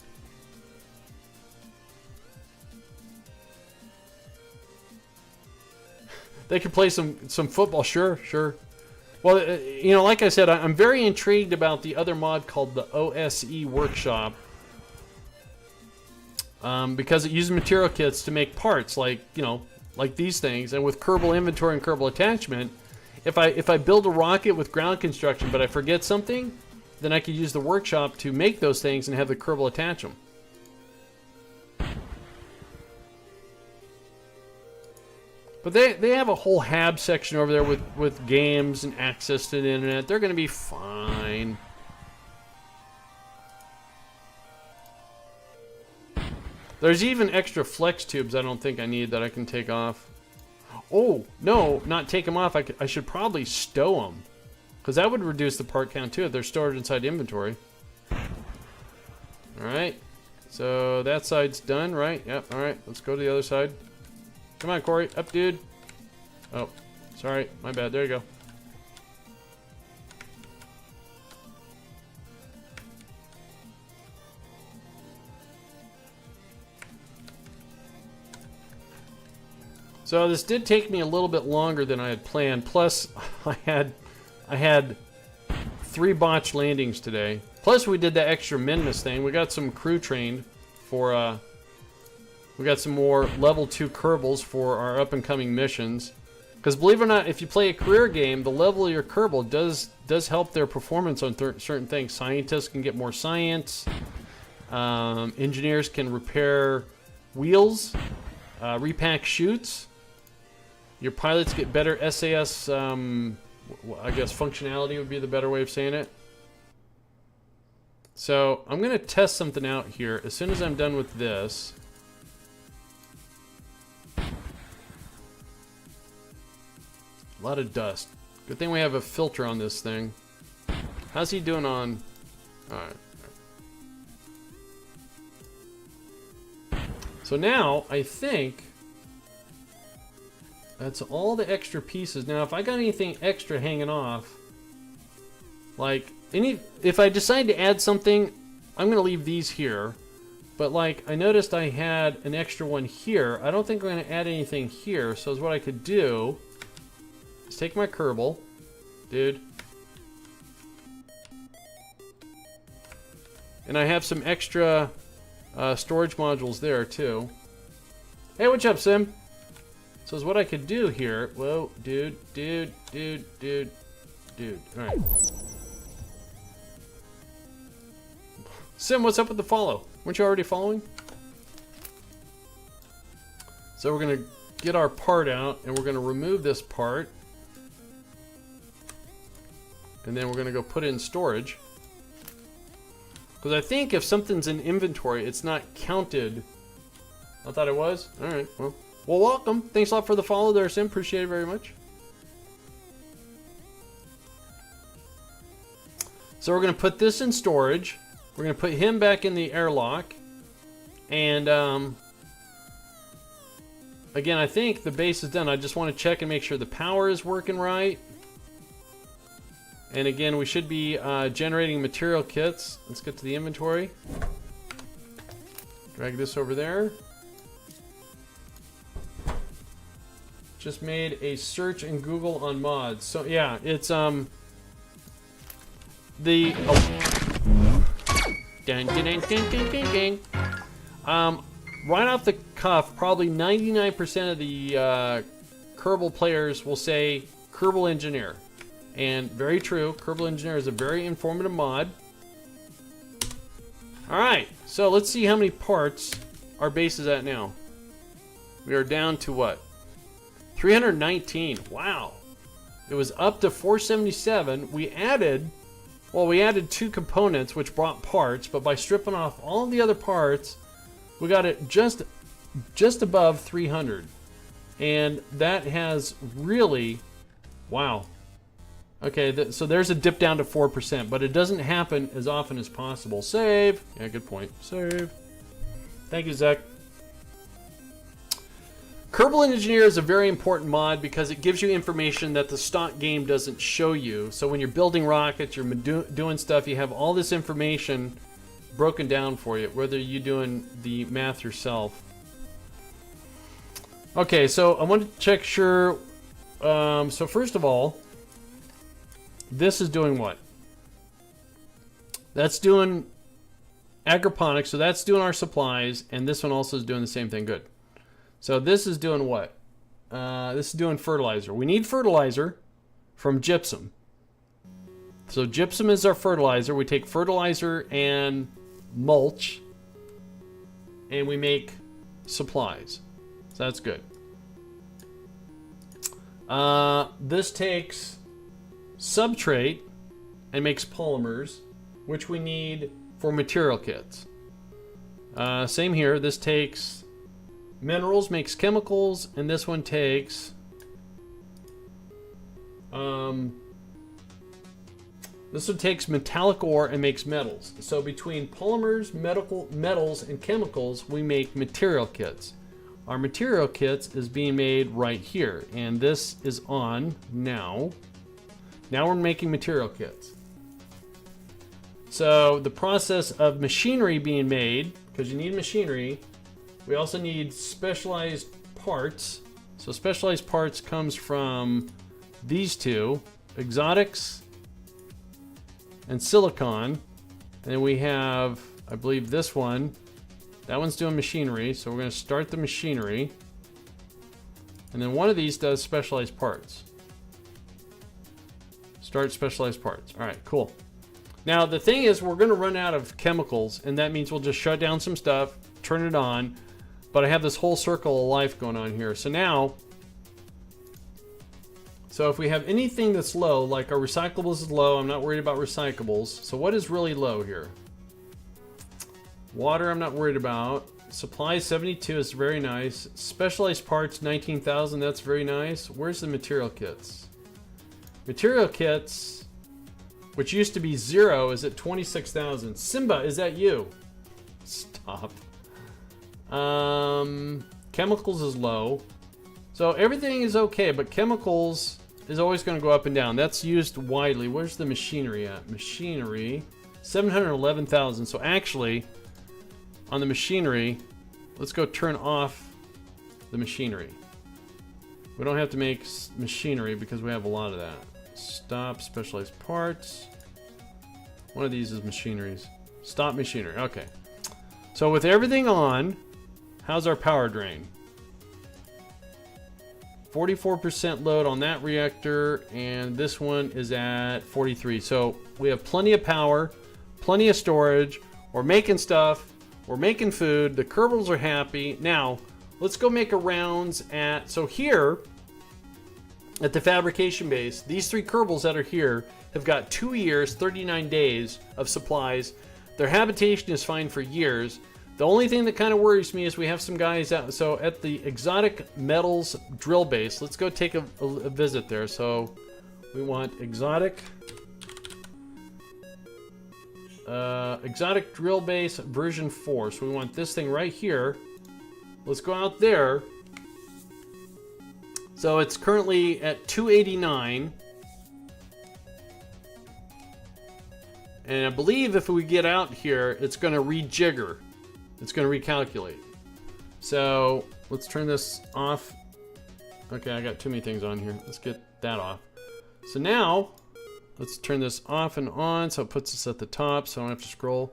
They could play some football, sure. Well, you know, like I said, I'm very intrigued about the other mod called the OSE Workshop. Because it uses material kits to make parts like, you know, like these things, and with Kerbal inventory and Kerbal attachment, if I build a rocket with ground construction but I forget something, then I could use the workshop to make those things and have the Kerbal attach them. But they have a whole HAB section over there with games and access to the internet. They're going to be fine. There's even extra flex tubes I don't think I need that I can take off. Oh, no, not take them off. I should probably stow them, because that would reduce the part count too if they're stored inside inventory. Alright, so that side's done, right? Yep, alright, let's go to the other side. Come on, Corey, up, dude. Oh, sorry, my bad, there you go. So this did take me a little bit longer than I had planned. Plus, I had 3 botched landings today. Plus, we did that extra Minmus thing. We got some crew trained for. We got some more level 2 Kerbals for our up and coming missions. Because believe it or not, if you play a career game, the level of your Kerbal does help their performance on certain things. Scientists can get more science. Engineers can repair wheels, repack chutes. Your pilots get better SAS, I guess functionality would be the better way of saying it. So I'm going to test something out here as soon as I'm done with this. A lot of dust. Good thing we have a filter on this thing. How's he doing on... Alright. So now, I think... That's all the extra pieces. Now, if I got anything extra hanging off, like if I decide to add something, I'm gonna leave these here. But like, I noticed I had an extra one here. I don't think I'm gonna add anything here. So what I could do is take my Kerbal, dude. And I have some extra storage modules there too. Hey, what's up, Sim? So is what I could do here. Whoa, dude. All right. Sim, what's up with the follow? Weren't you already following? So we're gonna get our part out and we're gonna remove this part. And then we're gonna go put it in storage. Because I think if something's in inventory, it's not counted. I thought it was? Alright, well, welcome. Thanks a lot for the follow there, Sim. Appreciate it very much. So we're going to put this in storage. We're going to put him back in the airlock. And, again, I think the base is done. I just want to check and make sure the power is working right. And again, we should be generating material kits. Let's get to the inventory. Drag this over there. Just made a search in Google on mods. So yeah, it's right off the cuff, probably 99% of the Kerbal players will say Kerbal Engineer. And very true, Kerbal Engineer is a very informative mod. Alright, so let's see how many parts our base is at now. We are down to what? 319. Wow. It was up to 477. We added 2 components which brought parts, but by stripping off all the other parts, we got it just above 300. And that has really, wow. Okay, so there's a dip down to 4%, but it doesn't happen as often as possible. Save. Yeah, good point. Save. Thank you, Zach. Kerbal Engineer is a very important mod because it gives you information that the stock game doesn't show you. So when you're building rockets, you're doing stuff, you have all this information broken down for you, whether you're doing the math yourself. Okay, so I want to check sure. So first of all, this is doing what? That's doing agroponics, so that's doing our supplies, and this one also is doing the same thing. Good. So this is doing what? This is doing fertilizer. We need fertilizer from gypsum. So gypsum is our fertilizer. We take fertilizer and mulch, and we make supplies. So that's good. This takes substrate and makes polymers, which we need for material kits. Same here. This takes minerals, makes chemicals, and this one takes metallic ore and makes metals. So between polymers, metals, and chemicals, we make material kits. Our material kits is being made right here, and this is on now. Now we're making material kits. So the process of machinery being made, because you need machinery, we also need specialized parts. So specialized parts comes from these two, exotics and silicon. And then we have, I believe, this one. That one's doing machinery, so we're going to start the machinery. And then one of these does specialized parts. Start specialized parts. All right, cool. Now the thing is, we're going to run out of chemicals, and that means we'll just shut down some stuff, turn it on. But I have this whole circle of life going on here. So now, so if we have anything that's low, like our recyclables is low, I'm not worried about recyclables. So what is really low here? Water, I'm not worried about. Supplies, 72 is very nice. Specialized parts, 19,000, that's very nice. Where's the material kits? Material kits, which used to be 0, is at 26,000. Simba, is that you? Stop. Chemicals is low. So everything is okay, but chemicals is always going to go up and down. That's used widely. Where's the machinery at? Machinery, 711,000. So actually, on the machinery, let's go turn off the machinery. We don't have to make machinery because we have a lot of that. Stop specialized parts. One of these is machineries. Stop machinery. Okay. So with everything on, how's our power drain? 44% load on that reactor, and this one is at 43. So we have plenty of power, plenty of storage. We're making stuff. We're making food. The Kerbals are happy. Now, let's go make a rounds at... So here, at the fabrication base, these 3 Kerbals that are here have got 2 years, 39 days of supplies. Their habitation is fine for years. The only thing that kind of worries me is we have some guys out. So at the exotic metals drill base, let's go take a visit there. So we want exotic drill base version 4. So we want this thing right here. Let's go out there. So it's currently at 289. And I believe if we get out here, it's going to rejigger. It's going to recalculate. So let's turn this off. Okay, I got too many things on here. Let's get that off. So now let's turn this off and on so it puts us at the top so I don't have to scroll.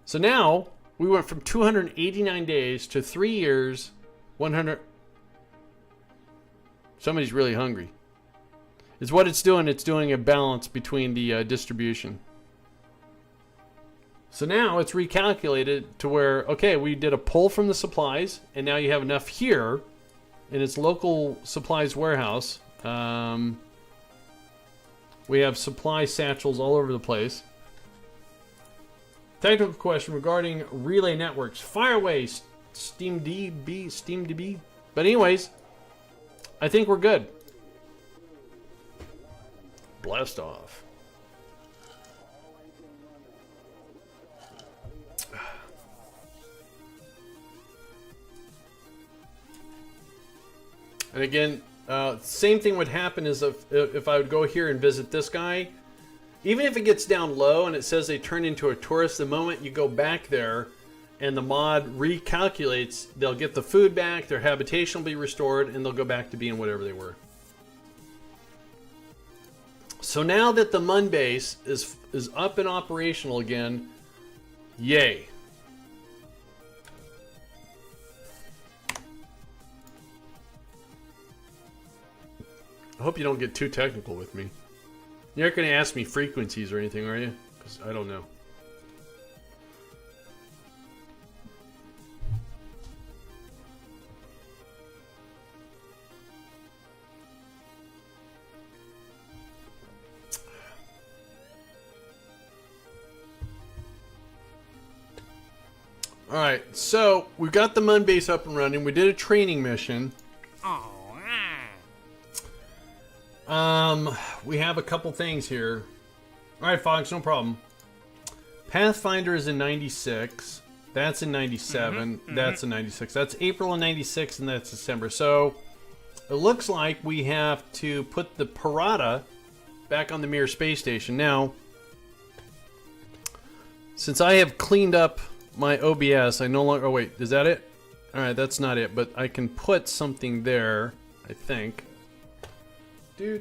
So now we went from 289 days to 3 years, 100. Somebody's really hungry. It's what it's doing. It's doing a balance between the distribution. So now it's recalculated to where, okay, we did a pull from the supplies, and now you have enough here in its local supplies warehouse. We have supply satchels all over the place. Technical question regarding relay networks. Fire away, SteamDB. But anyways, I think we're good. Blast off. And again, same thing would happen as if I would go here and visit this guy. Even if it gets down low and it says they turn into a tourist, the moment you go back there and the mod recalculates, they'll get the food back, their habitation will be restored, and they'll go back to being whatever they were. So now that the Mun Base is up and operational again, yay. I hope you don't get too technical with me. You're not going to ask me frequencies or anything, are you? Because I don't know. Alright, so we've got the Mun Base up and running. We did a training mission. We have a couple things here. Alright, Fox, no problem. Pathfinder is in 96. That's in 97. That's in 96. That's April of 96, and that's December. So, it looks like we have to put the Mir-Priroda back on the Mir space station. Now, since I have cleaned up my OBS, I no longer... Oh, wait, is that it? Alright, that's not it, but I can put something there, I think. Do.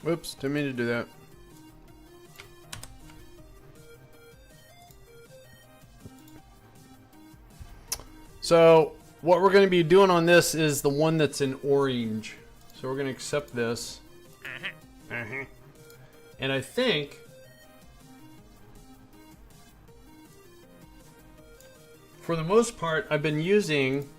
Oops, didn't mean to do that. So, what we're going to be doing on this is the one that's in orange. So we're going to accept this. And I think for the most part, I've been using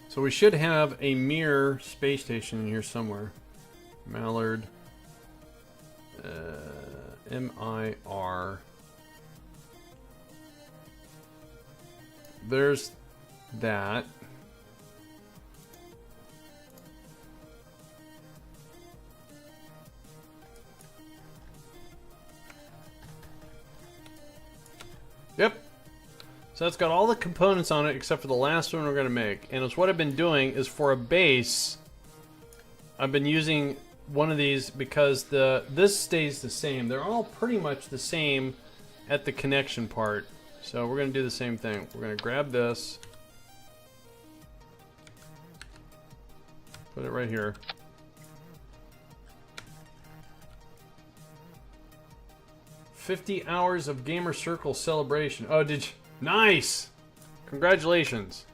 so we should have a Mir space station in here somewhere. Mallard. M-I-R. There's that. Yep. So that's got all the components on it except for the last one we're going to make. And it's what I've been doing is for a base, I've been using one of these because this stays the same. They're all pretty much the same at the connection part. So we're going to do the same thing. We're going to grab this. Put it right here. "50 hours of Gamer Circle celebration." Oh, did you? Nice! Congratulations.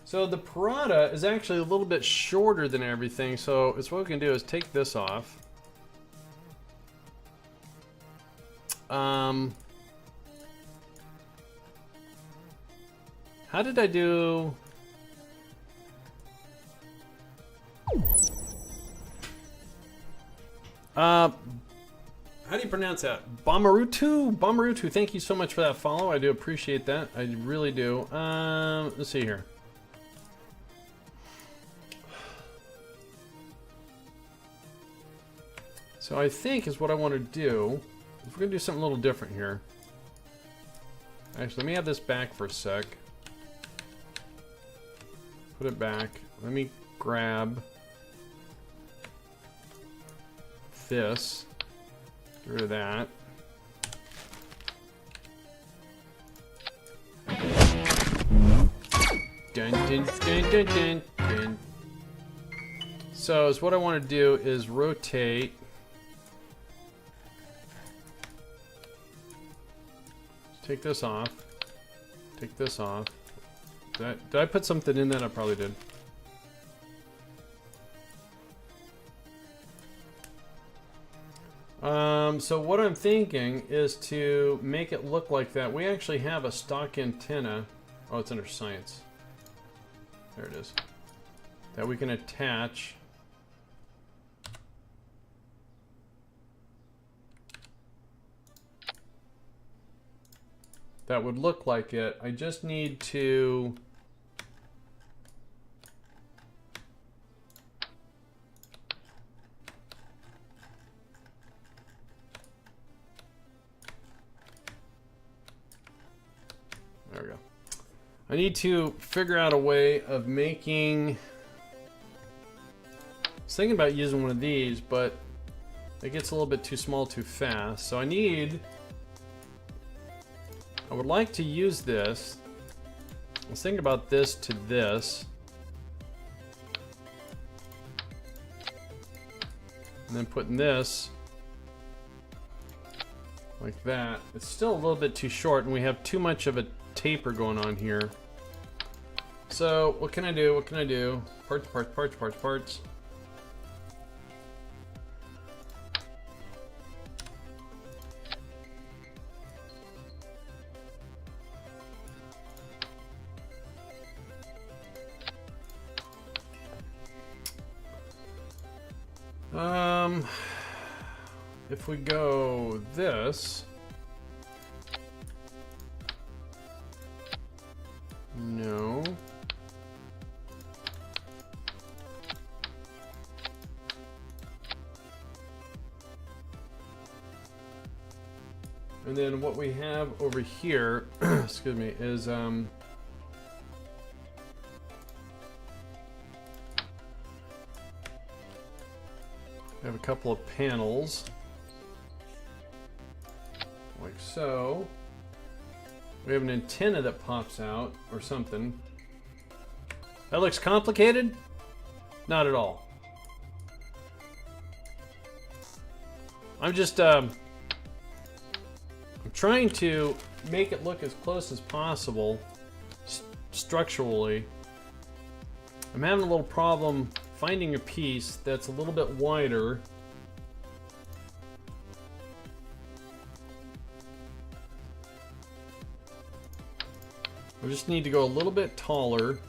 So the Pirata is actually a little bit shorter than everything, so it's what we can do is take this off. How did I do? How do you pronounce that? Bomarutu? Bomarutu, thank you so much for that follow. I do appreciate that. I really do. Let's see here. So I think is what I want to do. If we're going to do something a little different here. Actually, let me have this back for a sec. Put it back. Let me grab this. Get rid of that. Dun, dun, dun, dun, dun, dun. So what I want to do is rotate. Take this off. Take this off. Did I put something in that? I probably did. So what I'm thinking is to make it look like that. We actually have a stock antenna. Oh, it's under science. There it is. That we can attach. That would look like it. I just need to there we go. I need to figure out a way of making. I was thinking about using one of these, but it gets a little bit too small too fast. So I would like to use this. I was thinking about this to this. And then putting this like that. It's still a little bit too short and we have too much of a taper going on here. So what can I do? What can I do? Parts, parts, parts, parts, parts. If we go this, no. And then what we have over here, excuse me, is have a couple of panels. Like so. We have an antenna that pops out, or something. That looks complicated? Not at all. I'm just, I'm trying to make it look as close as possible, structurally. I'm having a little problem finding a piece that's a little bit wider. I just need to go a little bit taller.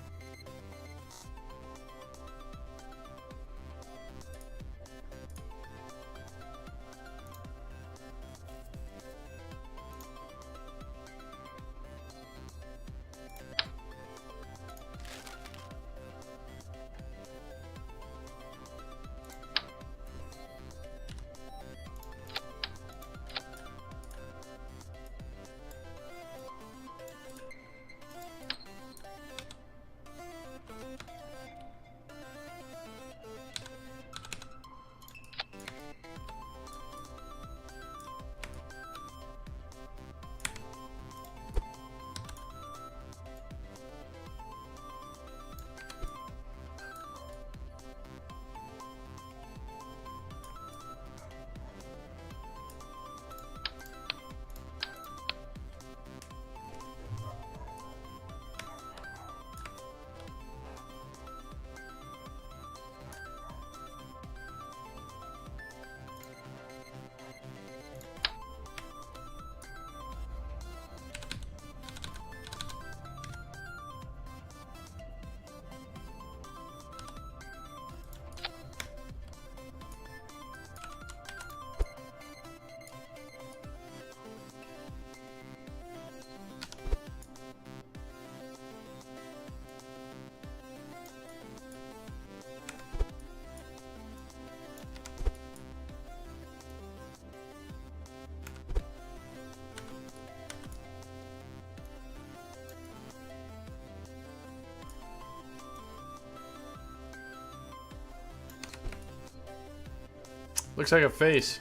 Looks like a face.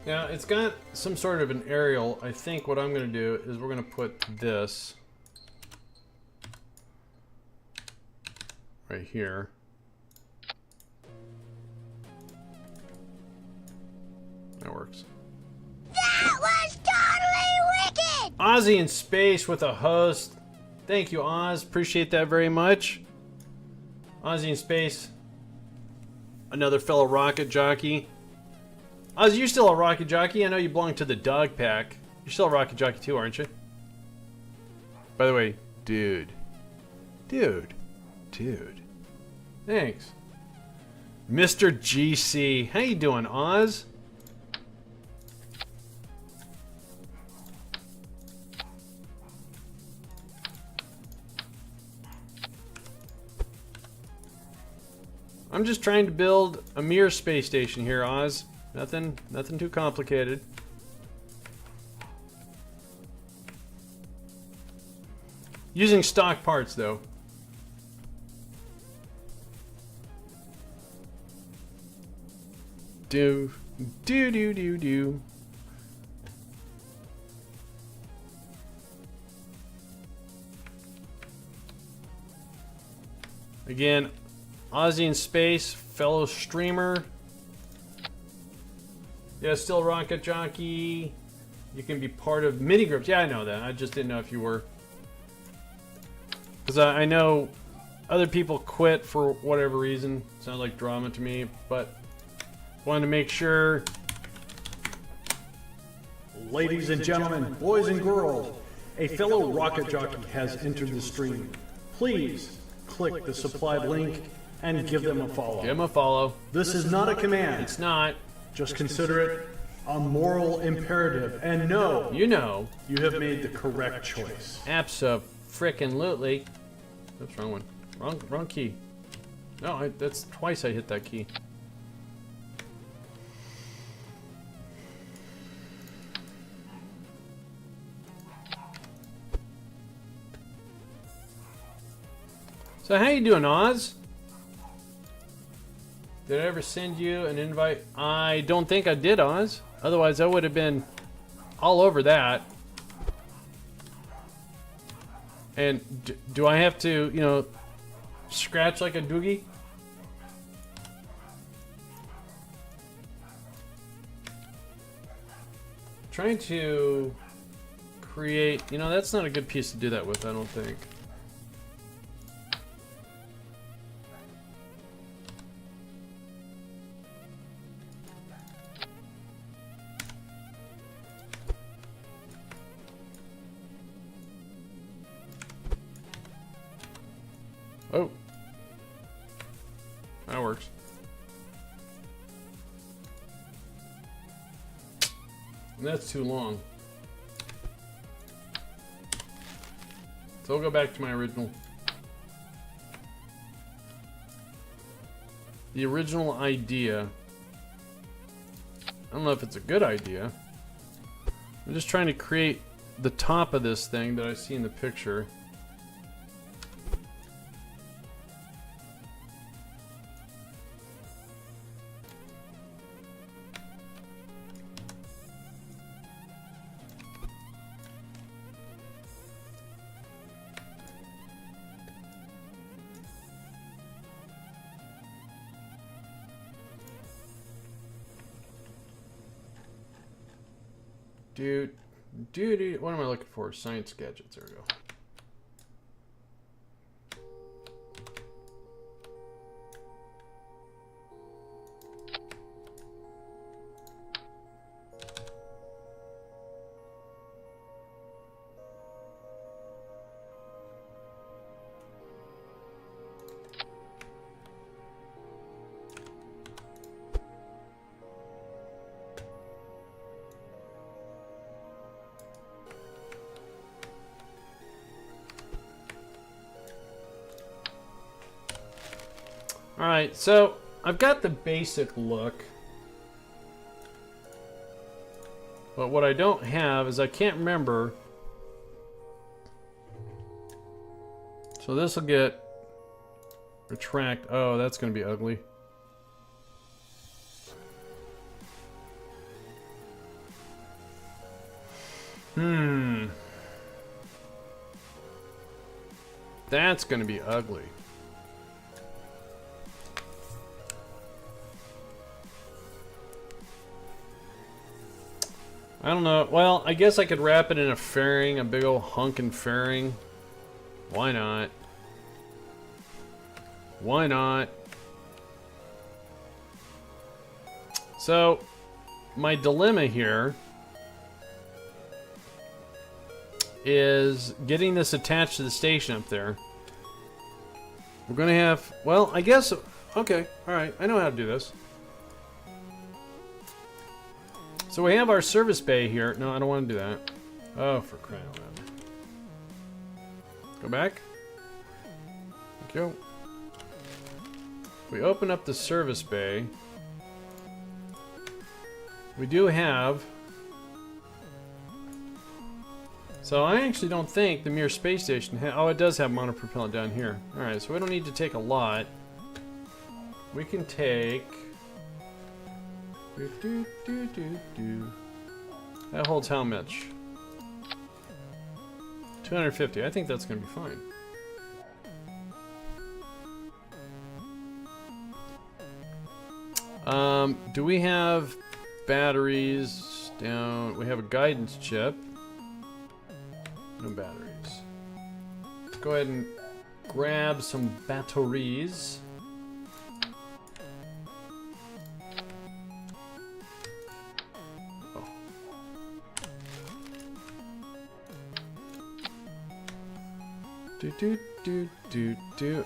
Now, it's got some sort of an aerial. I think what I'm going to do is we're going to put this right here. That works. That was totally wicked! Ozzy in space with a host. Thank you, Oz. Appreciate that very much. Ozzy in space. Another fellow rocket jockey. Oz, you're still a rocket jockey. I know you belong to the dog pack. You're still a rocket jockey too, aren't you? By the way, dude. Dude. Thanks. Mr. GC. How you doing, Oz? I'm just trying to build a Mir space station here, Oz. Nothing too complicated. Using stock parts, though. Do. Again, Ozzy in space, fellow streamer. Yeah, still rocket jockey. You can be part of mini groups. Yeah, I know that. I just didn't know if you were. Because I know other people quit for whatever reason. Sounds like drama to me, but wanted to make sure. Ladies and gentlemen, boys and girls, a fellow rocket jockey has entered the stream. Please click the supplied link and give them a follow. Give them a follow. This is not a command. It's not. Just consider it a moral imperative. And know, You know. you have made the correct choice. Abso-frickin-lutely. Oops, wrong one. Wrong key. No, that's twice I hit that key. So how you doing, Oz? Did I ever send you an invite? I don't think I did, Oz. Otherwise, I would have been all over that. And do I have to, you know, scratch like a doogie? Trying to create, you know, that's not a good piece to do that with, I don't think. Oh. That works. That's too long. So I'll go back to my original. The original idea. I don't know if it's a good idea. I'm just trying to create the top of this thing that I see in the picture. Dude, what am I looking for? Science gadgets, there we go. Alright, so I've got the basic look. But what I don't have is I can't remember. So this will get retract. Oh, that's going to be ugly. That's going to be ugly. I don't know. Well, I guess I could wrap it in a fairing, a big old hunkin' fairing. Why not? Why not? So, my dilemma here is getting this attached to the station up there. We're gonna have, well, I guess, okay, alright, I know how to do this. So we have our service bay here. No, I don't want to do that. Oh, for crying out loud. Go back. Thank you. We open up the service bay. We do have... So I actually don't think the Mir space station... Oh, it does have monopropellant down here. Alright, so we don't need to take a lot. We can take... That holds how much? 250. I think that's going to be fine. Do we have batteries down? We have a guidance chip. No batteries. Let's go ahead and grab some batteries.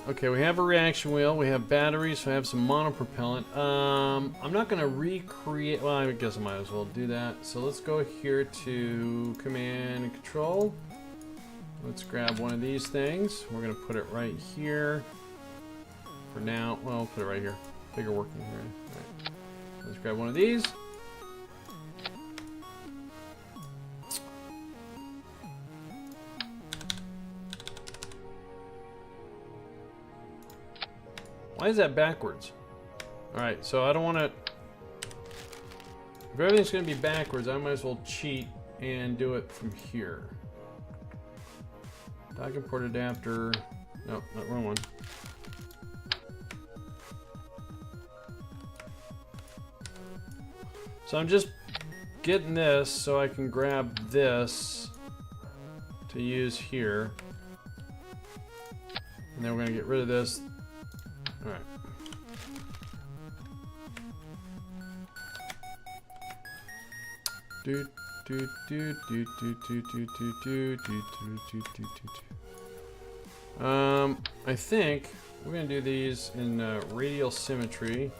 Okay, we have a reaction wheel, we have batteries, we have some monopropellant. I'm not gonna recreate, well, I guess I might as well do that. So let's go here to command and control. Let's grab one of these things. We're gonna put it right here. For now, well, I'll put it right here. Bigger working here. All right. Let's grab one of these. Why is that backwards? Alright, so I don't want to... If everything's going to be backwards, I might as well cheat and do it from here. Dock and port adapter. No, not wrong one. So I'm just getting this so I can grab this to use here. And then we're going to get rid of this. Alright. I think we're going to do these in radial symmetry.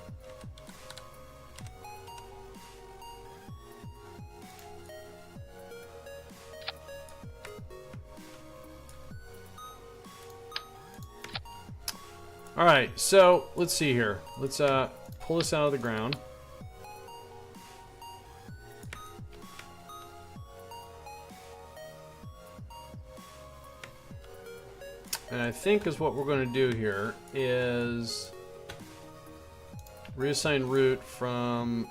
Alright, so let's see here. Let's pull this out of the ground. And I think is what we're going to do here is reassign route from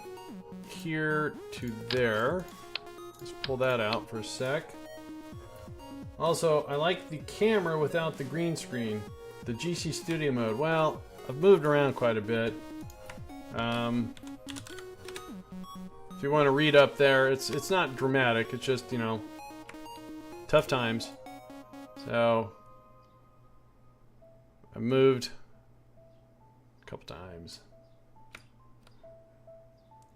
here to there. Let's pull that out for a sec. Also, I like the camera without the green screen. The GC Studio mode. Well, I've moved around quite a bit. If you want to read up there, it's not dramatic. It's just, you know, tough times. So I moved a couple times.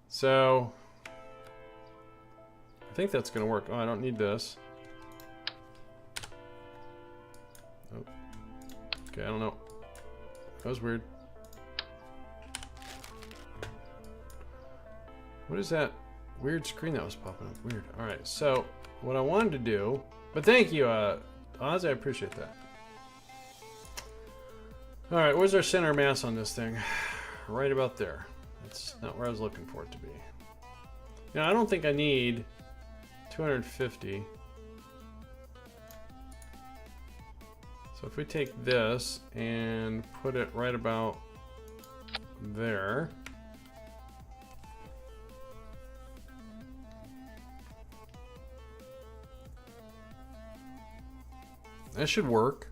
So I think that's gonna work. Oh, I don't need this. Oh. Okay, I don't know. That was weird. What is that weird screen that was popping up? Weird. Alright, so what I wanted to do, but thank you, Oz, I appreciate that. Alright, where's our center of mass on this thing? Right about there. That's not where I was looking for it to be. Now, I don't think I need 250. So if we take this and put it right about there. That should work.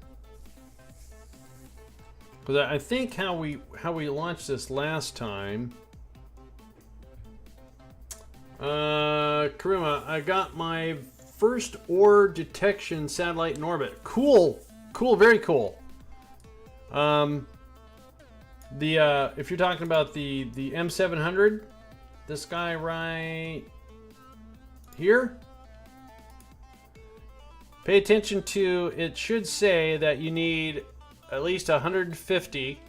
Because I think how we launched this last time. Karuma, I got my first ore detection satellite in orbit. Cool, cool, very cool. If you're talking about the M700, this guy right here. Pay attention to, it should say that you need at least 150,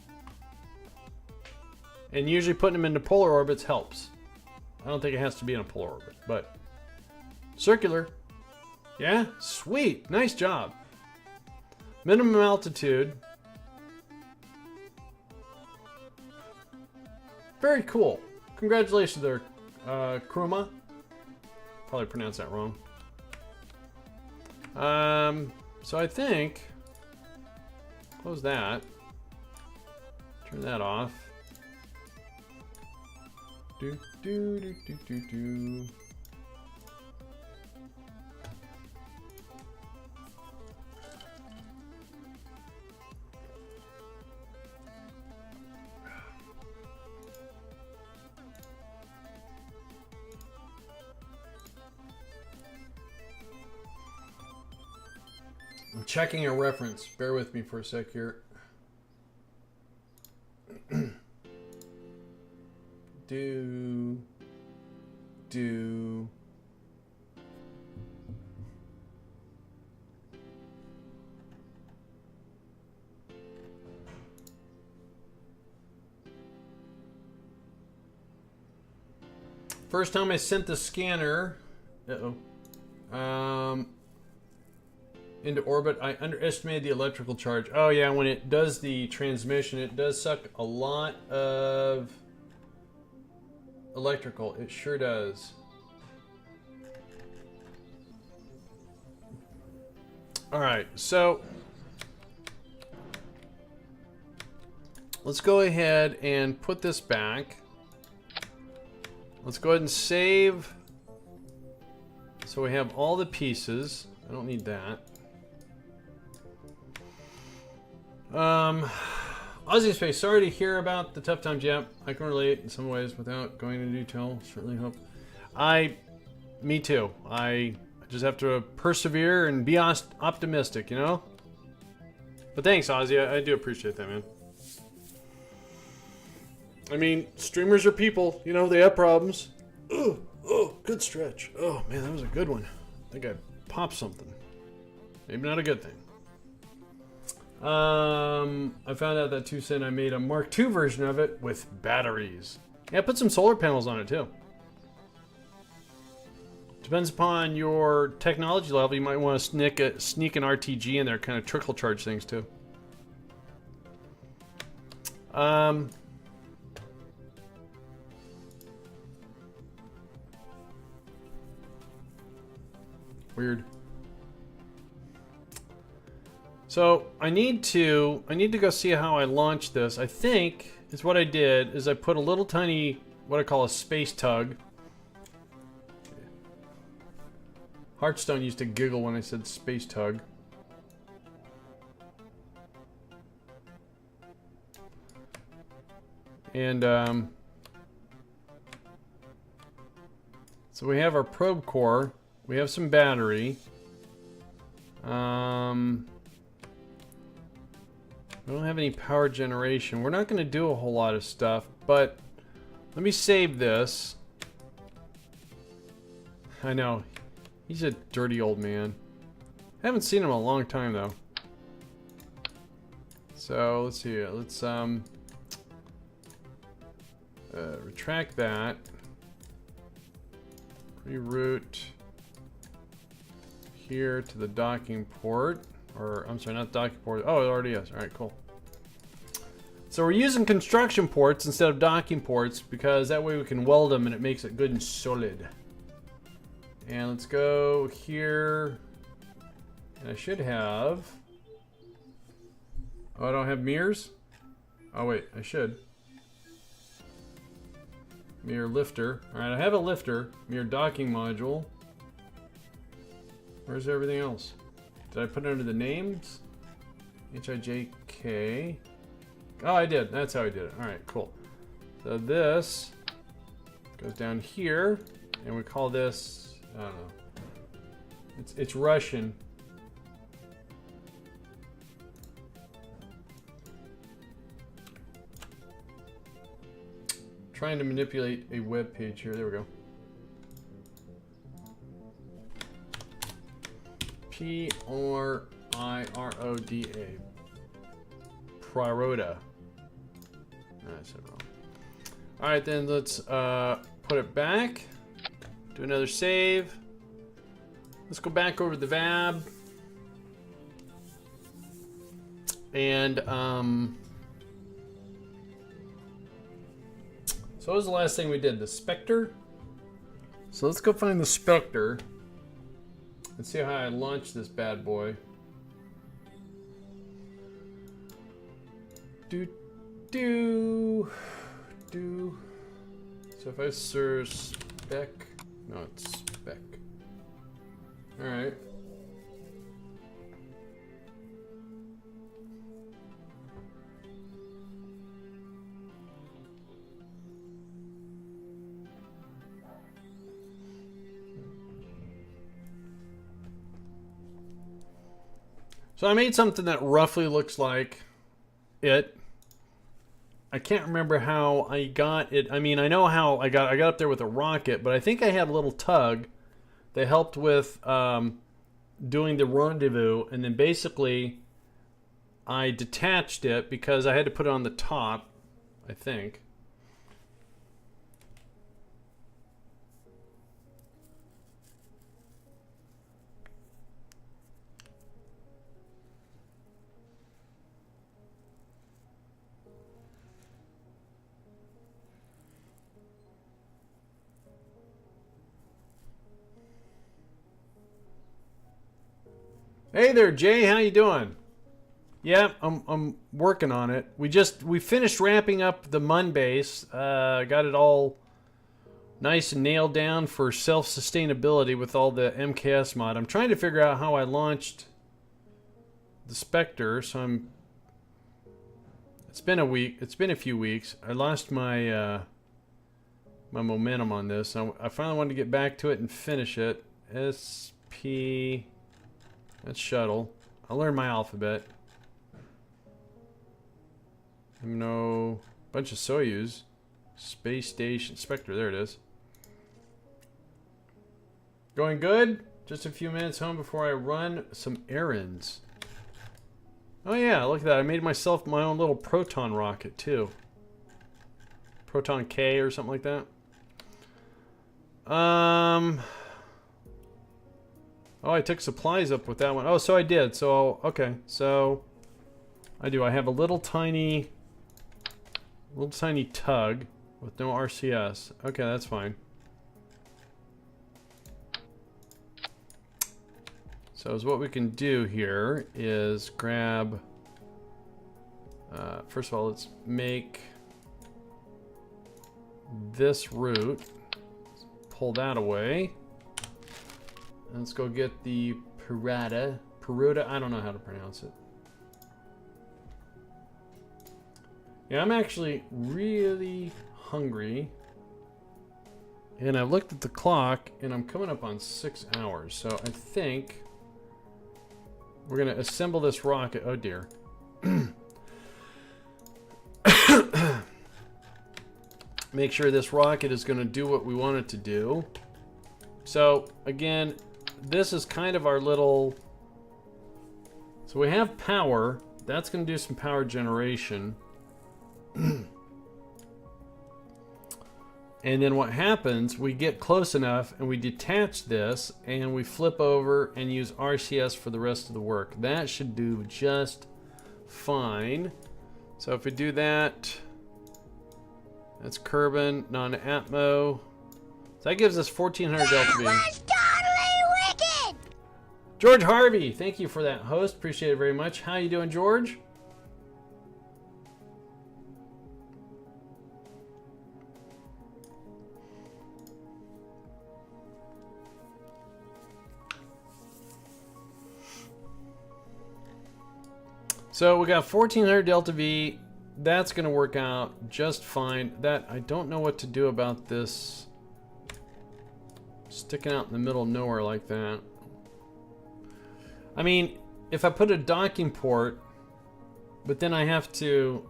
and usually putting them into polar orbits helps. I don't think it has to be in a polar orbit, but circular. Yeah, sweet, nice job. Minimum altitude. Very cool. Congratulations there, Kruma. Probably pronounced that wrong. So I think close that. Turn that off. Do do do do do do. I'm checking a reference. Bear with me for a sec here. do. First time I sent the scanner, into orbit, I underestimated the electrical charge. Oh yeah, when it does the transmission, it does suck a lot of electrical. It sure does. All right, so let's go ahead and put this back. Let's go ahead and save. So we have all the pieces. I don't need that. Aussie Space, sorry to hear about the tough times. Yep, I can relate in some ways without going into detail. Certainly hope. Me too. I just have to persevere and be optimistic, you know? But thanks, Ozzy. I do appreciate that, man. I mean, streamers are people. You know, they have problems. Oh, good stretch. Oh, man, that was a good one. I think I popped something. Maybe not a good thing. I found out that 2 cent I made a Mark II version of it with batteries. Yeah, put some solar panels on it, too. Depends upon your technology level. You might want to sneak an RTG in there, kind of trickle charge things too. Weird. So I need to go see how I launch this. I think is what I did is I put a little tiny, what I call a space tug. Hearthstone used to giggle when I said space tug. And so we have our probe core. We have some battery. We don't have any power generation. We're not going to do a whole lot of stuff, but let me save this. I know. He's a dirty old man. I haven't seen him in a long time though. So let's see. Let's retract that. Reroute here to the docking port. Or I'm sorry, not docking port. Oh, it already is. All right, cool. So we're using construction ports instead of docking ports because that way we can weld them and it makes it good and solid. And let's go here. And I should have... Oh, I don't have mirrors? Oh, wait, I should. Mirror lifter. Alright, I have a lifter. Mirror docking module. Where's everything else? Did I put it under the names? HIJK. Oh, I did. That's how I did it. Alright, cool. So this goes down here. And we call this... I don't know. It's Russian. Trying to manipulate a web page here. There we go. P-R-I-R-O-D-A. Priroda. No, I said wrong. All right, then let's put it back. Do another save. Let's go back over to the VAB. And so what was the last thing we did? The Spectre? So let's go find the Spectre. Let's see how I launch this bad boy. So if I search spec, no, it's spec. All right. So I made something that roughly looks like it. I can't remember how I got it. I mean, I know how I got up there with a rocket, but I think I had a little tug that helped with doing the rendezvous, and then basically I detached it because I had to put it on the top, I think. Hey there, Jay. How you doing? Yeah, I'm working on it. We finished wrapping up the Mun Base. Got it all nice and nailed down for self-sustainability with all the MKS mod. I'm trying to figure out how I launched the Spectre, so it's been a week. It's been a few weeks. I lost my my momentum on this. I finally wanted to get back to it and finish it. SP, that's shuttle. I learned my alphabet. No, bunch of Soyuz, space station, Spectre. There it is. Going good. Just a few minutes home before I run some errands. Oh yeah, look at that. I made myself my own little proton rocket too. Proton K or something like that. Oh, I took supplies up with that one. Oh, so I did. So, okay. So, I do. I have a little tiny tug with no RCS. Okay, that's fine. So what we can do here is grab, first of all, let's make this route, pull that away, and let's go get the Mir-Priroda, I don't know how to pronounce it. Yeah, I'm actually really hungry, and I've looked at the clock, and I'm coming up on 6 hours, so I think we're gonna assemble this rocket. Oh dear. Make sure this rocket is gonna do what we want it to do. So again, this is kind of our little, so we have power. That's gonna do some power generation. And then what happens, we get close enough and we detach this and we flip over and use RCS for the rest of the work. That should do just fine. So if we do that, that's Kerbin, non-atmo. So that gives us 1400 Delta V. That was totally wicked! George Harvey, thank you for that, host. Appreciate it very much. How you doing, George? So we got 1400 Delta V. That's going to work out just fine. That, I don't know what to do about this sticking out in the middle of nowhere like that. I mean, if I put a docking port, but then I have to,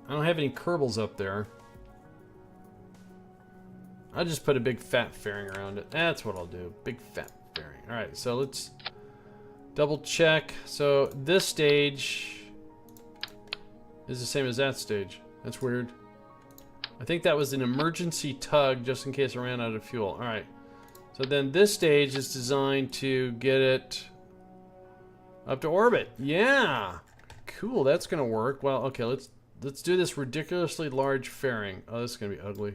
I don't have any Kerbals up there. I'll just put a big fat fairing around it. That's what I'll do. Big fat fairing. All right, so let's double check. So this stage is the same as that stage. That's weird. I think that was an emergency tug just in case I ran out of fuel. All right. So then this stage is designed to get it up to orbit. Yeah. Cool. That's going to work. Well, okay, let's do this ridiculously large fairing. Oh, this is going to be ugly.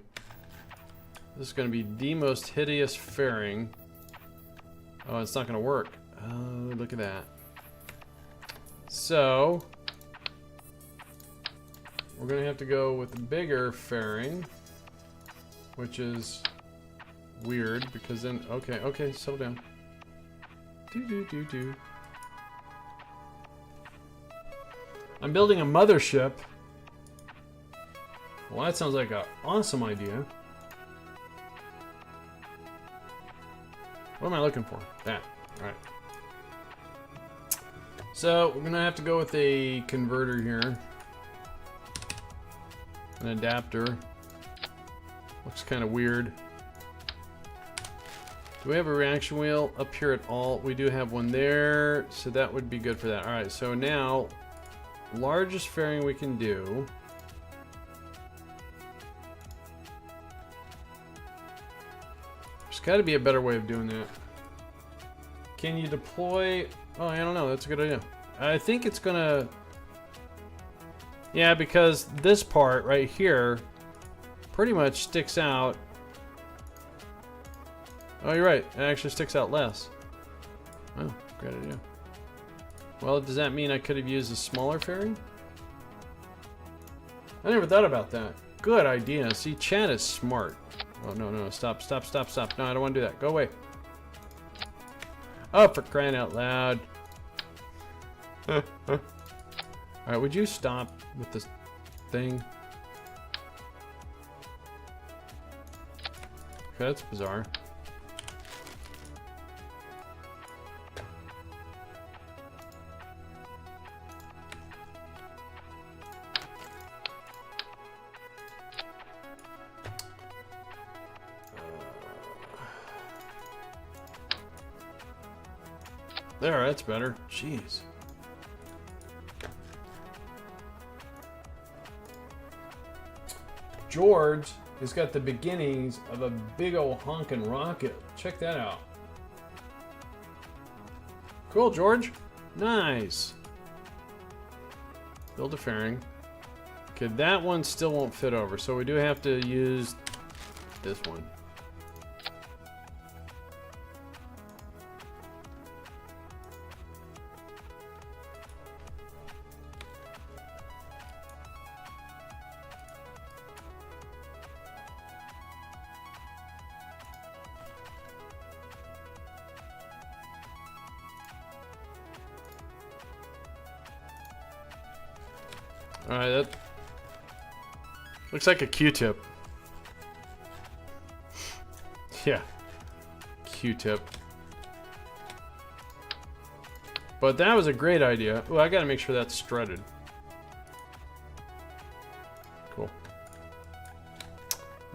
This is going to be the most hideous fairing. Oh, it's not going to work. Oh, look at that. So we're going to have to go with the bigger fairing, which is weird because then, okay, settle down. I'm building a mothership. Well, that sounds like an awesome idea. What am I looking for? That. All right. So we're gonna have to go with a converter here, an adapter. Looks kind of weird. Do we have a reaction wheel up here at all? We do have one there, so that would be good for that. All right, so now largest fairing we can do. There's got to be a better way of doing that. Can you deploy? Oh, I don't know. That's a good idea. I think it's gonna... Yeah, because this part right here pretty much sticks out. Oh, you're right. It actually sticks out less. Oh, great idea. Well, does that mean I could have used a smaller ferry? I never thought about that. Good idea. See, Chad is smart. Oh, no, no, stop, stop, stop, stop. No, I don't want to do that. Go away. Oh, for crying out loud. Alright, would you stop with this thing? Okay, that's bizarre. There, that's better. Jeez. George has got the beginnings of a big old honkin' rocket. Check that out. Cool, George. Nice. Build a fairing. Okay, that one still won't fit over, so we do have to use this one. Alright, that looks like a Q-tip. Yeah, Q-tip. But that was a great idea. Oh, I gotta make sure that's strutted. Cool.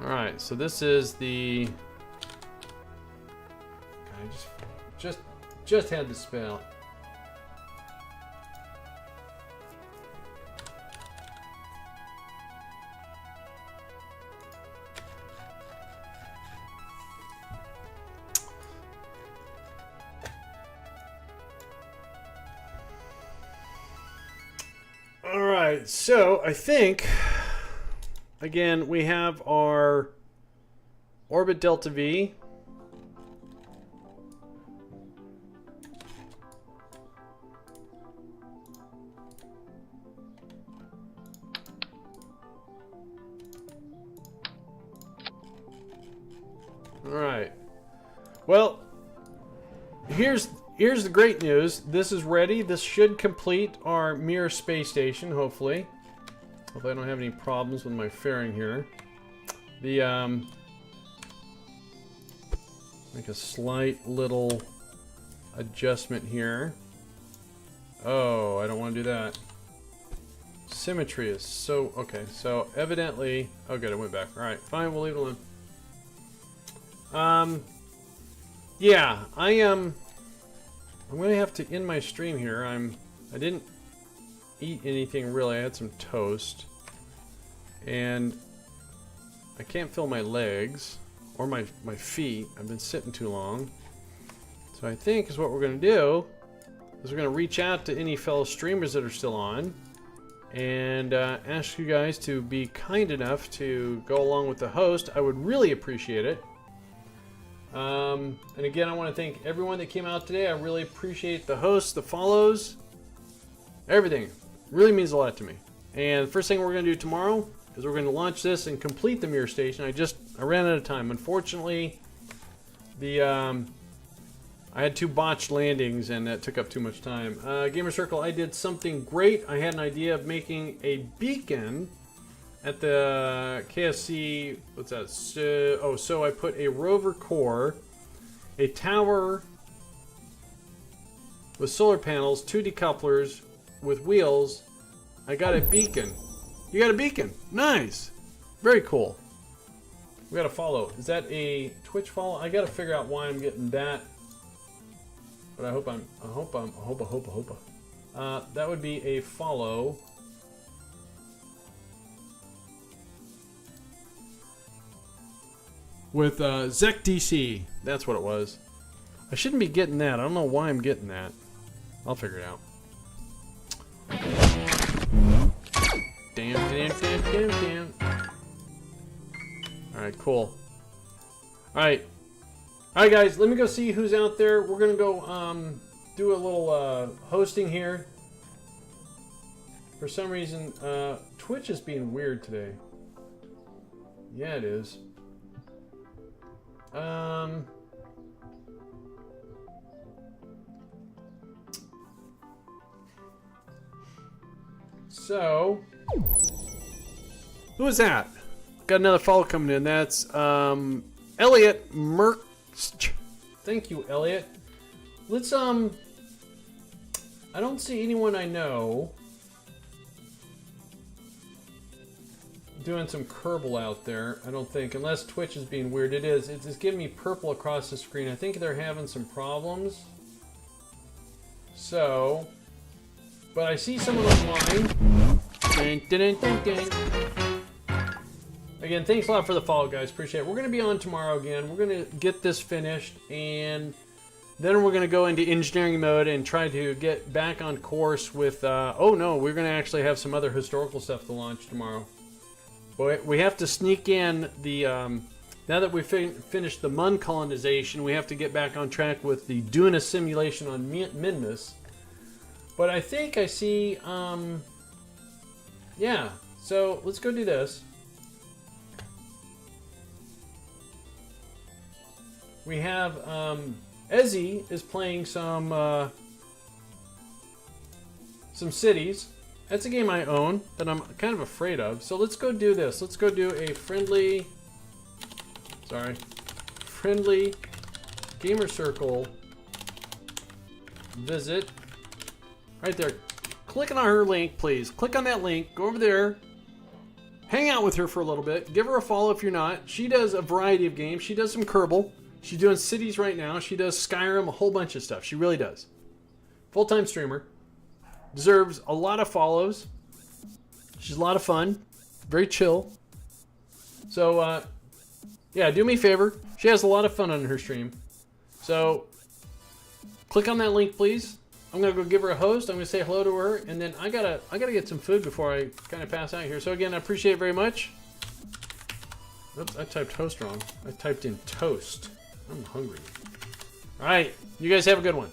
Alright, so this is the... God, I just had the spell. Alright, so I think, again, we have our orbit delta V. Alright. Well, here's the great news. This is ready. This should complete our Mir space station, hopefully. Hope I don't have any problems with my fairing here. The, make a slight little adjustment here. Oh, I don't want to do that. Symmetry is so... Okay, so evidently... Oh, good, it went back. Alright, fine, we'll leave it alone. Yeah, I'm gonna have to end my stream here. I didn't eat anything really. I had some toast, and I can't feel my legs or my feet. I've been sitting too long. So I think is what we're gonna do is we're gonna reach out to any fellow streamers that are still on, and ask you guys to be kind enough to go along with the host. I would really appreciate it. And again, I want to thank everyone that came out today. I really appreciate the hosts, the follows, everything. Really means a lot to me. And the first thing we're going to do tomorrow is we're going to launch this and complete the Mir station. I ran out of time. Unfortunately, I had 2 botched landings and that took up too much time. Gamer Circle, I did something great. I had an idea of making a beacon at the KSC, what's that? So I put a rover core, a tower with solar panels, 2 decouplers with wheels. I got a beacon. You got a beacon. Nice. Very cool. We got to follow. Is that a Twitch follow? I got to figure out why I'm getting that. But I hope. That would be a follow. With Zek DC. That's what it was. I shouldn't be getting that. I don't know why I'm getting that. I'll figure it out. Damn. Alright, cool. Alright. Alright guys, let me go see who's out there. We're gonna go do a little hosting here. For some reason, Twitch is being weird today. Yeah, it is. So, who is that? Got another follow coming in. That's Elliot Merck. Thank you, Elliot. Let's I don't see anyone I know doing some Kerbal out there. I don't think, unless Twitch is being weird. It is. It's giving me purple across the screen. I think they're having some problems. So, but I see someone online. Dun, dun, dun, dun, dun. Again, thanks a lot for the follow, guys. Appreciate it. We're going to be on tomorrow again. We're going to get this finished, and then we're going to go into engineering mode and try to get back on course with... oh, no, we're going to actually have some other historical stuff to launch tomorrow. But we have to sneak in the... now that we've finished the Mun colonization, we have to get back on track with the doing a simulation on Minmus. But I think I see... yeah, so let's go do this. We have Ezzy is playing some cities. That's a game I own that I'm kind of afraid of. So let's go do this. Let's go do a friendly gamer circle visit. Right there. Click on her link, please. Click on that link. Go over there. Hang out with her for a little bit. Give her a follow if you're not. She does a variety of games. She does some Kerbal. She's doing cities right now. She does Skyrim, a whole bunch of stuff. She really does. Full-time streamer. Deserves a lot of follows. She's a lot of fun. Very chill. So, yeah, do me a favor. She has a lot of fun on her stream. So, click on that link, please. I'm gonna go give her a host. I'm gonna say hello to her, and then I gotta get some food before I kind of pass out here. So again, I appreciate it very much. Oops, I typed host wrong. I typed in toast. I'm hungry. All right, you guys have a good one.